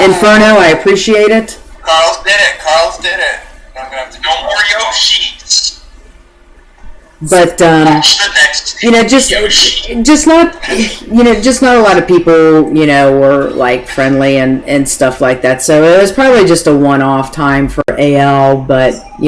A: Inferno, I appreciate it.
H: Carl's did it. I'm gonna have to no more Yoshis.
A: But
H: Watch the next Yoshi.
A: just not a lot of people, were like friendly and stuff like that. So it was probably just a one-off time for AL. But I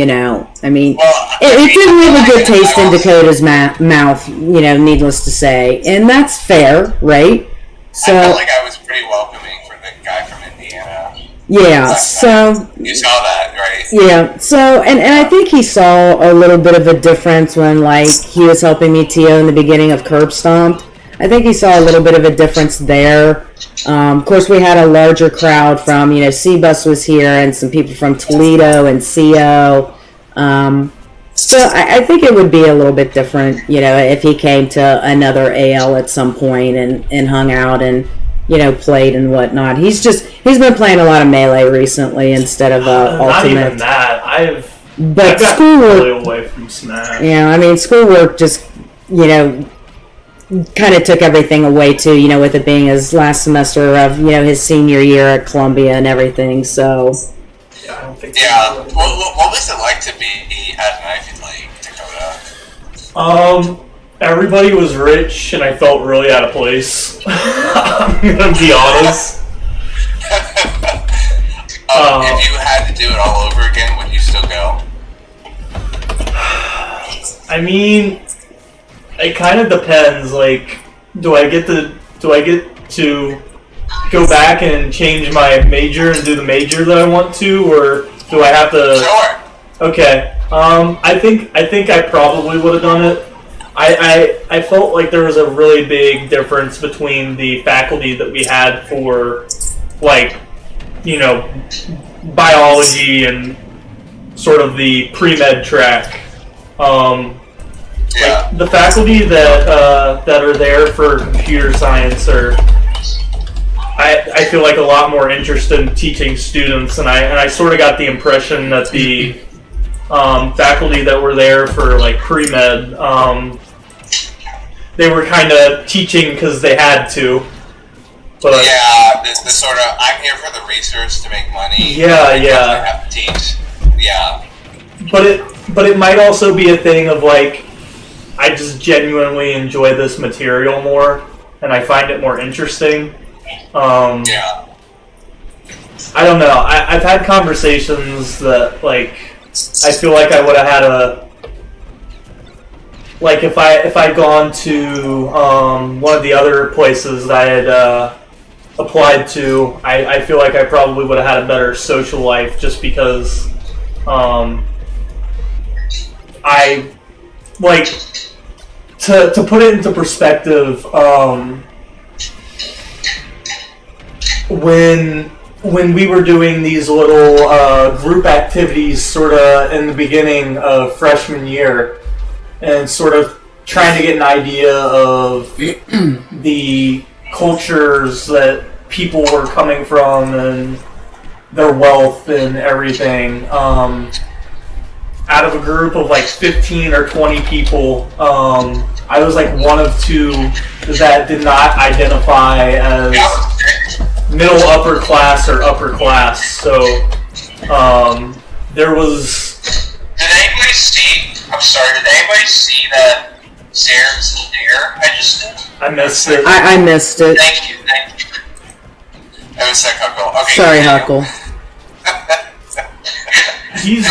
A: mean, it didn't leave a good taste in Dakota's mouth. Needless to say, and that's fair, right? So
H: I felt like I was pretty welcoming for the guy from Indiana.
A: yeah, so
H: You saw that, right?
A: yeah, so and I think he saw a little bit of a difference when like he was helping me TO in the beginning of Curb Stomped. I think he saw a little bit of a difference there. Of course, we had a larger crowd from C-Bus was here and some people from Toledo and CO. So I think it would be a little bit different, if he came to another AL at some point and hung out and played and whatnot. He's been playing a lot of Melee recently instead of Ultimate.
G: Not even that. I've
A: But
G: got
A: schoolwork,
G: really away from Smash.
A: yeah, I mean, schoolwork just, kind of took everything away too, with it being his last semester of, his senior year at Columbia and everything, so.
G: Yeah, I don't think.
H: Yeah. What was it like to be at an Ivy League, Dakota?
G: Everybody was rich, and I felt really out of place. I'm gonna be honest.
H: If you had to do it all over again, would you still go?
G: I mean, it kind of depends. Like, do I get to go back and change my major and do the major that I want to, or do I have to?
H: Sure.
G: Okay. I think I probably would have done it. I felt like there was a really big difference between the faculty that we had for, like, biology and sort of the pre-med track.
H: Yeah.
G: Like the faculty that are there for computer science are, I feel like a lot more interested in teaching students, and I sort of got the impression that the faculty that were there for like pre-med, they were kind of teaching because they had to. But
H: Yeah, the sort of, I'm here for the research to make money.
G: Yeah.
H: I have to teach. Yeah.
G: But it might also be a thing of like, I just genuinely enjoy this material more, and I find it more interesting.
H: Yeah.
G: I don't know. I've had conversations that, like, I feel like I would have had a, like, if I'd gone to one of the other places that I had applied to, I feel like I probably would have had a better social life just because I, like, to put it into perspective, when we were doing these little group activities sort of in the beginning of freshman year and sort of trying to get an idea of the cultures that people were coming from and their wealth and everything, out of a group of like 15 or 20 people, I was like one of two that did not identify as middle upper class or upper class. So there was.
H: Did anybody see? I'm sorry. Did anybody see that Zaren's deer I just did?
G: I missed it.
A: I missed it.
H: Thank you. That was sick, Huckle. Okay.
A: Sorry, Huckle.
G: He's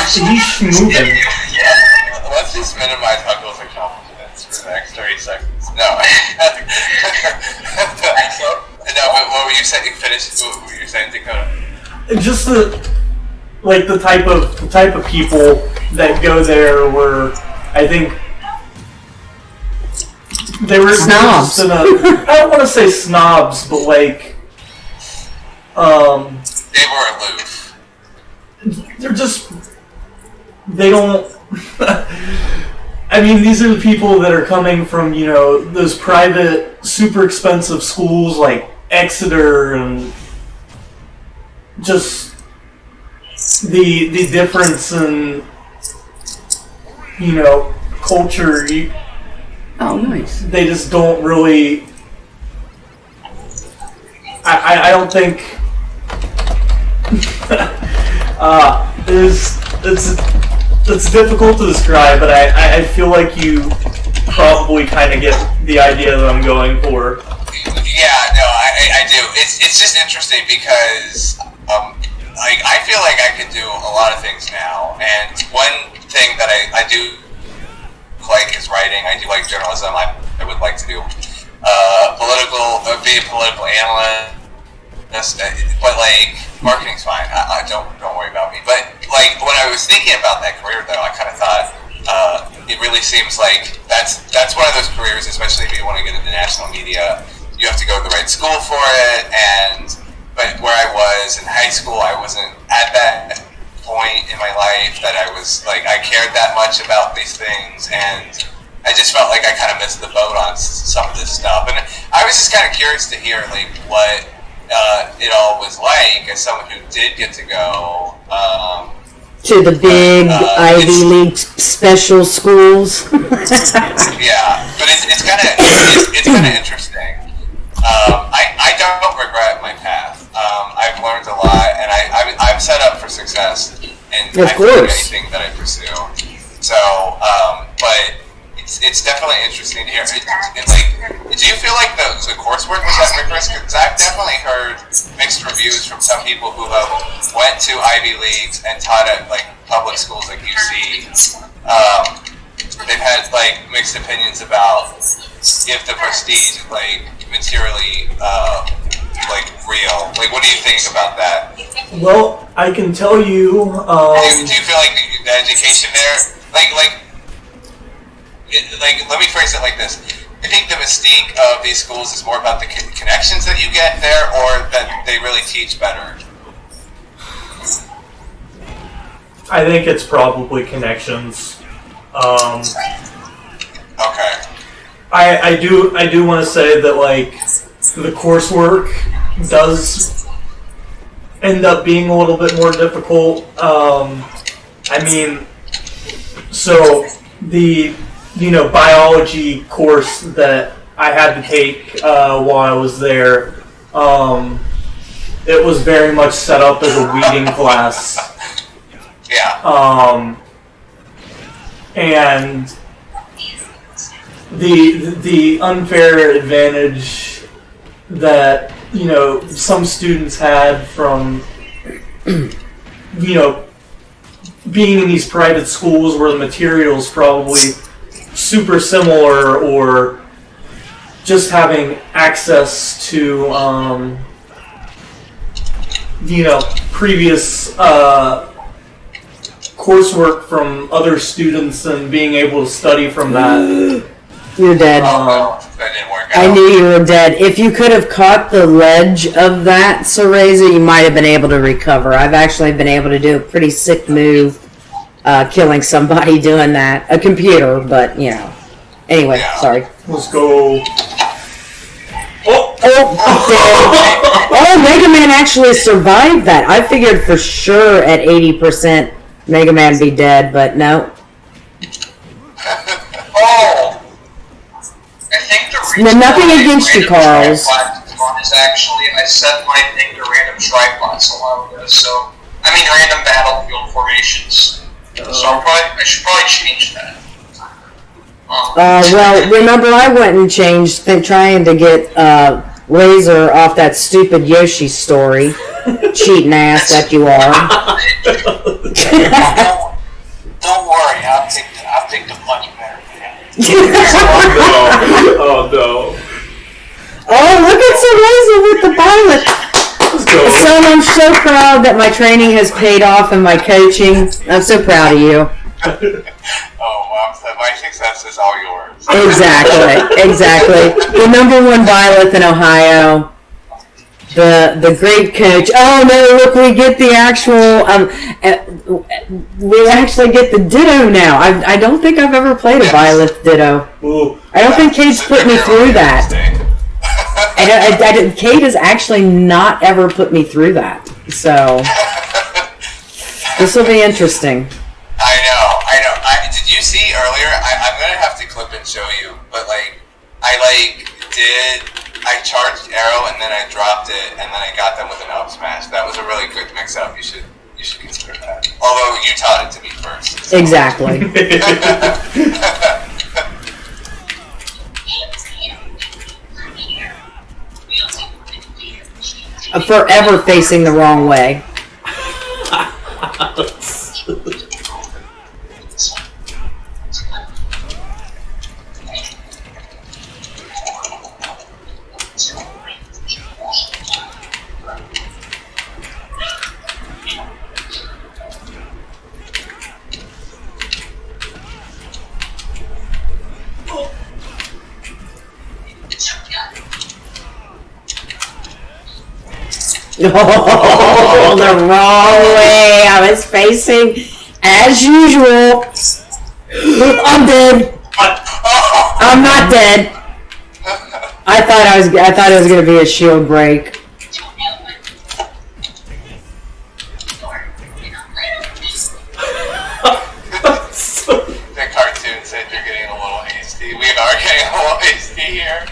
G: moving.
H: Yeah. Let's just minimize Huckle's accomplishments for the next 30 seconds. No. No, but what were you saying? Finish. What were you saying, Dakota?
G: Just the type of people that go there were, I think, they were
A: snobs.
G: I don't want to say snobs, but like,
H: they were aloof.
G: They're just, they don't. I mean, these are the people that are coming from, you know, those private, super expensive schools like Exeter, and just the difference in, you know, culture.
A: Oh, nice.
G: They just don't really. I don't think. It's difficult to describe, but I feel like you probably kind of get the idea that I'm going for.
H: Yeah, no, I do. It's just interesting because like I feel like I could do a lot of things now, and one thing that I do like is writing. I do like journalism. I would like to do be a political analyst. But like marketing's fine. Don't worry about me. But like when I was thinking about that career, though, I kind of thought it really seems like that's one of those careers, especially if you want to get into national media. You have to go to the right school for it. But where I was in high school, I wasn't at that point in my life that I was like I cared that much about these things, and I just felt like I kind of missed the boat on some of this stuff. And I was just kind of curious to hear like what it all was like as someone who did get to go
A: to the big Ivy League special schools.
H: Yeah, but it's kind of interesting. I don't regret my path. I've learned a lot, and I'm set up for success in anything that I pursue. So, but it's definitely interesting to hear. Like, do you feel like the coursework was that rigorous? Because I've definitely heard mixed reviews from some people who have went to Ivy Leagues and taught at like public schools like UC. They've had like mixed opinions about if the prestige is like materially like real. Like, what do you think about that?
G: Well, I can tell you.
H: Do you feel like the education there, let me phrase it like this. I think the mystique of these schools is more about the connections that you get there, or that they really teach better?
G: I think it's probably connections.
H: Okay.
G: I do want to say that like the coursework does end up being a little bit more difficult. I mean, so the biology course that I had to take while I was there, it was very much set up as a weeding class.
H: Yeah.
G: And the unfair advantage that some students had from you know, being in these private schools where the material's probably super similar, or just having access to, you know, previous coursework from other students and being able to study from that.
A: You're dead.
H: That didn't work out.
A: I knew you were dead. If you could have caught the ledge of that, Cereza, you might have been able to recover. I've actually been able to do a pretty sick move, killing somebody doing that. A computer, but, you know. Anyway, sorry.
G: Let's go.
A: Oh, Mega Man actually survived that. I figured for sure at 80% Mega Man be dead, but no.
H: Oh! I think the reason
A: Nothing
H: why
A: against you,
H: random
A: Carls.
H: tripods is on is actually I set my thing to random tripods a while ago, so I mean random battlefield formations. So I should probably change that.
A: Well, remember I went and changed, trying to get Laser off that stupid Yoshi story. Cheating ass that you are.
H: Don't worry, I'll take the much better man.
G: Oh no.
A: Oh, look at Cereza with the pilot.
G: Let's go.
A: Son, I'm so proud that my training has paid off and my coaching. I'm so proud of you.
H: My success is all yours.
A: Exactly. The #1 Violet in Ohio. The great coach. Oh no! Look, we get the actual. We actually get the Ditto now. I don't think I've ever played a Violet Ditto.
G: Ooh.
A: I don't think Kate's put me through that. Kate has actually not ever put me through that. So this will be interesting.
H: I know. Did you see earlier? I'm gonna have to clip and show you, but I charged arrow and then I dropped it and then I got them with an up smash. That was a really quick mix up. You should consider that. Although you taught it to me first. So.
A: Exactly. Forever facing the wrong way. Oh, the wrong way. I was facing as usual. I'm dead. I'm not dead. I thought it was gonna be a shield break.
H: The cartoon said you're getting a little hasty. We are getting a little hasty here.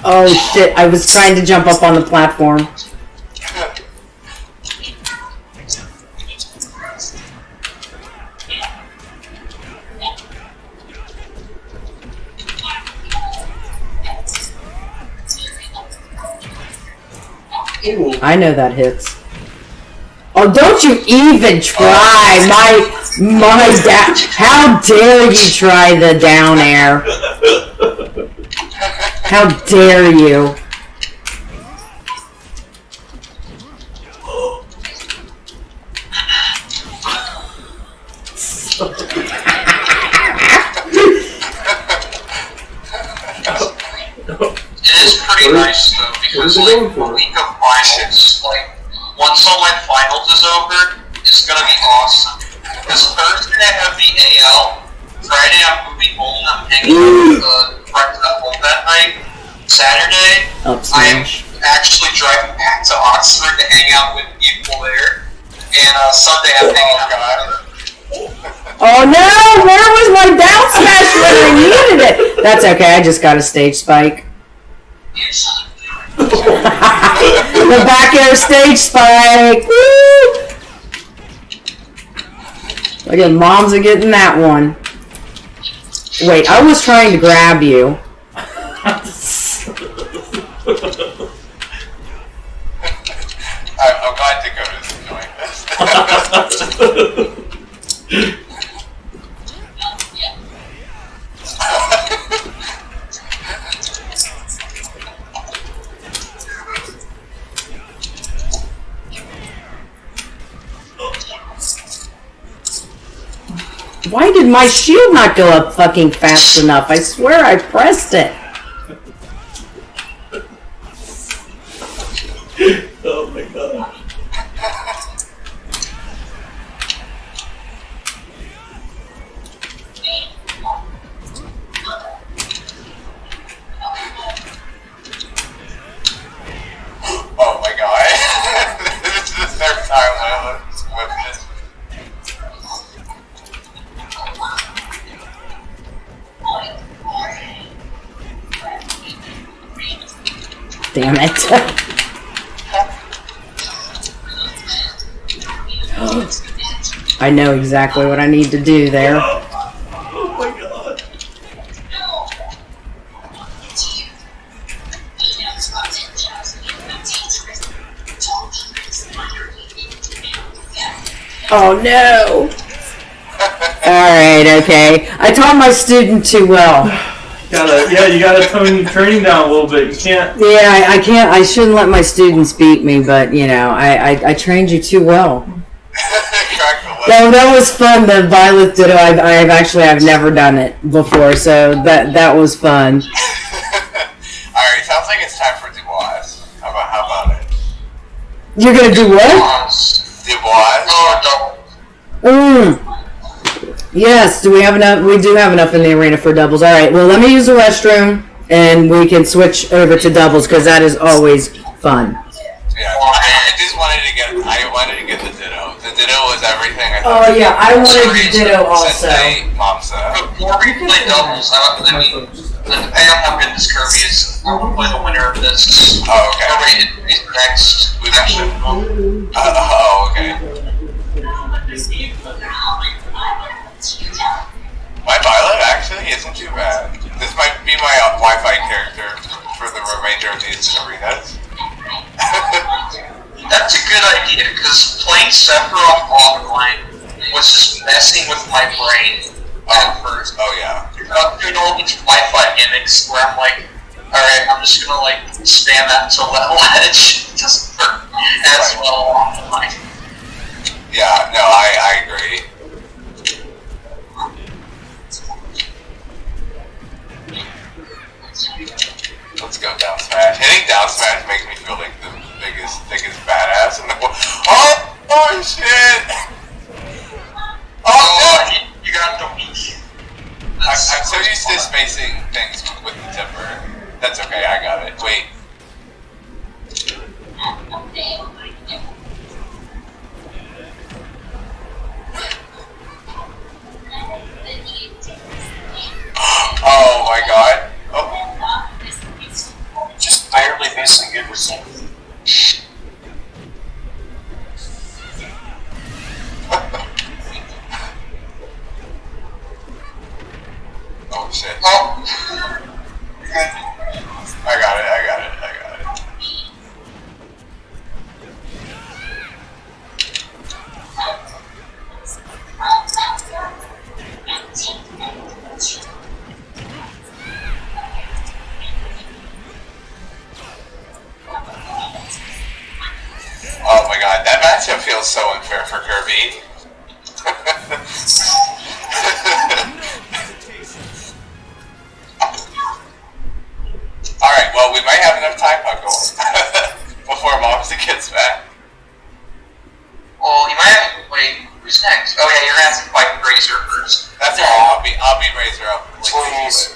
A: Oh shit, I was trying to jump up on the platform. I know that hits. Oh, don't you even try! My dad. How dare you try the down air? How dare you?
H: It is pretty nice though, because like a week of finals, like once online finals is over, it's gonna be awesome. Because Thursday I have the AL, Friday I'm moving home, I'm hanging out with friends at home that night. Saturday, I'm actually driving back to Oxford to hang out with people there, and Sunday I'm hanging out with them.
A: Oh no! Where was my down smash when I needed it? That's okay, I just got a stage spike. The back air stage spike! Woo! Look at moms are getting that one. Wait, I was trying to grab you.
H: I'm glad Dakota's enjoying this.
A: Why did my shield not go up fucking fast enough? I swear I pressed it.
G: Oh my god.
H: Oh my god. This is the third time I with this.
A: Damn it. I know exactly what I need to do there.
G: Oh my god.
A: Oh no. Alright, okay. I taught my student too well.
G: You gotta tone your training down a little bit. You can't.
A: Yeah, I can't. I shouldn't let my students beat me, but you know, I trained you too well. No, that was fun. The Violet Ditto. I've never done it before, so that was fun.
H: Alright, sounds like it's time for Dubois. How about it?
A: You're gonna do what?
H: Dubois?
A: Yes. Do we have enough? We do have enough in the arena for doubles. All right. Well, let me use the restroom, and we can switch over to doubles because that is always fun.
H: Yeah, I just wanted to get. I wanted to get the Ditto. The Ditto was everything.
A: Oh yeah, I wanted the Ditto also.
H: Before we play doubles, I mean, depending on how good this Kirby is, we'll play the winner of this. Oh, okay. Alright, next. We've actually. Oh, okay. My Violet actually isn't too bad. This might be my Wi-Fi character for the remainder of these arenas.
D: That's a good idea, because playing Sephiroth offline was just messing with my brain at first.
H: Oh yeah.
D: I'm doing all these Wi-Fi gimmicks where I'm like, alright, I'm just gonna like spam that until that ledge doesn't work as well offline.
H: Yeah, no, I agree. Let's go down smash. Hitting down smash makes me feel like the biggest badass in the world. Oh shit! Oh no!
D: You got the weak.
H: I'm so used to spacing things with the tipper. That's okay, I got it. Wait. Oh my god. Oh.
I: Just barely missing good result.
H: Oh shit. Oh. I got it. Oh my god, that matchup feels so unfair for Kirby. Alright, well we might have enough time, Huckle, before Momsy gets back.
D: Well, you might have to wait. Who's next? Oh yeah, you're gonna have to fight Razor first.
H: That's all. I'll be Razor up.
I: Please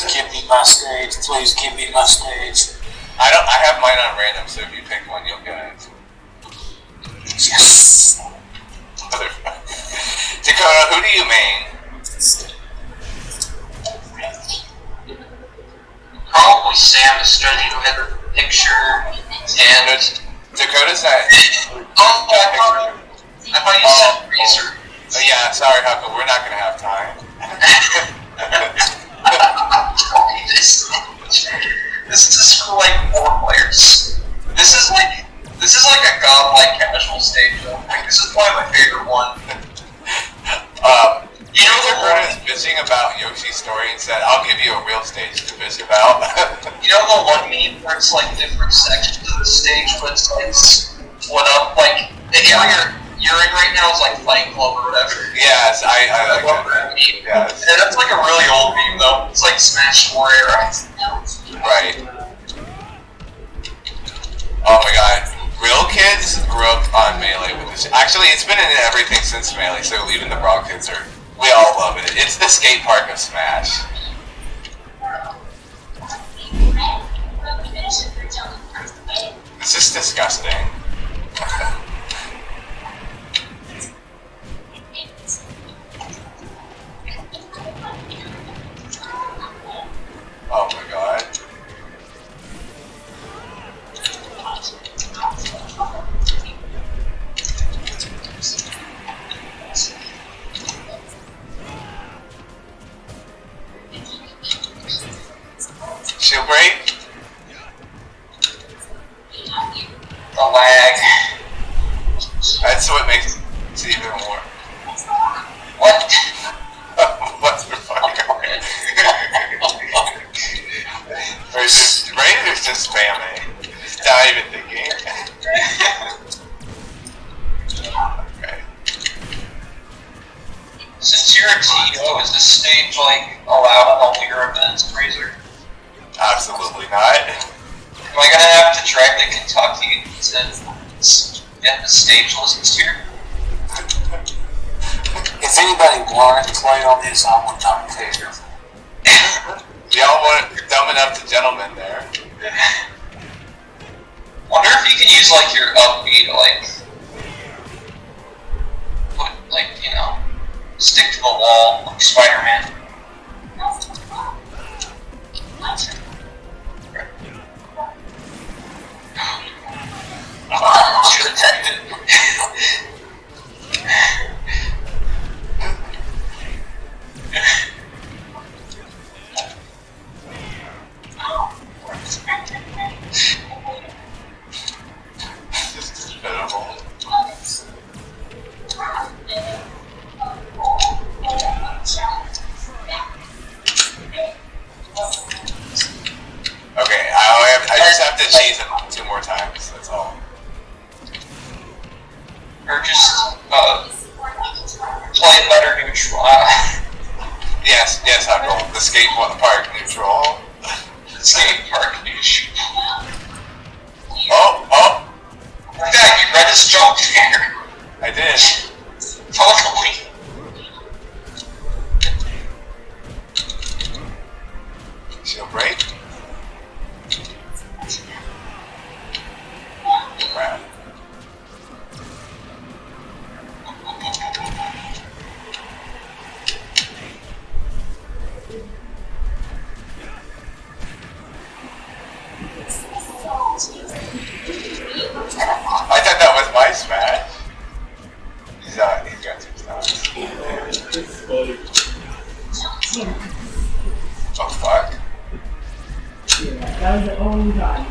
I: give me my stage. Please give me my stage.
H: I have mine on random, so if you pick one, you'll get it.
I: Yes.
H: Dakota, who do you main?
D: Probably Samus, judging by the picture. And
H: Dakota's that.
D: I thought you said Razor.
H: Oh yeah, sorry, Huckle, we're not gonna have time.
D: This is for like 4 players. This is like a godlike casual stage though. Like, this is probably my favorite one.
H: You know Dakota is bitching about Yoshi's story and said, "I'll give you a real stage to bitch about."
D: You know the one meme where it's like different sections of the stage, but it's like split up. Like
H: you're in right now is like Fight Club or whatever.
B: Yes, I like
H: love
B: that.
H: that meme.
B: Yes.
H: And that's like a really old meme though. It's like Smash 4 era.
B: Right. Oh my god. Real kids grew up on Melee with this. Actually, it's been in everything since Melee, so even the Brawl kids we all love it. It's the skate park of Smash. This is disgusting. Oh my god. Shield break?
H: The lag.
B: That's what makes it even more.
H: What?
B: What the fuck? Right? It's just spamming. It's not even thinking. Okay.
H: Since you're a TO, is this stage like allowed on all your events, Razor?
B: Absolutely not.
H: Am I gonna have to drag the Kentucky to get the stage listens here?
I: If anybody wanted to play on this, I would not care.
B: Y'all weren't dumb enough to gentlemen there.
H: Wonder if you can use like your up B to like put like, you know, stick to the wall like Spider-Man. Should have detected.
B: This is pitiful. Okay, I just have to cheese it 2 more times, that's all.
H: Or just play better neutral.
B: Yes, I'll go. The skate park neutral.
H: Skate park neutral.
B: Oh!
H: Dad, you read his joke there.
B: I did.
H: Totally.
B: Shield break. Crap. I thought that was my smash. He's got 2 stars. Oh fuck.
J: That was the only time.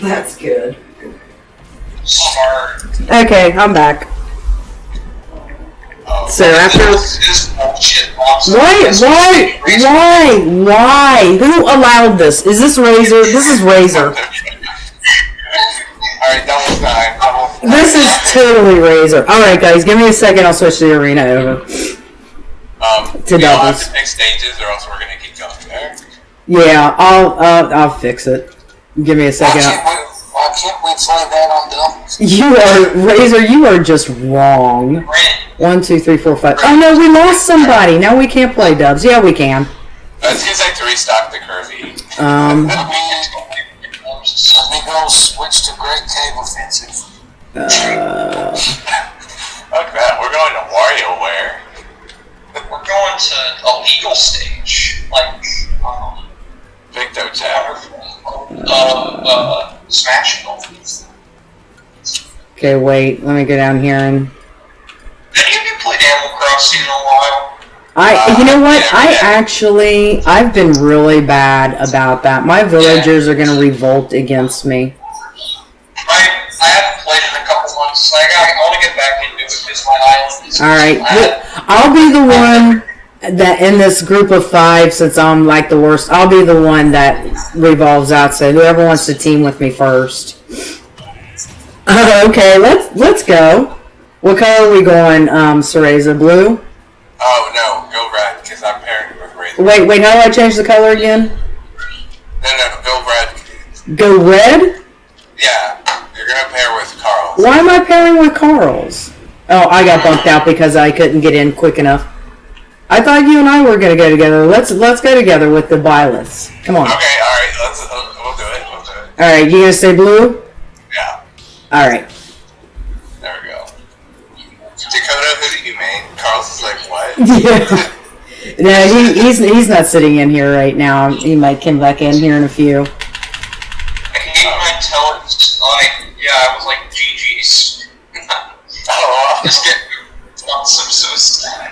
J: That's good.
H: Smart.
A: Okay, I'm back.
B: Oh.
A: So after
H: This bullshit monster.
A: why? Who allowed this? Is this Razor? This is Razor.
B: Alright, double time.
A: This is totally Razor. Alright guys, give me a second, I'll switch the arena over. To
B: we all have
A: doubles.
B: to pick stages or else we're gonna keep going there.
A: Yeah, I'll fix it. Give me a second.
I: Why can't we play that on doubles?
A: You are Razor. You are just wrong. 1, 2, 3, 4, 5. Oh no, we lost somebody. Now we can't play dubs. Yeah, we can.
B: That's because I have to restock the Kirby.
I: Let me go switch to Great Cave Offensive.
B: Fuck that. We're going to WarioWare.
H: We're going to a legal stage, like
B: Victo Tower.
H: Smash.
A: Okay, wait. Let me go down here and.
H: Any of you played Animal Crossing in a while?
A: You know what?
B: Yeah.
A: I've been really bad about that. My villagers are gonna revolt against me.
H: I haven't played in a couple months. Like I want to get back into it because my island is.
A: Alright, I'll be the one that in this group of 5, since I'm like the worst, I'll be the one that revolves out, so whoever wants to team with me first. Okay, let's go. What color are we going, Cereza? Blue?
H: Oh no, go red, because I'm pairing with Razor.
A: Wait, how do I change the color again?
H: No, go red.
A: Go red?
H: Yeah, you're gonna pair with Carl.
A: Why am I pairing with Carl's? Oh, I got bumped out because I couldn't get in quick enough. I thought you and I were gonna go together. Let's go together with the Byleths. Come on.
H: Okay, alright, we'll do it.
A: Alright, you gonna say blue?
H: Yeah.
A: Alright.
H: There we go. Dakota, who did you make? Carl's is like, what?
A: Yeah. No, he's not sitting in here right now. He might come back in here in a few.
H: I might tell it, I was like, GG's. Oh, just get some suicide.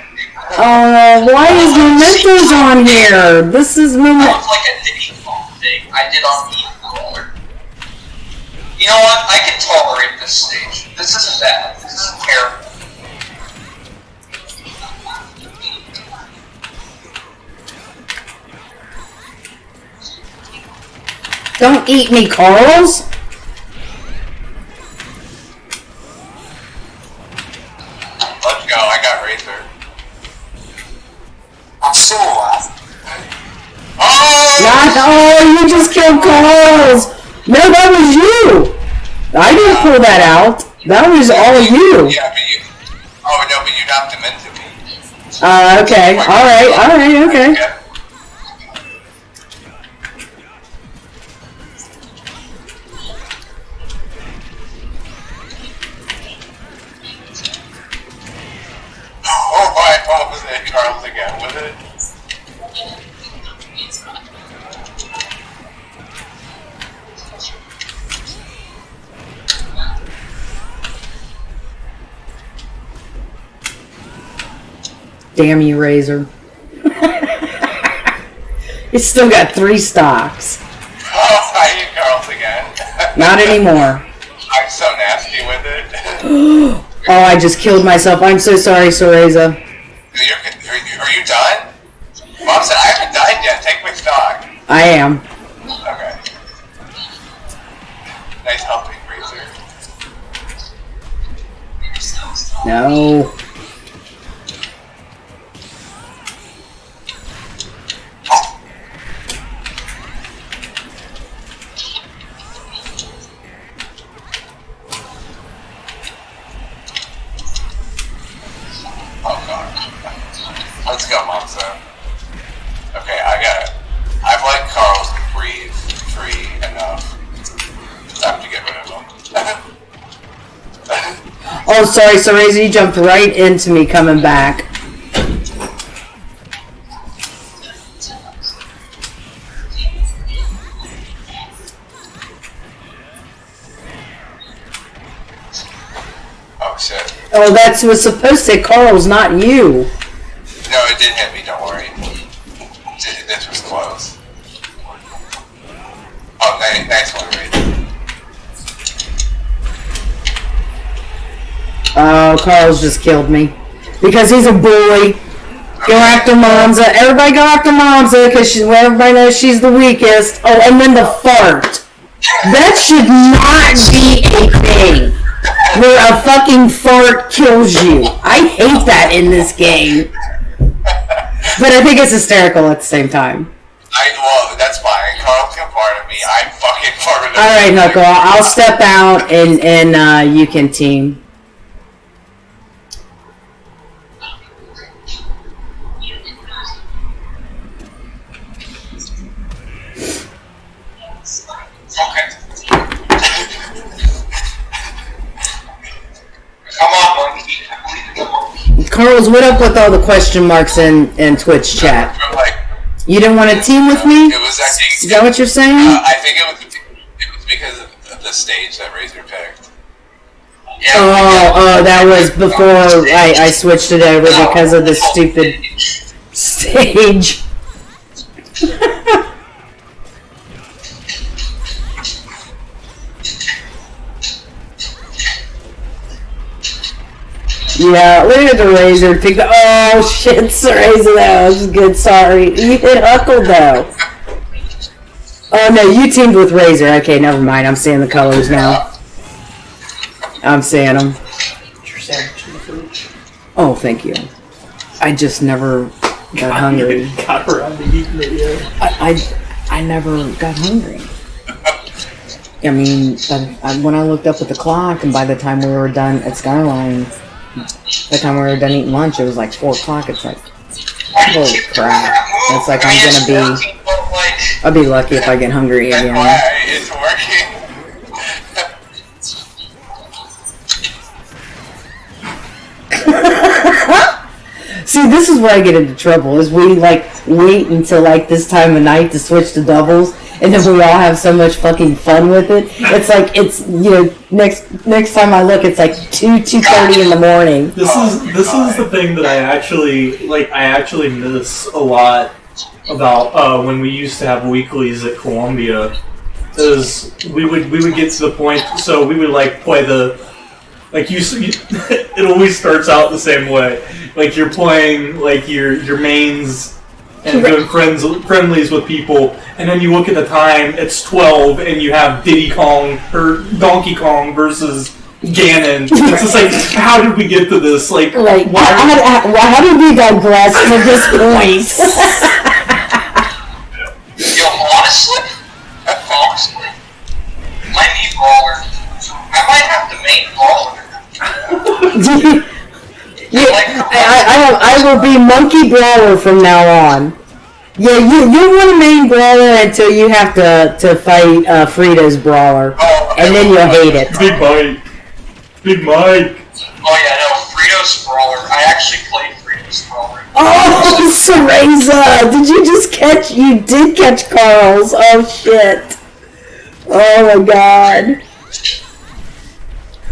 A: Why is Mementos on here? This is
H: That was like a Diddy Kong thing I did on the roller. You know what? I can tolerate this stage. This isn't bad. This isn't terrible.
A: Don't eat me, Carls.
H: Let's go. I got Razor.
I: I'm still alive.
H: Oh!
A: You just killed Carls. No, that was you. I didn't pull that out. That was all you.
H: Yeah, but you. Oh no, but you knocked him into me.
A: Okay. All right. Okay.
H: Yeah. Oh, I almost hit Carlos again with it.
A: Damn you, Razor. You still got 3 stocks.
H: Oh, I hit Carlos again.
A: Not anymore.
H: I'm so nasty with it.
A: Oh, I just killed myself. I'm so sorry, Soreza.
H: Are you done? Mom said I haven't died yet. Take my stock.
A: I am.
H: Okay. Nice helping, Razor.
A: No.
H: Oh god. Let's go, Monza. Okay, I've let Carlos breathe free enough. Time to get rid of him.
A: Oh, sorry, Soreza, you jumped right into me coming back.
H: Oh shit.
A: Oh, that was supposed to say Carl's, not you.
H: No, it did hit me, don't worry. This was close. Oh, nice one, Razor.
A: Oh, Carl's just killed me. Because he's a bully. Go after Monza. Everybody go after Monza because everybody knows she's the weakest. Oh, and then the fart. That should not be a thing. Where a fucking fart kills you. I hate that in this game. But I think it's hysterical at the same time.
H: Well, that's fine. Carl can fart at me. I fucking farted at
A: Alright, Knuckle. I'll step out and you can team.
H: Okay. Come on, monkey.
A: Carlos, what up with all the question marks in Twitch chat?
H: Like,
A: You didn't want to team with me?
H: it was actually.
A: Is that what you're saying?
H: I think it was because of the stage that Razor picked. Yeah.
A: Oh, that was before I switched it over because of the stupid stage. Yeah, look at the Razor. Oh shit, Razor, that was good. Sorry, you hit Huckle though. Oh no, you teamed with Razor. Okay, never mind. I'm seeing the colors now. I'm seeing them.
G: Your sandwich in the fridge.
A: Oh, thank you. I just never got hungry.
G: Got around to eating it yet.
A: I never got hungry. I mean, when I looked up at the clock, and by the time we were done at Skyline, by the time we were done eating lunch, it was like 4 o'clock. It's like, holy crap. It's like I'll be lucky if I get hungry again.
H: It's working.
A: See, this is where I get into trouble, is we, like, wait until, like, this time of night to switch to doubles, and then we all have so much fucking fun with it. It's like, it's, you know, next time I look, it's like 2:30 in the morning.
G: This is the thing that I actually miss a lot about when we used to have weeklies at Columbia, is we would get to the point, so we would, like, play the, like, it always starts out the same way. Like, you're playing, like, your mains and doing friendlies with people, and then you look at the time, it's 12, and you have Diddy Kong, or Donkey Kong versus Ganon. It's just like, how did we get to this? Like
A: how did we digress to this point?
H: Yo, honestly, my main brawler, I might have the main brawler.
A: I will be Monkey Brawler from now on. Yeah, you want a main brawler until you have to fight Frito's brawler, and then you'll hate it.
G: Big Mike.
H: Oh yeah, no, Frito's brawler. I actually played Frito's brawler.
A: Oh, Cereza! You did catch Carl's. Oh shit. Oh my god.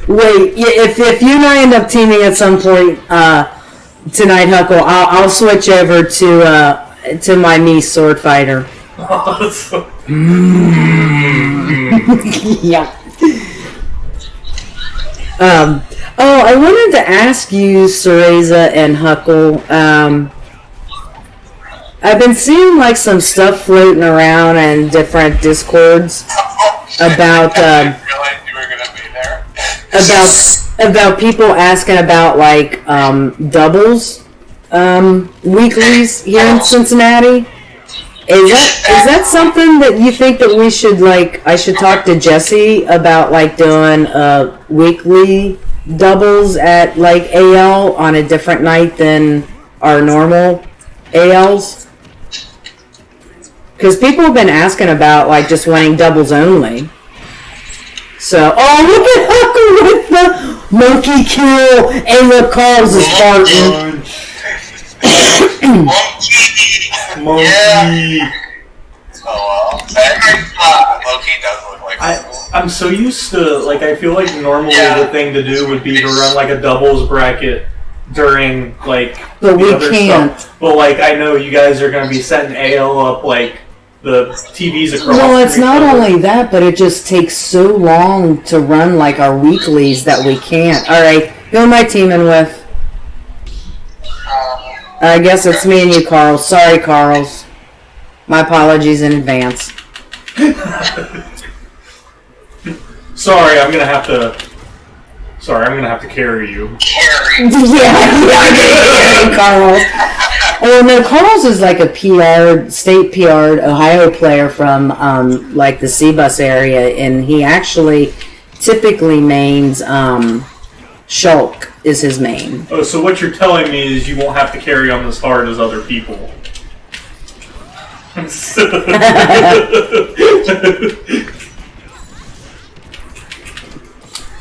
A: Wait, if you and I end up teaming at some point tonight, Huckle, I'll switch over to my niece sword fighter. Yeah. I wanted to ask you, Cereza and Huckle. I've been seeing like some stuff floating around in different discords about about people asking about like doubles weeklies here in Cincinnati. Is that something that you think that we should like? I should talk to Jesse about like doing weekly doubles at like AL on a different night than our normal ALs. Because people have been asking about like just winning doubles only. So, oh look at Huckle with the monkey kill and the Carl's is farting.
H: Monkey! Yeah! Oh well. Loki does look like
G: I'm so used to, like, I feel like normally the thing to do would be to run like a doubles bracket during like
A: but
G: the
A: we
G: other
A: can't.
G: stuff. But like I know you guys are gonna be setting AL up like the TVs across.
A: Well, it's not only that, but it just takes so long to run like our weeklies that we can't. Alright, who am I teaming with? I guess it's me and you, Carl. Sorry, Carls. My apologies in advance.
G: Sorry, I'm gonna have to carry you.
A: Yeah, Carlos. Oh no, Carlos is like a state PR'd Ohio player from like the C-Bus area, and he actually typically mains Shulk is his main.
G: Oh, so what you're telling me is you won't have to carry on as hard as other people.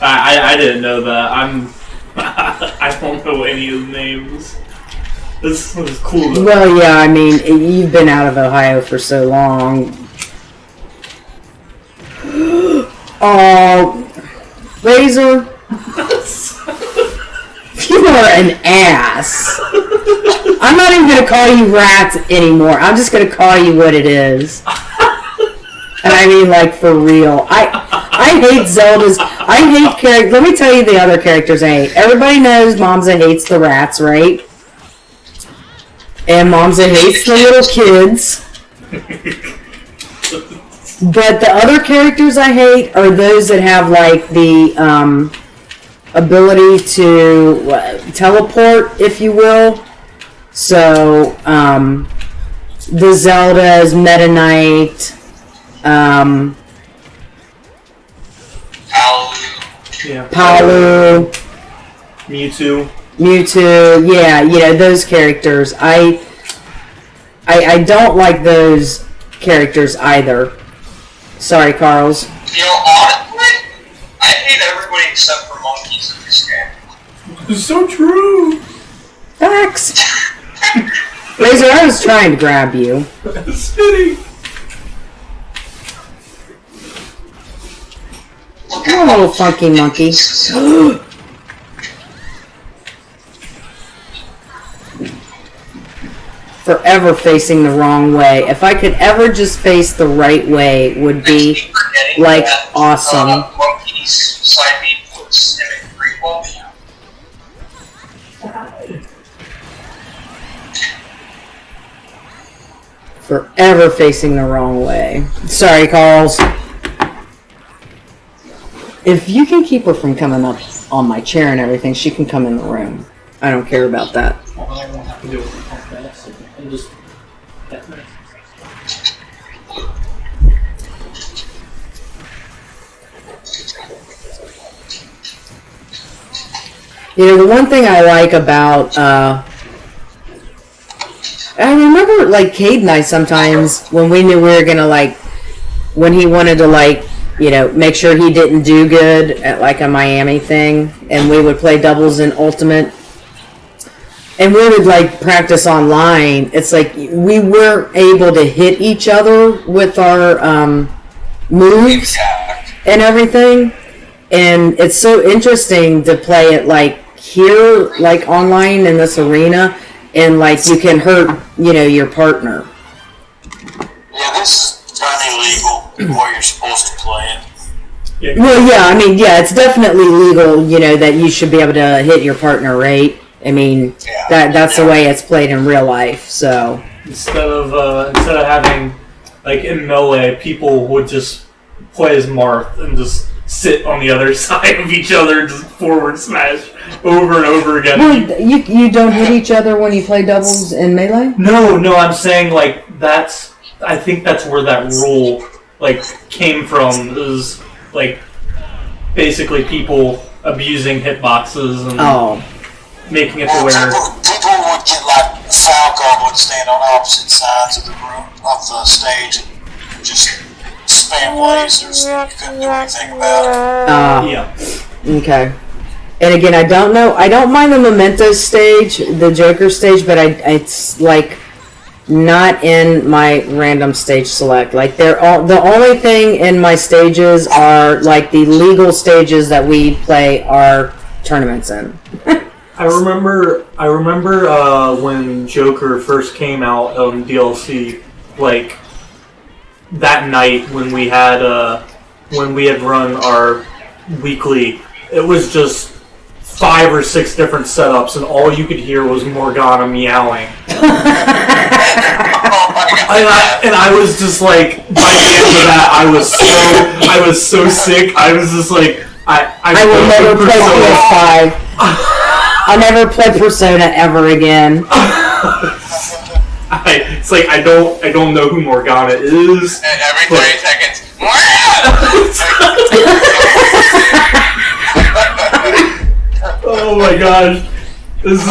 G: I didn't know that. I don't know any of the names. This is cool though.
A: Well, yeah, I mean, you've been out of Ohio for so long. Oh, Razor. You are an ass. I'm not even going to call you rats anymore. I'm just going to call you what it is. And I mean, like, for real. I hate Zelda's. I hate characters. Let me tell you the other characters I hate. Everybody knows Momza hates the rats, right? And Momza hates the little kids. But the other characters I hate are those that have, like, the ability to teleport, if you will. So, the Zeldas, Meta Knight, Palu,
G: Mewtwo.
A: Yeah, those characters. I don't like those characters either. Sorry, Carls.
H: Honestly, I hate everybody except for monkeys in this game.
G: It's so true.
A: Facts. Razor, I was trying to grab you.
G: Spitting.
A: You're a little funky monkey. Forever facing the wrong way. If I could ever just face the right way, would be like awesome.
H: Monkeys side B was in a prequel.
A: Forever facing the wrong way. Sorry, Carls. If you can keep her from coming up on my chair and everything, she can come in the room. I don't care about that. The one thing I like about, I remember, like, Cade and I sometimes, when we knew we were gonna, like, when he wanted to, like, make sure he didn't do good at, like, a Miami thing, and we would play doubles in Ultimate, and we would, like, practice online. It's like, we were able to hit each other with our, moves and everything, and it's so interesting to play it, like, here, like, online in this arena, and, like, you can hurt, your partner.
I: Yeah, this is illegal where you're supposed to play it.
A: Well, yeah, it's definitely legal, that you should be able to hit your partner, right? I mean, that's the way it's played in real life, so.
G: Instead of having, like, in Melee, people would just play as Marth and just sit on the other side of each other and just forward smash over and over again.
A: Well, you don't hit each other when you play doubles in Melee?
G: No, I'm saying, like, I think that's where that rule, like, came from, is, like, basically people abusing hitboxes and making it to where...
I: People would get, like, Falco would stand on opposite sides of the room, of the stage, and just spam lasers, and you couldn't do anything about it.
G: Yeah.
A: Okay. And again, I don't mind the Memento stage, the Joker stage, but it's, like, not in my random stage select. Like, the only thing in my stages are, like, the legal stages that we play our tournaments in.
G: I remember when Joker first came out on DLC, like, that night when we had run our weekly, it was just 5 or 6 different setups, and all you could hear was Morgana meowing. And I was just like, by the end of that, I was so sick. I was just like, I
A: will never play PS5. I'll never play Persona ever again.
G: It's like I don't know who Morgana is.
H: Every 30 seconds.
G: Oh my gosh, this is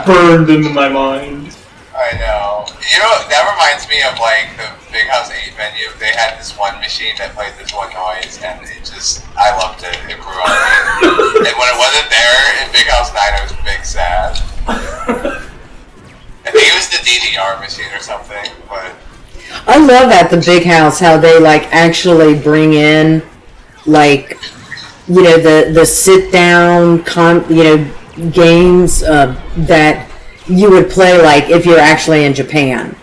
G: burned into my mind.
H: I know. That reminds me of, like, the Big House 8 venue. They had this one machine that played this one noise, and I loved it. It grew on me. And when it wasn't there in Big House 9, I was big sad. I think it was the DDR machine or something, but...
A: I love at the Big House how they, like, actually bring in, like, the sit-down, games that you would play, like, if you're actually in Japan.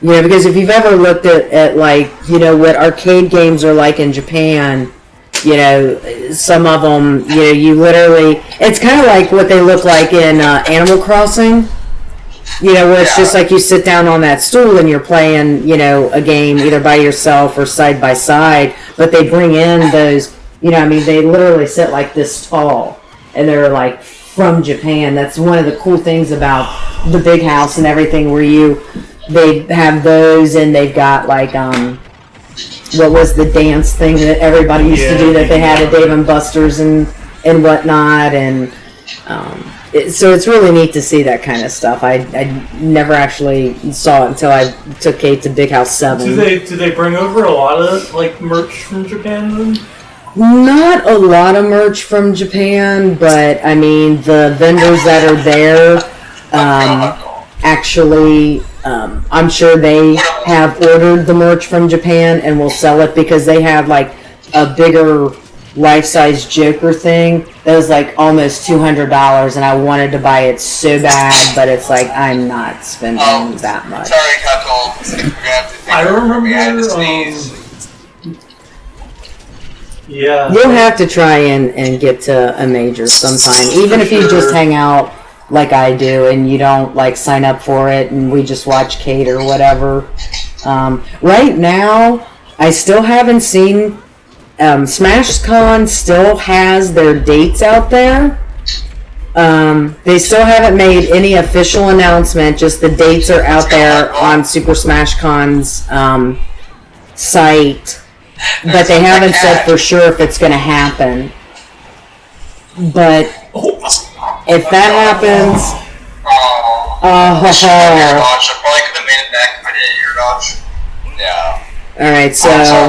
A: Because if you've ever looked at like, what arcade games are like in Japan, some of them, you literally... It's kind of like what they look like in Animal Crossing. Where it's just like you sit down on that stool and you're playing, a game either by yourself or side by side. But they bring in those, they literally sit like this tall. and they're like from Japan. That's one of the cool things about the big house and everything, where they have those, and they've got like what was the dance thing that everybody used to do that they had at Dave and Buster's and whatnot, and so it's really neat to see that kind of stuff. I never actually saw it until I took Kate to Big House 7.
G: Do they bring over a lot of like merch from Japan then?
A: Not a lot of merch from Japan, but I mean the vendors that are there, actually, I'm sure they have ordered the merch from Japan and will sell it, because they have like a bigger life-size Joker thing that was like almost $200, and I wanted to buy it so bad, but it's like I'm not spending that much.
H: Sorry, Cuckle. We're gonna have to take
G: I
H: over
G: remember.
H: behind the scenes.
G: Yeah.
A: You'll have to try and get to a major sometime, even if you just hang out like I do and you don't like sign up for it and we just watch Kate or whatever. Right now, I still haven't seen. SmashCon still has their dates out there. They still haven't made any official announcement, just the dates are out there on Super SmashCon's site. But they haven't said for sure if it's going to happen. But if that happens,
H: Ear dodge. I probably could have made it back if I did ear dodge. Yeah.
A: all right. So,
I: I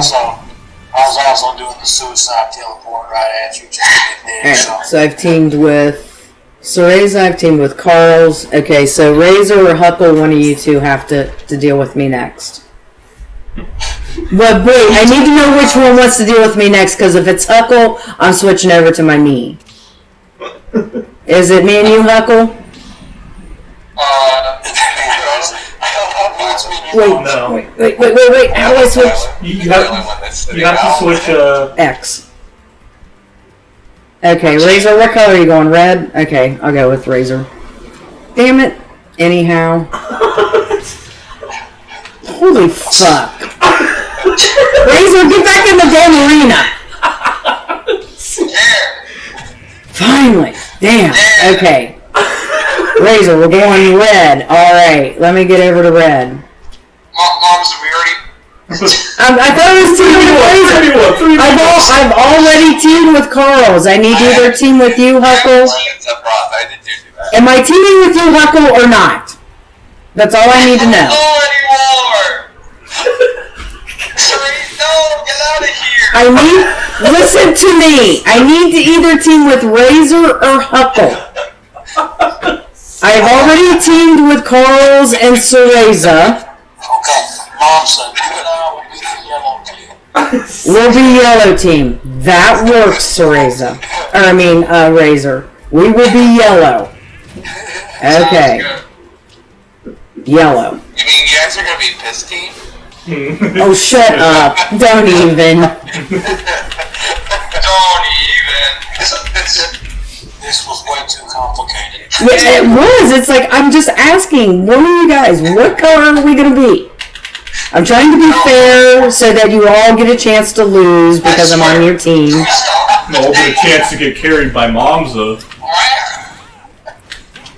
I: was also doing the suicide teleport right at you,
A: so I've teamed with Cereza. I've teamed with Carl's. Okay, so Razor or Huckle, one of you two have to deal with me next. But wait, I need to know which one wants to deal with me next, because if it's Huckle, I'm switching over to my me. Is it me and you, Huckle? Wait. How do I switch?
G: You have to switch
A: X. Okay, Razor, what color are you going? Red? Okay, I'll go with Razor. Damn it. Anyhow. Holy fuck. Razor, get back in the damn arena! Finally. Damn. Okay. Razor, we're going red. Alright, let me get over to red.
H: Mom, so we already...
A: I thought it was teamed with Razor. I've already teamed with Carl's. I need to either team with you, Huckle.
H: I did do that.
A: Am I teaming with you, Huckle, or not? That's all I need to know.
H: No, get out of here!
A: Listen to me. I need to either team with Razor or Huckle. I've already teamed with Carl's and Cereza.
I: Okay, Mom said you and I will be the yellow team.
A: We'll be yellow team. That works, Cereza. Razor. We will be yellow. Okay. Yellow.
H: You mean you guys are gonna be piss team?
A: Oh, shut up. Don't even.
H: Don't even.
I: This was way too complicated.
A: It was. It's like, I'm just asking, one of you guys, what color are we going to be? I'm trying to be fair so that you all get a chance to lose because I'm on your team.
G: no, but a chance to get carried by Momza.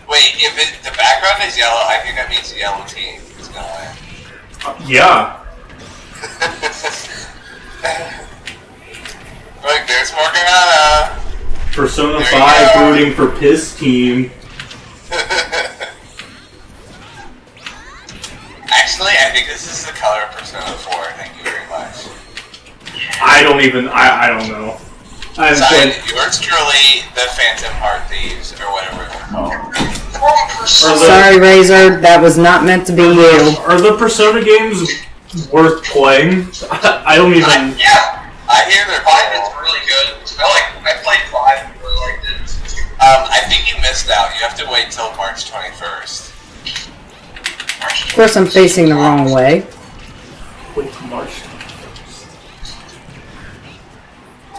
H: Wait, if the background is yellow, I think that means the yellow team is gonna win.
G: Yeah.
H: Look, there's Morgana.
G: Persona 5 rooting for Piss Team.
H: Actually, I think this is the color of Persona 4. Thank you very much.
G: I don't know.
H: Yours truly, the Phantom Heart Thieves, or whatever they're called.
A: Sorry, Razor, that was not meant to be you.
G: Are the Persona games worth playing? I don't even...
H: Yeah, I hear they're 5 is really good. I played 5 and really liked it. I think you missed out. You have to wait till March 21st.
A: Of course, I'm facing the wrong way.
G: Wait till March.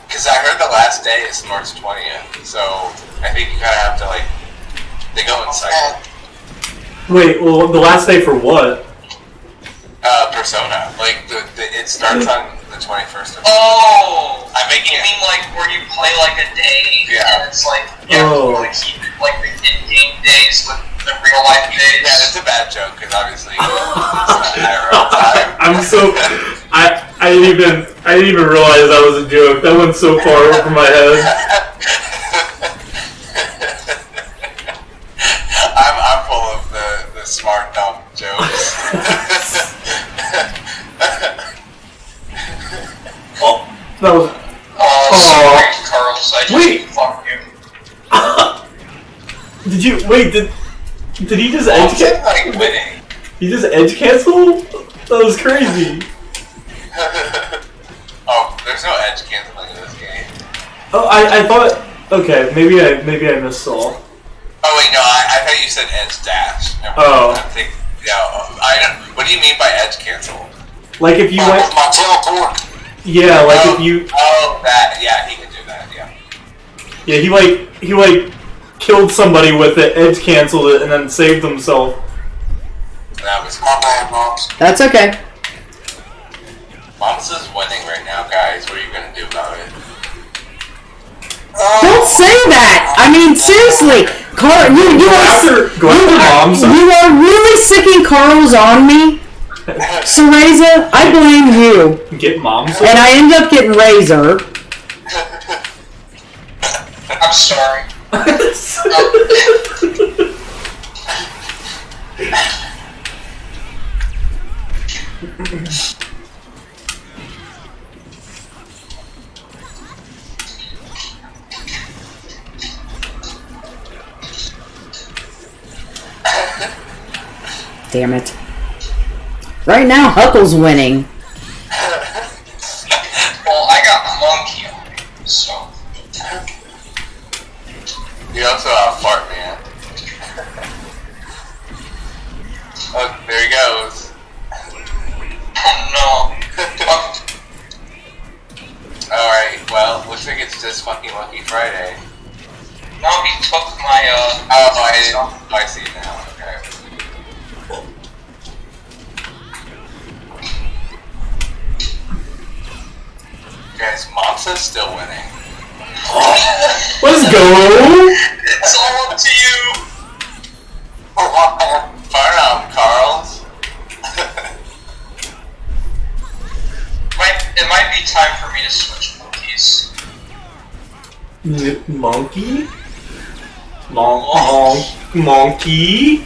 H: Because I heard the last day is March 20th, so I think you kind of have to, they go in cycles.
G: Wait, well, the last day for what?
H: Persona. It starts on the
I: 21st.
H: Oh!
I: I'm making
H: You mean like where you play like a day?
I: Yeah.
H: And it's like, you have to like keep it like the in-game days with the real life days.
I: Yeah, it's a bad joke because obviously it's not IRL time.
G: I'm so I didn't even realize that was a joke. That went so far over my head.
I: I'm full of the smart dumb jokes.
G: Oh, that was.
H: Sorry, Carlos. I just
G: Wait.
H: fuck you.
G: Did you wait? Did he just edge
I: I'm
G: cancel?
I: like winning.
G: He just edge cancel? That was crazy.
I: Oh, there's no edge canceling in this game.
G: Oh, I thought. Okay, maybe I missaw.
I: Oh wait, no, I thought you said edge dash. Never
G: Oh.
I: mind. I think, yeah, I don't. What do you mean by edge cancel?
G: Like if you
I: Oh,
G: went.
I: with my teleport.
G: Yeah, like
I: oh,
G: if you.
I: Oh, that. Yeah, he can do that. Yeah.
G: Yeah, he killed somebody with it, edge canceled it, and then saved himself.
I: That was my bad, Moms.
A: That's okay.
I: Moms is winning right now, guys. What are you gonna do about it?
A: Don't say that. I mean, seriously, Carl, you
G: Go after Moms.
A: You are really sicking Carl's on me, Cereza. I blame you,
G: Get Moms.
A: and I end up getting Razor.
H: I'm sorry.
A: Damn it. Right now, Huckle's winning.
H: Well, I got Monkey on me, so.
I: You also have Fart Man. Oh, there he goes.
H: Oh no.
I: Alright, well, looks like it's just fucking Lucky Friday.
H: No, he took my,
I: Oh, I see now. Okay. Guys, Monsa's still winning.
G: Let's go.
H: It's all up to you.
I: Fire Carls.
H: It might be time for me to switch monkeys.
G: Monkey? Monkey?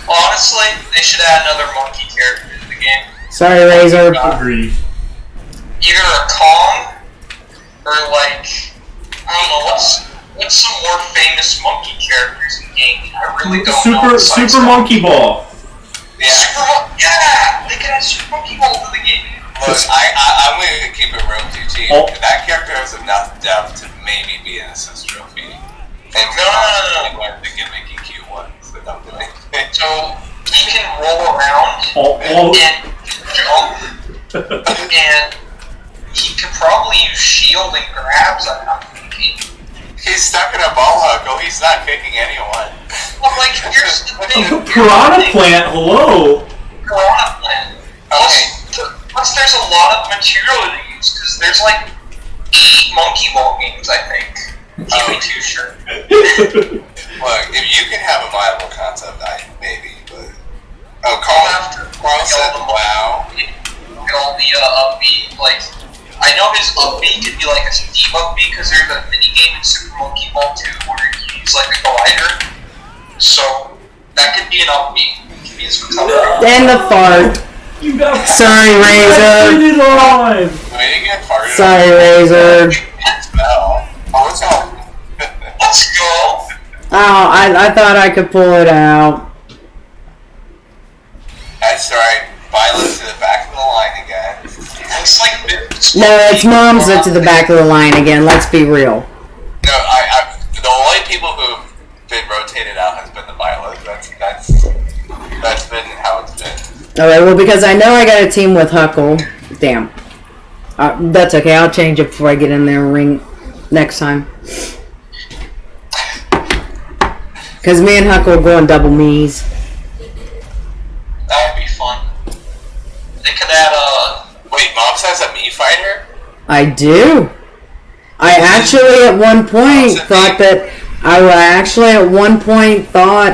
H: Honestly, they should add another monkey character to the game.
A: Sorry, Razor.
G: Agreed.
H: Either a Kong, or like, I don't know, what's some more famous monkey characters in the game? I really don't know.
G: Super Monkey Ball.
I: Yeah.
H: Yeah, they could add Super Monkey Ball to the game.
I: Look, I'm going to keep it real GG.
G: Oh.
I: That character has enough depth to maybe be an assist trophy. And
H: No.
I: the gimmicky cute one, so don't do anything.
H: So, he can roll around
G: Oh.
H: and jump, and he could probably use shield and grabs, I'm thinking.
I: He's stuck in a ball huckle. He's not kicking anyone.
H: Well, like, here's the thing.
G: Piranha Plant, hello.
H: Piranha Plant. Plus, there's a lot of material to use, because there's like 8 Monkey Ball games, I think. Can't be too sure.
I: Look, if you can have a viable concept, maybe, but... Oh, Carl said, wow.
H: Look at all the upbeat, like, I know his upbeat could be like a Steam upbeat, because there's a minigame in Super Monkey Ball 2 where you use like a glider. So, that could be an upbeat. It could be his recovery.
A: And the fart.
G: You got
A: Sorry, Razor.
G: it on.
I: Wait, you get farted.
A: Sorry, Razor.
I: Smell. Oh, it's on.
H: Let's go!
A: Oh, I thought I could pull it out.
I: That's right. Violence to the back of the line again.
H: Looks like
A: No, it's Mom's that's to the back of the line again. Let's be real.
I: No, the only people who've been rotated out has been the Violet. That's been how it's been.
A: Alright, well, because I know I got a team with Huckle. Damn. That's okay. I'll change it before I get in there and ring next time. Because me and Huckle are going double me's.
H: That would be fun. They could add
I: Wait, Mom's
H: Byleth has a Mii fighter?
A: I do. I actually at one point thought that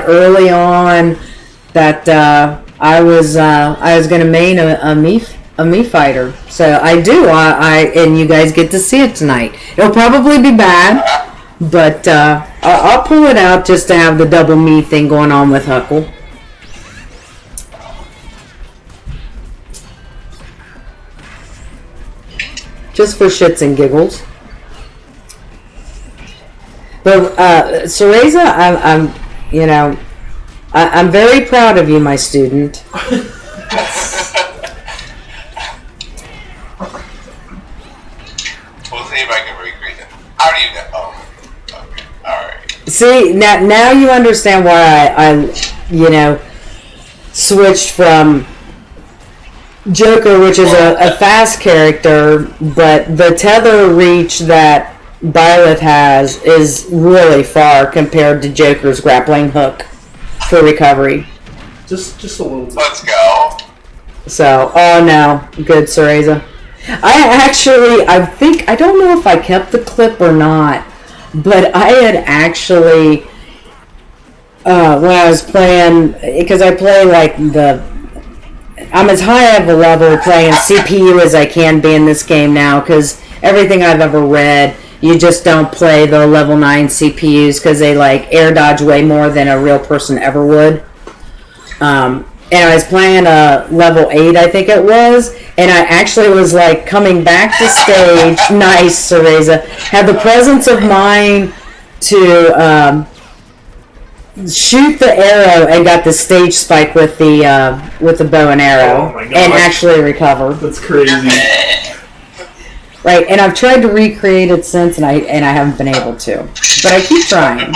A: early on that I was going to main a Mii fighter. So I do. And you guys get to see it tonight. It'll probably be bad, but I'll pull it out just to have the double Mii thing going on with Huckle. Just for shits and giggles. But Cereza, I'm very proud of you, my student.
H: We'll see if I can recreate it. How do you get? Oh, okay, all right.
A: See, now you understand why I switched from Joker, which is a fast character, but the tether reach that Byleth has is really far compared to Joker's grappling hook for recovery.
G: Just a little bit.
H: Let's go.
A: So, oh no, good Cereza. I don't know if I kept the clip or not, but I had actually, when I was playing, because I play I'm as high of a level playing CPU as I can be in this game now, because everything I've ever read, you just don't play the level 9 CPUs because they air dodge way more than a real person ever would. And I was playing a level 8, I think it was, and I actually was coming back to stage. Nice, Cereza. Had the presence of mind to shoot the arrow and got the stage spike with the bow and arrow,
G: Oh my God.
A: and actually recover.
G: That's crazy.
A: Right, and I've tried to recreate it since, and I haven't been able to, but I keep trying.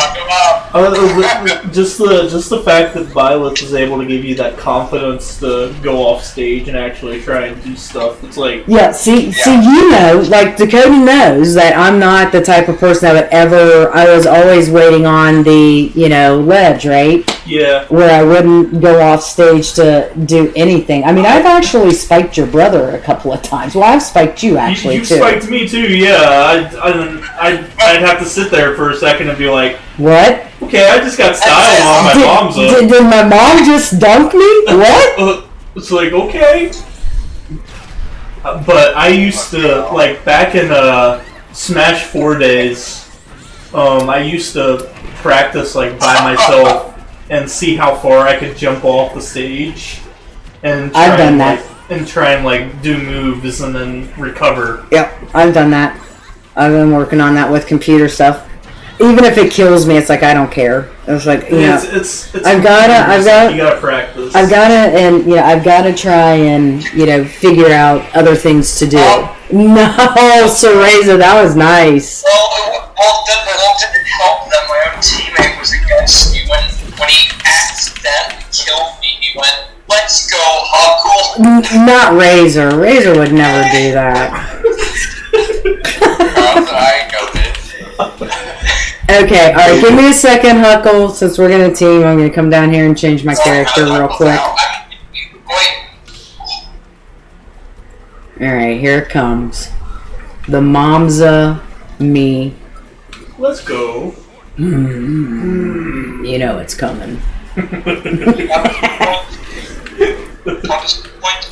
G: Just the fact that Byleth was able to give you that confidence to go off stage and actually try and do stuff. It's
A: Yeah, see, Dakota knows that I'm not the type of person that would ever. I was always waiting on the ledge, right?
G: Yeah.
A: Where I wouldn't go off stage to do anything. I mean, I've actually spiked your brother a couple of times. Well, I've spiked you actually
G: You
A: too.
G: spiked me too, yeah. I'd have to sit there for a second and be like,
A: What?
G: okay, I just got styled on my mom's up.
A: Did my mom just dunk me? What?
G: It's okay. But I used to, back in Smash 4 days, I used to practice, by myself and see how far I could jump off the stage. And
A: I've done that.
G: And try and, do moves and then recover.
A: Yep, I've done that. I've been working on that with computer stuff. Even if it kills me, it's I don't care. It's
G: it's
A: I've got
G: you gotta practice.
A: I've gotta try and figure out other things to do. No, Cereza, that was nice.
H: Well, didn't help that my own teammate was against me when he accidentally killed me. He went, "Let's go, Huckle."
A: Not Razor. Razor would never do that. Okay, alright, give me a second, Huckle. Since we're gonna team, I'm gonna come down here and change my character real quick. Alright, here it comes. The Momza me.
G: Let's go.
A: You know it's coming.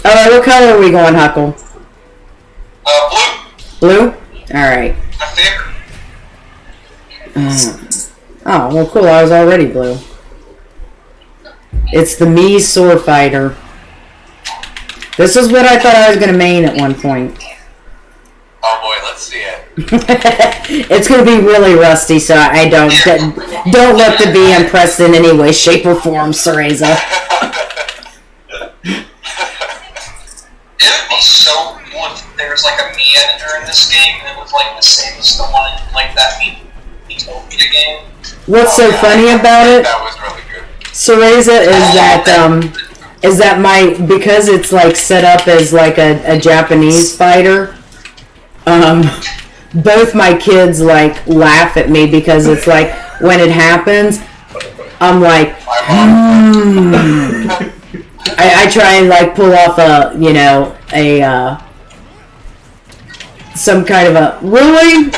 A: Alright, what color are we going, Huckle?
H: Blue.
A: Blue? Alright.
H: My favorite.
A: Oh, well cool, I was already blue. It's the Mii Sword Fighter. This is what I thought I was going to main at one point.
H: Oh boy, let's see it.
A: It's going to be really rusty, so I don't look to be impressed in any way, shape, or form, Cereza.
H: It would be so cool if there was a Mii editor in this game and it was the same as the one in that Miitopia game.
A: What's so funny about it,
H: That was really good.
A: Cereza, is that because it's set up as a Japanese fighter, both my kids laugh at me because it's when it happens, I'm I try and pull off a some kind of a really.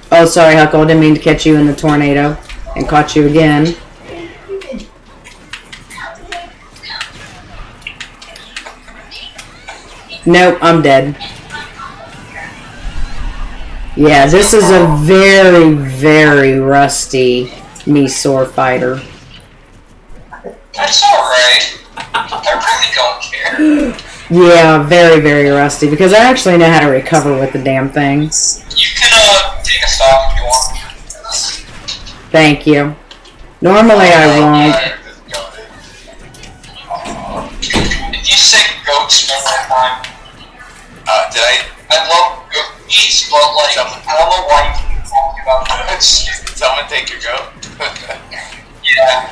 A: Oh, sorry, Huckle. Didn't mean to catch you in the tornado and caught you again. Nope, I'm dead. Yeah, this is a very, very rusty sword fighter.
H: That's alright. I really don't care.
A: Yeah, very, very rusty, because I actually know how to recover with the damn things.
H: You can take a stop if you want.
A: Thank you. Normally I won't.
H: If you say goats one more time, I love goats, but like, I don't know why you keep talking about goats.
B: Someone take your goat.
H: Yeah,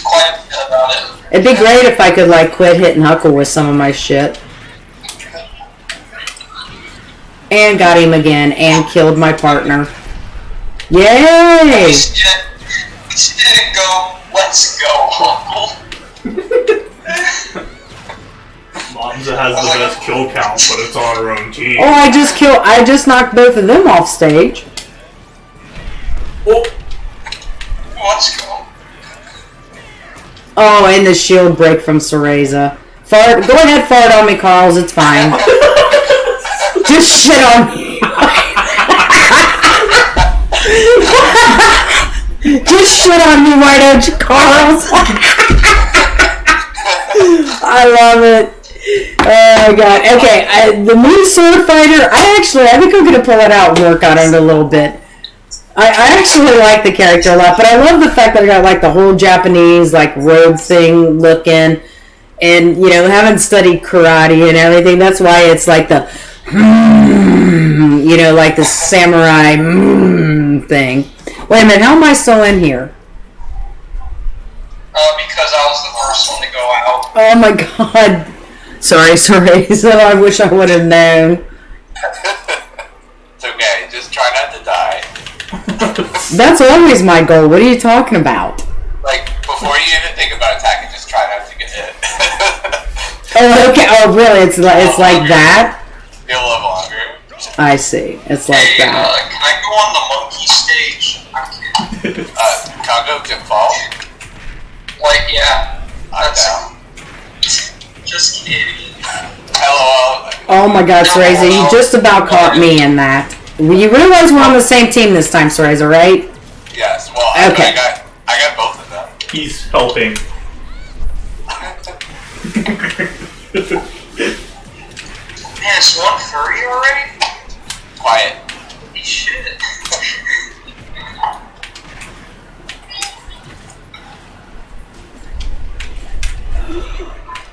H: quite upset about it.
A: It'd be great if I could like quit hitting Huckle with some of my shit. And got him again, and killed my partner. Yay!
H: We didn't go, let's go, Uncle.
G: Monza has the best kill count, but it's on her own team.
A: Oh, I just knocked both of them off stage.
G: Oh.
H: Let's go.
A: Oh, and the shield break from Cereza. Fart, go ahead, fart on me, Carls, it's fine. Just shit on me. Just shit on me, why don't you, Carls? I love it. Oh my god. Okay, the new sword fighter, I think I'm going to pull it out and work on it a little bit. I actually like the character a lot, but I love the fact that I got like the whole Japanese like robe thing looking, and you know, having studied karate and everything, that's why it's like the you know, like the samurai thing. Wait a minute, how am I still in here?
H: Because I was the first one to go out.
A: Oh my god. Sorry, so I wish I would have known.
B: It's okay, just try not to die.
A: That's always my goal. What are you talking about?
B: Like, before you even think about attacking, just try not to get hit.
A: Oh, okay. Oh, really? It's like that?
B: You'll live longer.
A: I see. It's like
H: Hey,
A: that.
H: can I go on the monkey stage? I'm kidding.
B: Congo can fall.
H: Like, yeah.
B: I'm down.
H: Just kidding.
B: LOL.
A: Oh my god, Cereza, you just about caught me in that. You realize we're on the same team this time, Cereza, right?
B: Yes, well,
A: Okay.
B: I got both of them.
G: He's helping.
H: Man, it's one furry already?
B: Quiet.
H: Holy shit.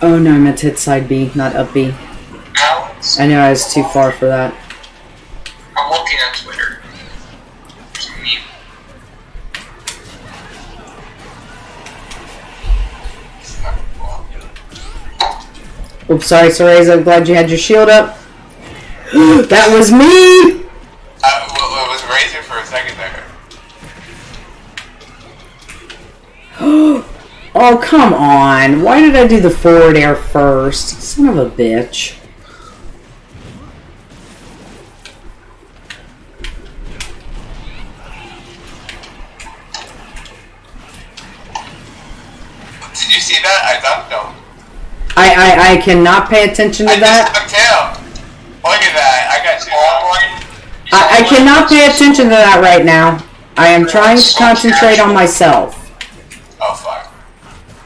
A: Oh no, I meant to hit side B, not up B.
H: Alex?
A: I know I was too far for that.
H: I'm looking at Twitter. There's a meme.
A: Oops, sorry, Cereza, I'm glad you had your shield up. That was me!
B: Well, it was Razor for a second there.
A: Oh, come on. Why did I do the forward air first? Son of a bitch.
B: Did you see that? I dunked him.
A: I cannot pay attention to
B: I
A: that.
B: just dunked him. Look at that. I got you.
A: I cannot pay attention to that right now. I am trying to concentrate on myself.
B: Oh, fuck.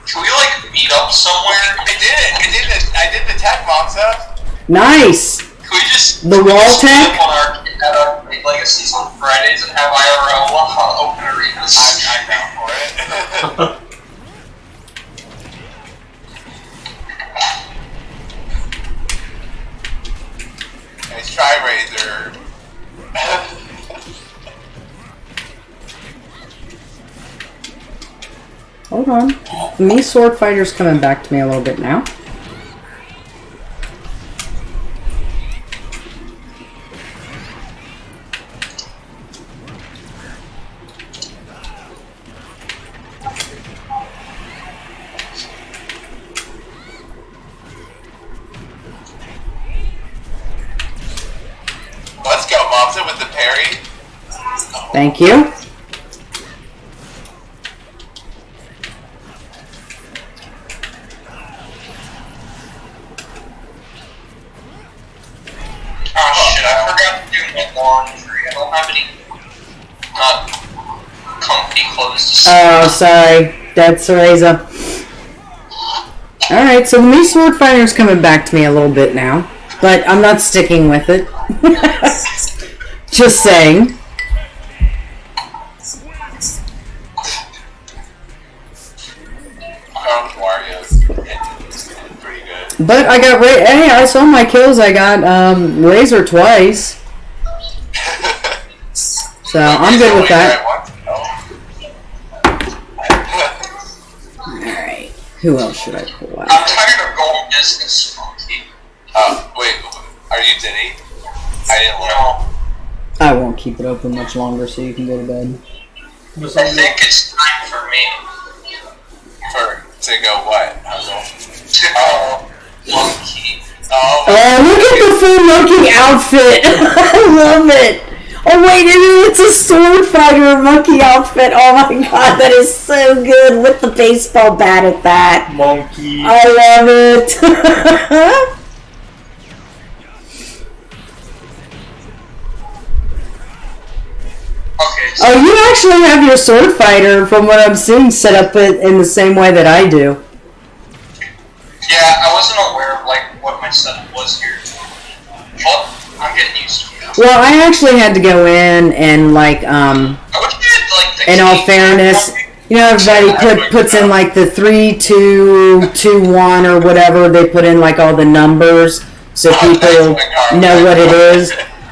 H: Can we, like, meet up somewhere?
B: I did the tech bomb stuff.
A: Nice.
H: Can we just...
A: The wall tech?
H: At our Legacies on Fridays and have IRL open arenas.
B: I'm down for it. Nice try, Razor.
A: Hold on. Me sword fighter's coming back to me a little bit now.
H: something with the parry.
A: Thank you.
H: Oh shit, I forgot to do my laundry. I don't have any comfy clothes to sleep.
A: Oh, sorry. That's Reza. Alright, so the Mii Sword Fighter's coming back to me a little bit now. But I'm not sticking with it. Just saying.
H: Wario's pretty good.
A: But I got hey, I saw my kills. I got Razor twice. So I'm good with that. Alright. Who else should I pull out?
H: I'm tired of going business monkey. Wait, are you Diddy? I didn't know.
A: I won't keep it open much longer so you can go to bed.
H: I think it's time for me. To go what? To go monkey.
A: Oh, look at the full monkey outfit! I love it! Oh wait, it's a sword fighter monkey outfit. Oh my god, that is so good with the baseball bat at that.
G: Monkey.
A: I love it.
H: Okay. So
A: Oh, you actually have your sword fighter, from what I'm seeing, set up in the same way that I do.
H: yeah, I wasn't aware of like what my setup was here. But I'm getting used to it.
A: Well, I actually had to go in and like
H: I wish you had like the
A: in all
H: key.
A: fairness, you know, everybody puts in like the 3, 2, 2, 1 or whatever. They put in like all the numbers so people know what it is.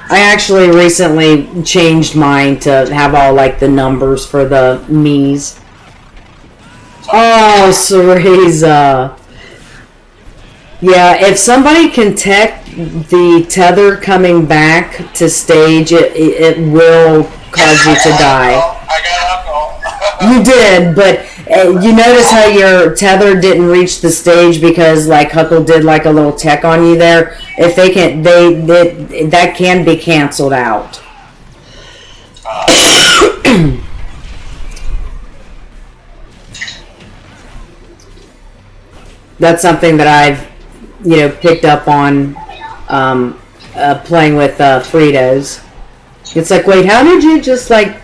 A: I actually recently changed mine to have all like the numbers for the Mii's. Oh, Cereza. Yeah, if somebody can tech the tether coming back to stage, it will cause you to die.
H: I got alcohol.
A: You did, but you notice how your tether didn't reach the stage because like Huckle did like a little tech on you there. If they can, that can be canceled out. That's something that I've, picked up on playing with Fritos. It's like, wait, how did you just like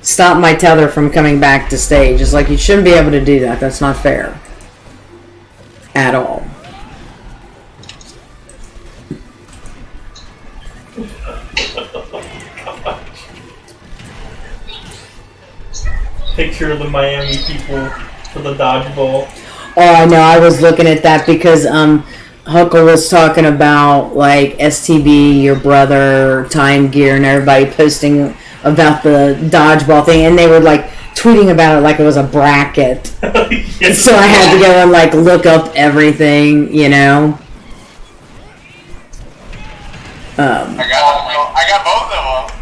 A: stop my tether from coming back to stage? It's like, you shouldn't be able to do that. That's not fair. At all.
G: Picture of the Miami people for the dodgeball.
A: Oh, I know. I was looking at that because Huckle was talking about like STB, your brother, Time Gear, and everybody posting about the dodgeball thing, and they were like tweeting about it like it was a bracket.
G: Yes.
A: So I had to go and like look up everything,
H: I got both of them.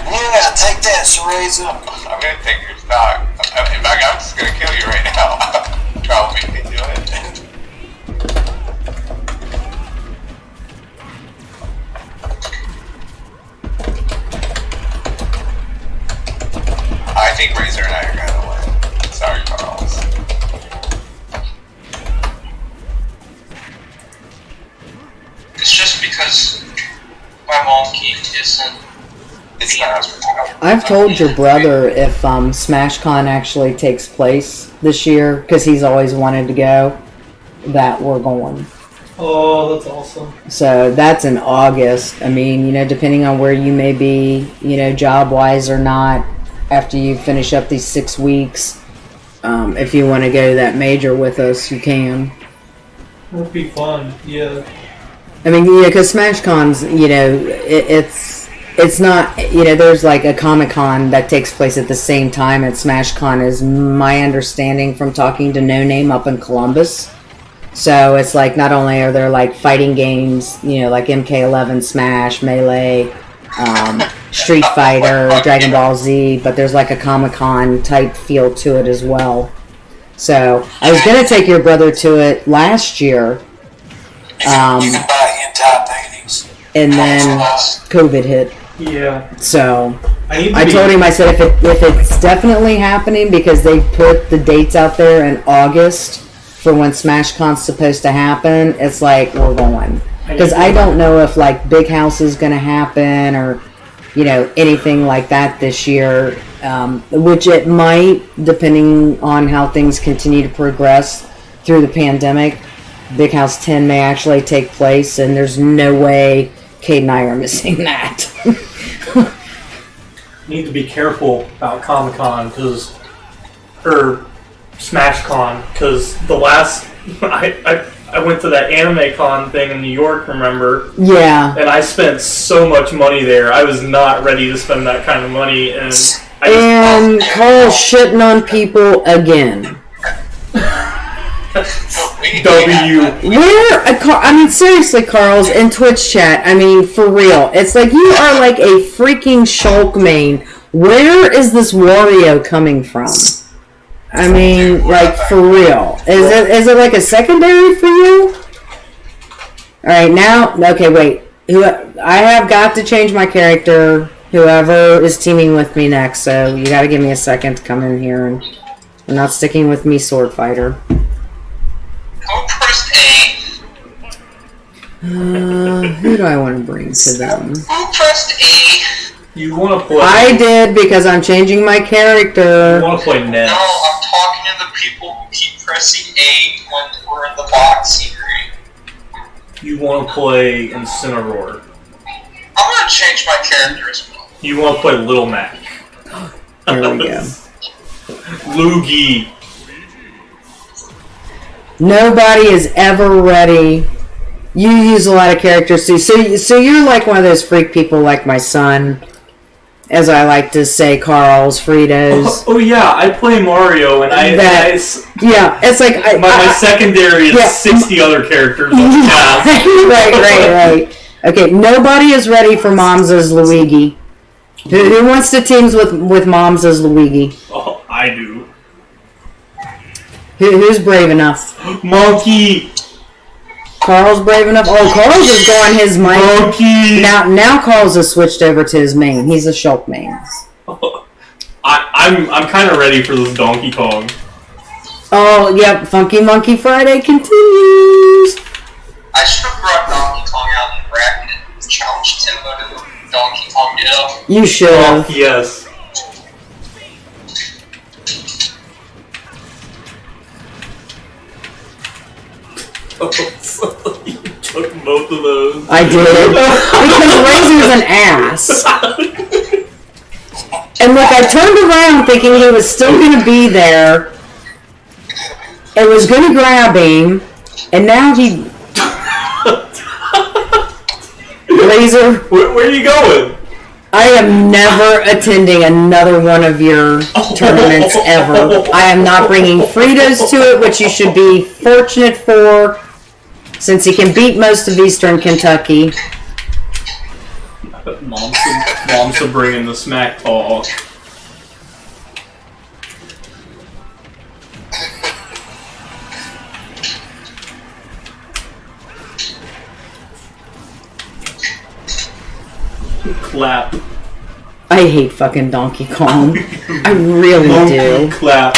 H: Yeah, take that, Cereza. I'm gonna take your stock. In fact, I'm just gonna kill you right now. Try to make me do it. I think Razor and I are gonna win. Sorry, Carlos. It's just because my monkey isn't. It's not.
A: I've told your brother if SmashCon actually takes place this year, because he's always wanted to go, that we're going.
G: Oh, that's awesome.
A: So that's in August. I mean, depending on where you may be, job-wise or not, after you finish up these 6 weeks, if you want to go to that major with us, you can.
G: It'd be fun, yeah.
A: I mean, because SmashCon's, it's not, there's like a Comic-Con that takes place at the same time at SmashCon, is my understanding from talking to No Name up in Columbus. So it's like, not only are there like fighting games, like MK11, Smash, Melee, Street Fighter, Dragon Ball Z, but there's like a Comic-Con type feel to it as well. So I was going to take your brother to it last year,
I: You can buy hentai paintings.
A: And then COVID hit.
G: Yeah.
A: So
G: I
A: told him, I said, if it's definitely happening, because they put the dates out there in August for when SmashCon's supposed to happen, it's like, we're going. Because I don't know if, like, Big House is going to happen or, you know, anything like that this year, which it might, depending on how things continue to progress through the pandemic. Big House 10 may actually take place, and there's no way Cade and I are missing that.
G: need to be careful about Comic-Con or SmashCon, because the last I went to that Anime Con thing in New York, remember?
A: Yeah.
G: And I spent so much money there. I was not ready to spend that kind of money, and
A: Carl's shitting on people again. I mean, seriously, Carl's in Twitch chat. I mean, for real. It's like you are like a freaking Shulk main. Where is this Wario coming from? I mean, like, for real. Is it like a secondary for you? Alright, now, okay, wait. I have got to change my character. Whoever is teaming with me next, so you gotta give me a second to come in here, and we're not sticking with me, Sword Fighter.
H: Who pressed A?
A: Who do I want to bring to them?
H: Who pressed A?
G: You want to play?
A: I did, because I'm changing my character.
G: You want to play Ness?
H: No, I'm talking to the people who keep pressing A when we're in the box secret.
G: You want to play Incineroar?
H: I'm gonna change my character as well.
G: You want to play Little Mac?
A: There we go.
G: Luigi.
A: Nobody is ever ready. You use a lot of characters too. So you're like one of those freak people like my son, as I like to say, Carl's, Fritos.
G: Oh yeah, I play Mario, and
A: yeah, it's like
G: my secondary is 60 other characters.
A: Right. Okay, nobody is ready for Momza's Luigi. Who wants to teams with Momza's Luigi?
G: Oh, I do.
A: Who's brave enough?
G: Monkey.
A: Carl's brave enough. Oh, Carl's is going his main.
G: Monkey.
A: Now Carl's has switched over to his main. He's a Shulk main.
G: I'm kind of ready for this Donkey Kong.
A: Oh, yep. Funky Monkey Friday continues.
H: I should have brought Donkey Kong out in bracket and challenged Timbo to Donkey Kong Ditto.
A: You should have.
G: Oh, yes. You took both of those.
A: I did. Because Razor's an ass. And look, I turned around thinking he was still going to be there. It was going to grab him. And now he... Razor.
G: Where are you going?
A: I am never attending another one of your tournaments ever. I am not bringing Fritos to it, which you should be fortunate for, since he can beat most of Eastern Kentucky.
G: Mom's bringing the smack talk. Clap.
A: I hate fucking Donkey Kong. I really do.
G: Clap.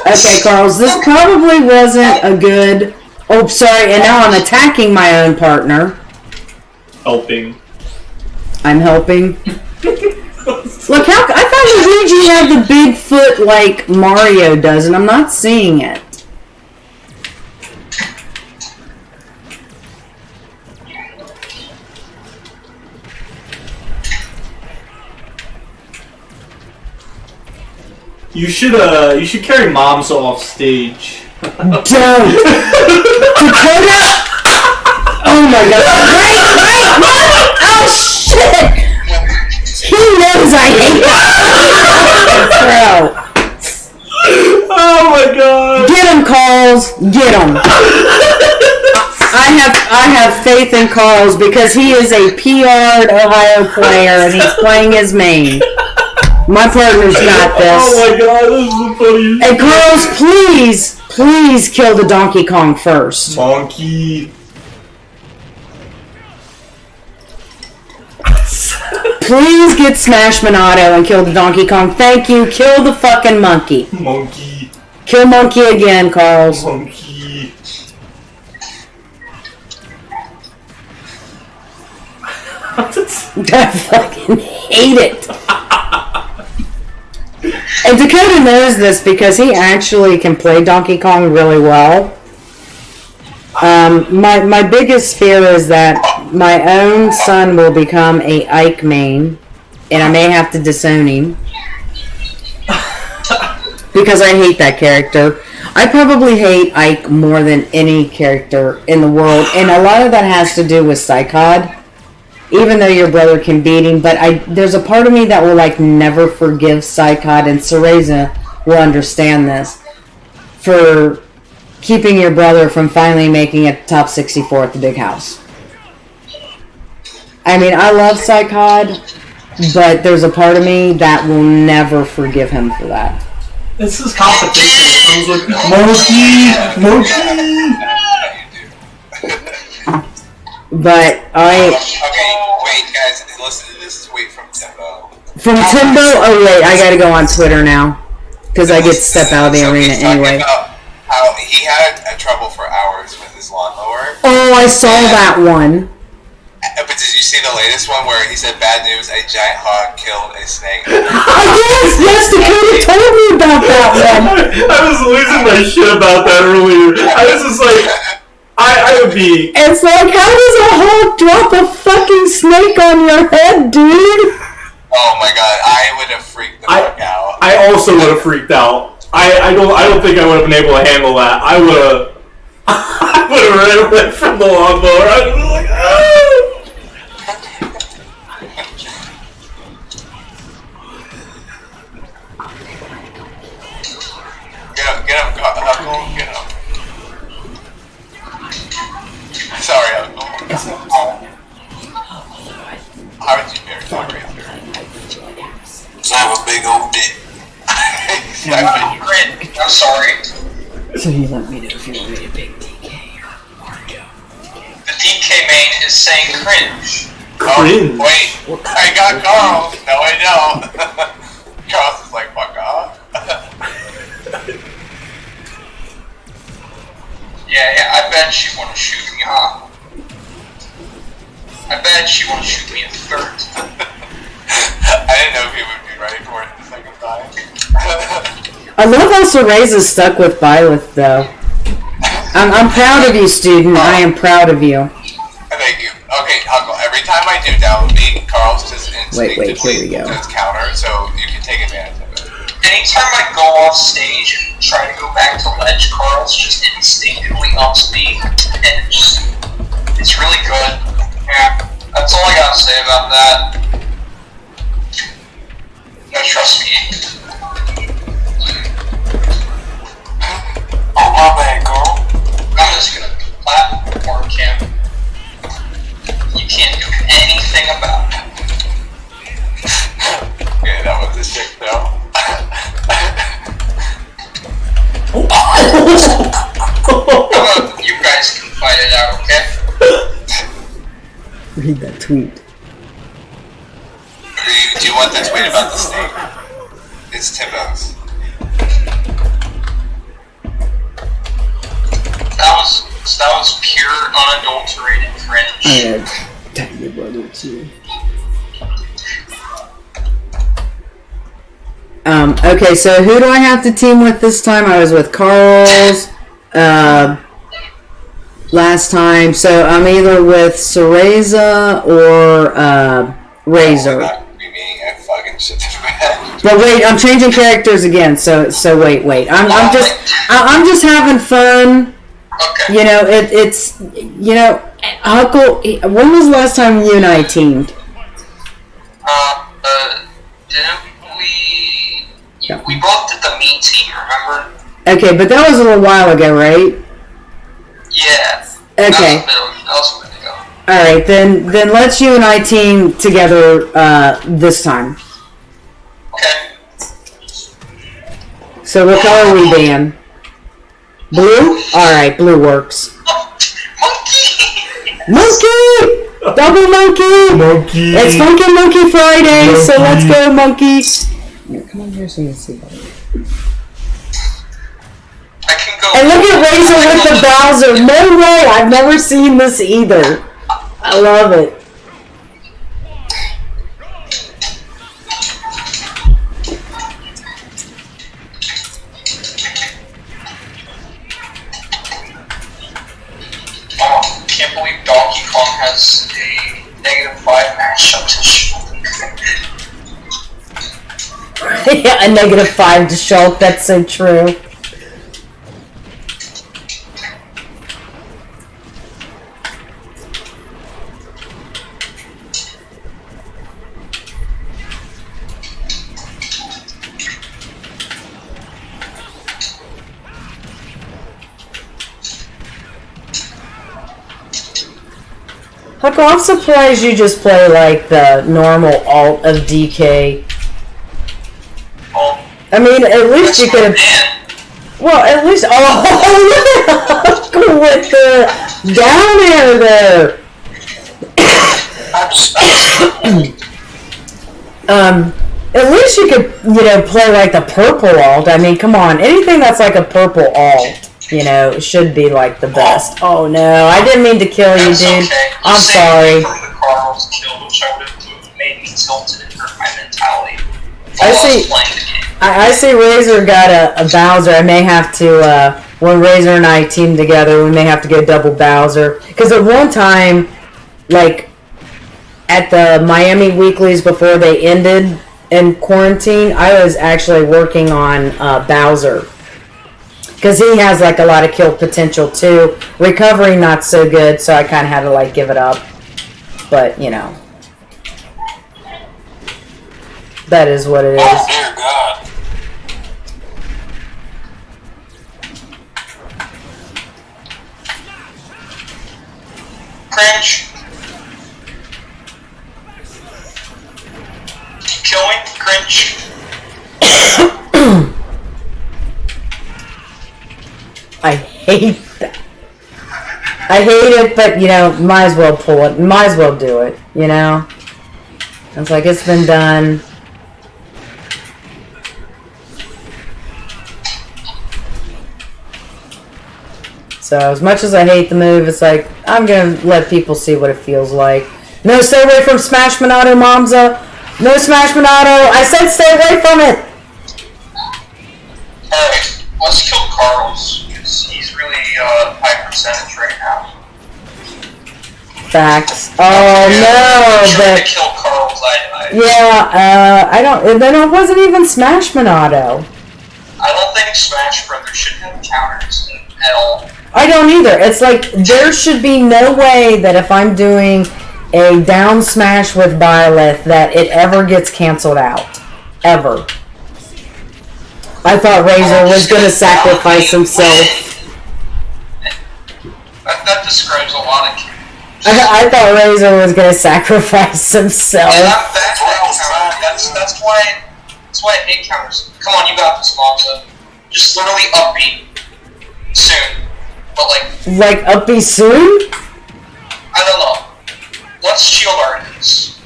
A: Okay, Carls, this probably wasn't a good... Oh, sorry, and now I'm attacking my own partner.
G: Helping.
A: I'm helping. Look, I thought Luigi had the big foot like Mario does, and I'm not seeing it.
G: You should carry Moms off stage.
A: Don't! Dakota! Oh my god. Wait! Oh shit! He knows I hate that!
G: Oh my god!
A: Get him, Carls! Get him! I have faith in Carls because he is a PR'd Ohio player and he's playing his main. My partner's got this.
G: Oh my god, this is the funniest.
A: Hey, Carlos, please kill the Donkey Kong first.
G: Monkey.
A: Please get Smash Monado and kill the Donkey Kong. Thank you. Kill the fucking monkey.
G: Monkey.
A: Kill monkey again, Carls.
G: Monkey.
A: I fucking hate it. And Dakota knows this because he actually can play Donkey Kong really well. My biggest fear is that my own son will become a Ike main, and I may have to disown him. Because I hate that character. I probably hate Ike more than any character in the world, and a lot of that has to do with Psychod. Even though your brother can beat him, but there's a part of me that will like never forgive Psychod, and Cereza will understand this, for keeping your brother from finally making it top 64 at the big house. I mean, I love Psychod, but there's a part of me that will never forgive him for that.
G: This is competition. It comes with monkey.
A: But
I: Okay, wait, guys, listen to this tweet from Timbo.
A: From Timbo? Oh wait, I gotta go on Twitter now. Because I get to step out of the arena
I: he's talking
A: anyway.
I: about how he had trouble for hours with his lawnmower.
A: Oh, I saw that one.
I: But did you see the latest one where he said, bad news, a giant hog killed a snake?
A: Yes, Dakota told me about that one.
G: I was losing my shit about that earlier. I was just like, I would be...
A: It's like, how does a hog drop a fucking snake on your head, dude?
I: Oh my god, I would have freaked the fuck out.
G: I also would have freaked out. I don't think I would have been able to handle that. I would have ran away from the lawnmower. I would have been like, oh!
I: Get him, Huckle, get him. Sorry, Huckle. How did you marry my razor? I have a big old dick.
H: I'm sorry.
A: So you let me know if you want me to big DK or Mario.
H: The DK main is saying cringe.
G: Cringe.
I: Oh, wait, I got Carl. No, I don't. Carl's is like, fuck off.
H: Yeah, I bet she wanna shoot me, huh? I bet she wanna shoot me in third.
I: I didn't know if he would be ready for it the second time.
A: I love how Cereza's stuck with Byleth, though. I'm proud of you, student. I am proud of you.
I: Thank you. Okay, Huckle, every time I do down beat, Carl's just instinctively
A: here we go.
I: does counter, so you can take advantage of it.
H: Anytime I go off stage and try to go back to ledge, Carl's just instinctively ups me, and it's really good. Yeah, that's all I gotta say about that. No, trust me.
I: Oh, my bad, Carl.
H: I'm just gonna platform camp. You can't do anything about it.
I: Yeah, that was a sick though.
H: You guys can fight it out, okay?
A: Read that tweet.
I: Do you want the tweet about the snake? It's Timbo's.
H: That was pure, unadulterated cringe.
A: I had tag your brother too. Okay, so who do I have to team with this time? I was with Carl's last time, so I'm either with Cereza or Razor. But wait, I'm changing characters again. So wait. I'm just having fun.
H: Okay.
A: You know, it's Huckle. When was the last time you and I teamed?
H: Didn't we? We both did the me team, remember?
A: Okay, but that was a little while ago, right?
H: Yeah.
A: Okay.
H: That was a bit ago.
A: All right, then let's you and I team together this time.
H: Okay.
A: So what color are we, Dan? Blue? All right, blue works.
H: Monkey.
A: Monkey! Double monkey!
K: Monkey!
A: It's Funky Monkey Friday, so
K: Monkey.
A: let's go, monkey! Here, come on here so you can see that.
H: I can go.
A: And look at Razor with the Bowser. No way! I've never seen this either. I love it.
H: Oh, can't believe Donkey Kong has a -5 matchup to show.
A: Yeah, a -5 to Shulk. That's so true. Huckle, I'm surprised you just play like the normal alt of DK.
H: Oh,
A: I mean, at least
H: that's
A: you
H: my
A: could have.
H: man.
A: Well, at least. Oh, look at Huckle with the down air there. At least you could, play like the purple alt. I mean, come on, anything that's like a purple alt, should be like the best. Oh no, I didn't mean to kill you,
H: That's
A: dude.
H: okay.
A: I'm
H: Saved
A: sorry.
H: me from the Carl's kill, which I would have made me tilted and hurt my mentality.
A: I
H: while
A: see.
H: was playing the game.
A: I see Razor got a Bowser. I may have to, when Razor and I team together, we may have to go double Bowser. Because at one time, like, at the Miami weeklies before they ended in quarantine, I was actually working on Bowser. Because he has, like, a lot of kill potential, too. Recovery, not so good, so I kind of had to, like, give it up. But, that is what it is.
I: Oh dear God.
H: Cringe. Killing. Cringe.
A: I hate that. I hate it, but, might as well pull it. Might as well do it, It's like, it's been done. So, as much as I hate the move, it's like, I'm gonna let people see what it feels like. No, stay away from Smash Monado, Momza! No Smash Monado! I said stay away from it!
H: Alright, let's kill Carl's, because he's really high percentage right now.
A: Facts. Oh, no,
H: Trying
A: but...
H: to kill Carl's,
A: I don't... Then it wasn't even Smash Monado.
H: I don't think Smash Brothers should have counters at all.
A: I don't either. It's like, there should be no way that if I'm doing a down smash with Byleth that it ever gets canceled out. Ever. I thought Razor was going to sacrifice himself.
H: That describes a lot of characters.
A: I thought Razor was going to sacrifice himself.
H: And I'm bad at counter. That's why I hate counters. Come on, you got this, Monza. Just literally upbeat. Soon. But
A: Like upbeat soon?
H: I don't know. Let's shield our enemies.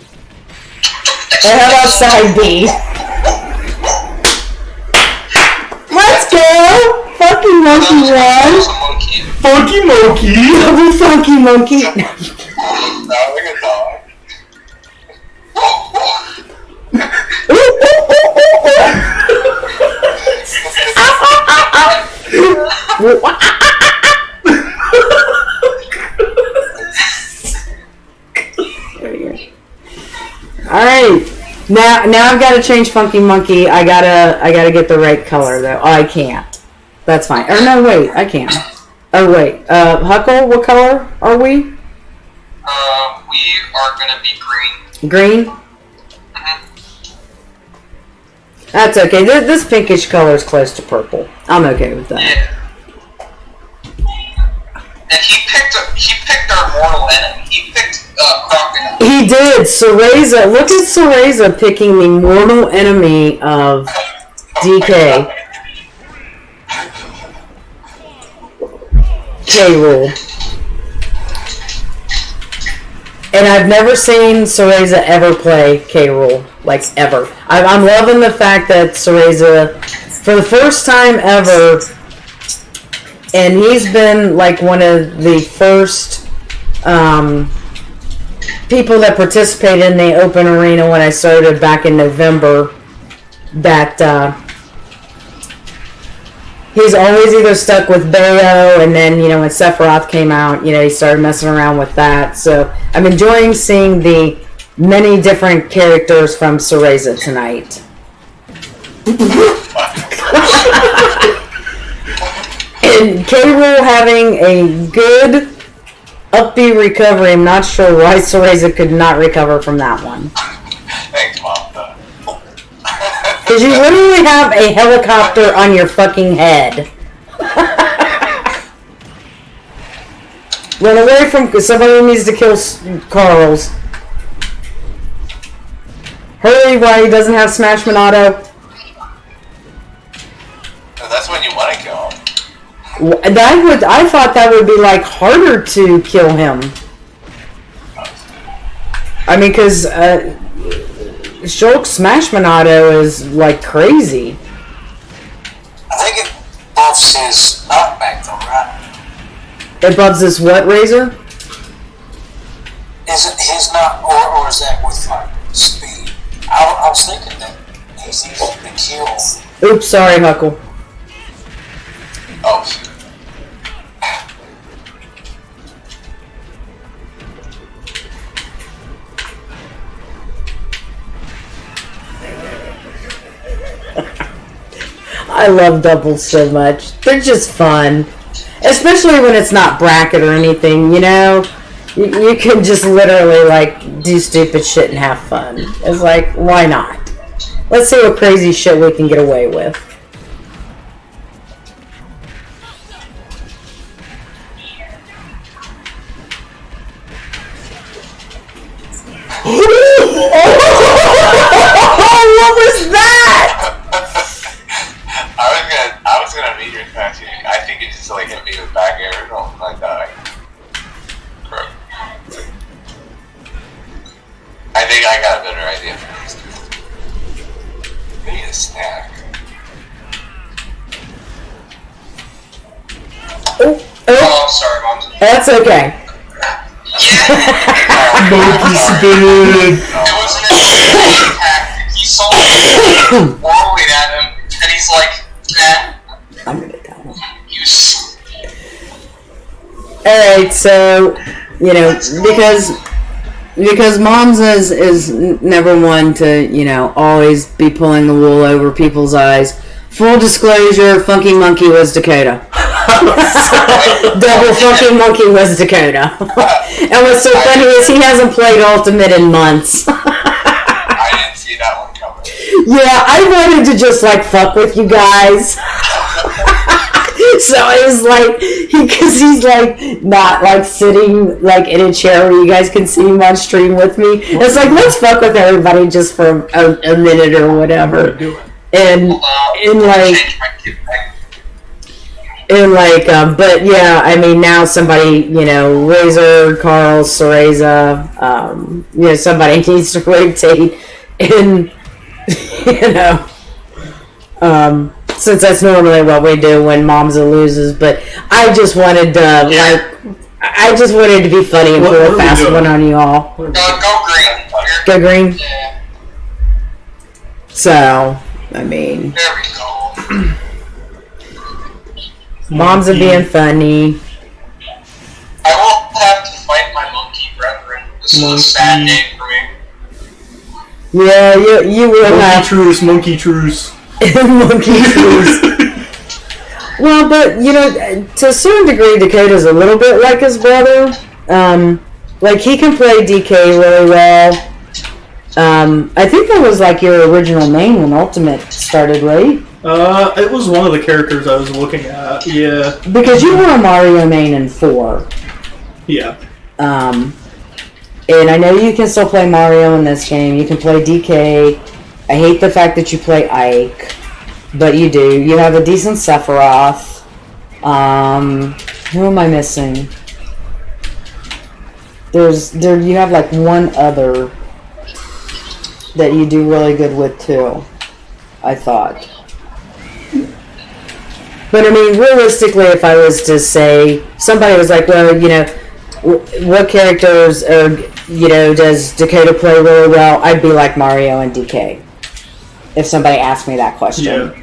A: And how about side B? Let's go! Funky Monkey
H: That was
A: won!
H: a monkey.
K: Funky Monkey!
A: Double Funky Monkey!
H: Now we're gonna die.
A: Alright. Now I've got to change Funky Monkey. I gotta get the right color though. Oh, I can't. That's fine. Or no, wait, I can. Oh wait. Huckle, what color are we?
H: We are gonna be green.
A: Green? That's okay. This pinkish color is close to purple. I'm okay with that.
H: Yeah. And he picked our mortal enemy. He picked Crocodile.
A: He did. Cereza. Look at Cereza picking the mortal enemy of DK. K. Rool. And I've never seen Cereza ever play K. Rool, like ever. I'm loving the fact that Cereza, for the first time ever, and he's been like one of the first people that participated in the open arena when I started back in November, that he's always either stuck with Bayo, and then, you know, when Sephiroth came out, you know, he started messing around with that. So I'm enjoying seeing the many different characters from Cereza tonight. And K. Rool having a good upbeat recovery. I'm not sure why Cereza could not recover from that one.
I: Thanks, Mom.
A: Because you literally have a helicopter on your fucking head. Run away from somebody needs to kill Carl's. Hurry while he doesn't have Smash Monado.
I: That's when you want to kill him.
A: I thought that would be like harder to kill him. I mean, because Shulk's Smash Monado is like crazy.
I: I think it buffs his knockback though, right?
A: It buffs his what, Razor?
I: Is it his knock, or is that with like speed? I was thinking that he's easy to kill.
A: Oops, sorry, Huckle.
I: Oh.
A: I love doubles so much. They're just fun. Especially when it's not bracket or anything, you know? You can just literally, like, do stupid shit and have fun. It's like, why not? Let's see what crazy shit we can get away with. What was that?
I: I was gonna meet your reaction. I think it just like hit me with back air or something like that. I think I got a better idea for this. Need a snack.
H: Oh, sorry, Mom.
A: That's okay.
G: Monkey spin.
H: It was an tactic. He saw me whirling at him, and he's like, nah.
A: I'm gonna tell him.
H: You
A: Alright, so, you know, because Moms is never one to, you know, always be pulling the wool over people's eyes. Full disclosure, Funky Monkey was Dakota. Double Funky Monkey was Dakota. And what's so funny is he hasn't played Ultimate in months.
I: I didn't see that one coming.
A: Yeah, I wanted to just, like, fuck with you guys. So it was like, because he's like not like sitting like in a chair where you guys can see him on stream with me. It's like, let's fuck with everybody just for a minute or whatever. But yeah, I mean, now somebody, you know, Razor, Carl, Cereza, you know, somebody needs to rotate in, you know, since that's normally what we do when Momza loses. But I just wanted to, I just wanted to be funny and pull a fast one on you all.
H: go green.
A: Go green?
H: Yeah.
A: So, I mean,
H: There we go.
A: Momza being funny.
H: I will have to fight my monkey brethren. This is a sad day for me.
A: Yeah, you will have
G: Monkey truce.
A: monkey shoes. Well, but you know, to a certain degree, Dakota's a little bit like his brother. Like he can play DK really well. I think that was like your original main when Ultimate started, right?
G: It was one of the characters I was looking at. Yeah.
A: Because you were a Mario main in 4.
G: Yeah.
A: And I know you can still play Mario in this game. You can play DK. I hate the fact that you play Ike, but you do. You have a decent Sephiroth. Who am I missing? You have like one other that you do really good with too, I thought. But I mean, realistically, if I was to say, somebody was like, well, you know, what characters or, you know, does Dakota play really well? I'd be like Mario and DK. If somebody asked me that question. Yeah.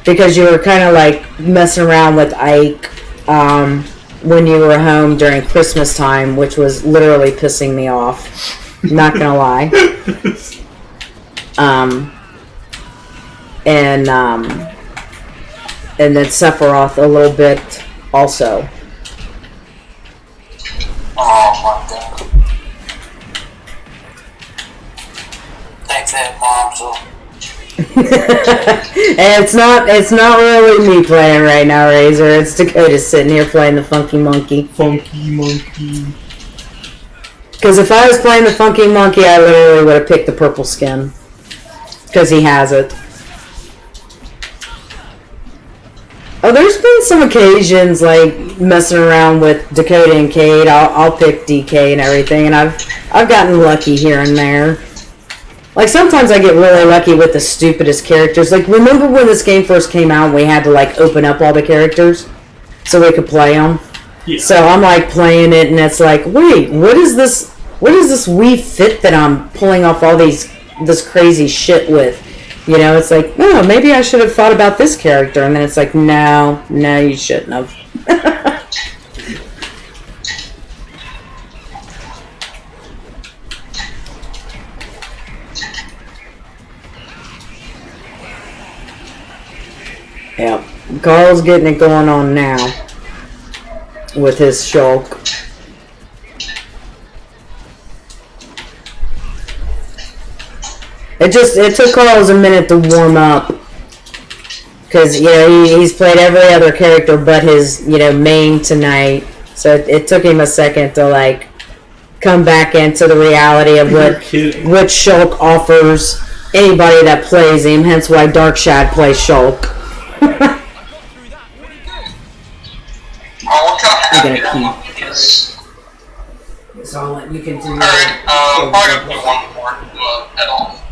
A: Because you were kind of like messing around with Ike when you were home during Christmas time, which was literally pissing me off. Not gonna lie. And then Sephiroth a little bit also.
I: Oh my god. Thanks that Monzo.
A: And it's not really me playing right now, Razor. It's Dakota sitting here playing the Funky Monkey.
G: Funky Monkey.
A: Because if I was playing the Funky Monkey, I literally would have picked the purple skin. Because he has it. Oh, there's been some occasions, like, messing around with Dakota and Cade. I'll pick DK and everything, and I've gotten lucky here and there. Like, sometimes I get really lucky with the stupidest characters. Like, remember when this game first came out and we had to, like, open up all the characters so we could play them? Yeah. So I'm, like, playing it, and it's like, wait, what is this Wii Fit that I'm pulling off all this crazy shit with? You know, it's like, oh, maybe I should have thought about this character. And then it's like, no, you shouldn't have. Yeah, Carl's getting it going on now with his Shulk. It took Carlos a minute to warm up, because, you know, he's played every other character but his, you know, main tonight. So it took him a second to, like, come back into the reality of what Shulk offers anybody that plays him. Hence why Darkshad plays Shulk.
H: I'm gonna keep.
A: So I'll let you continue.
H: Alright, I'm probably gonna put one more head off.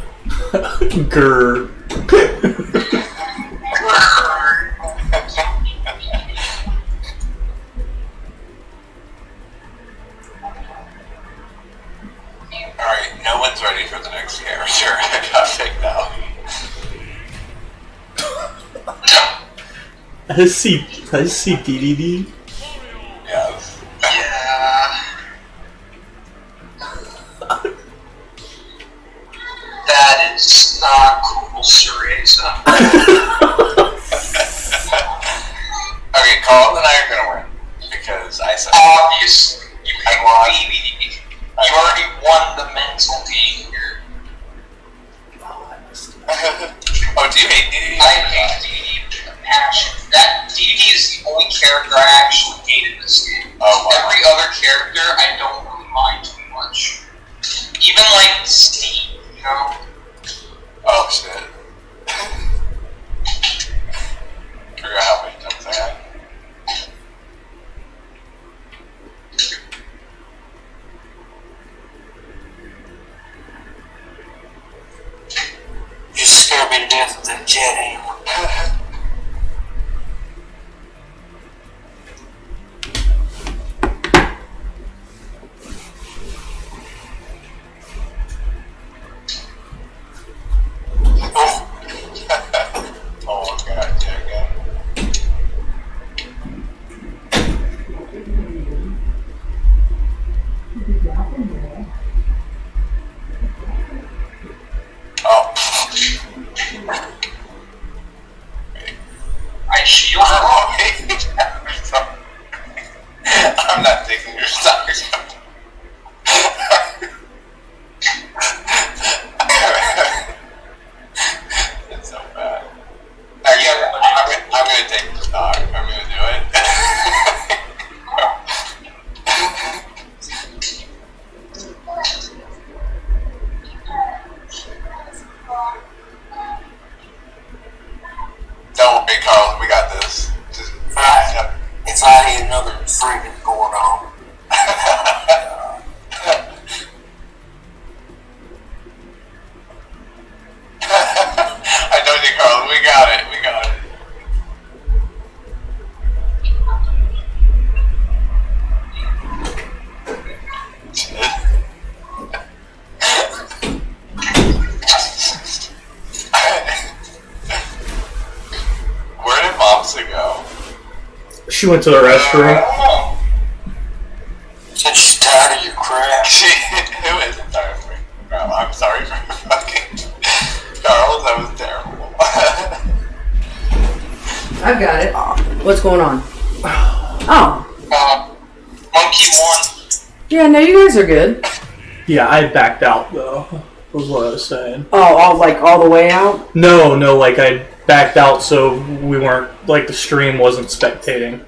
G: Grr.
I: Alright, no one's ready for the next character. I gotta take that one.
G: I see DDD.
I: Yes.
H: Yeah. That is not cool, Cereza.
I: Okay, Colin and I are gonna win. Because I said
H: Obviously. You already won the mental game here.
I: Oh, do you hate DDD?
H: I hate DDD with a passion. That DDD is the only character I actually hate in this game.
I: Oh, wow.
H: Every other character I don't really mind too much. Even like Steve, you know?
I: Oh, shit. Forgot how many times I had. You scared me to death with that Jetty. Oh, God, yeah. Oh.
H: I shield.
I: I'm not taking your stocks. It's so bad. I'm gonna take the stock. I'm gonna do it. Don't worry, Carl. We got this. Just, it's not another freaking going on. months ago.
G: She went to the restroom.
I: I don't know. Said she's tired of your crap. Who isn't tired of me? Well, I'm sorry for fucking Charles. That was terrible.
A: I've got it. What's going on? Oh.
H: Monkey won.
A: Yeah, no, you guys are good.
G: Yeah, I backed out though. Was what I was saying.
A: Oh, all the way out?
G: No, like I backed out so we weren't, like the stream wasn't spectating.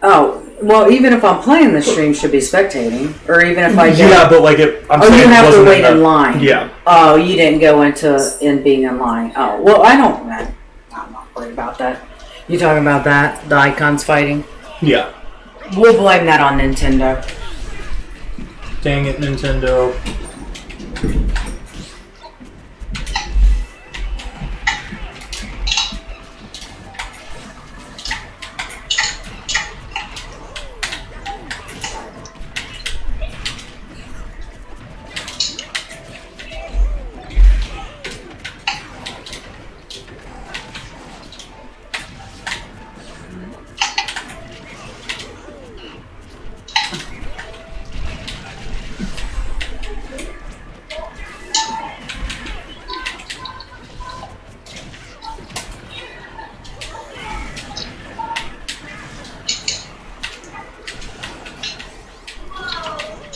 A: Oh, well, even if I'm playing, the stream should be spectating. Or even if I get...
G: Yeah, but like I'm saying
A: you
G: it
A: have to
G: wasn't
A: wait in line.
G: Yeah.
A: Oh, you didn't go into being in line. Oh, well, I'm not worried about that. You talking about that? The icons fighting?
G: Yeah.
A: We'll blame that on Nintendo.
G: Dang it, Nintendo.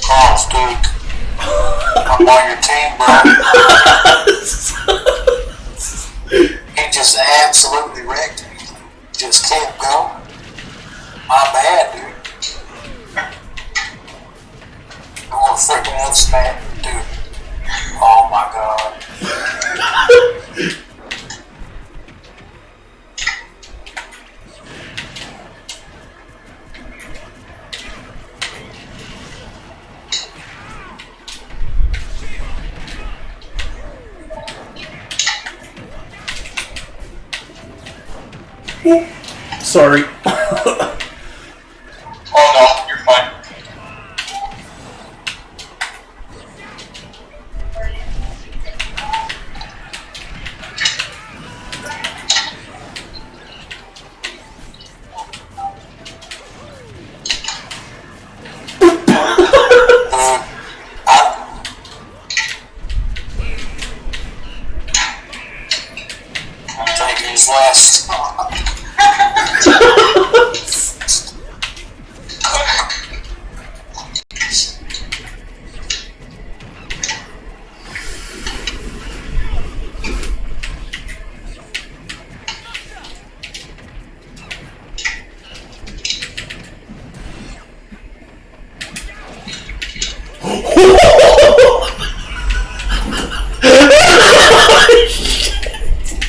I: Carl, Duke. I'm on your team, bro. He just absolutely wrecked me. Just kept going. My bad, dude. I'm gonna freaking understand, dude. Oh my god.
G: Sorry.
H: Oh no, you're fine.
I: I'm taking his last.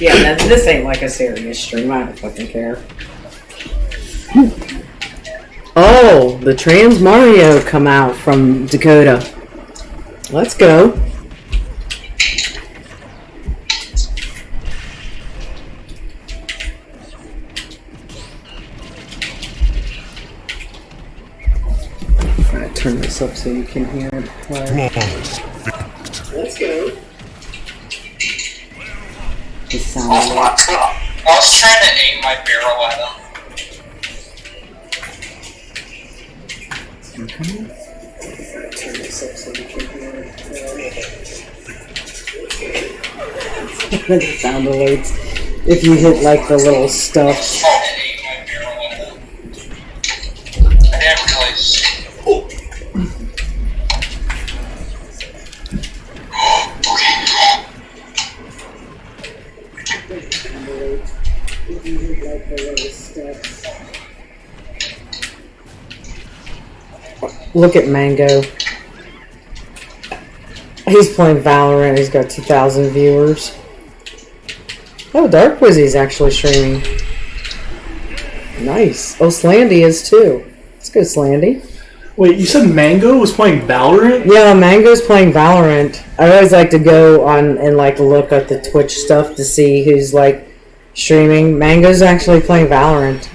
A: Yeah, no, this ain't like a serious stream. I don't fucking care. Oh, the Trans Mario come out from Dakota. Let's go. I'm gonna turn this up so you can hear it play. Let's go. The sound
I: Oh my god.
H: I was trying to aim my barrel at him.
A: Turn this up so you can hear it. The sound alerts. If you hit like the little stuff.
H: Oh, I aimed my barrel at him. I didn't realize.
A: Look at Mango. He's playing Valorant. He's got 2,000 viewers. Oh, Dark Wizzy's actually streaming. Nice. Oh, Slandy is too. Let's go, Slandy.
G: Wait, you said Mango was playing Valorant?
A: Yeah, Mango's playing Valorant. I always like to go on and like look at the Twitch stuff to see who's like streaming. Mango's actually playing Valorant.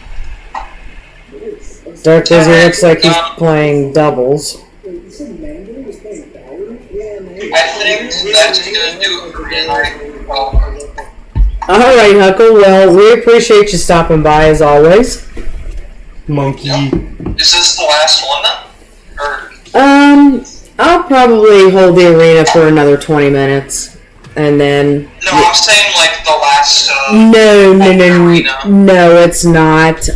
A: Dark Wizzy looks like he's playing doubles.
H: I think that's gonna do it for tonight.
A: All right, Huckle. Well, we appreciate you stopping by as always.
G: Monkey.
H: Is this the last one then? Or
A: I'll probably hold the arena for another 20 minutes, and then.
H: no, I'm saying like the last.
A: No, it's not.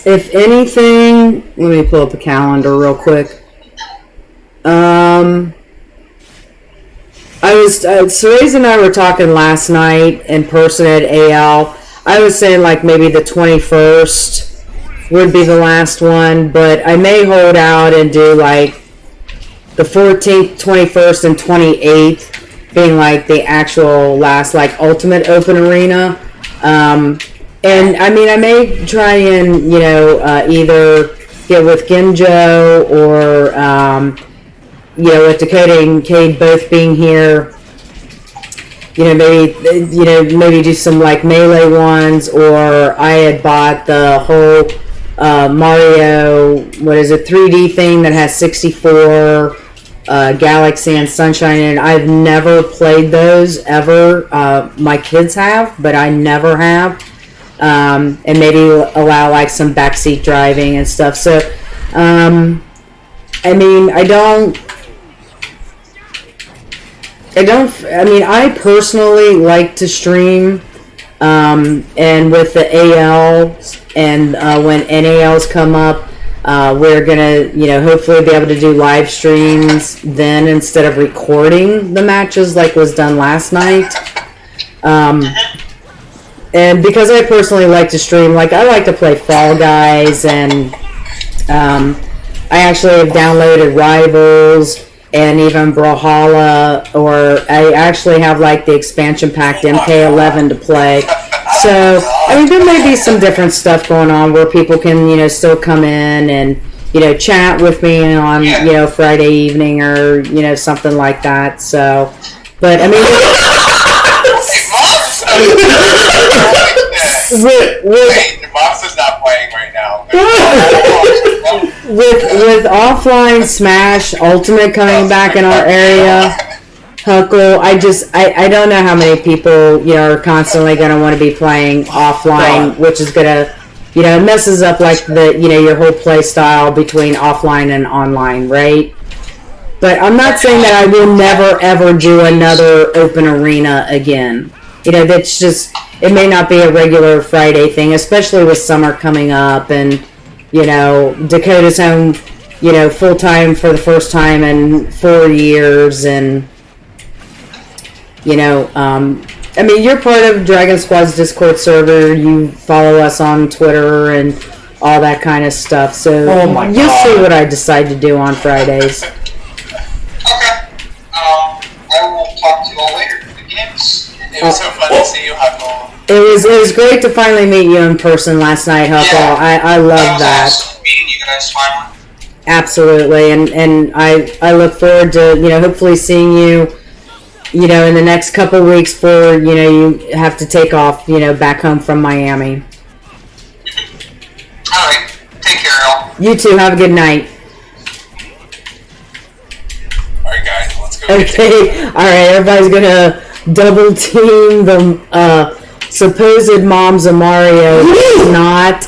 A: If anything, let me pull up the calendar real quick. Cereza and I were talking last night in person at AL. I was saying like maybe the 21st would be the last one, but I may hold out and do like the 14th, 21st, and 28th being like the actual last like ultimate open arena. And I mean, I may try and either get with Genjo or with Dakota and Cade both being here. Maybe do some like melee ones, or I had bought the whole Mario 3D thing that has 64 Galaxy and Sunshine in it. I've never played those ever. My kids have, but I never have. And maybe allow like some backseat driving and stuff. So, I mean, I personally like to stream, and with the ALs and when NALs come up, we're gonna, hopefully be able to do live streams then instead of recording the matches like was done last night. And because I personally like to stream, like I like to play Fall Guys, and I actually have downloaded Rivals and even Brawlhalla, or I actually have like the expansion pack MK11 to play. So, I mean, there may be some different stuff going on where people can, still come in and, chat with me on, Friday evening or, something like that. So, but I mean...
I: Wait, Monster's not playing right now.
A: with offline Smash Ultimate coming back in our area, Huckle, I don't know how many people are constantly going to want to be playing offline, which is going to it messes up like the your whole play style between offline and online, right? But I'm not saying that I will never ever do another open arena again. That's just, it may not be a regular Friday thing, especially with summer coming up, and Dakota's home, full time for the first time in 4 years, and I mean, you're part of DragonSquad's Discord server. You follow us on Twitter and all that kind of stuff. So you'll see what I decide to do on Fridays.
H: Okay. I will talk to you all later. The games.
I: It was so fun to see you, Huckle.
A: It was great to finally meet you in person last night, Huckle.
H: Yeah.
A: I love that.
H: Awesome meeting you guys finally.
A: Absolutely, and I look forward to hopefully seeing you in the next couple weeks before you have to take off back home from Miami.
H: All right. Take care, y'all.
A: You too. Have a good night.
I: All right, guys, let's go.
A: Okay. All right. Everybody's gonna double team the supposed moms of Mario. It's not.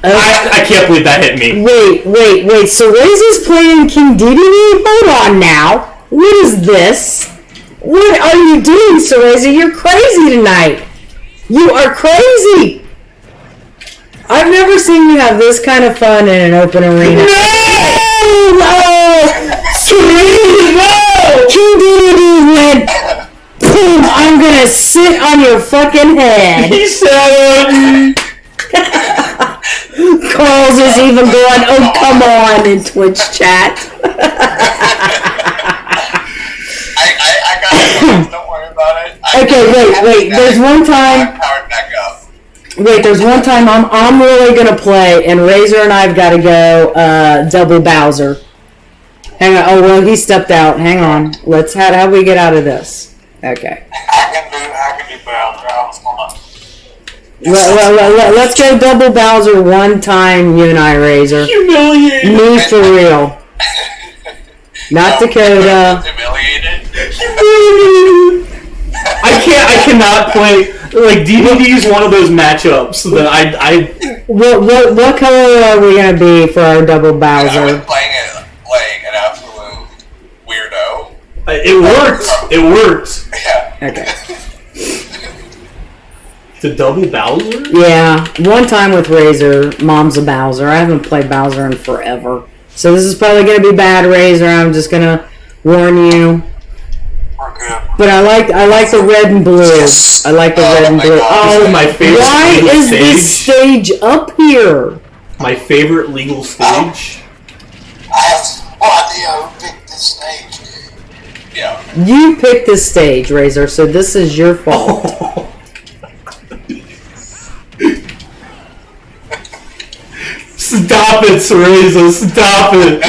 G: I can't believe that hit me.
A: Wait. So Ray's playing King Dedede? Hold on now. What is this? What are you doing, Cereza? You're crazy tonight. You are crazy. I've never seen you have this kind of fun in an open arena. No! Cereza, no! King Dedede went, boom, I'm gonna sit on your fucking head.
G: He said
A: Carl's is even going, oh, come on, in Twitch chat.
I: I got it. Don't worry about it.
A: Okay, wait. There's one time.
I: Powered back up.
A: Wait, there's one time I'm really gonna play, and Razor and I've got to go double Bowser. Hang on. Oh well, he stepped out. Hang on. How do we get out of this? Okay.
I: I can do Bowser. What's going on?
A: Let's go double Bowser one time, you and I, Razor.
G: humiliated.
A: Me for real. Not Dakota.
I: Humiliated.
G: Humiliated. I cannot play. Like, DDD is one of those matchups that I
A: What color are we gonna be for our double
H: I was
A: Bowser?
H: playing it like an absolute weirdo.
G: it worked. It worked.
H: Yeah.
A: Okay.
G: The double Bowser?
A: Yeah, one time with Razor, Mom's a Bowser. I haven't played Bowser in forever. So this is probably gonna be bad, Razor. I'm just gonna warn you.
I: We're good.
A: But I like the red and blue. I like the red and
H: my
A: blue.
H: God.
G: This
A: Oh,
G: is my favorite
A: why
G: legal
A: is this stage up here?
G: My favorite legal stage.
I: I have no idea who picked this stage.
H: Yeah.
A: You picked this stage, Razor, so this is your fault.
G: Stop it, Cereza, stop it!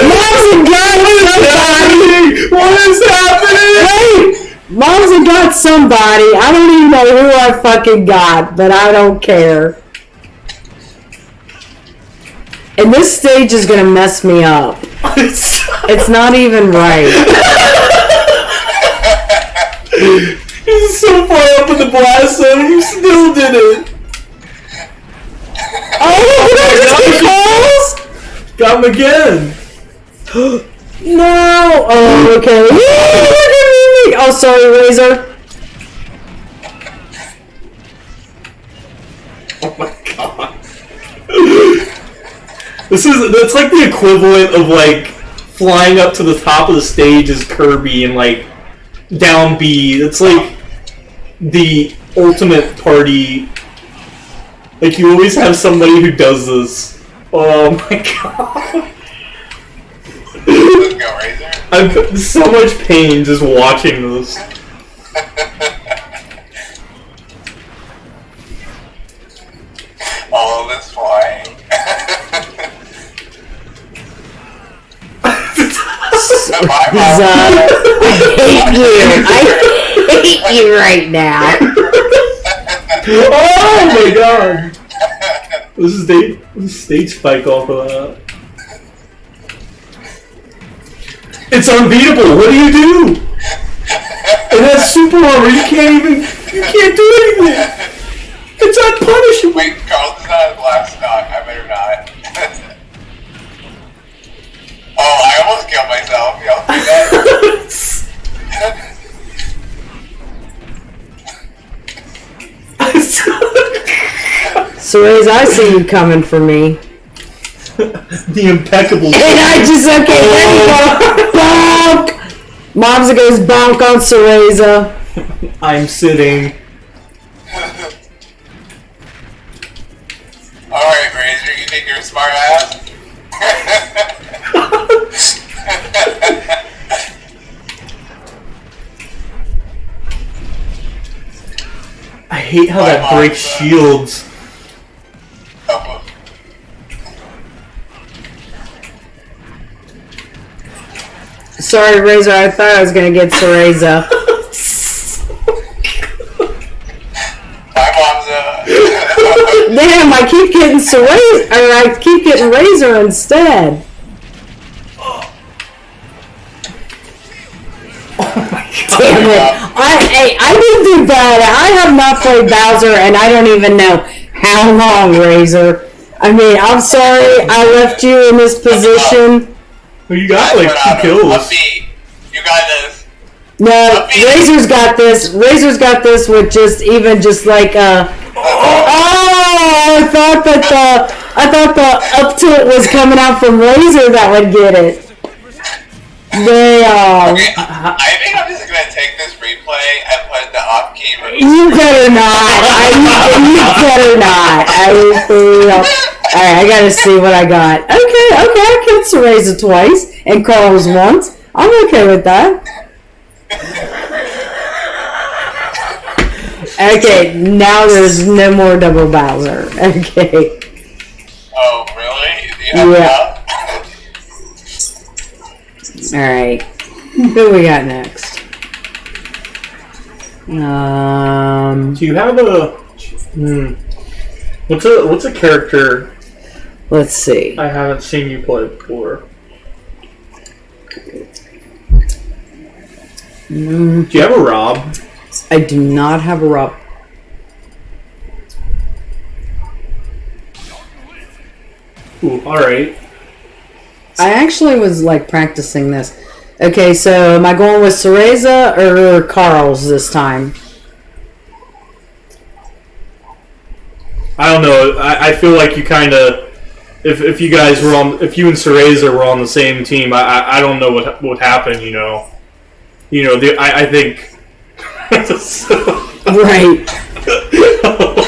A: Mom's got somebody!
G: What is happening?
A: Wait! Mom's got somebody. I don't even know who I fucking got, but I don't care. And this stage is gonna mess me up. It's not even right.
G: He's so far up in the blast zone, you still did it!
A: Oh, calls?
G: Got him again!
A: No! Oh, okay. Oh, sorry, Razor.
G: Oh my god. That's like the equivalent of like flying up to the top of the stage as Kirby and like down B. It's like the ultimate party. Like you always have somebody who does this. Oh my god.
H: Let's go, Razor.
G: I'm in so much pain just watching this.
H: All of this flying.
A: I hate you right now.
G: Oh my god! This is stage spike off of that. It's unbeatable. What do you do? It has super armor. You can't do anything. It's unpunishable.
H: Wait, Carlton's not a last stock. I better not. Oh, I almost killed myself. Y'all see that?
A: Cereza, I see you coming for me.
G: The impeccable.
A: And I just, okay, there you go. Bonk! Momza goes bonk on Cereza.
G: I'm sitting.
H: Alright, Razor, you think you're a smart ass?
G: I hate how that breaks shields.
H: Oh,
A: Sorry, Razor, I thought I was gonna get Cereza.
H: my mom's a...
A: Damn, I keep getting Cereza, or I keep getting Razor instead. Damn it. I didn't do bad. I have not played Bowser, and I don't even know how long, Razor. I mean, I'm sorry I left you in this position.
G: Well, you got like 2 kills.
H: You got this.
A: No, Razor's got this. Razor's got this with just like Oh, I thought the up tilt was coming out from Razor that would get it. Damn.
H: Okay, I think I'm just gonna take this replay and put the off-key.
A: You better not. You better not. Alright, I gotta see what I got. Okay, I killed Cereza twice and Carlos once. I'm okay with that. Okay, now there's no more double Bowser. Okay.
H: Oh, really? Do you have enough?
A: Alright. Who we got next?
G: Do you have a... What's a character
A: Let's see.
G: I haven't seen you play before?
A: Mm,
G: Do you have a Rob?
A: I do not have a Rob.
G: Ooh, alright.
A: I actually was like practicing this. Okay, so am I going with Cereza or Carl's this time?
G: I don't know. I feel like you kind of, if you guys were on, if you and Cereza were on the same team, I don't know what would happen. I think.
A: Right.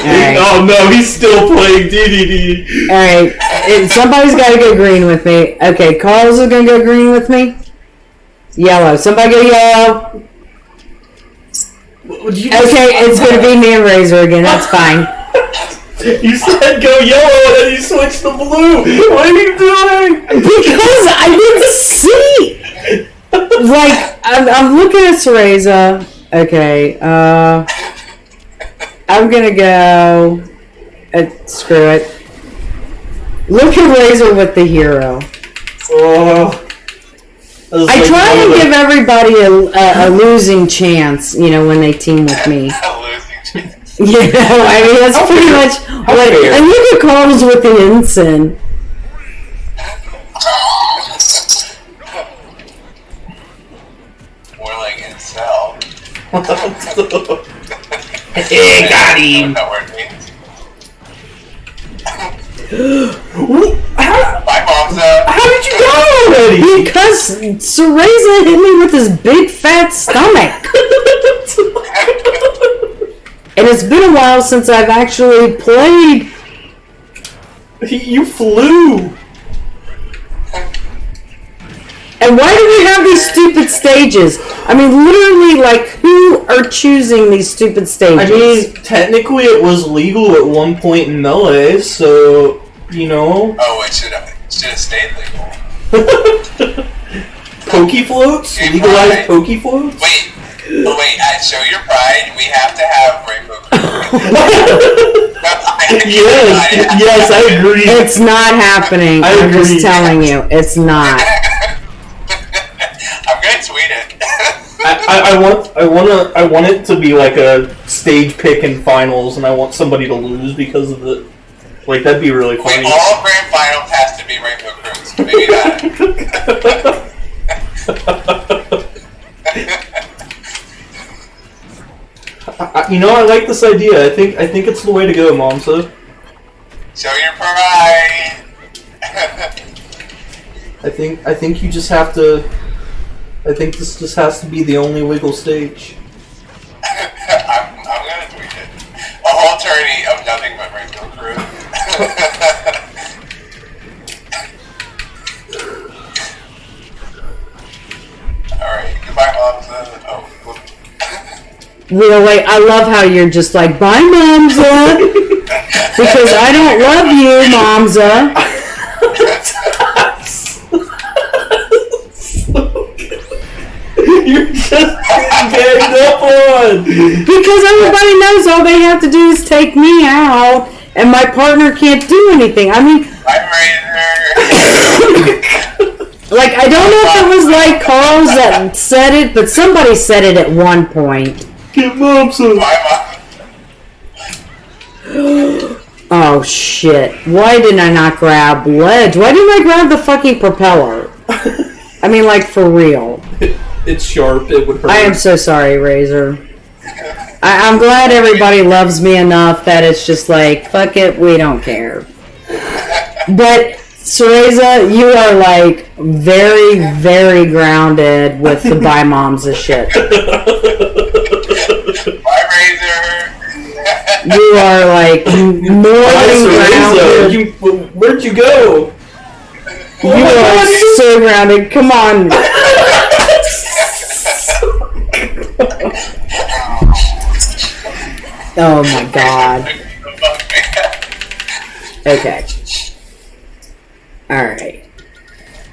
A: Right.
G: Oh no, he's still playing DDD.
A: Alright, somebody's got to go green with me. Okay, Carl's is going to go green with me. Yellow. Somebody go yellow. Okay, it's going to be me and Razor again. That's fine.
G: You said go yellow and then you switched to blue. What are you doing?
A: Because I didn't see. Like, I'm looking at Cereza. Okay, I'm gonna go. Screw it. Look at Razor with the hero.
G: Oh.
A: I try to give everybody a losing chance, when they team with me. I mean, that's pretty much what. And look at Carl's with the ensign.
H: More like incel.
G: Hey, got him.
H: That word means.
G: How
H: My mom's
G: did you go already?
A: Because Cereza hit me with his big fat stomach. And it's been a while since I've actually played.
G: You flew.
A: And why do we have these stupid stages? I mean, literally, like, who are choosing these stupid stages?
G: I mean, technically it was legal at one point in Melee, so,
H: Oh, it should have stayed legal.
G: Pokey floats?
H: Hey,
G: Legalized
H: Pride.
G: pokey floats?
H: Wait, at Show Your Pride, we have to have Rainbow
G: Yes, I agree.
A: It's not happening. I'm
G: agree.
A: just telling you, it's not.
H: I'm gonna tweet it.
G: I want it to be like a stage pick in finals, and I want somebody to lose because of it. Like, that'd be really funny.
H: Wait, all grand finals has to be Rainbow Cruise. Maybe that.
G: I like this idea. I think it's the way to go, Momsa.
H: Show your pride.
G: I think you just have to. I think this just has to be the only wiggle stage.
H: I'm gonna tweet it. A whole tourney of nothing but Rainbow Cruise. Alright, goodbye, Momsa. Oh, whoop.
A: Really, I love how you're just like, bye, Momza. Because I don't love you, Momza.
G: You're just getting up on.
A: Because everybody knows all they have to do is take me out, and my partner can't do anything. I mean,
H: Bye, Razor.
A: like, I don't know if it was like Carl's that said it, but somebody said it at one point.
G: Get Momsa.
H: Bye, Mom.
A: Oh shit. Why didn't I not grab ledge? Why didn't I grab the fucking propeller? I mean, like, for real.
G: It's sharp. It would hurt.
A: I am so sorry, Razor. I'm glad everybody loves me enough that it's just like, fuck it, we don't care. But, Cereza, you are, like, very, very grounded with the bye moms of shit.
H: Bye, Razor.
A: You are, like, more than grounded.
G: Where'd you go?
A: You are so grounded. Come on. Oh my god. Okay. Alright.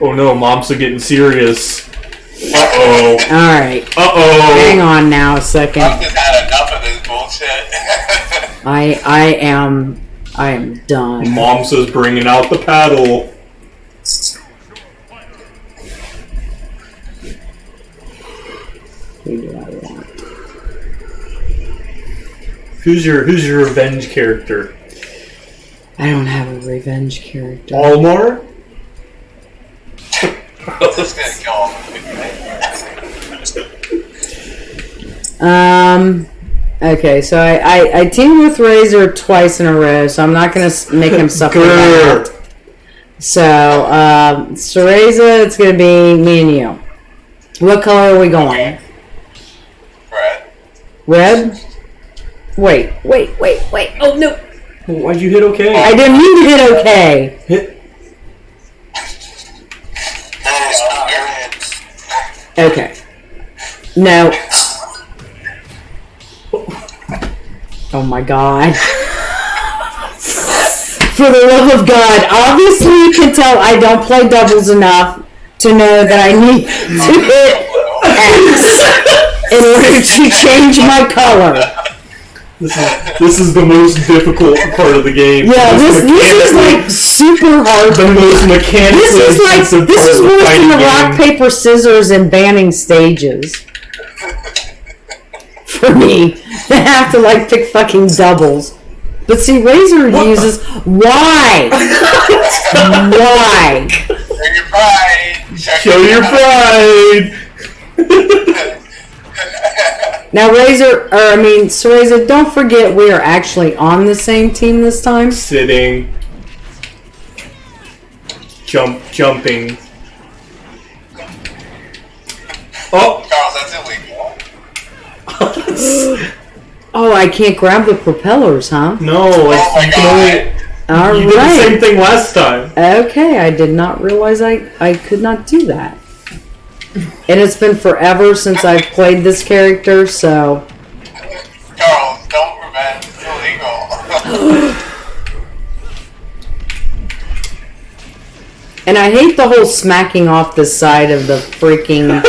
G: Oh no, Momsa getting serious. Uh-oh.
A: Alright.
G: Uh-oh.
A: Hang on now a second.
H: I've just had enough of this bullshit.
A: I am done.
G: Momsa's bringing out the paddle.
A: Who do I want?
G: Who's your revenge character?
A: I don't have a revenge character.
G: Almar?
I: That's gonna kill him.
A: Okay, so I teamed with Razor twice in a row, so I'm not gonna make him suffer that. So, Cereza, it's gonna be me and you. What color are we going?
I: Red.
A: Red? Wait. Oh no!
G: Why'd you hit okay?
A: I didn't mean to hit okay.
I: That is red.
A: Okay. No. Oh my god. For the love of God, obviously you can tell I don't play doubles enough to know that I need to hit X in order to change my color.
G: This is the most difficult part of the game.
A: Yeah, this is like super hard.
G: The most mechanically intensive
A: This is
G: part of
A: worse than the
G: fighting
A: rock,
G: game.
A: paper, scissors and banning stages. For me, they have to like pick fucking doubles. But see, Razor uses why? Why?
I: Show your pride.
G: Show your pride.
A: Now, Cereza, don't forget we are actually on the same team this time.
G: Sitting. Jumping. Oh!
I: Carlos, that's illegal.
A: Oh, I can't grab the propellers, huh?
G: No,
I: Oh my god.
G: you did the same thing last time.
A: Okay, I did not realize I could not do that. And it's been forever since I've played this character, so...
I: Carlos, don't prevent. It's illegal.
A: And I hate the whole smacking off the side of the freaking...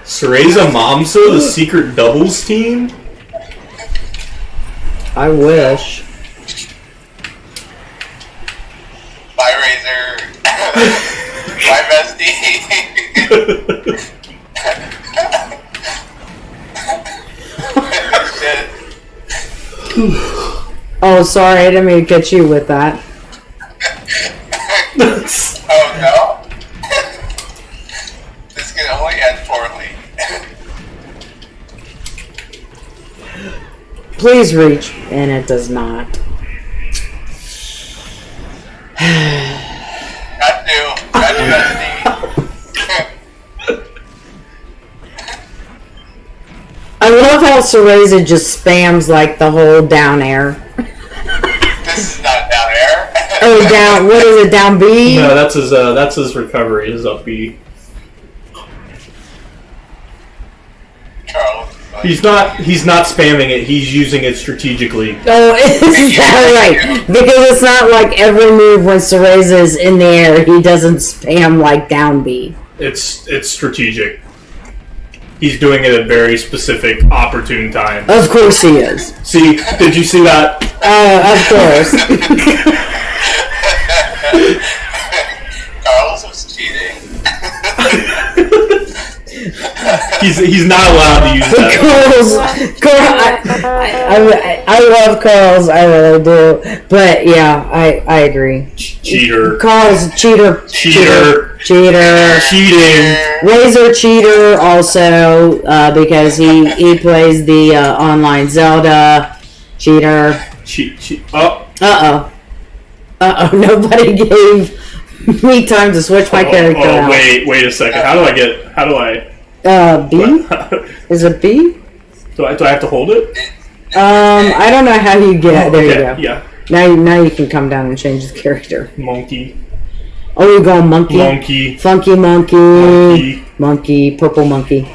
G: Cereza Momso, the secret doubles team?
A: I wish.
I: Bye, Razor. Bye, bestie. Shit.
A: Oh, sorry, I didn't mean to get you with that.
I: Oh no. This can only end poorly.
A: Please reach, and it does not.
I: Got to, bestie.
A: I love how Cereza just spams like the whole down air.
I: This is not down air.
A: Oh, down. What is it? Down B?
G: No, that's his recovery. His up B.
I: Carlos.
G: He's not spamming it. He's using it strategically.
A: Oh, is that right? Because it's not like every move when Cereza is in the air, he doesn't spam like down B.
G: It's strategic. He's doing it at very specific, opportune times.
A: Of course he is.
G: See, did you see that?
A: Of course.
I: Carlos was cheating.
G: He's not allowed to use that.
A: I love Carl's, I really do. But yeah, I agree.
G: Cheater.
A: Carl's cheater.
G: Cheater.
A: Cheating. Razor cheater also, because he plays the online Zelda. Cheater.
G: Oh.
A: Uh-oh, nobody gave me time to switch my character out.
G: Wait a second. How do I...
A: B? Is it B?
G: Do I have to hold it?
A: I don't know how you get it. There you go.
G: Yeah.
A: Now you can come down and change the character.
G: Monkey.
A: Oh, you're going monkey?
G: Monkey.
A: Funky monkey. Monkey. Purple monkey.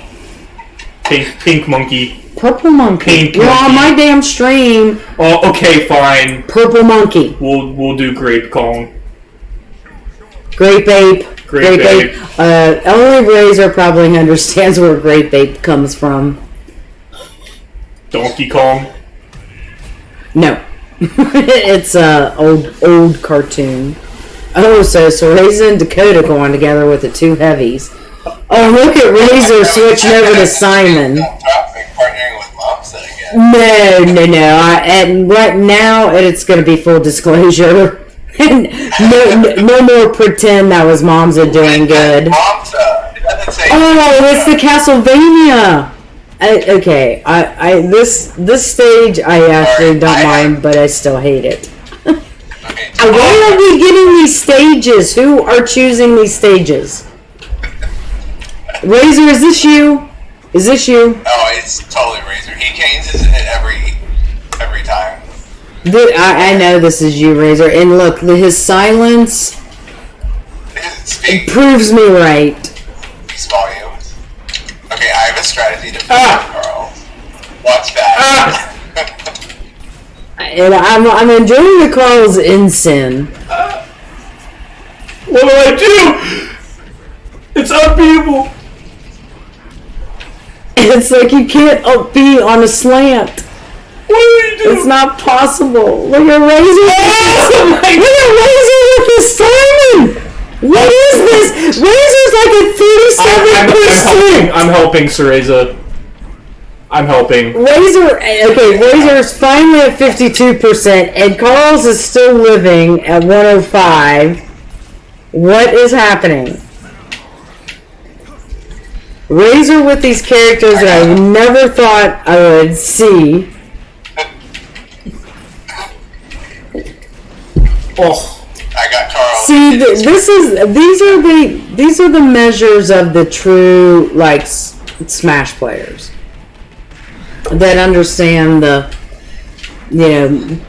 G: Pink monkey.
A: Purple monkey.
G: Pink
A: You're
G: monkey.
A: on my damn stream.
G: Oh, okay, fine.
A: Purple monkey.
G: We'll do grape Kong.
A: Grape ape.
G: Great Babe.
A: Only Razor probably understands where Great Babe comes from.
G: Donkey Kong.
A: No. It's a old cartoon. Oh, so Razor and Dakota going together with the two heavies. Oh, look at Razor switching over to Simon.
I: Partnering with Momsa again.
A: No. And right now, it's going to be full disclosure. no more pretend that was Momsa doing good.
I: Momsa. It doesn't say.
A: Oh, it's the Castlevania. Okay, this stage I actually don't mind, but I still hate it. Why are we getting these stages? Who are choosing these stages? Razor, is this you? Is this you?
I: Oh, it's totally Razor. He changes it every time.
A: I know this is you, Razor. And look, his silence proves me right.
I: These volumes. Okay, I have a strategy to beat Carl. Watch that.
A: And I'm enjoying the Carl's ensign.
G: What do I do? It's unbeatable.
A: It's like you can't be on a slant.
G: What do we do?
A: It's not possible. Look at Razor. Look at Razor with his Simon. What is this? Razor's like at 37%.
G: I'm helping, Cereza. I'm helping.
A: Razor's finally at 52%, and Carl's is still living at 105. What is happening? Razor with these characters that I never thought I would see.
I: Oh, I got Carl.
A: See, these are the measures of the true Smash players that understand the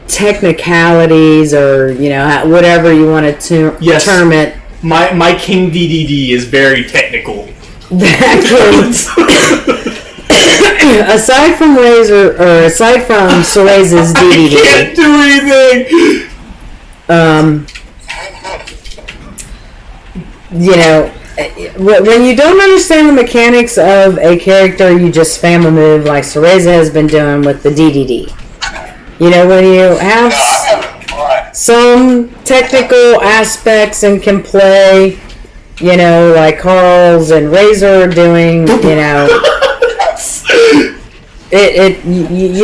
A: technicalities, or whatever you want to term it.
G: My King DDD is very technical.
A: Aside from Razor, or aside from Cereza's DDD,
G: I can't do anything.
A: When you don't understand the mechanics of a character, you just spam a move like Cereza has been doing with the DDD. When you have some technical aspects and can play, like Carl's and Razor are doing, you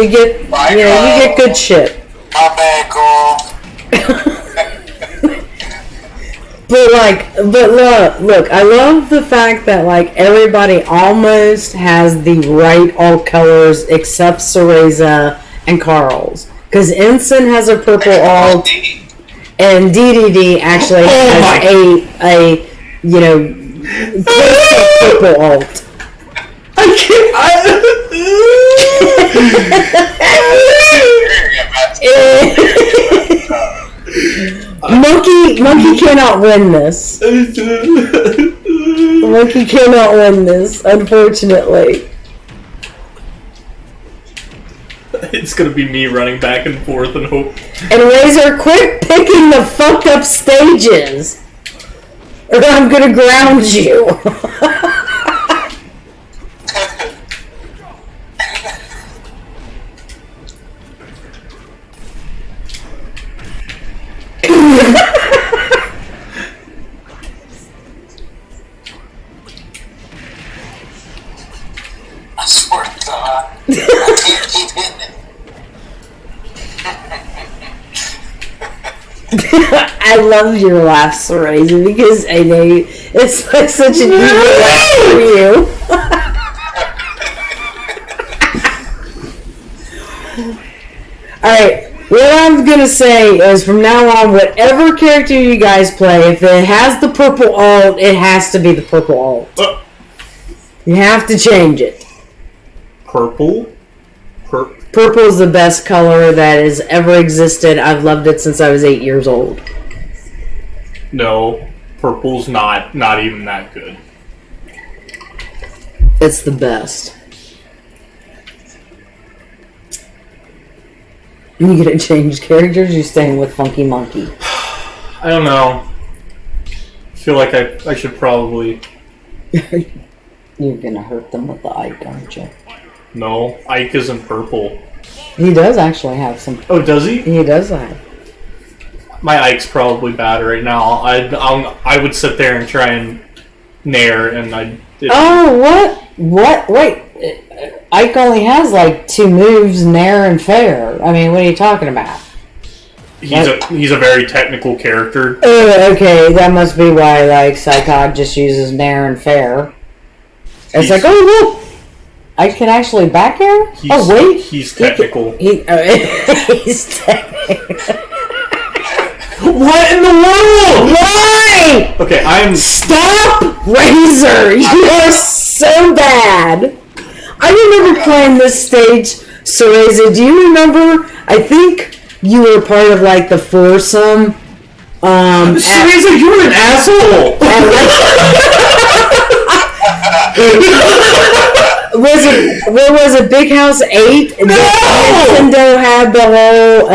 A: get good shit.
I: My bad, Carl.
A: But look, I love the fact that everybody almost has the right all colors except Cereza and Carl's. Because Ensign has a purple alt, and DDD actually has a purple alt.
G: I can't.
A: Monkey cannot win this. Monkey cannot win this, unfortunately.
G: It's gonna be me running back and forth and hope.
A: And Razor, quit picking the fucked up stages, or I'm gonna ground you.
I: I swear to God, I can't keep hitting it.
A: I love your laugh, Cereza, because I know it's such an evil laugh for you. Alright, what I'm gonna say is from now on, whatever character you guys play, if it has the purple alt, it has to be the purple alt. You have to change it.
G: Purple?
A: Purple is the best color that has ever existed. I've loved it since I was 8 years old.
G: No, purple's not even that good.
A: It's the best. You gonna change characters? You're staying with Funky Monkey.
G: I don't know. feel like I should probably.
A: You're gonna hurt them with the Ike, aren't you?
G: No, Ike is in purple.
A: He does actually have some.
G: Oh, does he?
A: He does have.
G: My Ike's probably bad right now. I would sit there and try and nair, and I.
A: Oh, what? What? Wait. Ike only has like 2 moves, nair and fair. I mean, what are you talking about?
G: He's a very technical character.
A: Oh, okay. That must be why like Psychod just uses nair and fair. It's like, oh look, I can actually back air. Oh wait,
G: he's technical.
A: He's technical.
G: What in the world?
A: Why?
G: Okay,
A: Stop, Razor! You are so bad. I remember playing this stage, Cereza. Do you remember? I think you were part of like the foursome.
G: Cereza, you're an asshole.
A: What was it? Big House 8?
G: No!
A: Nintendo had the whole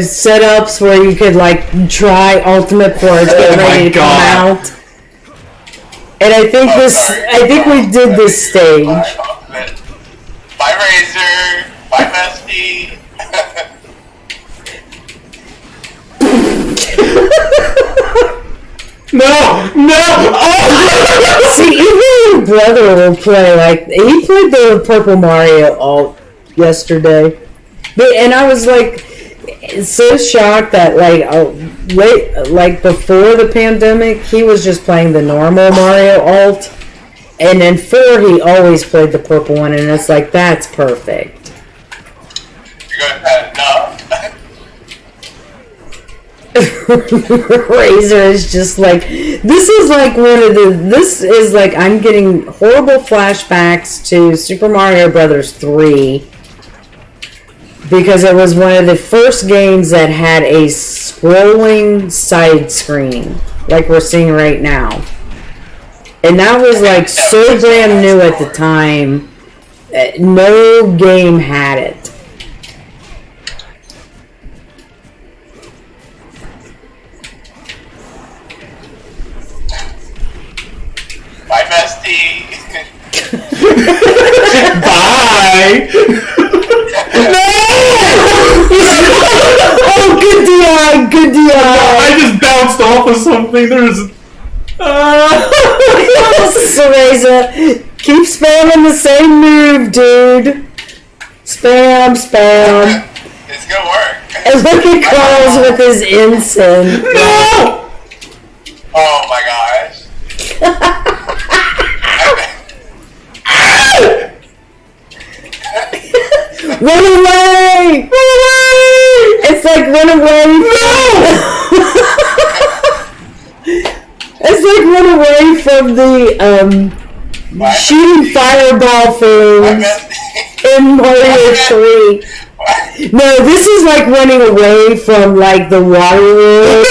A: setups where you could like try Ultimate before it's getting ready to come out. And I think we did this stage.
H: Bye, Razor. Bye, Bestie.
G: No! Oh!
A: See, even your brother will play like he played the Purple Mario alt yesterday, and I was like so shocked that like before the pandemic he was just playing the normal Mario alt, and then 4 he always played the purple one, and it's like that's perfect.
H: You're going to have enough.
A: Razor is just like this is like I'm getting horrible flashbacks to Super Mario Brothers 3 because it was one of the first games that had a scrolling side screen like we're seeing right now, and that was like so brand new at the time. No game had it.
H: Bye, Bestie.
G: Bye!
A: No! Oh, good DI!
G: I just bounced off of something.
A: Cereza, keep spamming the same move, dude. Spam.
H: It's gonna work.
A: And look at Carl's with his ensign.
G: No!
H: Oh my gosh.
A: Run away! It's like run away. No! It's like run away from the shooting fireball things in Mario 3. No, this is like running away from like the water world.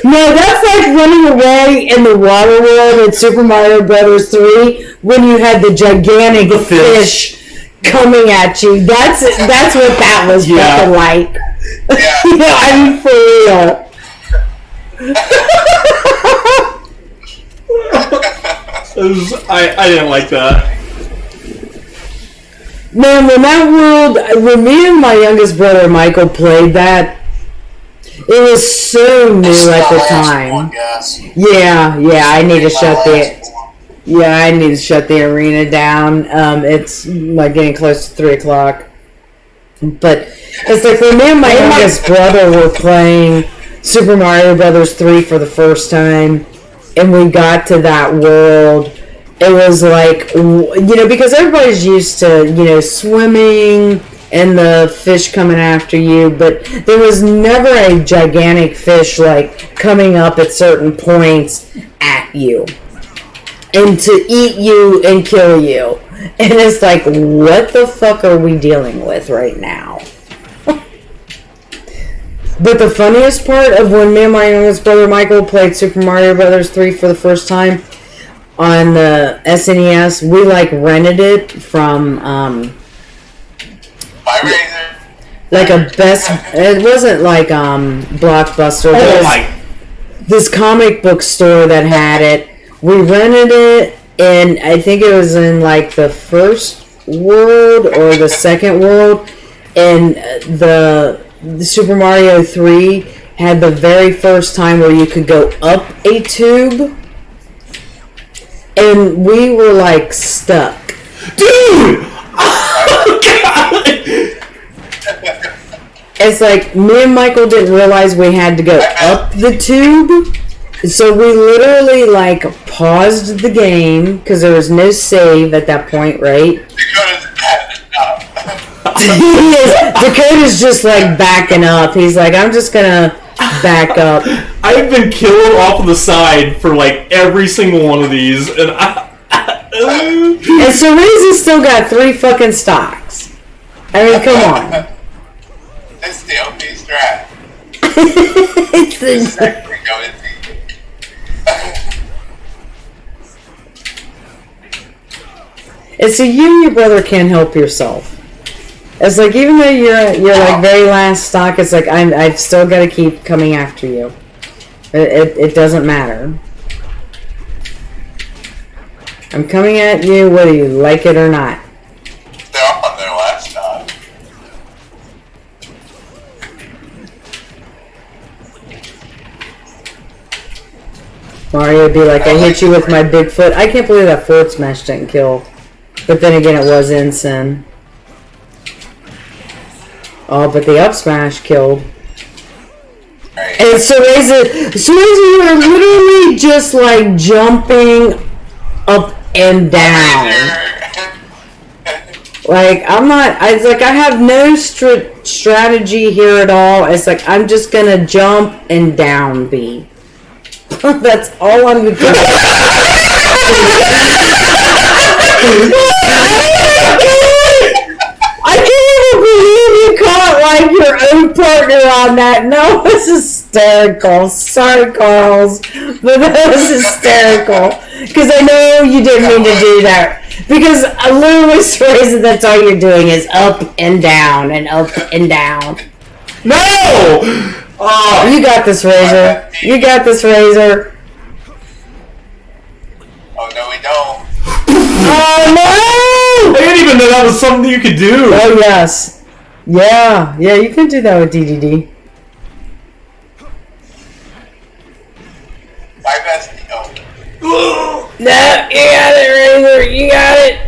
A: No, that's like running away in the water world in Super Mario Brothers 3 when you had the gigantic fish coming at you. That's what that was fucking like.
H: Yeah.
A: I mean, for real.
G: I didn't like that.
A: Man, when me and my youngest brother Michael played that, it was so new at the time. Yeah, I need to shut the arena down. It's like getting close to 3 o'clock. But it's like when me and my youngest brother were playing Super Mario Brothers 3 for the first time, and we got to that world, it was like, because everybody's used to, swimming and the fish coming after you, but there was never a gigantic fish, like, coming up at certain points at you and to eat you and kill you. And it's like, what the fuck are we dealing with right now? But the funniest part of when me and my youngest brother Michael played Super Mario Brothers 3 for the first time, on the SNES. We like rented it from
I: By Razor.
A: like a best. It wasn't like Blockbuster. But
G: Oh
A: it was
G: my!
A: this comic book store that had it. We rented it, and I think it was in like the first world or the second world, and the Super Mario 3 had the very first time where you could go up a tube, and we were like stuck.
G: Dude!
A: It's like me and Michael didn't realize we had to go up the tube, so we literally like paused the game because there was no save at that point, right?
I: Dakota's bad enough.
A: Dakota's just like backing up. He's like, I'm just gonna back up.
G: I've been killed off of the side for like every single one of these, and
A: And so Reezy still got 3 fucking stocks. I mean, come on.
I: It's the OP strat.
A: It's the- And so you and your brother can't help yourself. It's like even though you're like very last stock, it's like I've still got to keep coming after you. It doesn't matter. I'm coming at you whether you like it or not.
I: They're up on their last time.
A: Mario would be like, I hit you with my big foot. I can't believe that forward smash didn't kill. But then again, it was Ensign. Oh, but the up smash killed. And so you are literally just like jumping up and down. Like, I'm not, it's like I have no strategy here at all. It's like I'm just gonna jump and down B. That's all I'm gonna do. I can't even believe you caught like your own partner on that. No, it was hysterical. Sorry, Carls, but that was hysterical. Because I know you didn't mean to do that. Because literally, Razor, that's all you're doing is up and down and up and down.
G: no!
A: Oh, you got this, Razor. You got this, Razor.
I: Oh no, we don't.
A: Oh no!
G: I didn't even know that was something you could do.
A: Oh yes, yeah, you can do that with DDD.
I: My best. Oh.
A: No, you got it, Razor. You got it.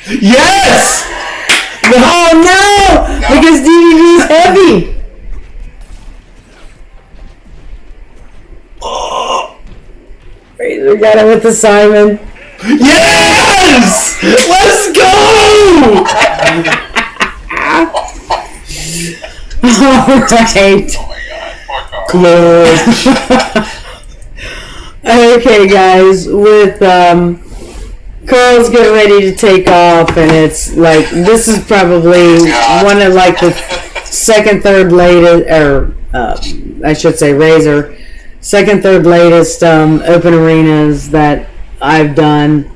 G: Yes!
A: Oh no! Because DDD is heavy. Razor got it with the Simon.
G: Yes! Let's go!
A: Alright.
I: Oh my god, poor Carl.
A: Okay, guys, with Carl's getting ready to take off, and it's like this is probably one of like the second, third latest, or I should say, Razor, second, third latest open arenas that I've done.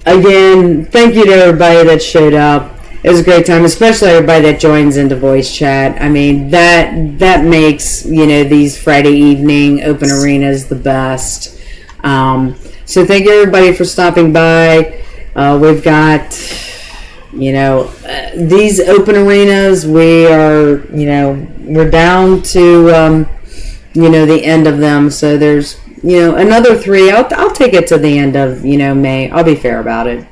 A: Again, thank you to everybody that showed up. It was a great time, especially everybody that joins into voice chat. I mean, that makes, these Friday evening open arenas the best. So thank you everybody for stopping by. We've got, these open arenas, we are, we're down to, the end of them. So there's, another 3. I'll take it to the end of, May. I'll be fair about it.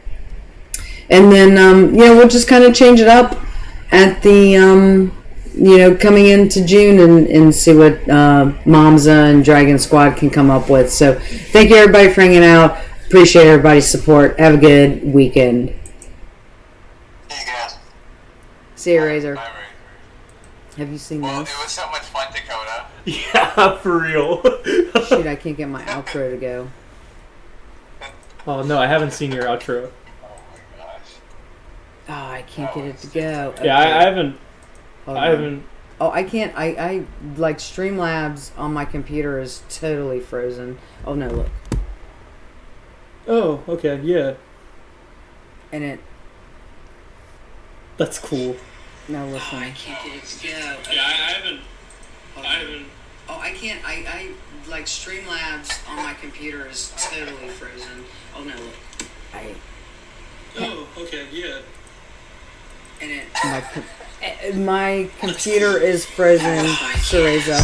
A: And then, we'll just kind of change it up at the, coming into June and see what Momza and DragonSquad can come up with. So thank you everybody for hanging out. Appreciate everybody's support. Have a good weekend.
I: Hey guys.
A: See you, Razor.
I: Bye, Razor.
A: Have you seen
I: Well,
A: this?
I: it was so much fun, Dakota.
G: Yeah, for real.
A: Shoot, I can't get my outro to go.
G: Oh no, I haven't seen your outro.
I: Oh my gosh.
A: I can't get it to go.
K: Yeah,
A: Okay.
K: I haven't.
A: Hold
K: I
A: on.
K: haven't.
A: Oh, I can't. I like Streamlabs on my computer is totally frozen. Oh no, look.
K: Oh, okay, yeah,
A: And it.
K: that's cool.
A: No, listen.
J: I can't get it to go.
K: Yeah, I haven't.
A: Oh, I can't. I like Streamlabs on my computer is totally frozen. Oh no, look.
K: Oh, okay, yeah.
A: And it. My computer is frozen, Cereza.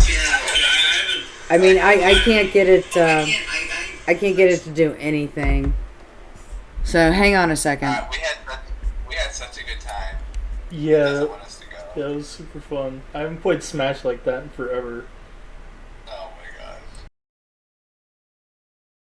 A: I mean, I can't get it. I can't get it to do anything. So hang on a second.
B: We had such a good time.
K: Yeah,
B: Doesn't want us to go.
K: yeah, it was super fun. I haven't played Smash like that in forever.